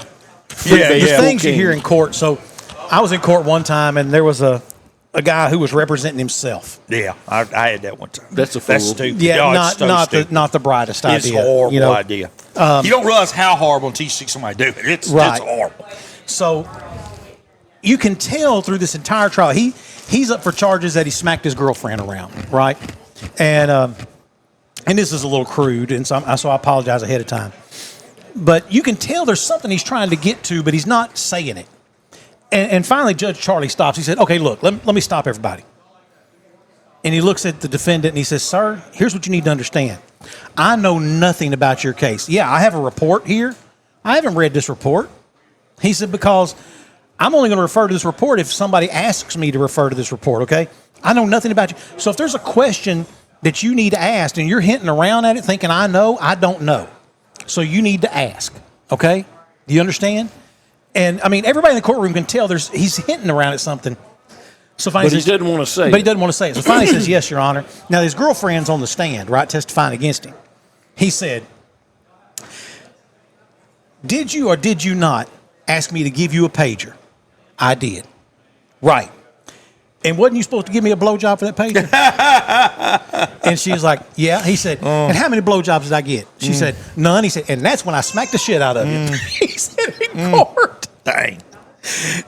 The things you hear in court. So I was in court one time, and there was a guy who was representing himself. Yeah, I had that one time. That's a fool. That's stupid. Yeah, stupid. not the brightest It's idea. a horrible idea. You don't realize how horrible until you see somebody do it. It's horrible. So you can tell through this entire trial, he's up for charges that he smacked his girlfriend around, right? And this is a little crude, and so I apologize ahead of time. But you can tell there's something he's trying to get to, but he's not saying it. And finally, Judge Charlie stops. He said, okay, look, let me stop everybody. And he looks at the defendant and he says, sir, here's what you need to understand. I know nothing about your case. Yeah, I have a report here. I haven't read this report. He said, because I'm only going to refer to this report if somebody asks me to refer to this report, okay? I know nothing about you. So if there's a question that you need to ask and you're hinting around at it thinking, I don't know. So you need to ask, okay? Do you understand? And, I mean, everybody in the courtroom can tell he's hinting around at something. So finally but he didn't want to say it. But he doesn't want to say it. So finally he says, yes, Your Honor. Now, his girlfriend's on the stand, right, testifying against him. He said, did you or did you not ask me to give you a pager? I did. Right. And wasn't you supposed to give me a blowjob for that pager? And she was like, yeah. He said, and how many blowjobs did I get? She said, none. He said, and that's when I smacked the shit out of you. He said in court. Dang.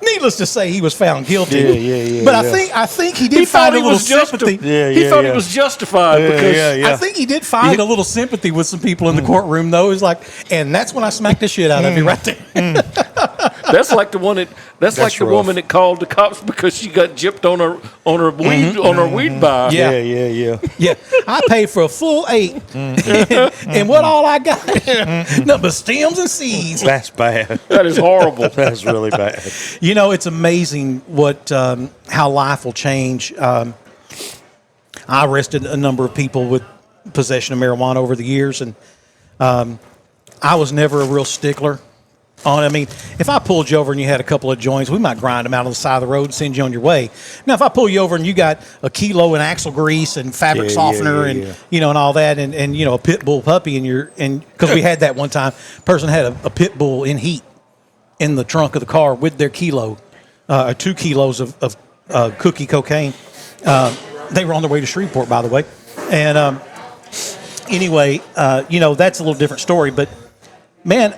Needless to say, he was found guilty. Yeah. But I think he did find a little sympathy. He thought he was justified because I think he did find a little sympathy with some people in the courtroom, though. It was like, and that's when I smacked the shit out of you right there. That's like the one that. That's like the woman that called the cops because she got gypped on her weed buy. Yeah. I paid for a full 8, and what all I got? Nothing but stems and seeds. That's bad. That is horrible. That's really bad. You know, it's amazing what how life will change. I arrested a number of people with possession of marijuana over the years, and I was never a real stickler on it. I mean, if I pulled you over and you had a couple of joints, we might grind them out on the side of the road and send you on your way. Now, if I pull you over and you got a kilo in axle grease and fabric softener and and all that, and a pit bull puppy because we had that one time, person had a pit bull in heat in the trunk of the car with their 2 kilos of cookie cocaine. They were on their way to Shreveport, by the way. And anyway, that's a little different story. But, man,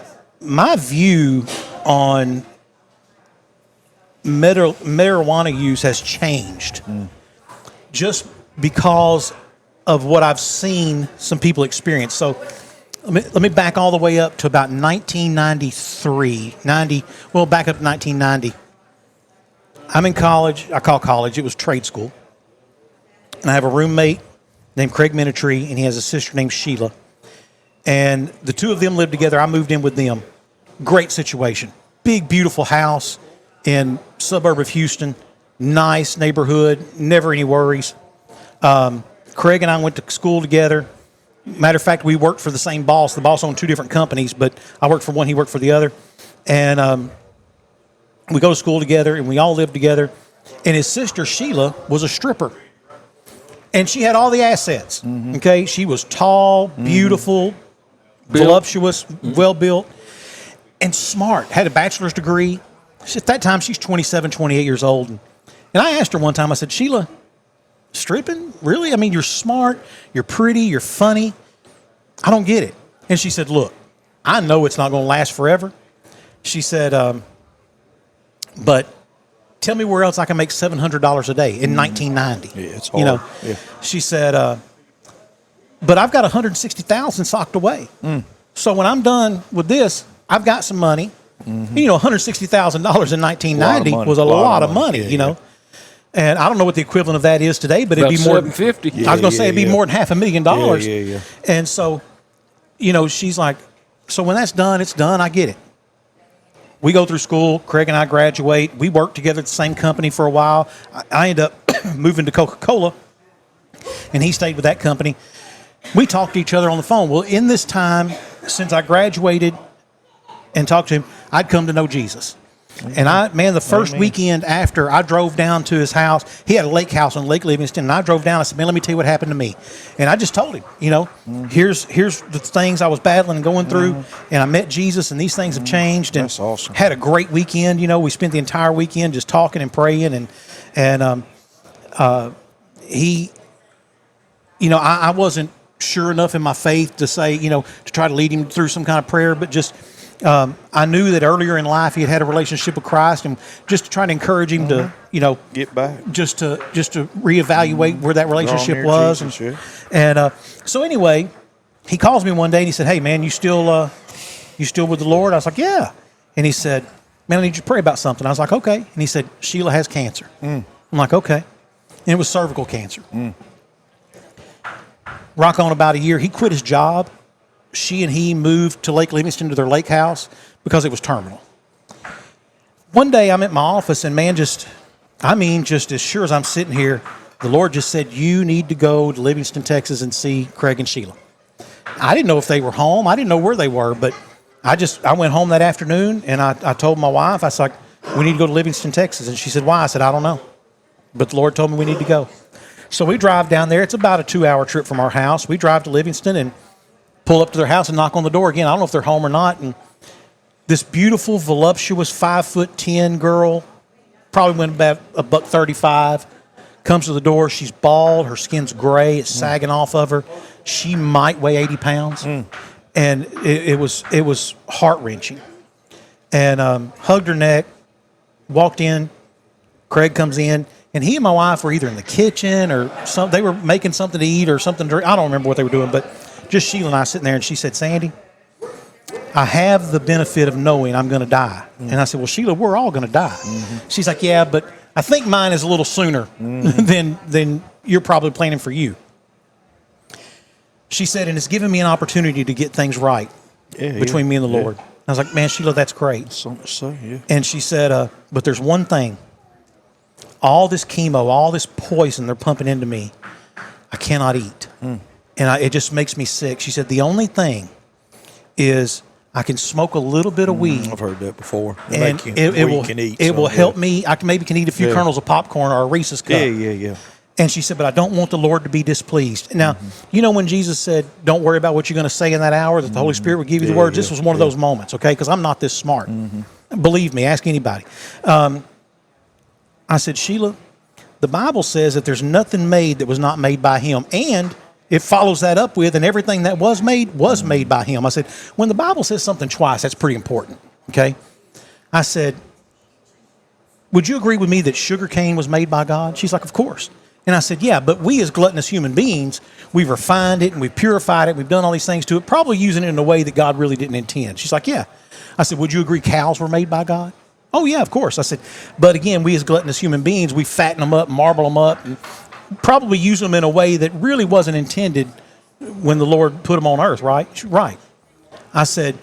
my view on marijuana use has changed just because of what I've seen some people experience. So let me back all the way up to about 1993, back up to 1990. I'm in college. I call college. It was trade school. And I have a roommate named Craig Minitree, and he has a sister named Sheila. And the two of them lived together. I moved in with them. Great situation. Big, beautiful house in suburb of Houston. Nice neighborhood. Never any worries. Craig and I went to school together. Matter of fact, we worked for the same boss. The boss owned 2 different companies, but I worked for one, he worked for the other. And we go to school together, and we all lived together. And his sister, Sheila, was a stripper. And she had all the assets, okay? She was tall, beautiful, voluptuous, well-built, and smart. Had a bachelor's degree. At that time, she's 27, 28 years old. And I asked her one time, I said, Sheila, stripping? Really? I mean, you're smart, you're pretty, you're funny. I don't get it. And she said, look, I know it's not going to last forever. She said, but tell me where else I can make $700 a day in 1990. Yeah, it's hard. She said, but I've got $160,000 socked away. So when I'm done with this, I've got some money. $160,000 in 1990 was a lot of money, And I don't know what the equivalent of that is today, but it'd be more than $750,000. I was going to say it'd be more than $500,000. Yeah. And so, she's like, so when that's done, it's done. I get it. We go through school. Craig and I graduate. We worked together at the same company for a while. I end up moving to Coca-Cola, and he stayed with that company. We talked to each other on the phone. Well, in this time, since I graduated and talked to him, I'd come to know Jesus. And the first weekend after, I drove down to his house. He had a lake house on Lake Livingston, and I drove down. I said, man, let me tell you what happened to me. And I just told him, here's the things I was battling and going through, and I met Jesus, and these things have changed. And that's awesome. Had a great weekend. We spent the entire weekend just talking and praying, and he, I wasn't sure enough in my faith to say, to try to lead him through some kind of prayer, but just I knew that earlier in life he had a relationship with Christ, and just to try to encourage him to, get back, just to reevaluate where that relationship was. Jesus, and so anyway, he calls me one day and he said, "Hey man, you still with the Lord?" I was like, "Yeah." And he said, "Man, I need you to pray about something." I was like, "Okay." And he said, "Sheila has cancer." I'm like, "Okay." And it was cervical cancer. Rock on about a year, he quit his job. She and he moved to Lake Livingston to their lake house because it was terminal. One day I'm at my office, and man, just as sure as I'm sitting here, the Lord just said, you need to go to Livingston, Texas and see Craig and Sheila. I didn't know if they were home. I didn't know where they were, but I went home that afternoon and I told my wife, I was like, we need to go to Livingston, Texas. And she said, why? I said, I don't know. But the Lord told me we need to go. So we drive down there. It's about a 2-hour trip from our house. We drive to Livingston and pull up to their house and knock on the door again. I don't know if they're home or not. And this beautiful, voluptuous 5'10" girl, probably went about $135, comes to the door. She's bald. Her skin's gray. It's sagging off of her. She might weigh 80 pounds. And it was heart-wrenching. And hugged her neck, walked in. Craig comes in, and he and my wife were either in the kitchen or they were making something to eat or something to drink. I don't remember what they were doing, but just Sheila and I sitting there, and she said, Sandy, I have the benefit of knowing I'm going to die. And I said, well, Sheila, we're all going to die. She's like, yeah, but I think mine is a little sooner than you're probably planning for you. She said, and it's given me an opportunity to get things right between me and the Lord. I was like, man, Sheila, that's great. So much so, yeah. And she said, but there's one thing. All this chemo, all this poison they're pumping into me, I cannot eat. And it just makes me sick. She said, the only thing is I can smoke a little bit of weed. I've heard that before. And it will help me. I maybe can eat a few kernels of popcorn or a Reese's cup. Yeah. And she said, but I don't want the Lord to be displeased. Now, you know when Jesus said, don't worry about what you're going to say in that hour, that the Holy Spirit will give you the words? This was one of those moments, okay? Because I'm not this smart. Believe me, ask anybody. I said, Sheila, the Bible says that there's nothing made that was not made by him. And it follows that up with, and everything that was made by him. I said, when the Bible says something twice, that's pretty important, okay? I said, would you agree with me that sugar cane was made by God? She's like, of course. And I said, yeah, but we as gluttonous human beings, we've refined it and we've purified it. We've done all these things to it, probably using it in a way that God really didn't intend. She's like, yeah. I said, would you agree cows were made by God? Oh, yeah, of course. I said, but again, we as gluttonous human beings, we fatten them up, marble them up, and probably use them in a way that really wasn't intended when the Lord put them on earth, right? Right. I said,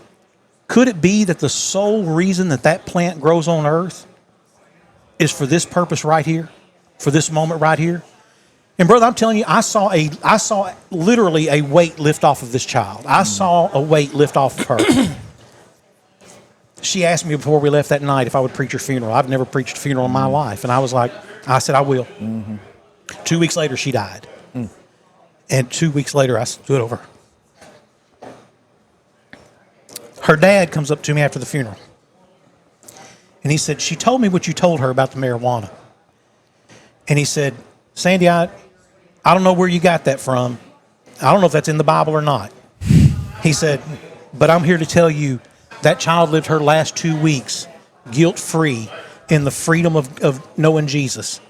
could it be that the sole reason that plant grows on earth is for this purpose right here, for this moment right here? And brother, I'm telling you, I saw literally a weight lift off of this child. I saw a weight lift off of her. She asked me before we left that night if I would preach her funeral. I've never preached a funeral in my life. And I said, I will. 2 weeks later, she died. And 2 weeks later, I stood over her. Her dad comes up to me after the funeral. And he said, she told me what you told her about the marijuana. And he said, Sandy, I don't know where you got that from. I don't know if that's in the Bible or not. He said, but I'm here to tell you that child lived her last 2 weeks guilt-free in the freedom of knowing Jesus.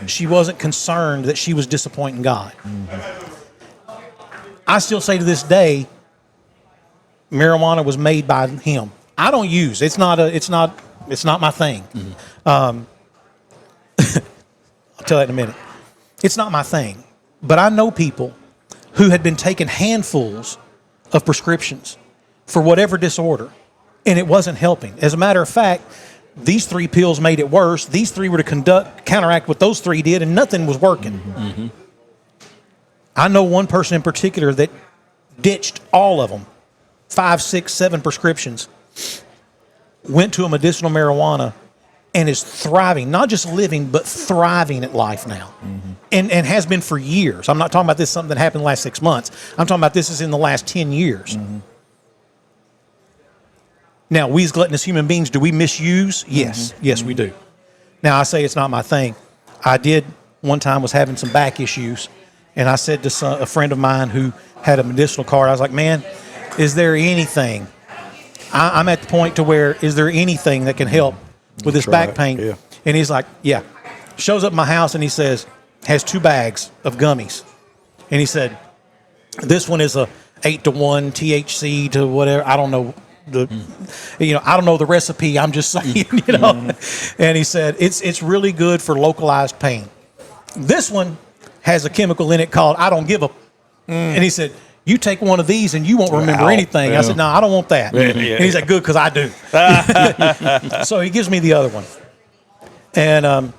She wasn't concerned that she was disappointing God. I still say to this day, marijuana was made by him. I don't use. It's not my thing. I'll tell that in a minute. It's not my thing. But I know people who had been taking handfuls of prescriptions for whatever disorder, and it wasn't helping. As a matter of fact, these 3 pills made it worse. These 3 were to counteract what those 3 did, and nothing was working. I know one person in particular that ditched all of them, 5, 6, 7 prescriptions, went to a medicinal marijuana, and is thriving, not just living, but thriving at life now. And has been for years. I'm not talking about this something that happened in the last 6 months. I'm talking about this is in the last 10 years. Now, we as gluttonous human beings, do we misuse? Yes. Yes, we do. Now, I say it's not my thing. I did one time was having some back issues, and I said to a friend of mine who had a medicinal card, I was like, man, is there anything? I'm at the point to where, is there anything that can help with this back pain? Yeah. And he's like, yeah. Shows up at my house and he says, has 2 bags of gummies. And he said, this one is a 8-to-1 THC to whatever. I don't know I don't know the recipe. I'm just saying, And he said, it's really good for localized pain. This one has a chemical in it called I don't give a. And he said, you take one of these and you won't remember anything. Yeah. I said, no, I don't want that. And he's like, good, because I do. So he gives me the other one. And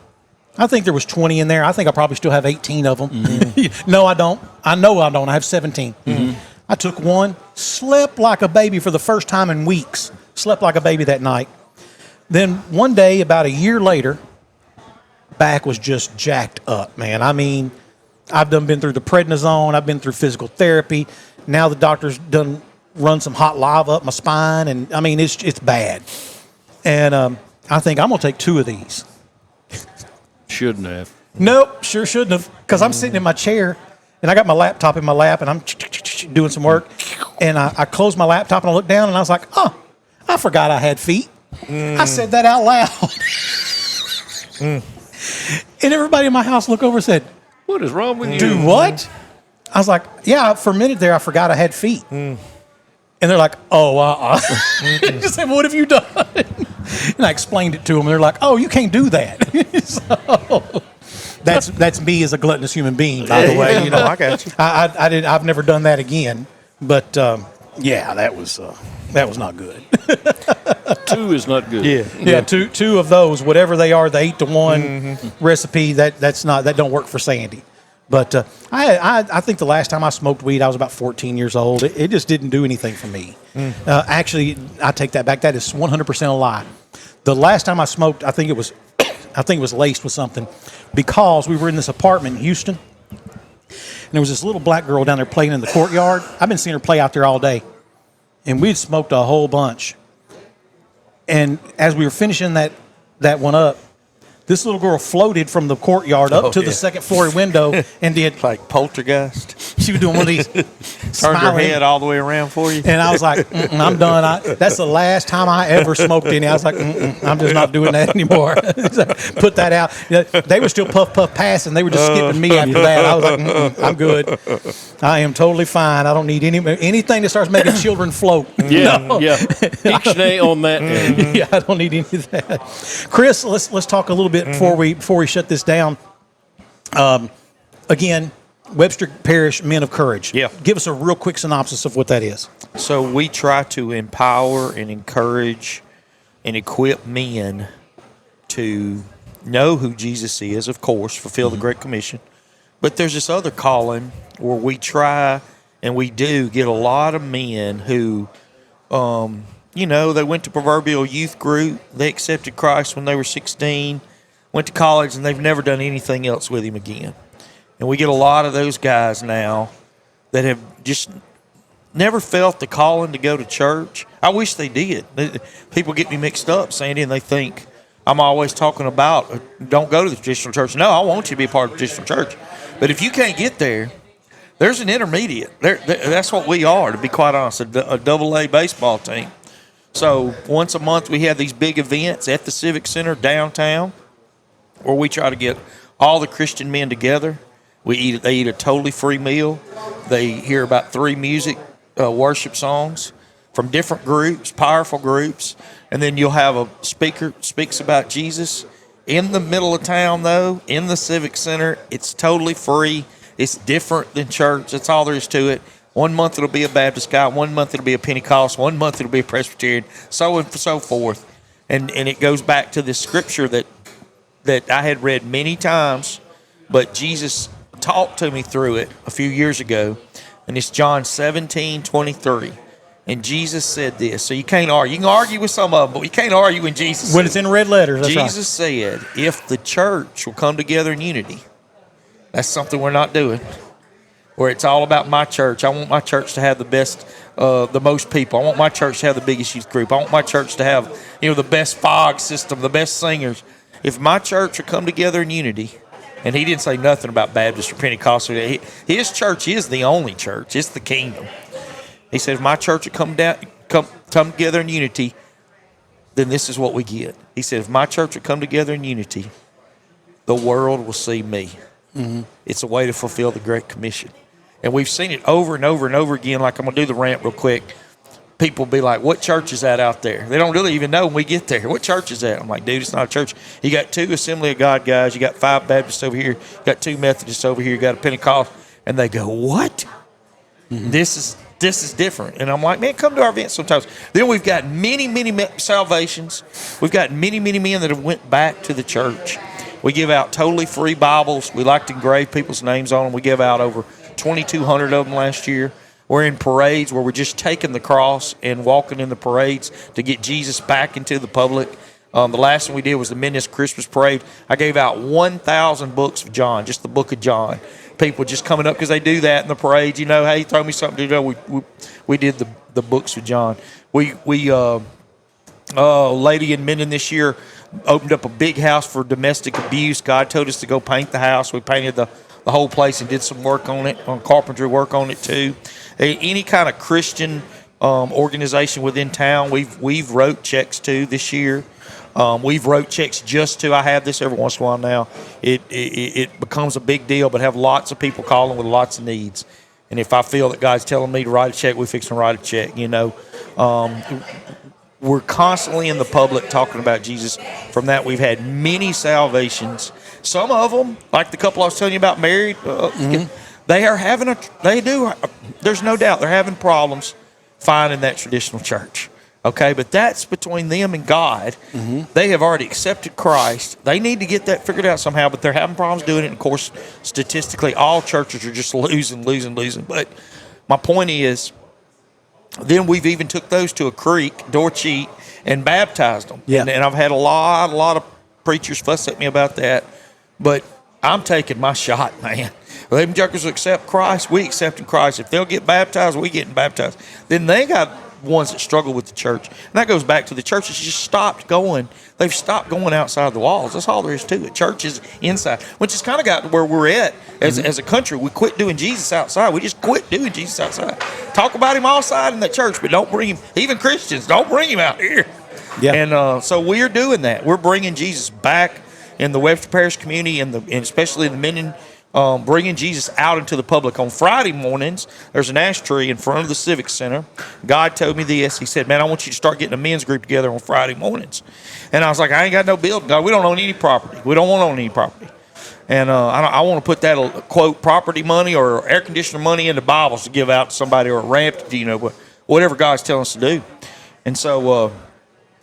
I think there was 20 in there. I think I probably still have 18 of them. Mm-hmm. No, I don't. I know I don't. I have 17. Mm-hmm. I took one, slept like a baby for the first time in weeks. Slept like a baby that night. Then one day, about a year later, back was just jacked up, man. I mean, I've been through the prednisone. I've been through physical therapy. Now the doctor's done run some hot lava up my spine, and I mean, it's bad. And I think I'm going to take 2 of these. Shouldn't have. Nope, sure shouldn't have, because I'm sitting in my chair, and I got my laptop in my lap, and I'm doing some work, and I closed my laptop, and I looked down, and I was like, oh, I forgot I had feet. I said that out loud. And everybody in my house looked over and said, what is wrong with you? Do what? I was like, yeah, for a minute there, I forgot I had feet. And they're like, oh, I just said, what have you done? And I explained it to them. And they're like, oh, you can't do that. So that's me as a gluttonous human being, by the way. You know, I got you. I've never done that again. But yeah, that was not good. 2 is not good. Yeah. Two of those, whatever they are, the 8-to-1 recipe. That don't work for Sandy. But I think the last time I smoked weed, I was about 14 years old. It just didn't do anything for me. Actually, I take that back. That is 100% a lie. The last time I smoked, I think it was laced with something, because we were in this apartment in Houston, and there was this little black girl down there playing in the courtyard. I've been seeing her play out there all day, and we'd smoked a whole bunch. And as we were finishing that one up, this little girl floated from the courtyard up to the second floor window and did like poltergeist. She was doing one of these, turned her head all the way around for you. And I was like, I'm done. That's the last time I ever smoked any. I was like, I'm just not doing that anymore. Put that out. They were still puff passing. They were just skipping me after that. I was like, I'm good. I am totally fine. I don't need anything that starts making children float. Yeah, yeah. Ixnay on that. Yeah, I don't need any of that. Chris, let's talk a little bit before we shut this down. Again, Webster Parish Men of Courage. Yeah. Give us a real quick synopsis of what that is. So we try to empower and encourage and equip men to know who Jesus is, of course, fulfill the Great Commission. But there's this other calling where we try and we do get a lot of men who, they went to proverbial youth group. They accepted Christ when they were 16, went to college, and they've never done anything else with him again. And we get a lot of those guys now that have just never felt the calling to go to church. I wish they did. People get me mixed up, Sandy, and they think I'm always talking about don't go to the traditional church. No, I want you to be a part of the traditional church. But if you can't get there, there's an intermediate. That's what we are, to be quite honest, a double-A baseball team. So once a month we have these big events at the Civic Center downtown where we try to get all the Christian men together. They eat a totally free meal. They hear about 3 music worship songs from different groups, powerful groups. And then you'll have a speaker speaks about Jesus. In the middle of town, though, in the Civic Center, it's totally free. It's different than church. That's all there is to it. 1 month it'll be a Baptist guy. 1 month it'll be a Pentecost. 1 month it'll be a Presbyterian, so and so forth. And it goes back to this scripture that I had read many times, but Jesus talked to me through it a few years ago, and it's John 17:23. And Jesus said this. So you can't argue. You can argue with some of them, but you can't argue when Jesus when it's in red letters. That's Jesus said, if the church will come together in unity, that's something we're not doing. Where it's all about my church. I want my church to have the best, the most people. I want my church to have the biggest youth group. I want my church to have, the best fog system, the best singers. If my church will come together in unity, and he didn't say nothing about Baptist or Pentecostal. His church is the only church. It's the kingdom. He said, if my church will come together in unity, then this is what we get. He said, if my church will come together in unity, the world will see me. Mm-hmm. It's a way to fulfill the Great Commission. And we've seen it over and over and over again. Like, I'm going to do the rant real quick. People be like, what church is that out there? They don't really even know when we get there. What church is that? I'm like, dude, it's not a church. You got 2 Assembly of God guys. You got 5 Baptists over here. You got 2 Methodists over here. You got a Pentecost. And they go, what? Mm-hmm. This is different. And I'm like, man, come to our events sometimes. Then we've got many, many salvations. We've got many, many men that have went back to the church. We give out totally free Bibles. We like to engrave people's names on them. We give out over 2,200 of them last year. We're in parades where we're just taking the cross and walking in the parades to get Jesus back into the public. The last one we did was the Midnight Christmas Parade. I gave out 1,000 books of John, just the book of John. People just coming up because they do that in the parade. You know, hey, throw me something to do. We did the books of John. Lady in Minden this year opened up a big house for domestic abuse. God told us to go paint the house. We painted the whole place and did some work on it, on carpentry work on it too. Any kind of Christian organization within town, we've wrote checks to this year. We've wrote checks just to. I have this every once in a while now. It becomes a big deal, but have lots of people calling with lots of needs. And if I feel that God's telling me to write a check, we fix to write a check. You know, we're constantly in the public talking about Jesus. From that, we've had many salvations. Some of them, like the couple I was telling you about, married, they are having there's no doubt they're having problems finding that traditional church. Okay, but that's between them and God. They have already accepted Christ. They need to get that figured out somehow, but they're having problems doing it. And of course, statistically, all churches are just losing. But my point is, then we've even took those to a creek, Dorcheat, and baptized them. Yeah. And I've had a lot of preachers fuss at me about that. But I'm taking my shot, man. Well, them jokers accept Christ, we accepting Christ. If they'll get baptized, we getting baptized. Then they got ones that struggle with the church. And that goes back to the churches just stopped going. They've stopped going outside the walls. That's all there is to it. Church is inside, which has kind of got to where we're at as a country. We quit doing Jesus outside. We just quit doing Jesus outside. Talk about him outside in the church, but don't bring him, even Christians, don't bring him out here. Yeah. And so we're doing that. We're bringing Jesus back in the Webster Parish community and especially in the Minden, bringing Jesus out into the public. On Friday mornings, there's an ash tree in front of the Civic Center. God told me this. He said, man, I want you to start getting a men's group together on Friday mornings. And I was like, I ain't got no building. God, we don't own any property. We don't want to own any property. And I want to put that, quote, property money or air conditioner money into Bibles to give out to somebody or a ramp, whatever God's telling us to do. And so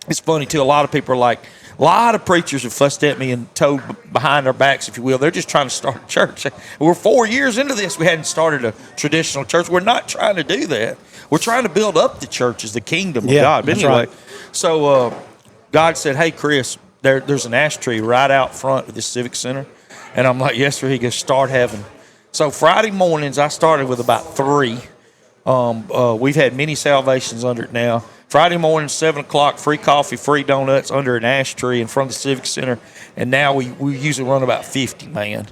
it's funny, too. A lot of people are like, a lot of preachers have fussed at me and told behind their backs, if you will. They're just trying to start a church. We're 4 years into this. We hadn't started a traditional church. We're not trying to do that. We're trying to build up the church as the kingdom of God. But anyway, so God said, hey, Chris, there's an ash tree right out front of this Civic Center. And I'm like, yes, sir. He goes, start having. So Friday mornings, I started with about 3. We've had many salvations under it now. Friday morning, 7 o'clock, free coffee, free donuts under an ash tree in front of the Civic Center. And now we usually run about 50, man.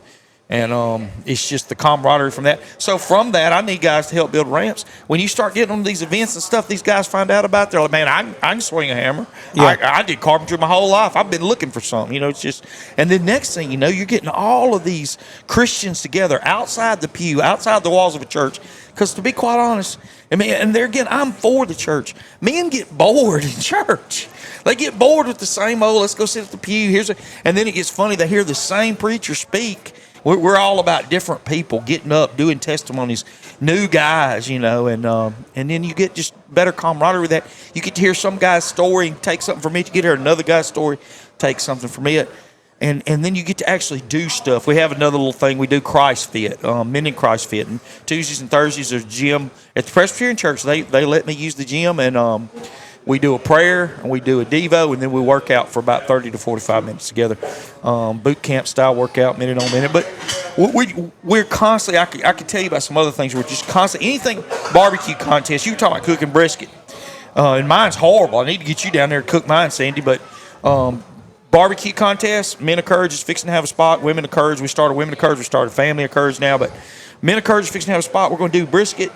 And it's just the camaraderie from that. So from that, I need guys to help build ramps. When you start getting on these events and stuff, these guys find out about it. They're like, man, I can swing a hammer. Yeah. I did carpentry my whole life. I've been looking for something. You know, it's just, and then next thing you know, you're getting all of these Christians together outside the pew, outside the walls of a church. Because to be quite honest, I mean, and there again, I'm for the church. Men get bored in church. They get bored with the same old, let's go sit at the pew. And then it gets funny, they hear the same preacher speak. We're all about different people getting up, doing testimonies, new guys, you know, and then you get just better camaraderie with that. You get to hear some guy's story and take something from it. You get to hear another guy's story, take something from it. And then you get to actually do stuff. We have another little thing. We do Christ Fit, Men in Christ Fit. And Tuesdays and Thursdays, there's a gym at the Presbyterian Church. They let me use the gym, and we do a prayer, and we do a Devo, and then we work out for about 30 to 45 minutes together. Boot camp style workout, minute on minute. But we're constantly, I could tell you about some other things. We're just constantly, anything barbecue contest. You were talking about cooking brisket. And mine's horrible. I need to get you down there to cook mine, Sandy. But barbecue contest, Men of Courage is fixing to have a spot. Women of Courage, we started Women of Courage. We started Family of Courage now. But Men of Courage is fixing to have a spot. We're going to do brisket.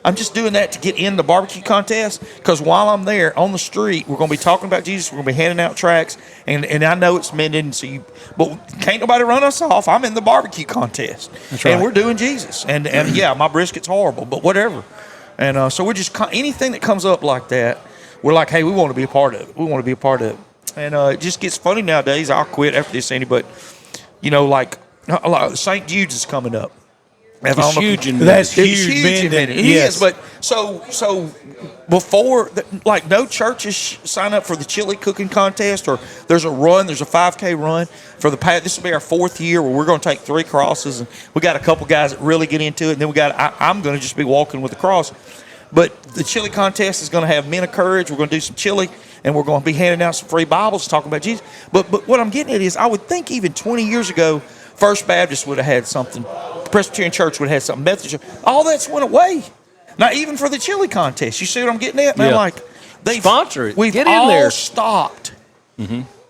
I'm just doing that to get in the barbecue contest because while I'm there on the street, we're going to be talking about Jesus. We're going to be handing out tracts, and I know it's men, but can't nobody run us off. I'm in the barbecue contest, That's right. And we're doing Jesus. And yeah, my brisket's horrible, but whatever. And so we're just anything that comes up like that, we're like, hey, we want to be a part of it. We want to be a part of it. And it just gets funny nowadays. I'll quit after this, Sandy, but you know, like St. Jude's is coming up. It's huge in That's It's huge, huge in Minden. Minden. It Yes. is, but so before, like, no churches sign up for the chili cooking contest, or there's a 5K run for the past. This will be our 4th year where we're going to take 3 crosses, and we got a couple guys that really get into it, and then I'm going to just be walking with the cross. But the chili contest is going to have Men of Courage. We're going to do some chili, and we're going to be handing out some free Bibles talking about Jesus. But what I'm getting at is, I would think even 20 years ago, First Baptist would have had something. Presbyterian Church would have had something. Methodist Church. All that's went away. Not even for the chili contest. You see what I'm getting at? Man, like, they sponsor it. We've Get in all there. Stopped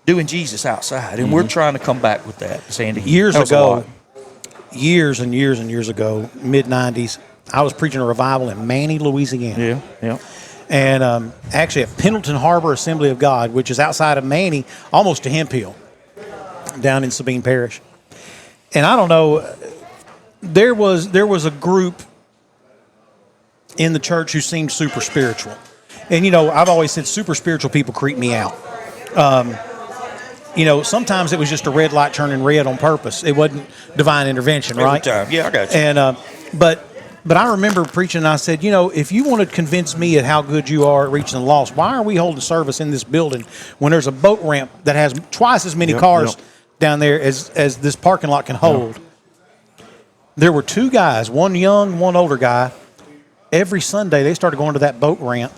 doing Jesus outside, and we're trying to come back with that, Sandy. Years That was a ago, lot. years and years and years ago, mid-'90s, I was preaching a revival in Manny, Louisiana. Yeah. And actually at Pendleton Harbor Assembly of God, which is outside of Manny, almost to Hemphill, down in Sabine Parish. And I don't know, there was a group in the church who seemed super spiritual. And, I've always said super spiritual people creep me out. Sometimes it was just a red light turning red on purpose. It wasn't divine intervention, right? Every time. Yeah, I got you. And but I remember preaching, and I said, if you want to convince me at how good you are at reaching the lost, why are we holding service in this building when there's a boat ramp that has twice as many cars down there as this parking lot can hold? There were 2 guys, one young, one older guy. Every Sunday, they started going to that boat ramp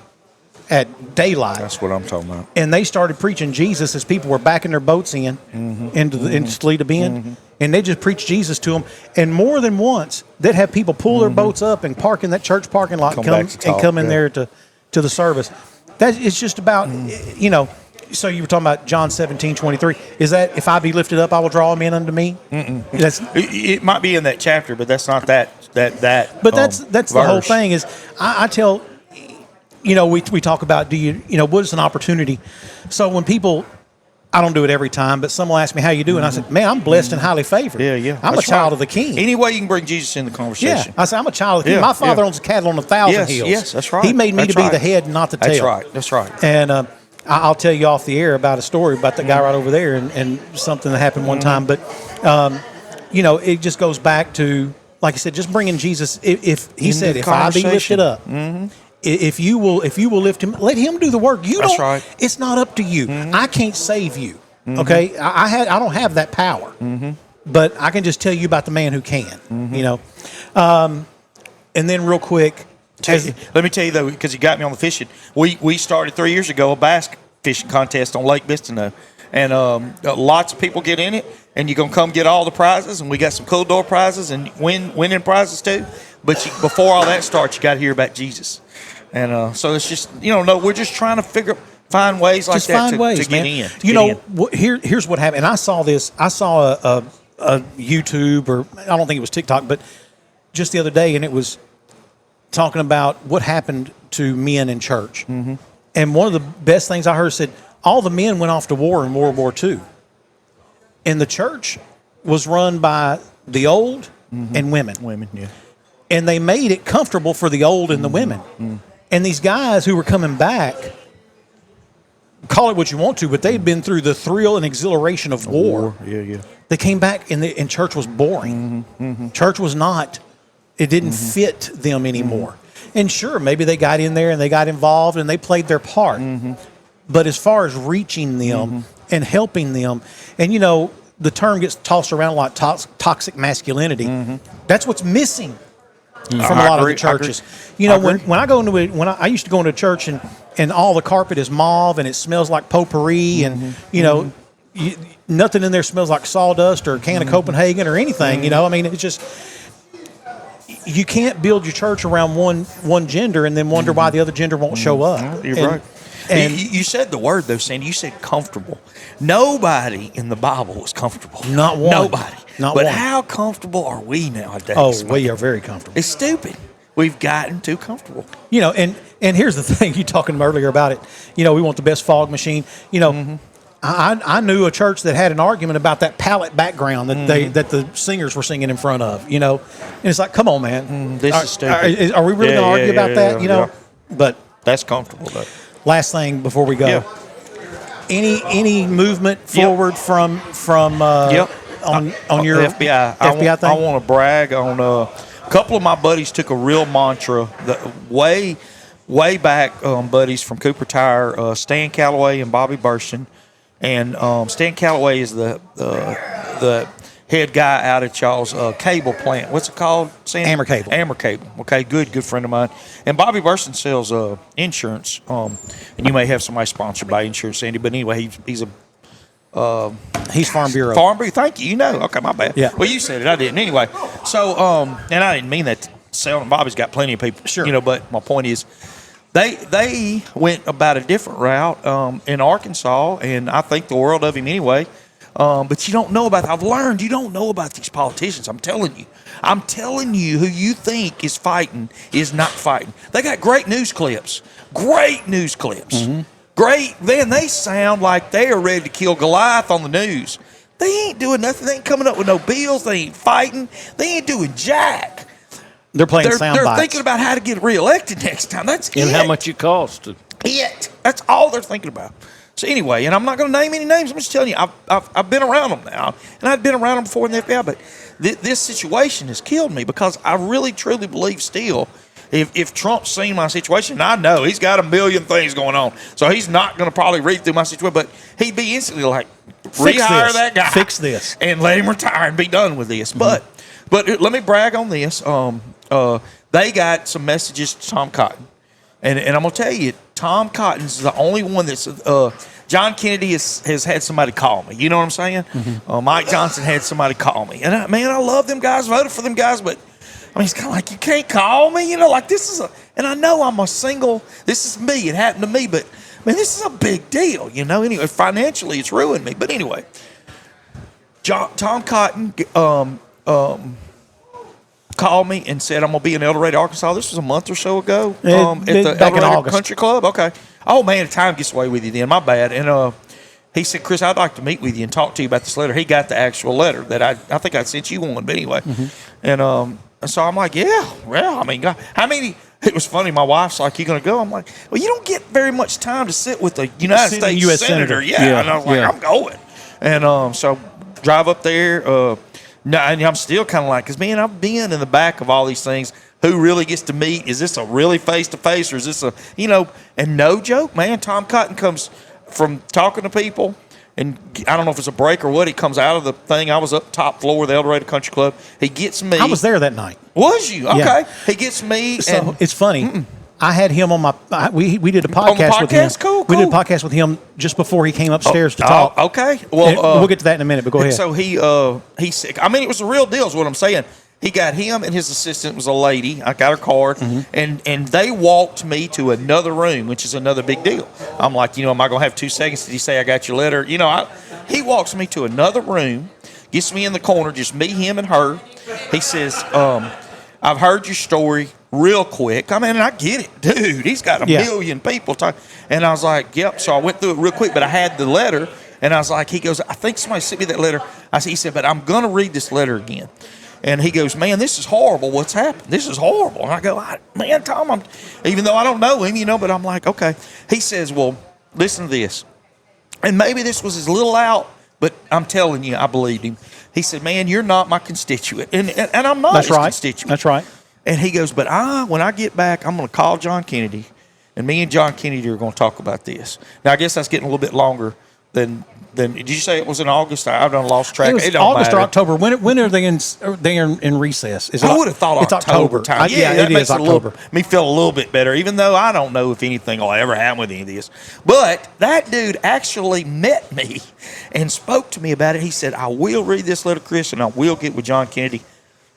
at daylight. That's what I'm talking about. And they started preaching Jesus as people were backing their boats into Toledo Bend. And they just preached Jesus to them. And more than once, they'd have people pull their boats up and park in that church parking lot and come in there to the service. That it's just about, So you were talking about John 17:23. Is that, if I be lifted up, I will draw men unto me? It might be in that chapter, but that's not that. But that's the whole thing. Is I tell, we talk about, what is an opportunity? So when people, I don't do it every time, but someone asks me how you do, and I said, man, I'm blessed and highly favored. Yeah. I'm a child of the King. Any way you can bring Jesus in the conversation. Yeah, I said I'm a child of the King. My father owns cattle on 1,000 hills. Yes, that's right. He made me to be the head, and not the tail. That's right. And I'll tell you off the air about a story about the guy right over there and something that happened one time. But, it just goes back to, like I said, just bringing Jesus. If he said, if I be lifted up, if you will lift him, let him do the work. That's right. It's not up to you. I can't save you. Okay, I don't have that power, but I can just tell you about the man who can. And then real quick, let me tell you though, because you got me on the fishing. We started 3 years ago a bass fishing contest on Lake Bistineau, and lots of people get in it, and you're gonna come get all the prizes, and we got some cool door prizes and winning prizes too. But before all that starts, you got to hear about Jesus, and so it's just we're just trying to find ways like that to get in. Here's what happened. And I saw this. I saw a YouTube, or I don't think it was TikTok, but just the other day, and it was talking about what happened to men in church. And one of the best things I heard said, all the men went off to war in World War II. And the church was run by the old and women. And they made it comfortable for the old and the women. And these guys who were coming back, call it what you want to, but they'd been through the thrill and exhilaration of war. They came back and church was boring. Church was not, it didn't fit them anymore. And sure, maybe they got in there and they got involved and they played their part. But as far as reaching them and helping them, and the term gets tossed around a lot, toxic masculinity. That's what's missing from a lot of the churches. When I go into I used to go into a church and all the carpet is mauve and it smells like potpourri and nothing in there smells like sawdust or a can of Copenhagen or anything. I mean, it's just, you can't build your church around one gender and then wonder why the other gender won't show up. You're right. And you said the word though, Sandy. You said comfortable. Nobody in the Bible was comfortable. Not one. Nobody. Not but one. How comfortable are we nowadays? Oh, we are very comfortable. It's stupid. We've gotten too comfortable. And here's the thing, you talking earlier about it. We want the best fog machine. I knew a church that had an argument about that palette background that the singers were singing in front of. And it's like, come on, man, this is stupid. Are we really going to argue about that? But that's comfortable though. Last thing before we go, any movement forward from on your FBI FBI thing? I want to brag on A couple of my buddies took a real mantra, way back, buddies from Cooper Tire, Stan Calloway and Bobby Burston. And Stan Calloway is the head guy out at y'all's cable plant. What's it called, Sam? Amber Cable. Amber Cable. Okay, good friend of mine. And Bobby Burston sells insurance. And you may have somebody sponsored by insurance, Sandy. But anyway, he's Farm Bureau. Farm Bureau. Thank you. You know. Okay, my bad. Yeah. Well, you said it. I didn't. Anyway, so and I didn't mean that to sound. Bobby's got plenty of people. Sure. You know, but my point is, they went about a different route in Arkansas, and I think the world of him anyway. But you don't know about. I've learned you don't know about these politicians. I'm telling you, who you think is fighting is not fighting. They got great news clips. Mm-hmm. Great. Then they sound like they are ready to kill Goliath on the news. They ain't doing nothing. They ain't coming up with no bills. They ain't fighting. They ain't doing jack. They're playing sound They're bites. thinking about how to get reelected next time. That's And it. how much it costs. That's all they're thinking about. So anyway, and I'm not going to name any names. I'm just telling you, I've been around them now, and I've been around them before in the FBI. But this situation has killed me because I really truly believe still, if Trump's seen my situation, and I know he's got a million things going on, so he's not going to probably read through my situation, but he'd be instantly like, rehire that guy, fix this, and let him retire and be done with this. Mm-hmm. But let me brag on this. They got some messages to Tom Cotton. And I'm going to tell you, Tom Cotton's the only one that's John Kennedy has had somebody call me. You know what I'm saying? Mm-hmm. Mike Johnson had somebody call me. And, I love them guys, voted for them guys. But, it's kind of like, you can't call me. You know, like this is and I know I'm a single, this is me. It happened to me. But, this is a big deal, you know. Anyway, financially, it's ruined me. But anyway, Tom Cotton called me and said, I'm going to be in El Dorado, Arkansas. This was a month or so ago at the El Dorado Country Club. Okay. Oh, man, time gets away with you then. My bad. And he said, Chris, I'd like to meet with you and talk to you about this letter. He got the actual letter that I think I sent you one, but anyway. Mm-hmm. And so I'm like, yeah, well, God, how many? It was funny. My wife's like, you going to go? I'm like, well, you don't get very much time to sit with a United States US senator. Yeah. And I was like, I'm going. And so drive up there. No, and I'm still kind of like, because, man, I've been in the back of all these things. Who really gets to meet? Is this a really face-to-face, or is this and no joke, man, Tom Cotton comes from talking to people, and I don't know if it's a break or what, he comes out of the thing. I was up top floor of the El Dorado Country Club. He gets me. I was there that night. Was you? Okay. Yeah. He gets me. So and it's funny. I had him on my. We did a podcast with him. Cool. We did a podcast with him just before he came upstairs to talk. Okay. Well, we'll get to that in a minute. But go ahead. So he's sick. It was the real deal, is what I'm saying. He got him and his assistant was a lady. I got her card, and they walked me to another room, which is another big deal. I'm like, am I going to have 2 seconds? Did he say I got your letter? He walks me to another room, gets me in the corner, just me, him, and her. He says, I've heard your story real quick. And I get it, dude. He's got a million people talking. And I was like, yep. So I went through it real quick, but I had the letter. And I was like, he goes, I think somebody sent me that letter. He said, but I'm going to read this letter again. And he goes, man, this is horrible. What's happened? This is horrible. And I go, man, Tom, even though I don't know him, but I'm like, okay. He says, well, listen to this. And maybe this was his little out, but I'm telling you, I believed him. He said, man, you're not my constituent. And I'm not his constituent. That's right. And he goes, but when I get back, I'm going to call John Kennedy, and me and John Kennedy are going to talk about this. Now, I guess that's getting a little bit longer than did you say it was in August? I've done lost track. It was August or October. When are they in recess? Is it I would have thought it's October time. It is October. Me feel a little bit better, even though I don't know if anything will ever happen with any of this. But that dude actually met me and spoke to me about it. He said, I will read this letter, Chris, and I will get with John Kennedy.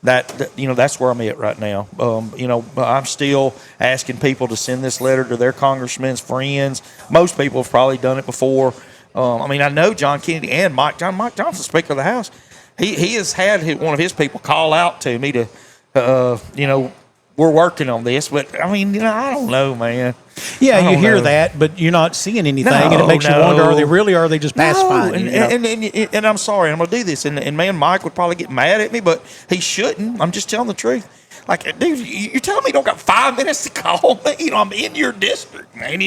That's where I'm at right now. I'm still asking people to send this letter to their congressmen's friends. Most people have probably done it before. I know John Kennedy and Mike Johnson, Speaker of the House. He has had one of his people call out to me to, we're working on this. But, I don't know, man. Yeah, you hear that, but you're not seeing anything, and it makes you wonder, are they really, or are they just pacifying you? And I'm sorry, I'm going to do this. And man, Mike would probably get mad at me, but he shouldn't. I'm just telling the truth. Like, dude, you're telling me you don't got 5 minutes to call me? I'm in your district, man.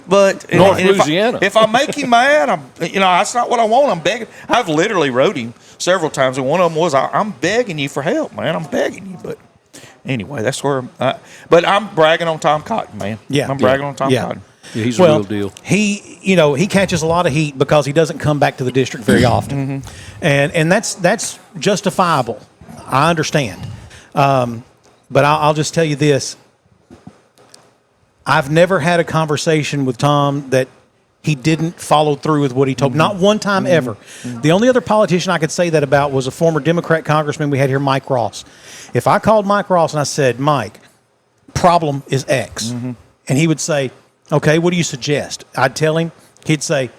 But North Louisiana. If I make him mad, that's not what I want. I'm begging. I've literally wrote him. several times, and one of them was, I'm begging you for help, man. I'm begging you. But anyway, that's where. But I'm bragging on Tom Cotton, man. Yeah, I'm bragging on Tom Cotton. Yeah, he's a real deal. He catches a lot of heat because he doesn't come back to the district very often, and that's justifiable. I understand, but I'll just tell you this: I've never had a conversation with Tom that he didn't follow through with what he told. Not one time ever. The only other politician I could say that about was a former Democrat congressman we had here, Mike Ross. If I called Mike Ross and I said, Mike, problem is X, and he would say, okay, what do you suggest? I'd tell him. He'd say,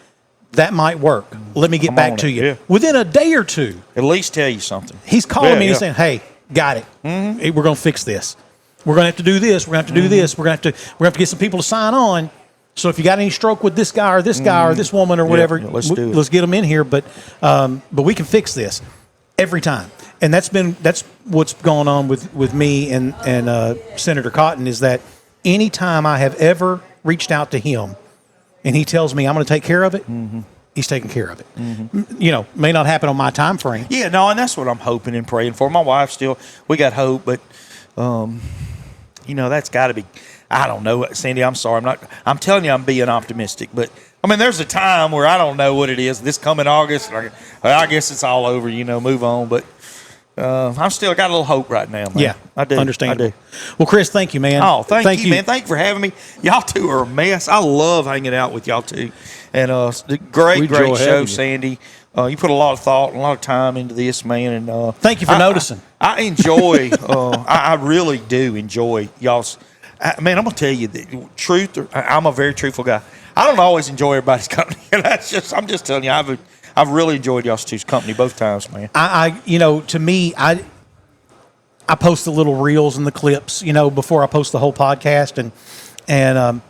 that might work. Let me get back to you. Yeah. Within a day or two. At least tell you something. He's calling me and he's saying, hey, got it. Hey, we're going to fix this. We're going to have to do this. We're going to have to do this. We're going to have to get some people to sign on. So if you got any stroke with this guy or this guy or this woman or whatever, let's get them in here. But we can fix this every time. And that's what's going on with me and Senator Cotton, is that anytime I have ever reached out to him and he tells me I'm going to take care of it, he's taking care of it. May not happen on my time frame. Yeah, no, and that's what I'm hoping and praying for. My wife we got hope, but that's got to be. I don't know, Sandy. I'm sorry. I'm telling you, I'm being optimistic, but I mean, there's a time where I don't know what it is. This coming August, I guess it's all over. Move on. But I'm still got a little hope right now, man. Yeah, I do. Understand. I do. Well, Chris, thank you, man. Oh, thank you, man. Thank you for having me. Y'all two are a mess. I love hanging out with y'all two, and great show, Sandy. You put a lot of thought and a lot of time into this, man. And thank you for noticing. I enjoy. I really do enjoy y'all's. Man, I'm gonna tell you the truth. I'm a very truthful guy. I don't always enjoy everybody's company. I'm just telling you, I've really enjoyed y'all's two's company both times, man. To me, I post the little reels and the clips, before I post the whole podcast, and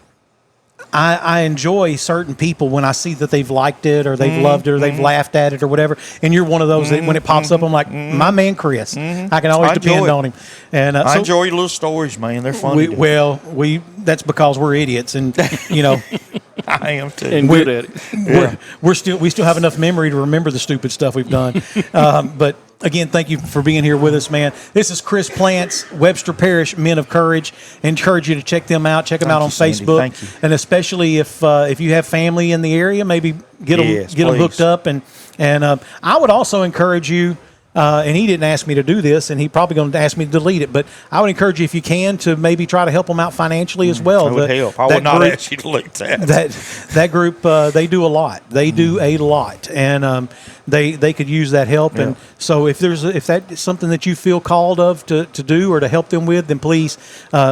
I enjoy certain people when I see that they've liked it or they've loved it or they've laughed at it or whatever. And you're one of those that when it pops up, I'm like, my man Chris. I can always depend on him. And I enjoy your little stories, man. They're funny. That's because we're idiots, and I am too. And good at it. We still have enough memory to remember the stupid stuff we've done. But again, thank you for being here with us, man. This is Chris Plants, Webster Parish Men of Courage. I encourage you to check them out. Check them out on Facebook. Thank you. And especially if you have family in the area, maybe get them hooked up. And I would also encourage you. And he didn't ask me to do this, and he probably going to ask me to delete it. But I would encourage you, if you can, to maybe try to help them out financially as well. That would help. I would not ask you to delete that. That group, they do a lot. They do a lot, and they could use that help. Yeah. And so if that's something that you feel called of to do or to help them with, then please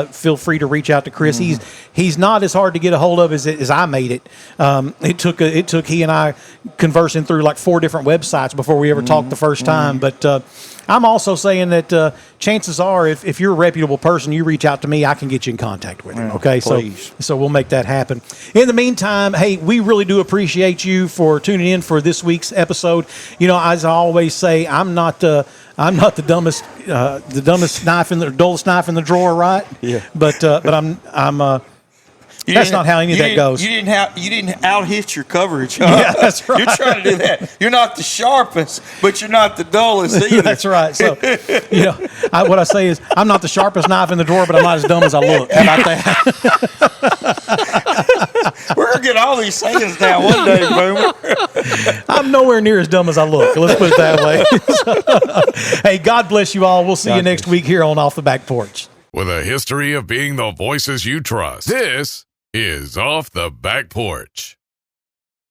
feel free to reach out to Chris. He's not as hard to get a hold of as I made it. It took he and I conversing through like 4 different websites before we ever talked the first time. But I'm also saying that chances are, if you're a reputable person, you reach out to me, I can get you in contact with him. Okay, so we'll make that happen. In the meantime, hey, we really do appreciate you for tuning in for this week's episode. As I always say, I'm not the dumbest knife in the dullest knife in the drawer, right? Yeah. But I'm. That's not how any of that goes. You didn't out-hit your coverage. Huh? Yeah, that's right. You're trying to do that. You're not the sharpest, but you're not the dullest either. That's right. So, what I say is, I'm not the sharpest knife in the drawer, but I'm not as dumb as I look. How about that? We're going to get all these sayings down one day, Boomer. I'm nowhere near as dumb as I look. Let's put it that way. Hey, God bless you all. We'll see you next week here on Off the Back Porch. With a history of being the voices you trust, this is Off the Back Porch.